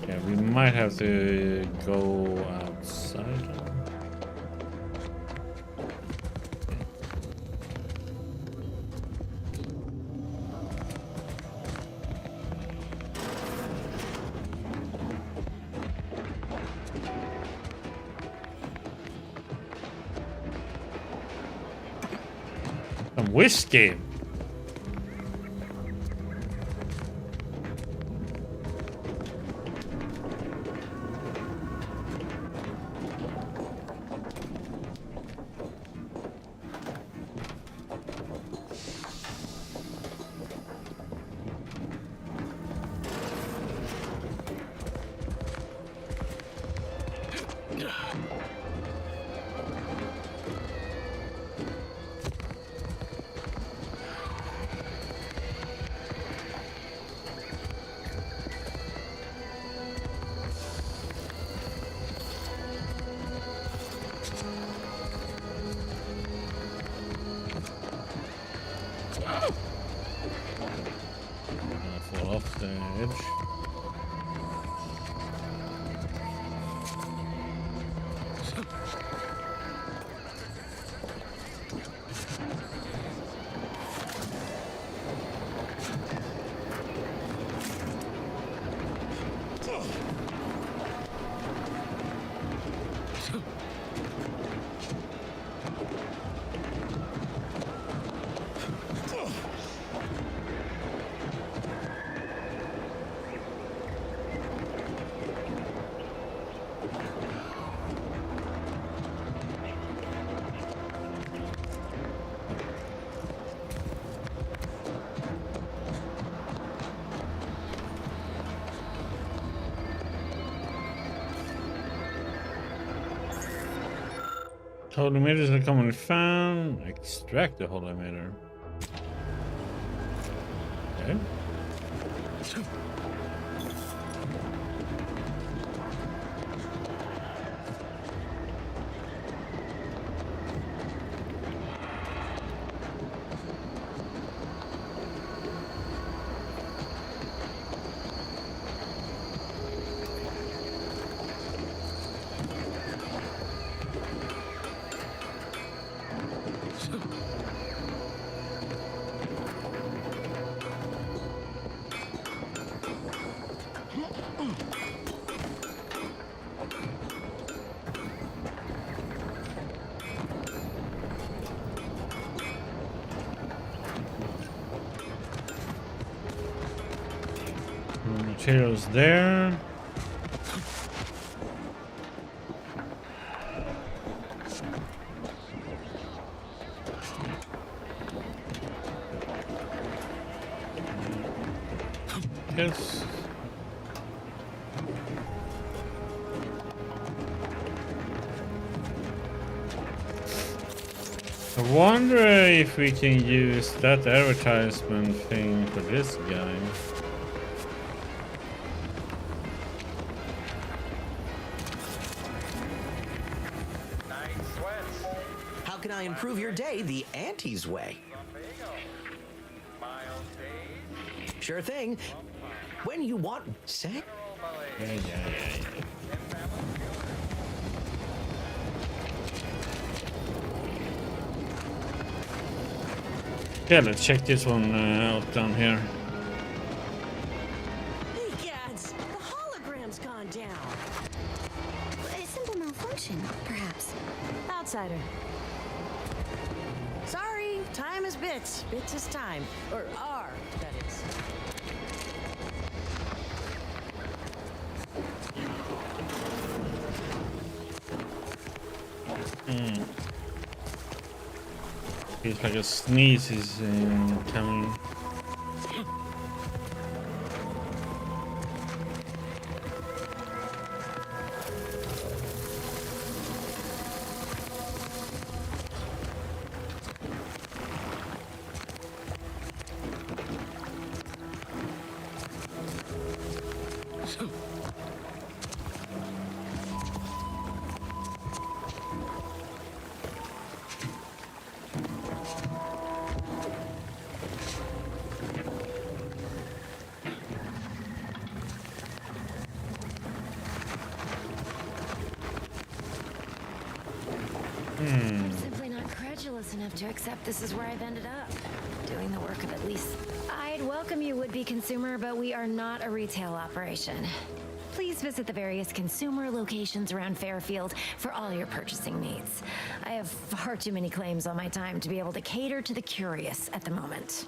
A: Yeah, we might have to go outside. Some whiskey. Fall off the edge. Holy emitters are commonly found. Extract the holy emitter. Okay. Materials there. Yes. I wonder if we can use that advertisement thing for this guy.
L: How can I improve your day the Auntie's way? Sure thing. When you want, say.
A: Yeah. Yeah, let's check this one out down here.
V: Hey, Gads, the hologram's gone down.
R: A simple malfunction, perhaps.
W: Outsider,
D: Time is bits. Bits is time. Or are, that is.
A: Feels like a sneeze is coming.
B: I'm simply not credulous enough to accept this is where I've ended up. Doing the work of at least... I'd welcome you, would-be consumer, but we are not a retail operation. Please visit the various consumer locations around Fairfield for all your purchasing needs. I have far too many claims on my time to be able to cater to the curious at the moment.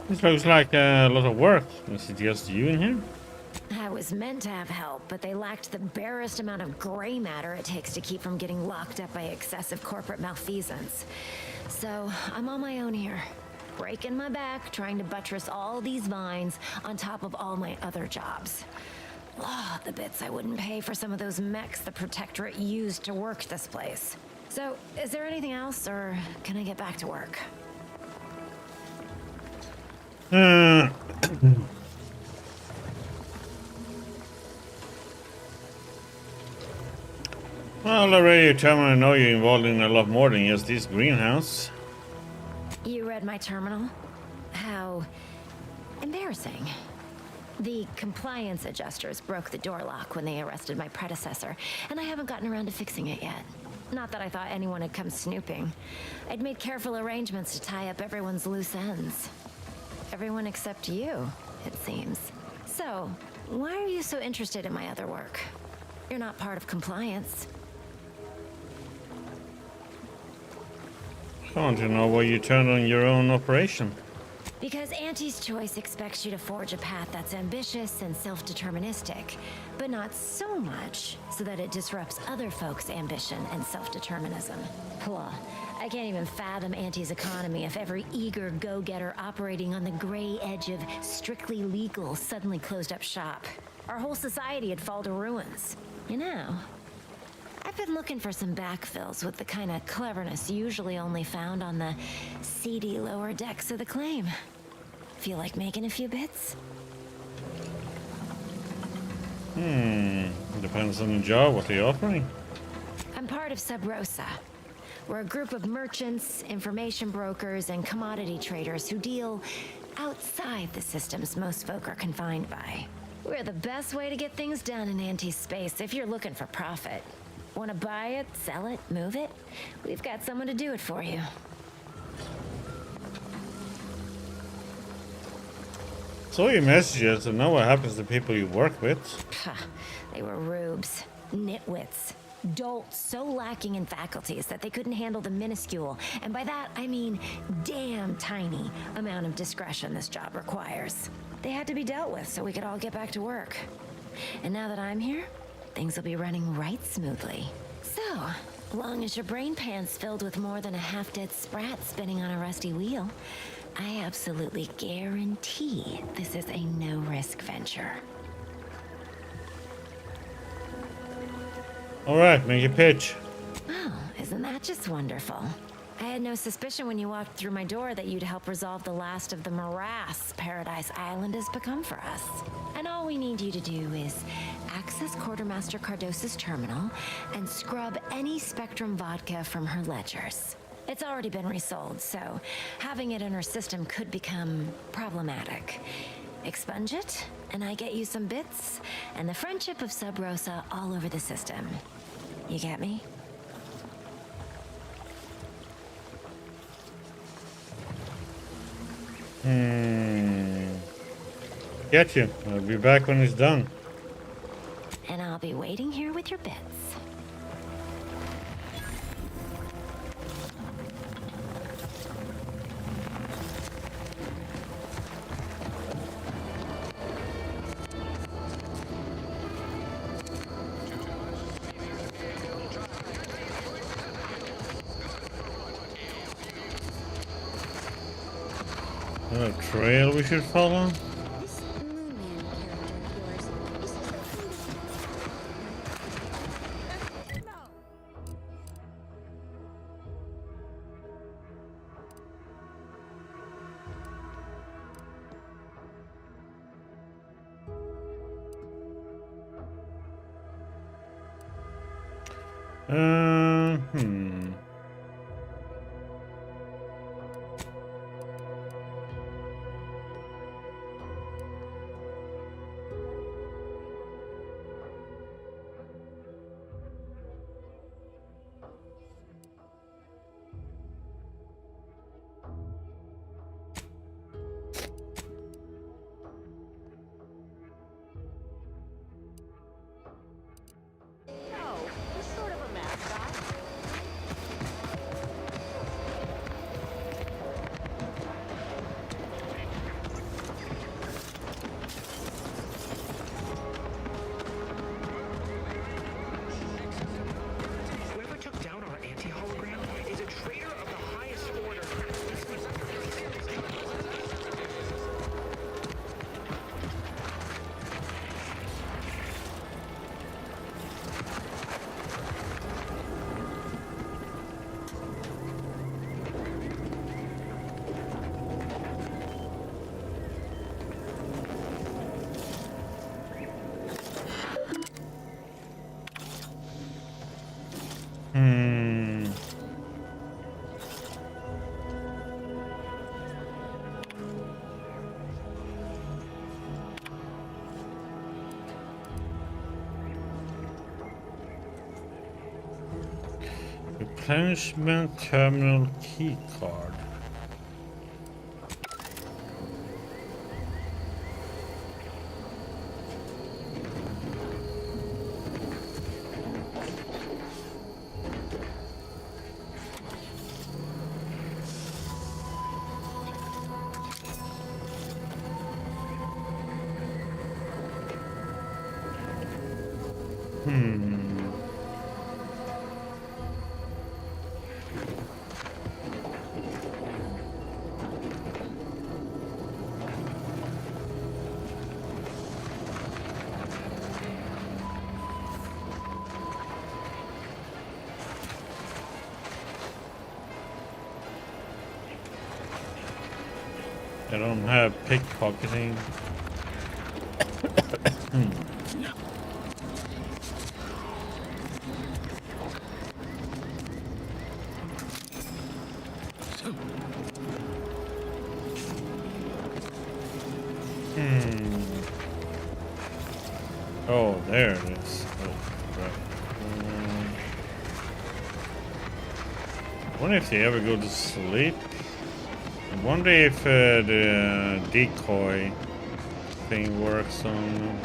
A: This looks like a lot of work. Is it just you in here?
B: I was meant to have help, but they lacked the barest amount of gray matter it takes to keep from getting locked up by excessive corporate malfeasance. So I'm on my own here, breaking my back, trying to buttress all these vines on top of all my other jobs. Oh, the bits I wouldn't pay for some of those mechs the Protectorate used to work this place. So, is there anything else, or can I get back to work?
A: Well, already you tell me I know you're involved in a lot more than just this greenhouse.
B: You read my terminal? How embarrassing. The compliance adjusters broke the door lock when they arrested my predecessor, and I haven't gotten around to fixing it yet. Not that I thought anyone had come snooping. I'd made careful arrangements to tie up everyone's loose ends. Everyone except you, it seems. So, why are you so interested in my other work? You're not part of compliance.
A: I want to know why you turned on your own operation.
B: Because Auntie's Choice expects you to forge a path that's ambitious and self-deterministic, but not so much so that it disrupts other folks' ambition and self-determinism. Blah. I can't even fathom Auntie's economy if every eager go-getter operating on the gray edge of strictly legal suddenly closed up shop. Our whole society would fall to ruins. You know, I've been looking for some backfills with the kind of cleverness usually only found on the seedy lower decks of the claim. Feel like making a few bits?
A: Depends on the job, what they're offering.
B: I'm part of Sub Rosa. We're a group of merchants, information brokers, and commodity traders who deal outside the systems most folk are confined by. We're the best way to get things done in anti-space if you're looking for profit. Want to buy it, sell it, move it? We've got someone to do it for you.
A: So your messages to know what happens to people you work with.
B: They were rubes, nitwits, dolts so lacking in faculties that they couldn't handle the minuscule, and by that I mean damn tiny, amount of discretion this job requires. They had to be dealt with so we could all get back to work. And now that I'm here, things will be running right smoothly. So, long as your brain pan's filled with more than a half-dead sprat spinning on a rusty wheel, I absolutely guarantee this is a no-risk venture.
A: All right, make a pitch.
B: Oh, isn't that just wonderful? I had no suspicion when you walked through my door that you'd help resolve the last of the morass Paradise Island has become for us. And all we need you to do is access Quartermaster Cardosa's terminal and scrub any Spectrum vodka from her ledgers. It's already been resold, so having it in her system could become problematic. Expunge it, and I get you some bits, and the friendship of Sub Rosa all over the system. You get me?
A: Get you. I'll be back when it's done.
B: And I'll be waiting here with your bits.
A: A trail we should follow?
R: This Moonman character of yours, is he some kind of...
A: Hmm.
R: No, he's sort of a mascot.
C: Whoever took down our anti-hologram is a traitor of the highest order.
A: Hmm. Replenishment terminal key card. I don't have pickpocketing. Oh, there it is. Oh, right. I wonder if they ever go to sleep. I wonder if the decoy thing works on them.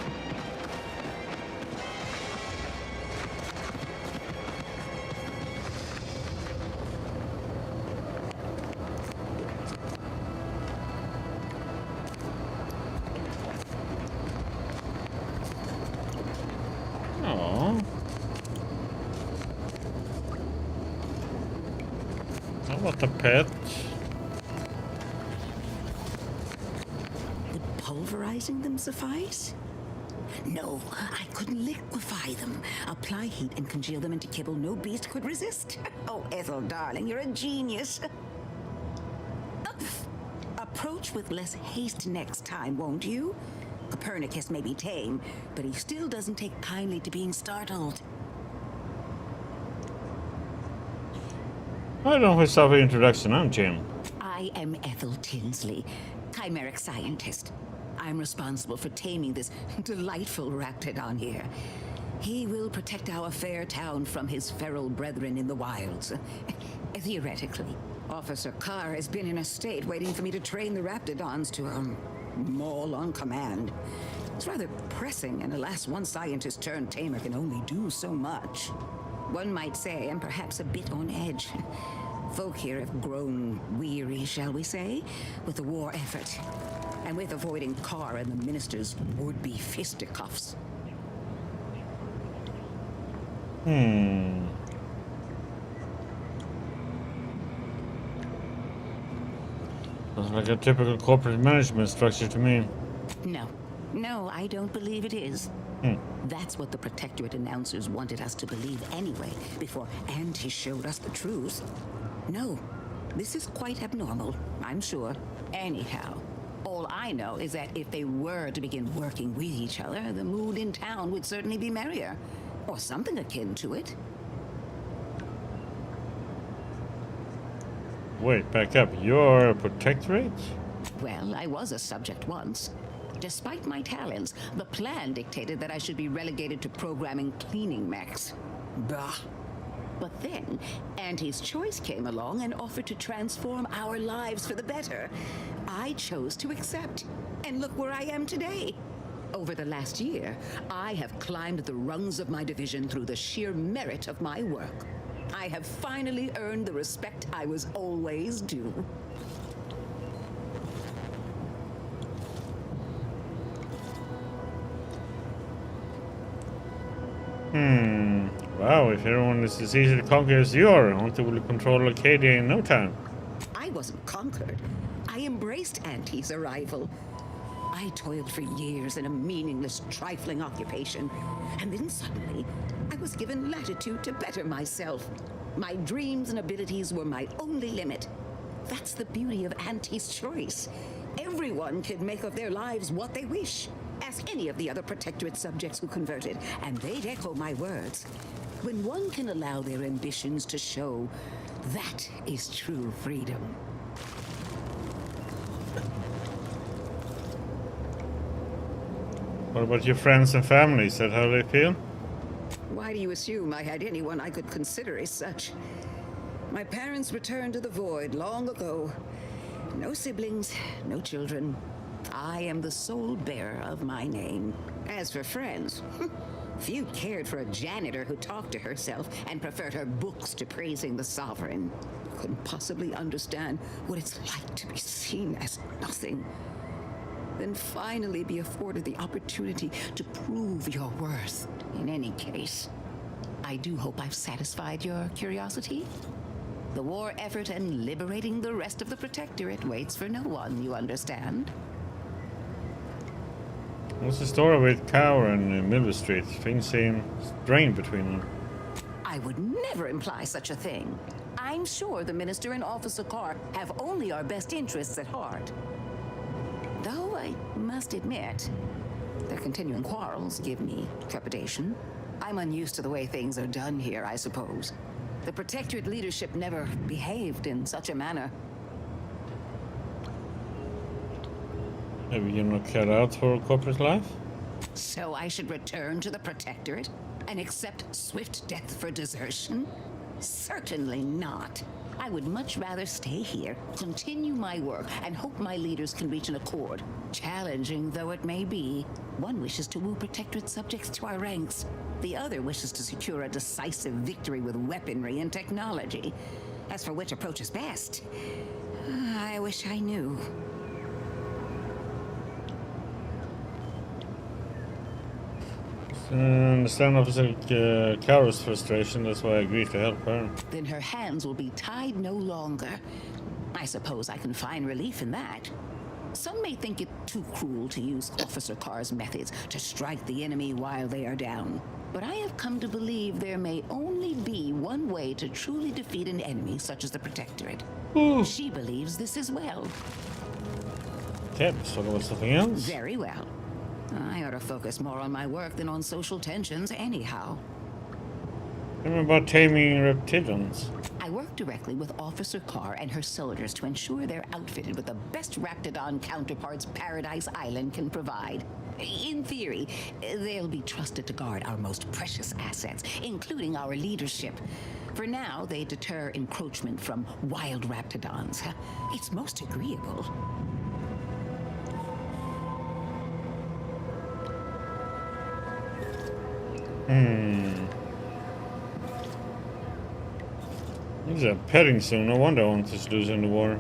A: Oh. How about the pet?
H: Would pulverizing them suffice? No, I couldn't liquefy them. Apply heat and congeal them into kibble no beast could resist. Oh, Ethel, darling, you're a genius. Approach with less haste next time, won't you? Copernicus may be tame, but he still doesn't take kindly to being startled.
A: I don't know if the introduction. I'm Jim.
H: I am Ethel Tinsley, chimeric scientist. I'm responsible for taming this delightful raptidon here. He will protect our fair town from his feral brethren in the wilds. Theoretically. Officer Carr has been in a state waiting for me to train the raptidons to, maul on command. It's rather pressing, and alas, one scientist turned tamer can only do so much. One might say I'm perhaps a bit on edge. Folk here have grown weary, shall we say, with the war effort, and with avoiding Carr and the minister's would-be fisticuffs.
A: Sounds like a typical corporate management structure to me.
H: No, I don't believe it is. That's what the Protectorate announcers wanted us to believe anyway, before Auntie showed us the truth. No, this is quite abnormal, I'm sure. Anyhow, all I know is that if they were to begin working with each other, the mood in town would certainly be merrier. Or something akin to it.
A: Wait, back up. You're a Protectorate?
H: Well, I was a subject once. Despite my talents, the plan dictated that I should be relegated to programming cleaning mechs. Bah. But then, Auntie's Choice came along and offered to transform our lives for the better. I chose to accept. And look where I am today. Over the last year, I have climbed the rungs of my division through the sheer merit of my work. I have finally earned the respect I was always due.
A: Wow, if everyone is as easy to conquer as you are, Auntie will control Arcadia in no time.
H: I wasn't conquered. I embraced Auntie's arrival. I toiled for years in a meaningless, trifling occupation. And then suddenly, I was given latitude to better myself. My dreams and abilities were my only limit. That's the beauty of Auntie's Choice. Everyone can make of their lives what they wish. Ask any of the other Protectorate subjects who converted, and they'd echo my words. When one can allow their ambitions to show, that is true freedom.
A: What about your friends and family? Is that how they feel?
H: Why do you assume I had anyone I could consider as such? My parents returned to the void long ago. No siblings, no children. I am the sole bearer of my name. As for friends, few cared for a janitor who talked to herself and preferred her books to praising the sovereign. Couldn't possibly understand what it's like to be seen as nothing. Then finally be afforded the opportunity to prove your worth. In any case, I do hope I've satisfied your curiosity. The war effort and liberating the rest of the Protectorate waits for no one, you understand?
A: What's the story with Cower and Milver Street? Things seem strained between them.
H: I would never imply such a thing. I'm sure the Minister and Officer Carr have only our best interests at heart. Though I must admit, their continuing quarrels give me trepidation. I'm unused to the way things are done here, I suppose. The Protectorate leadership never behaved in such a manner.
A: Maybe you're not cut out for corporate life?
H: So I should return to the Protectorate and accept swift death for desertion? Certainly not. I would much rather stay here, continue my work, and hope my leaders can reach an accord. Challenging though it may be, one wishes to woo Protectorate subjects to our ranks. The other wishes to secure a decisive victory with weaponry and technology. As for which approach is best, I wish I knew.
A: I understand Officer Cower's frustration, that's why I agreed to help her.
H: Then her hands will be tied no longer. I suppose I can find relief in that. Some may think it too cruel to use Officer Carr's methods to strike the enemy while they are down. But I have come to believe there may only be one way to truly defeat an enemy such as the Protectorate. She believes this as well.
A: Okay, so there was something else?
H: Very well. I ought to focus more on my work than on social tensions anyhow.
A: Remember about taming reptilians?
H: I work directly with Officer Carr and her soldiers to ensure they're outfitted with the best Raptidon counterparts Paradise Island can provide. In theory, they'll be trusted to guard our most precious assets, including our leadership. For now, they deter encroachment from wild Raptidons. It's most agreeable.
A: He's a petting zoo, no wonder I want to lose in the war.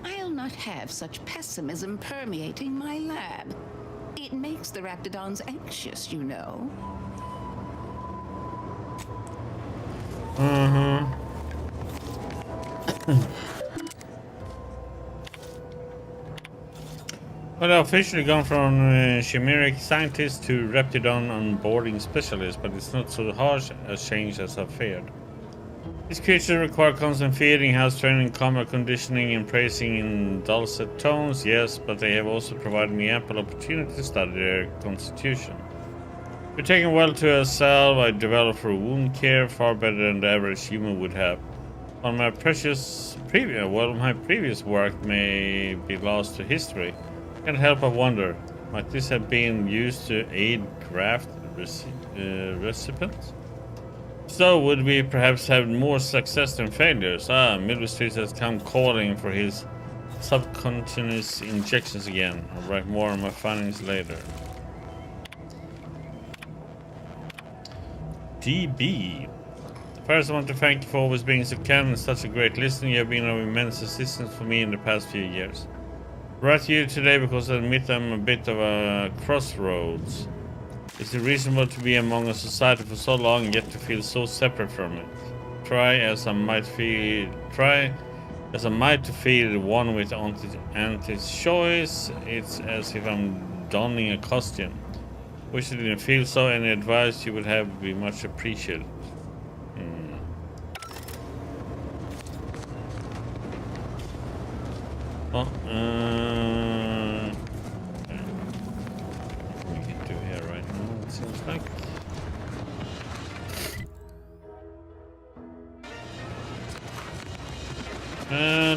H: I'll not have such pessimism permeating my lab. It makes the Raptidons anxious, you know.
A: Well, I've officially gone from chimeric scientist to Reptidon onboarding specialist, but it's not so harsh a change as I feared. These creatures require constant feeding, house training, combat conditioning, and praising in dulcet tones, yes, but they have also provided me ample opportunity to study their constitution. We're taken well to a salve I developed for wound care, far better than the average human would have. While my previous work may be lost to history, I can't help but wonder, might this have been used to aid graft recipients? So would we perhaps have more success than failures? Middle Street has come calling for his subcutaneous injections again. I'll write more on my findings later. DB. First, I want to thank you for always being so kind and such a great listener. You have been of immense assistance for me in the past few years. I write to you today because I admit I'm a bit of a crossroads. Is it reasonable to be among a society for so long and yet to feel so separate from it? Try as I might to feel one with anti-choice, it's as if I'm donning a costume. Wish I didn't feel so. Any advice you would have would be much appreciated. Well, we can do here right now, it seems like.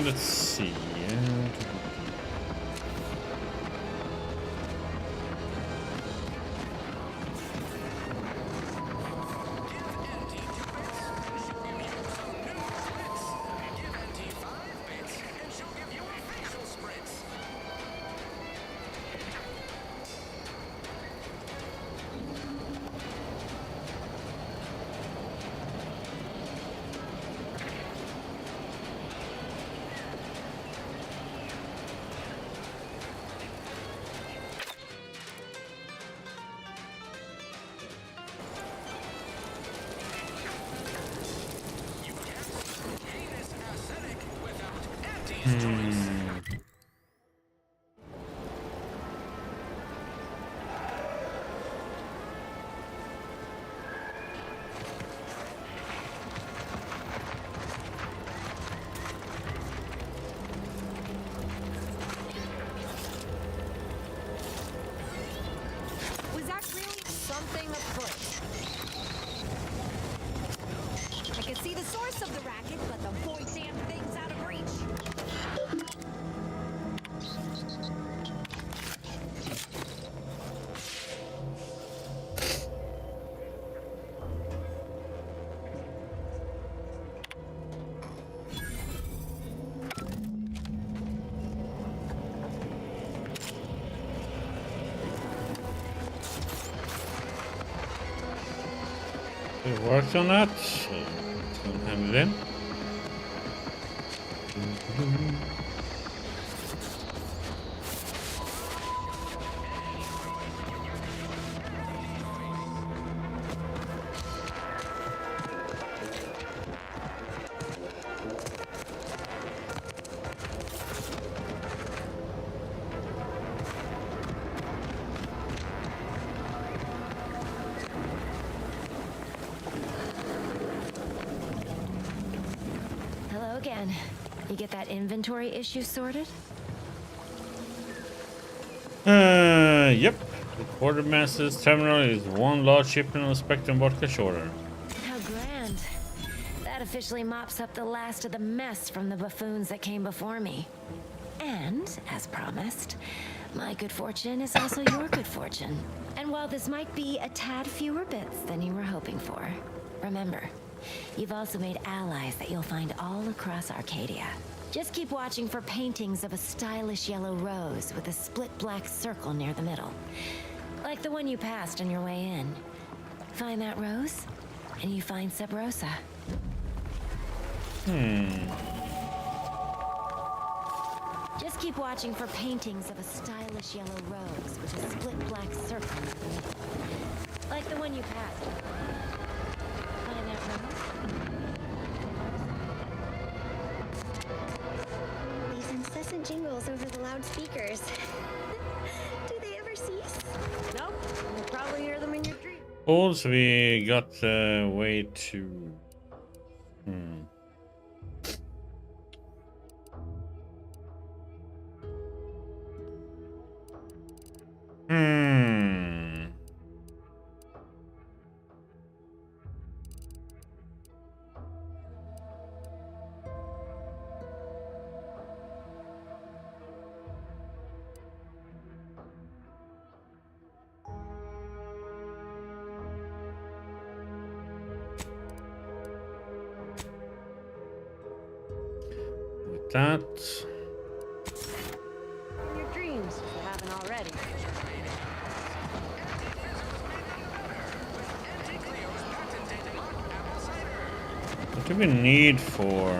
A: Let's see.
V: Was that really something afoot? I can see the source of the racket, but the whole damn thing's out of reach.
A: We worked on that, so let's go and hand it in.
V: Hello again. You get that inventory issue sorted?
A: Yep. The quartermaster's terminal is one large shipment of Spectrum vodka shorter.
V: How grand. That officially mops up the last of the mess from the buffoons that came before me. And, as promised, my good fortune is also your good fortune. And while this might be a tad fewer bits than you were hoping for, remember, you've also made allies that you'll find all across Arcadia. Just keep watching for paintings of a stylish yellow rose with a split black circle near the middle. Like the one you passed on your way in. Find that rose, and you find Sub Rosa. Just keep watching for paintings of a stylish yellow rose with a split black circle near the middle. Like the one you passed. Find that rose?
R: These incessant jingles over the loudspeakers.
A: Also, we got a way to. With that.
V: Your dreams, if you haven't already.
A: What do we need for?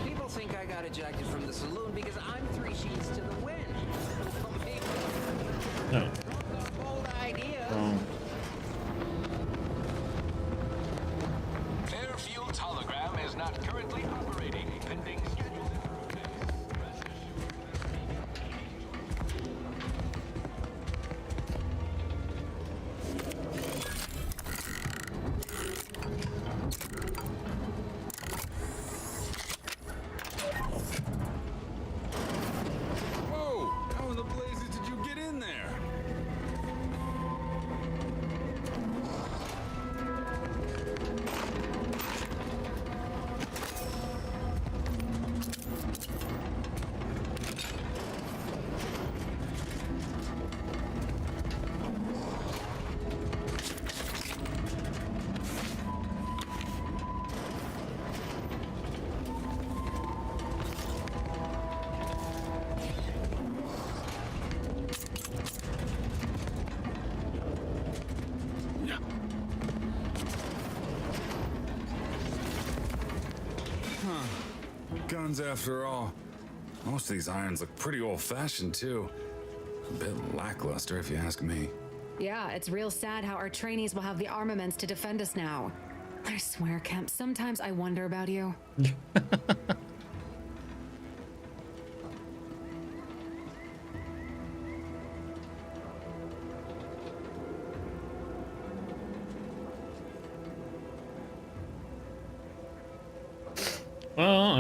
L: People think I got ejected from the saloon because I'm 3 sheets to the wind.
A: No.
L: Bold idea.
N: Fairfield's hologram is not currently operating. Pending scheduled
F: Whoa! How in the blazes did you get in there? Guns after all. Most of these irons look pretty old-fashioned too. A bit lackluster if you ask me.
S: Yeah, it's real sad how our trainees will have the armaments to defend us now. I swear, Kemp, sometimes I wonder about you.
A: Well,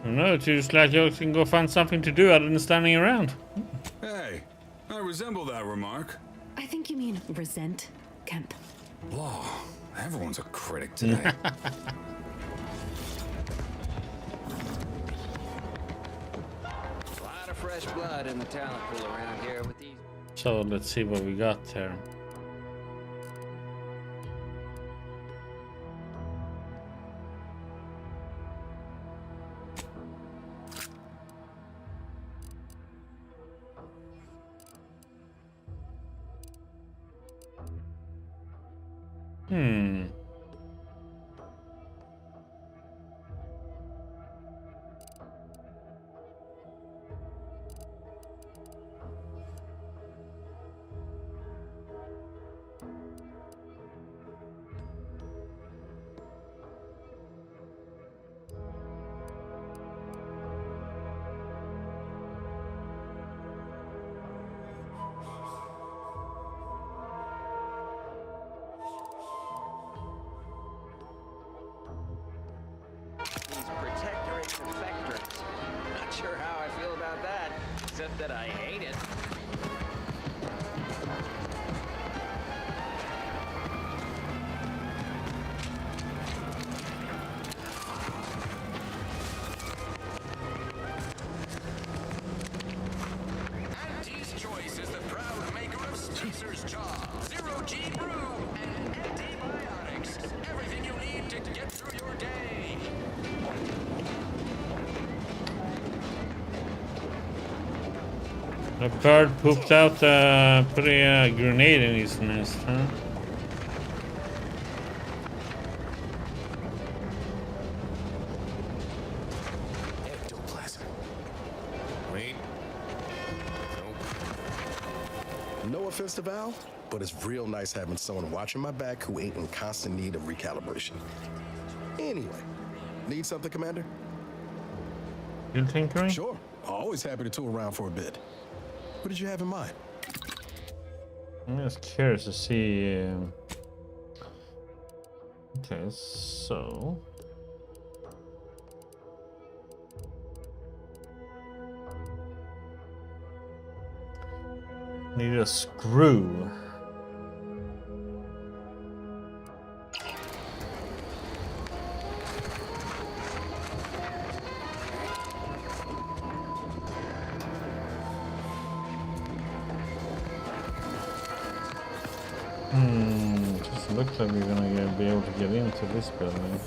A: No, it seems like you can go find something to do other than standing around.
F: Hey, I resemble that remark.
S: I think you mean resent, Kemp.
F: Law, everyone's a critic today.
L: A lot of fresh blood in the talent pool around here with these.
A: So let's see what we got here.
L: These protectorates and vectorants. Not sure how I feel about that, except that I hate it.
N: Auntie's Choice is the proud maker of Stacer's Jaw, Zero G Brew, and antibiotics. Everything you need to get through your day.
A: A bird pooped out, put a grenade in his nest, huh?
N: Ectoplasm. Wait. Nope.
J: offense to Val, but it's real nice having someone watching my back who ain't in constant need of recalibration. Anyway, need something, Commander?
A: You tinkering?
J: Sure. Always happy to tool around for a bit. What did you have in mind?
A: I'm just curious to see. Okay, so. Need a screw. Just looks like we're gonna be able to get into this building.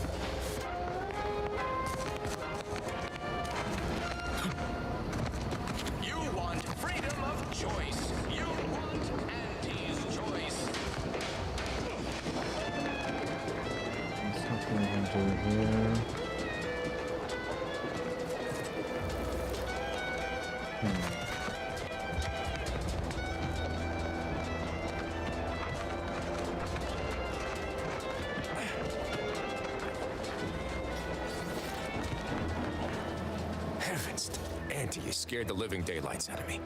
N: You want freedom of choice. You want Auntie's choice.
A: There's something we can do here.
N: Heavens, Auntie, you scared the living daylights out of me.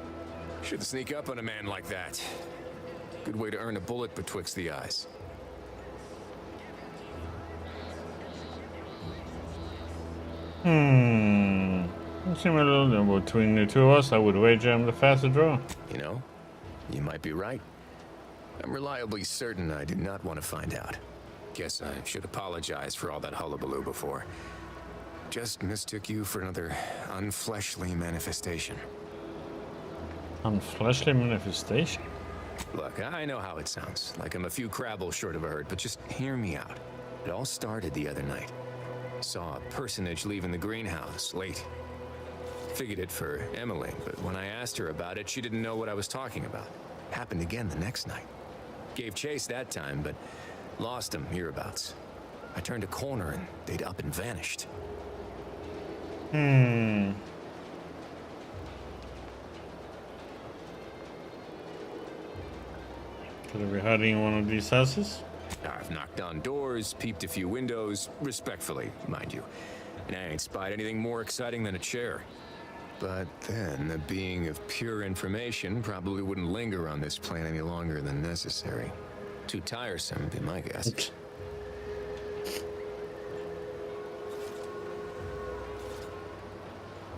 N: Shouldn't sneak up on a man like that. Good way to earn a bullet betwixt the eyes.
A: It seems a little between the two of us. I would wager I'm the faster draw.
N: You know, you might be right. I'm reliably certain I did not want to find out. Guess I should apologize for all that hullabaloo before. Just mistook you for another unfleshly manifestation.
A: Unfleshly manifestation?
N: Look, I know how it sounds, like I'm a few crabbles short of a hurt, but just hear me out. It all started the other night. Saw a personage leaving the greenhouse late. Figured it for Emily, but when I asked her about it, she didn't know what I was talking about. Happened again the next night. Gave chase that time, but lost them hereabouts. I turned a corner and they'd up and vanished.
A: Could I be hiding in one of these houses?
N: I've knocked on doors, peeped a few windows, respectfully, mind you. And I ain't spied anything more exciting than a chair. But then, a being of pure information probably wouldn't linger on this plane any longer than necessary. Too tiresome, would be my guess.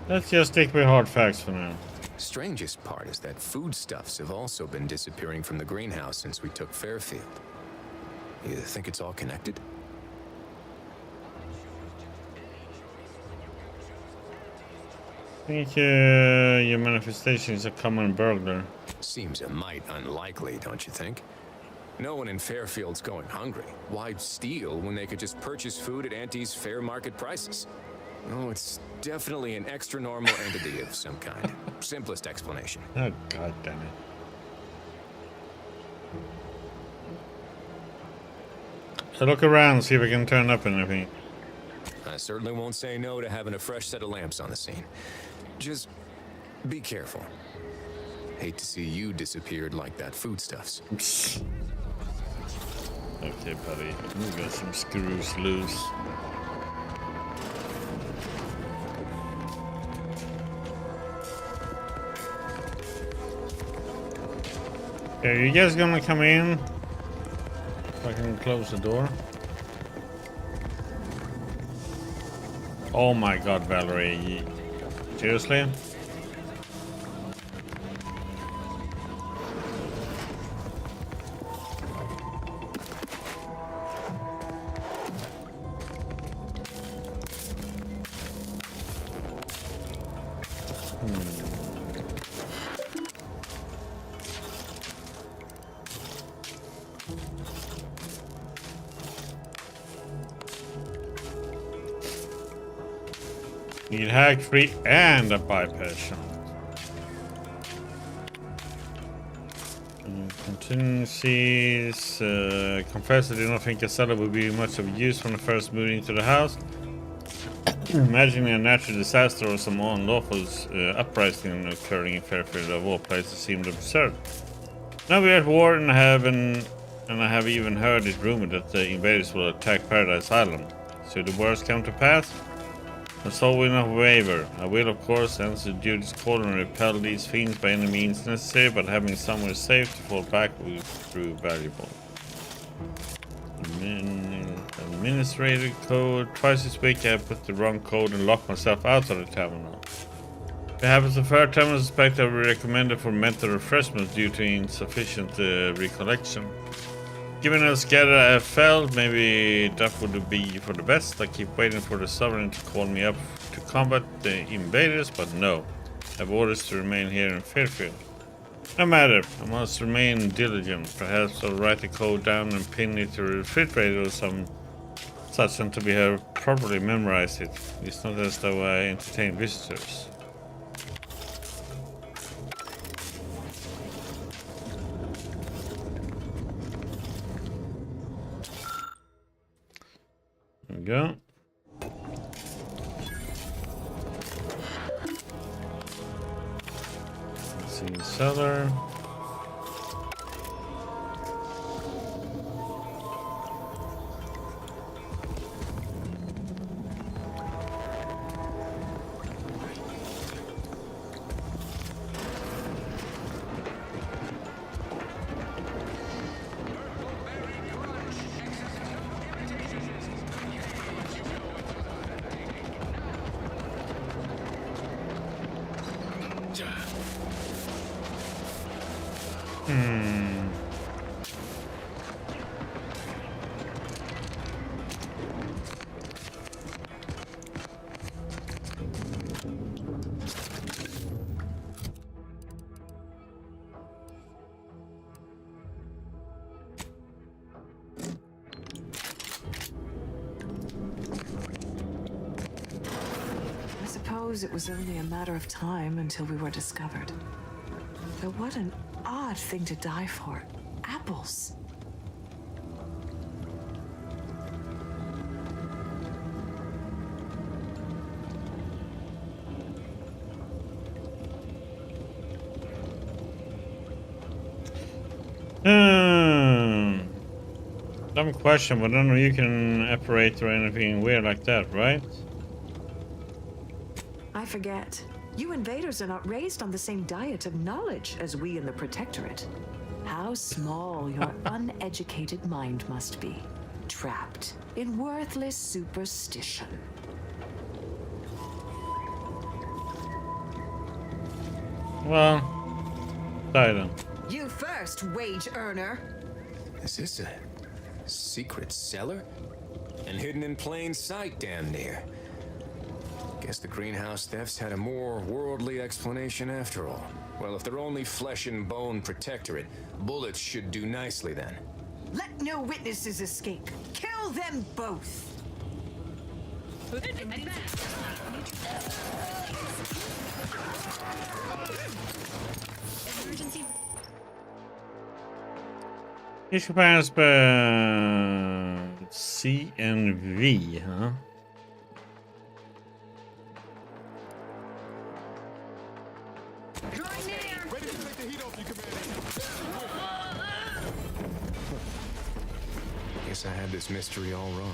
A: Let's just stick with hard facts for now.
N: Strangest part is that foodstuffs have also been disappearing from the greenhouse since we took Fairfield. You think it's all connected?
A: I think your manifestation is a common burglar.
N: Seems a mite unlikely, don't you think? No one in Fairfield's going hungry. Why steal when they could just purchase food at Auntie's fair market prices? Oh, it's definitely an extra-normal entity of some kind. Simplest explanation.
A: Oh, God damn it. So look around, see if I can turn up anything.
N: I certainly won't say no to having a fresh set of lamps on the scene. Just be careful. Hate to see you disappeared like that foodstuffs.
A: Okay, buddy. We got some screws loose. Okay, you guys gonna come in? If I can close the door. Oh my God, Valerie. Seriously? Need hack free and a bypass shot. Contingencies. Confess I did not think a cellar would be much of use when I first moved into the house. Imagining a natural disaster or some unlawful uprising occurring in Fairfield of all places seemed absurd. Now we're at war and I have even heard it rumored that the invaders will attack Paradise Island. Should the worst come to pass, my soul will not waver. I will of course answer Judy's call and repel these fiends by any means necessary, but having somewhere safe to fall back will prove valuable. Administrator code. Twice this week I put the wrong code and locked myself out of the terminal. If it happens a third time, I suspect I would recommend it for mental refreshment due to insufficient recollection. Given how scared I have felt, maybe that would be for the best. I keep waiting for the Sovereign to call me up to combat the invaders, but no. I have orders to remain here in Fairfield. No matter, I must remain diligent. Perhaps I'll write the code down and pin it to the refrigerator or some such until we have properly memorized it. It's not as though I entertain visitors. There we go. Let's see the cellar.
W: It was only a matter of time until we were discovered. But what an odd thing to die for. Apples.
A: Dumb question, but I don't know you can operate or anything weird like that, right?
W: I forget. You invaders are not raised on the same diet of knowledge as we in the Protectorate. How small your uneducated mind must be. Trapped in worthless superstition.
A: Well, die then.
H: You first, wage earner.
K: Is this a secret cellar? And hidden in plain sight, damn near. Guess the greenhouse thefts had a more worldly explanation after all. Well, if they're only flesh and bone Protectorate, bullets should do nicely then.
H: Let no witnesses escape. Kill them both.
V: Emergency.
A: Each commands C and V, huh?
K: Guess I had this mystery all wrong.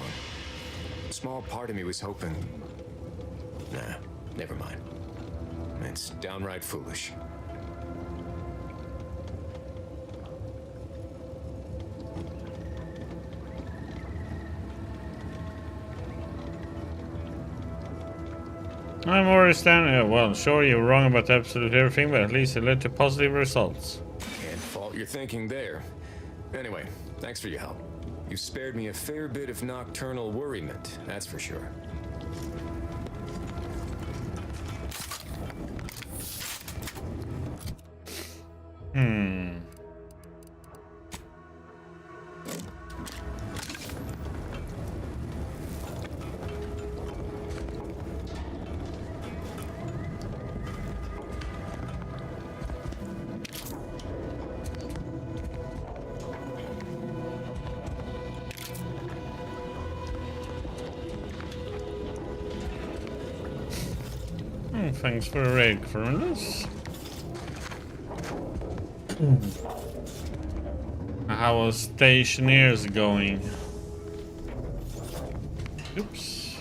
K: A small part of me was hoping... Nah, never mind. It's downright foolish.
A: I'm already standing. Well, sure, you're wrong about absolutely everything, but at least it led to positive results.
K: Can't fault your thinking there. Anyway, thanks for your help. You spared me a fair bit of nocturnal worriment, that's for sure.
A: Thanks for a raid, Cornelius. how are stationeers going? Oops.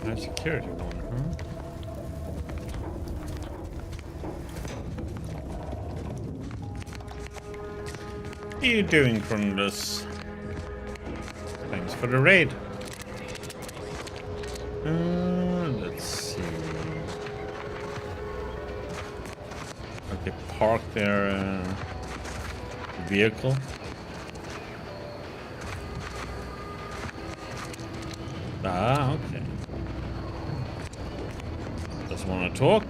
A: High security one, huh? What are you doing, Chronodus? Thanks for the raid. Let's see. Okay, park their vehicle. Ah, okay. Just want to talk.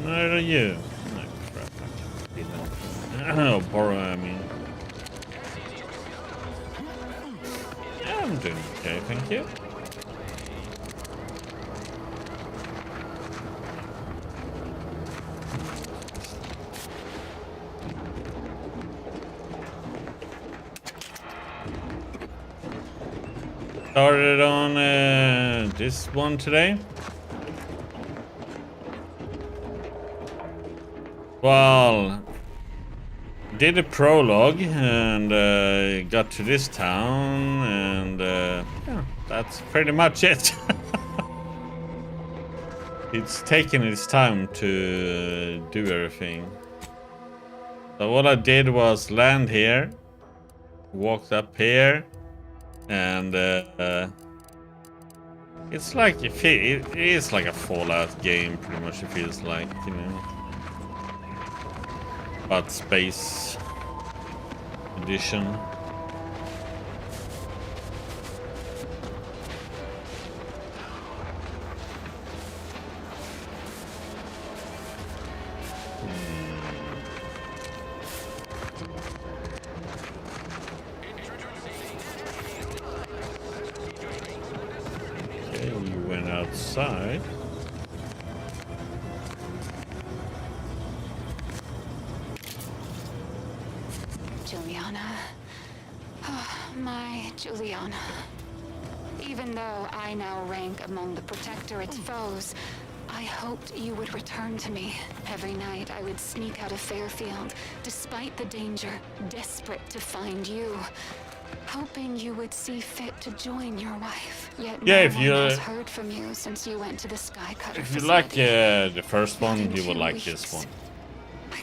A: Where are you? No, crap. Oh, borrow, I mean. Yeah, I'm doing okay, thank you. Started on this one today. Well, did a prologue and got to this town, and yeah, that's pretty much it. It's taken its time to do everything. So what I did was land here, walked up here, and it's like it is like a Fallout game, pretty much. It feels like, you know. But space edition. Okay, you went outside.
E: Juliana. Oh, my Juliana. Even though I now rank among the Protectorate's foes, I hoped you would return to me. Every night I would sneak out of Fairfield, despite the danger, desperate to find you. Hoping you would see fit to join your wife. Yet
A: yeah,
E: no
A: if you
E: one has heard from you since you went to the Skycutter
A: if you
E: facility.
A: like the first one,
E: Not in
A: you will
E: 2
A: like
E: weeks.
A: this one.
E: I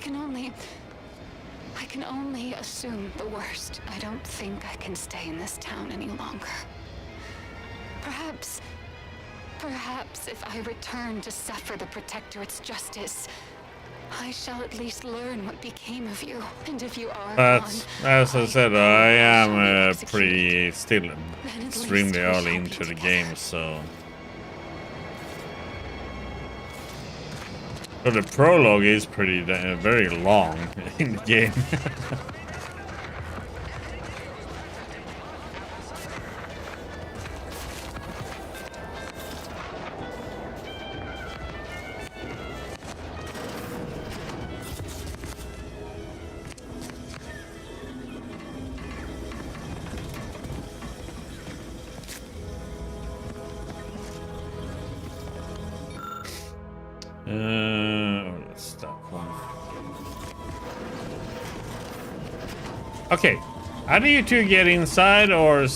E: can only assume the worst. I don't think I can stay in this town any longer. Perhaps if I return to suffer the Protectorate's justice, I shall at least learn what became of you. And if you are
A: That's,
E: gone,
A: as I said, I am pretty still extremely early into the game, so the prologue is pretty very long in the game. Let's stop one. Okay, how do you two get inside or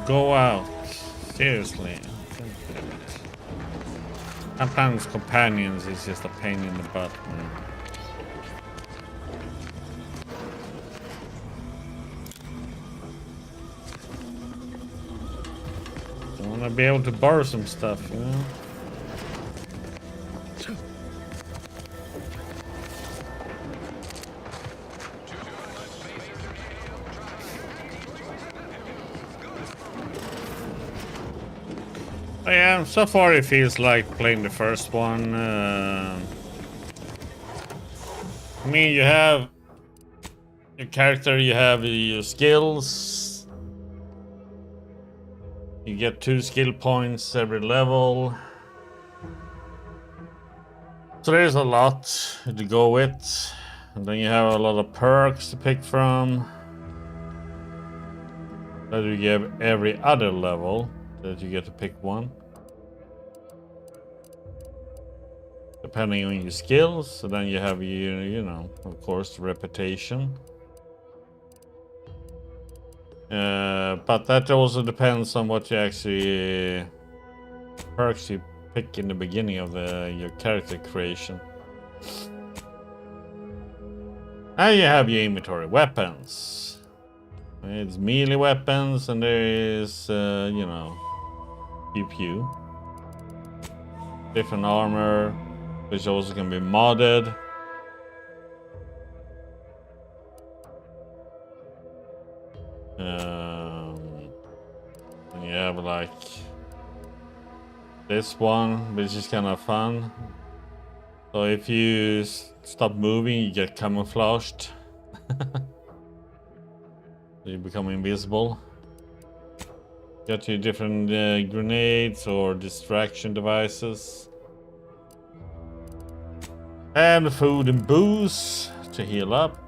A: go out? Seriously. Sometimes companions is just a pain in the butt, man. I want to be able to borrow some stuff, you know? Yeah, so far it feels like playing the first one. I mean, you have your character, you have your skills. You get 2 skill points every level. So there's a lot to go with. And then you have a lot of perks to pick from. That you give every other level that you get to pick one. Depending on your skills, so then you have you know, of course, reputation. But that also depends on what you actually perks you pick in the beginning of your character creation. And you have your inventory weapons. It's melee weapons, and there is, you know, pew. Different armor, which also can be modded. And you have like this one, which is kind of fun. So if you stop moving, you get camouflaged. You become invisible. Get your different grenades or distraction devices. And food and booze to heal up.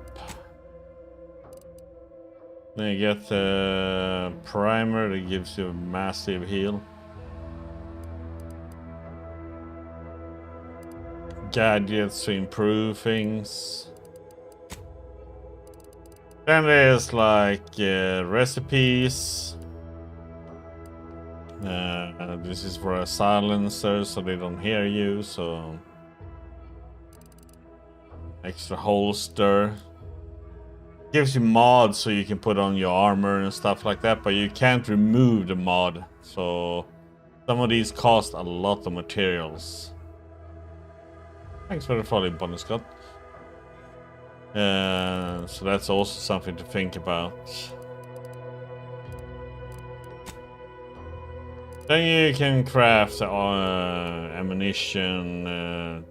A: Then you get the primer that gives you a massive heal. Gadgets to improve things. Then there's like recipes. This is for a silencer so they don't hear you, so extra holster. Gives you mods so you can put on your armor and stuff like that, but you can't remove the mod. So some of these cost a lot of materials. Thanks for the follow, Bonnie Scott. So that's also something to think about. Then you can craft ammunition,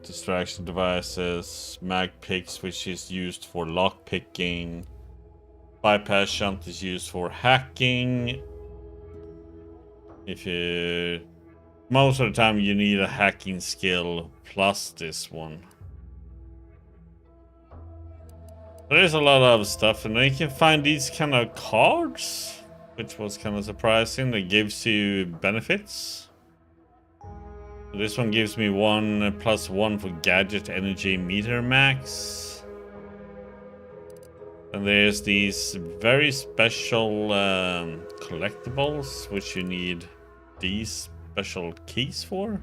A: distraction devices, mag picks, which is used for lock picking. Bypass shunt is used for hacking. Most of the time you need a hacking skill plus this one. There's a lot of stuff, and then you can find these kind of cards, which was kind of surprising. That gives you benefits. So this one gives me 1+1 for gadget energy meter max. And there's these very special collectibles, which you need these special keys for.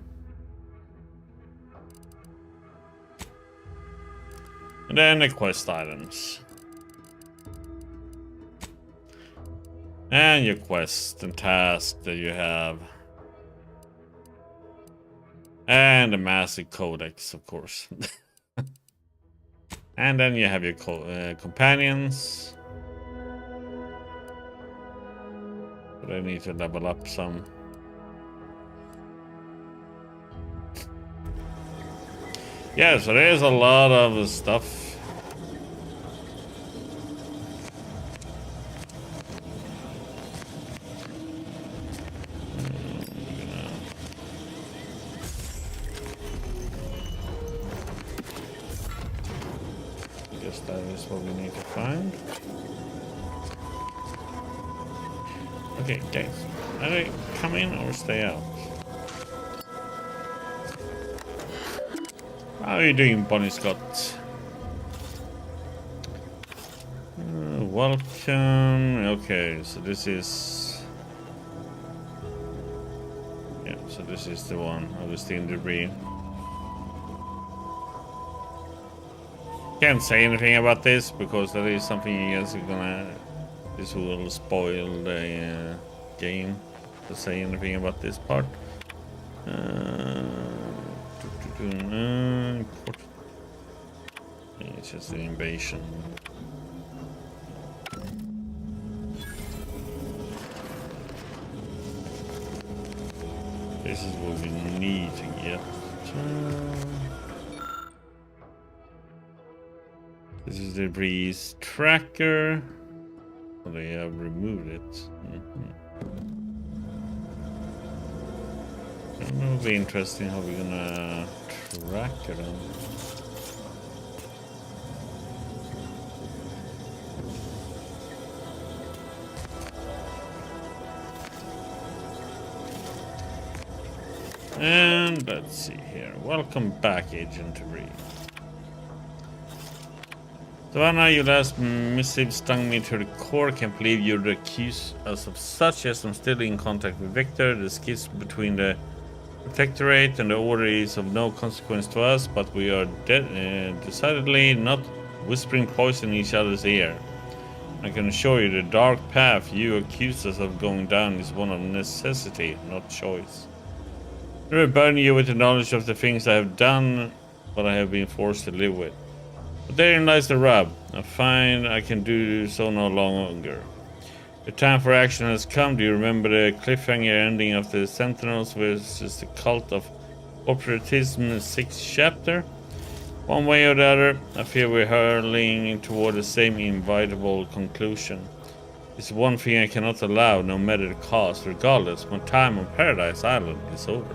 A: And then the quest items. And your quest and task that you have. And the massive codex, of course. And then you have your companions. But I need to level up some. Yeah, so there's a lot of stuff. I guess that is what we need to find. Okay, guys, are they come in or stay out? How are you doing, Bonnie Scott? Welcome. Okay, so this is... Yeah, so this is the one of the steam debris. Can't say anything about this because that is something you guys are gonna... This will spoil the game to say anything about this part. It's just an invasion. This is what we need to get. This is the breeze tracker. Well, they have removed it. It'll be interesting how we're gonna track them. And let's see here. Welcome back, Agent Reed. Savannah, your last missive stung me to the core. Can't believe you'd accuse us of such. Yes, I'm still in contact with Victor. The schism between the Protectorate and the Order is of no consequence to us, but we are decidedly not whispering poison in each other's ear. I can assure you the dark path you accuse us of going down is one of necessity, not choice. I will burden you with the knowledge of the things I have done, but I have been forced to live with. But therein lies the rub. I find I can do so no longer. The time for action has come. Do you remember the cliffhanger ending of the Sentinels versus the Cult of Corporatism in the 6th chapter? One way or the other, I fear we're hurling toward the same inevitable conclusion. It's one thing I cannot allow, no matter the cost. Regardless, my time on Paradise Island is over.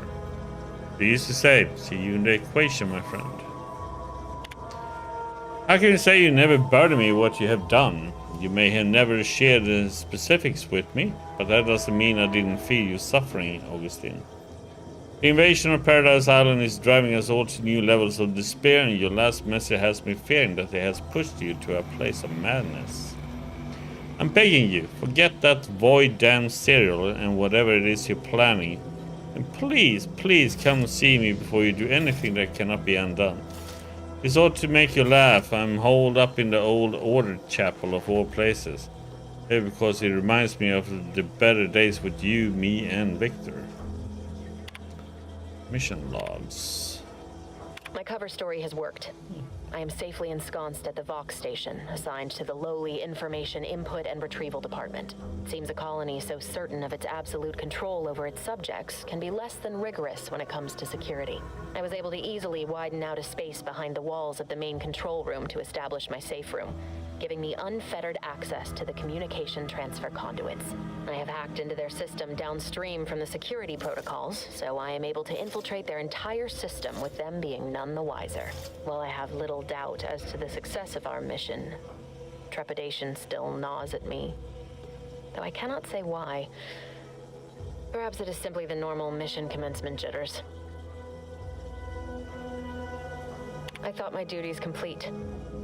A: They used to say, see you in the equation, my friend. How can you say you never burden me what you have done? You may have never shared the specifics with me, but that doesn't mean I didn't feel you suffering, Augustine. The invasion of Paradise Island is driving us all to new levels of despair, and your last message has me fearing that it has pushed you to a place of madness. I'm begging you, forget that void damn serial and whatever it is you're planning. And please, please come see me before you do anything that cannot be undone. This ought to make you laugh. I'm holed up in the old Order Chapel of all places. Maybe because it reminds me of the better days with you, me, and Victor. Mission logs.
P: My cover story has worked. I am safely ensconced at the Vox station, assigned to the lowly Information Input and Retrieval Department. It seems a colony so certain of its absolute control over its subjects can be less than rigorous when it comes to security. I was able to easily widen out a space behind the walls of the main control room to establish my safe room, giving me unfettered access to the communication transfer conduits. I have hacked into their system downstream from the security protocols, so I am able to infiltrate their entire system with them being none the wiser. While I have little doubt as to the success of our mission, trepidation still gnaws at me, though I cannot say why. Perhaps it is simply the normal mission commencement jitters. I thought my duties complete.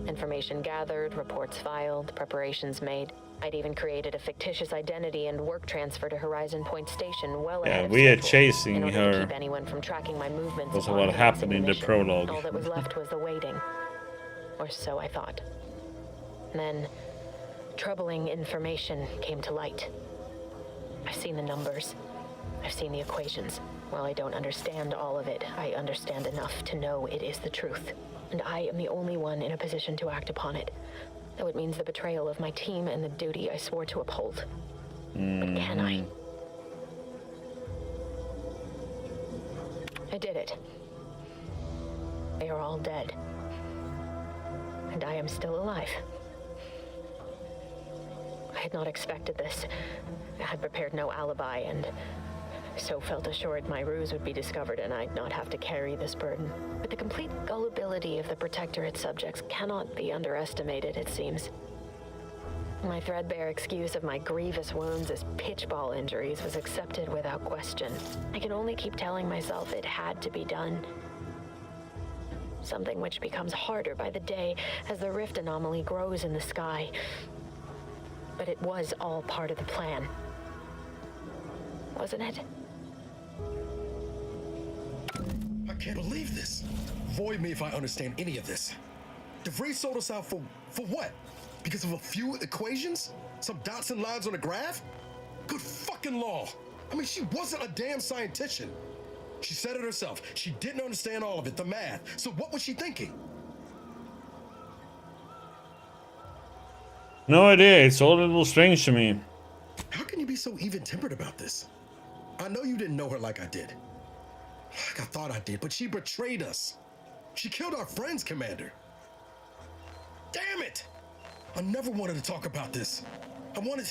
P: Information gathered, reports filed, preparations made. I'd even created a fictitious identity and work transfer to Horizon Point Station well ahead of
A: we are
P: schedule,
A: chasing
P: in order
A: her.
P: to keep anyone from tracking my movements.
A: That's
P: upon
A: what happened
P: commencing
A: in the
P: mission.
A: prologue.
P: All that was left was the waiting. Or so I thought. Then, troubling information came to light. I've seen the numbers. I've seen the equations. While I don't understand all of it, I understand enough to know it is the truth. And I am the only one in a position to act upon it. Though it means the betrayal of my team and the duty I swore to uphold. But can I? I did it. They are all dead. And I am still alive. I had not expected this. I had prepared no alibi and so felt assured my ruse would be discovered and I'd not have to carry this burden. But the complete gullibility of the Protectorate subjects cannot be underestimated, it seems. My threadbare excuse of my grievous wounds as pitchball injuries was accepted without question. I can only keep telling myself it had to be done. Something which becomes harder by the day as the rift anomaly grows in the sky. But it was all part of the plan. Wasn't it?
J: I can't believe this. Void me if I understand any of this. DeVries sold us out for what? Because of a few equations? Some dots and lines on a graph? Good fucking law. I mean, she wasn't a damn scientist. She said it herself. She didn't understand all of it, the math. So what was she thinking?
A: No idea. It's all a little strange to me.
J: How can you be so even-tempered about this? I know you didn't know her like I did. Like I thought I did, but she betrayed us. She killed our friends, Commander. Damn it! I never wanted to talk about this. I wanted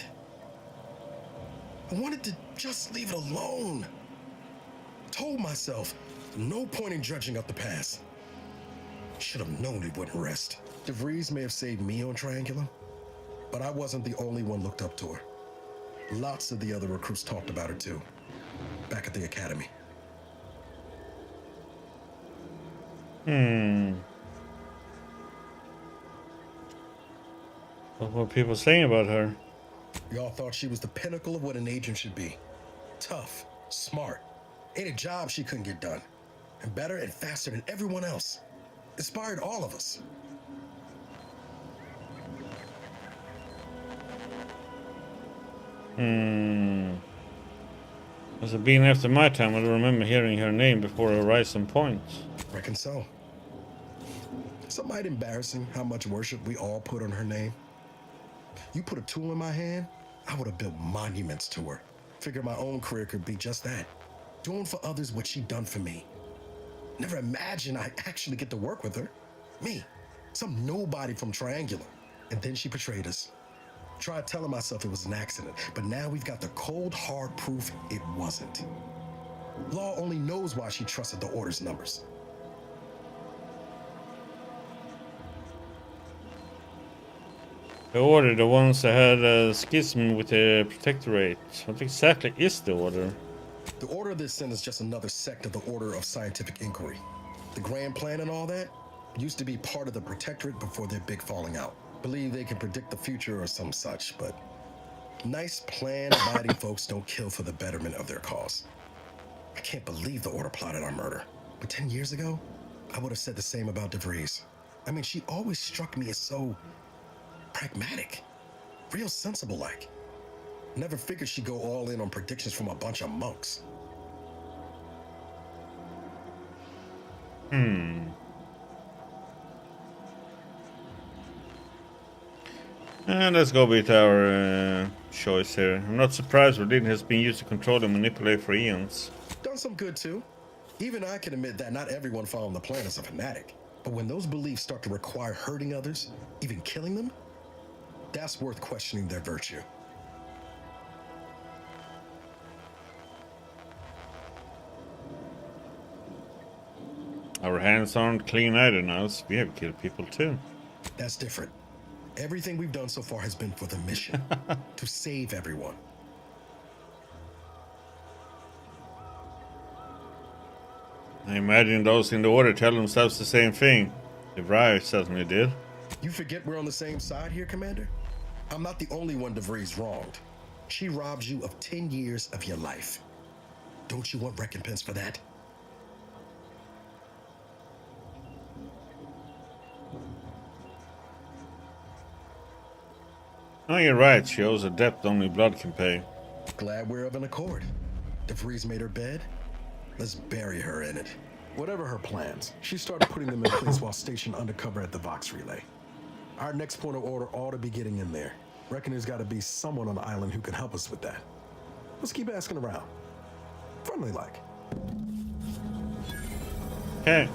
J: to just leave it alone. Told myself, no point in dredging up the past. Should have known it wouldn't rest. DeVries may have saved me on Triangulum, but I wasn't the only one looked up to her. Lots of the other recruits talked about her too, back at the academy.
A: What were people saying about her?
J: Y'all thought she was the pinnacle of what an agent should be. Tough, smart, any job she couldn't get done. And better and faster than everyone else. Inspired all of us.
A: As it being after my time, I don't remember hearing her name before Horizon Point.
J: Reckon so. Somewhat embarrassing how much worship we all put on her name. You put a tool in my hand, I would have built monuments to her. Figured my own career could be just that. Doing for others what she done for me. Never imagined I'd actually get to work with her. Me, some nobody from Triangular. And then she betrayed us. Tried telling myself it was an accident, but now we've got the cold, hard proof it wasn't. Law only knows why she trusted the Order's numbers.
A: The Order, the ones that had a schism with the Protectorate. What exactly is the Order?
J: The Order of the Ascent is just another sect of the Order of Scientific Inquiry. The Grand Plan and all that used to be part of the Protectorate before their big falling out. Believe they can predict the future or some such, but nice plan-abiding folks don't kill for the betterment of their cause. I can't believe the Order plotted our murder. But 10 years ago, I would have said the same about DeVries. I mean, she always struck me as so pragmatic, real sensible-like. Never figured she'd go all in on predictions from a bunch of monks.
A: And let's go with our choice here. I'm not surprised Rodin has been used to control and manipulate for eons.
J: Done some good too. Even I can admit that not everyone following the plan is a fanatic. But when those beliefs start to require hurting others, even killing them, that's worth questioning their virtue.
A: Our hands aren't clean either now. We have killed people too.
J: That's different. Everything we've done so far has been for the mission, to save everyone.
A: I imagine those in the Order tell themselves the same thing. DeVries certainly did.
J: You forget we're on the same side here, Commander? I'm not the only one DeVries wronged. She robbed you of 10 years of your life. Don't you want recompense for that?
A: Oh, you're right. She owes a debt only blood can pay.
J: Glad we're of an accord. DeVries made her bed. Let's bury her in it. Whatever her plans, she started putting them in place while stationed undercover at the Vox Relay. Our next point of order ought to be getting in there. Reckon there's got to be someone on the island who can help us with that. Let's keep asking around. Friendly like.
A: Okay.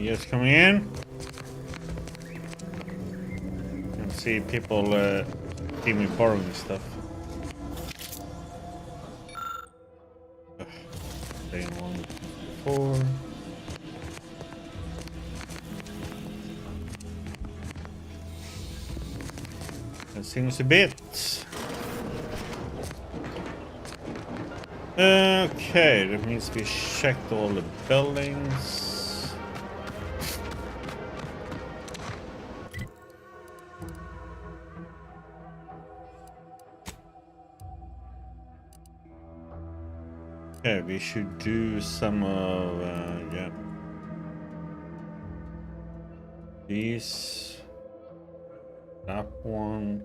A: Just coming in. You can see people keep me borrowing stuff. Day 1, 4. That seems a bit. Okay, that means we checked all the buildings. Yeah, we should do some of, yeah. These. That one.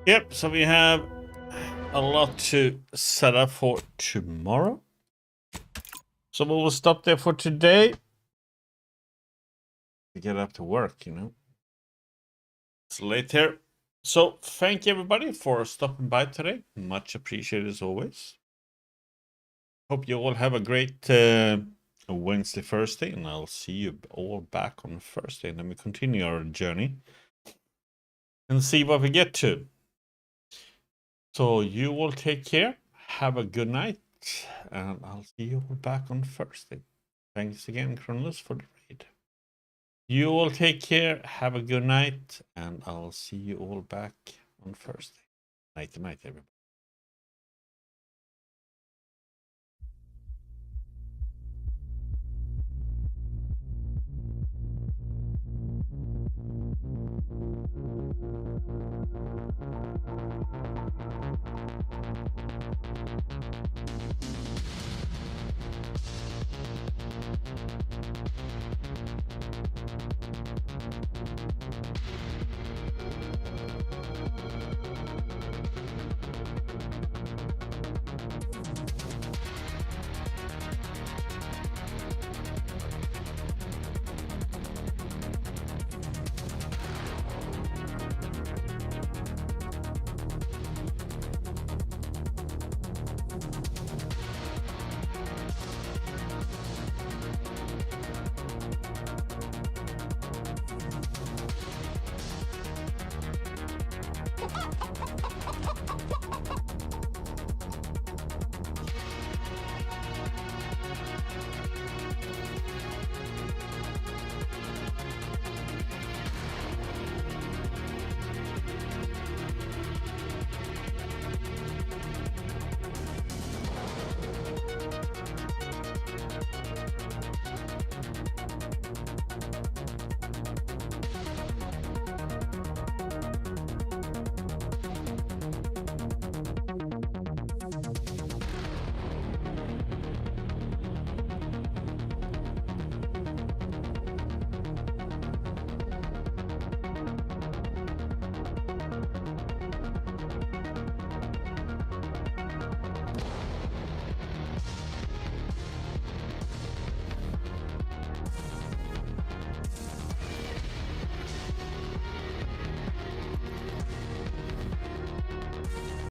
A: Yep, so we have a lot to set up for tomorrow. So we'll stop there for today. To get up to work, you know. It's late here. So thank you everybody for stopping by today. Much appreciated as always. Hope you all have a great Wednesday, Thursday, and I'll see you all back on Thursday, and then we continue our journey and see what we get to. So you all take care. Have a good night, and I'll see you all back on Thursday. Thanks again, Kronos, for the raid. You all take care. Have a good night, and I'll see you all back on Thursday. Night to night, everybody.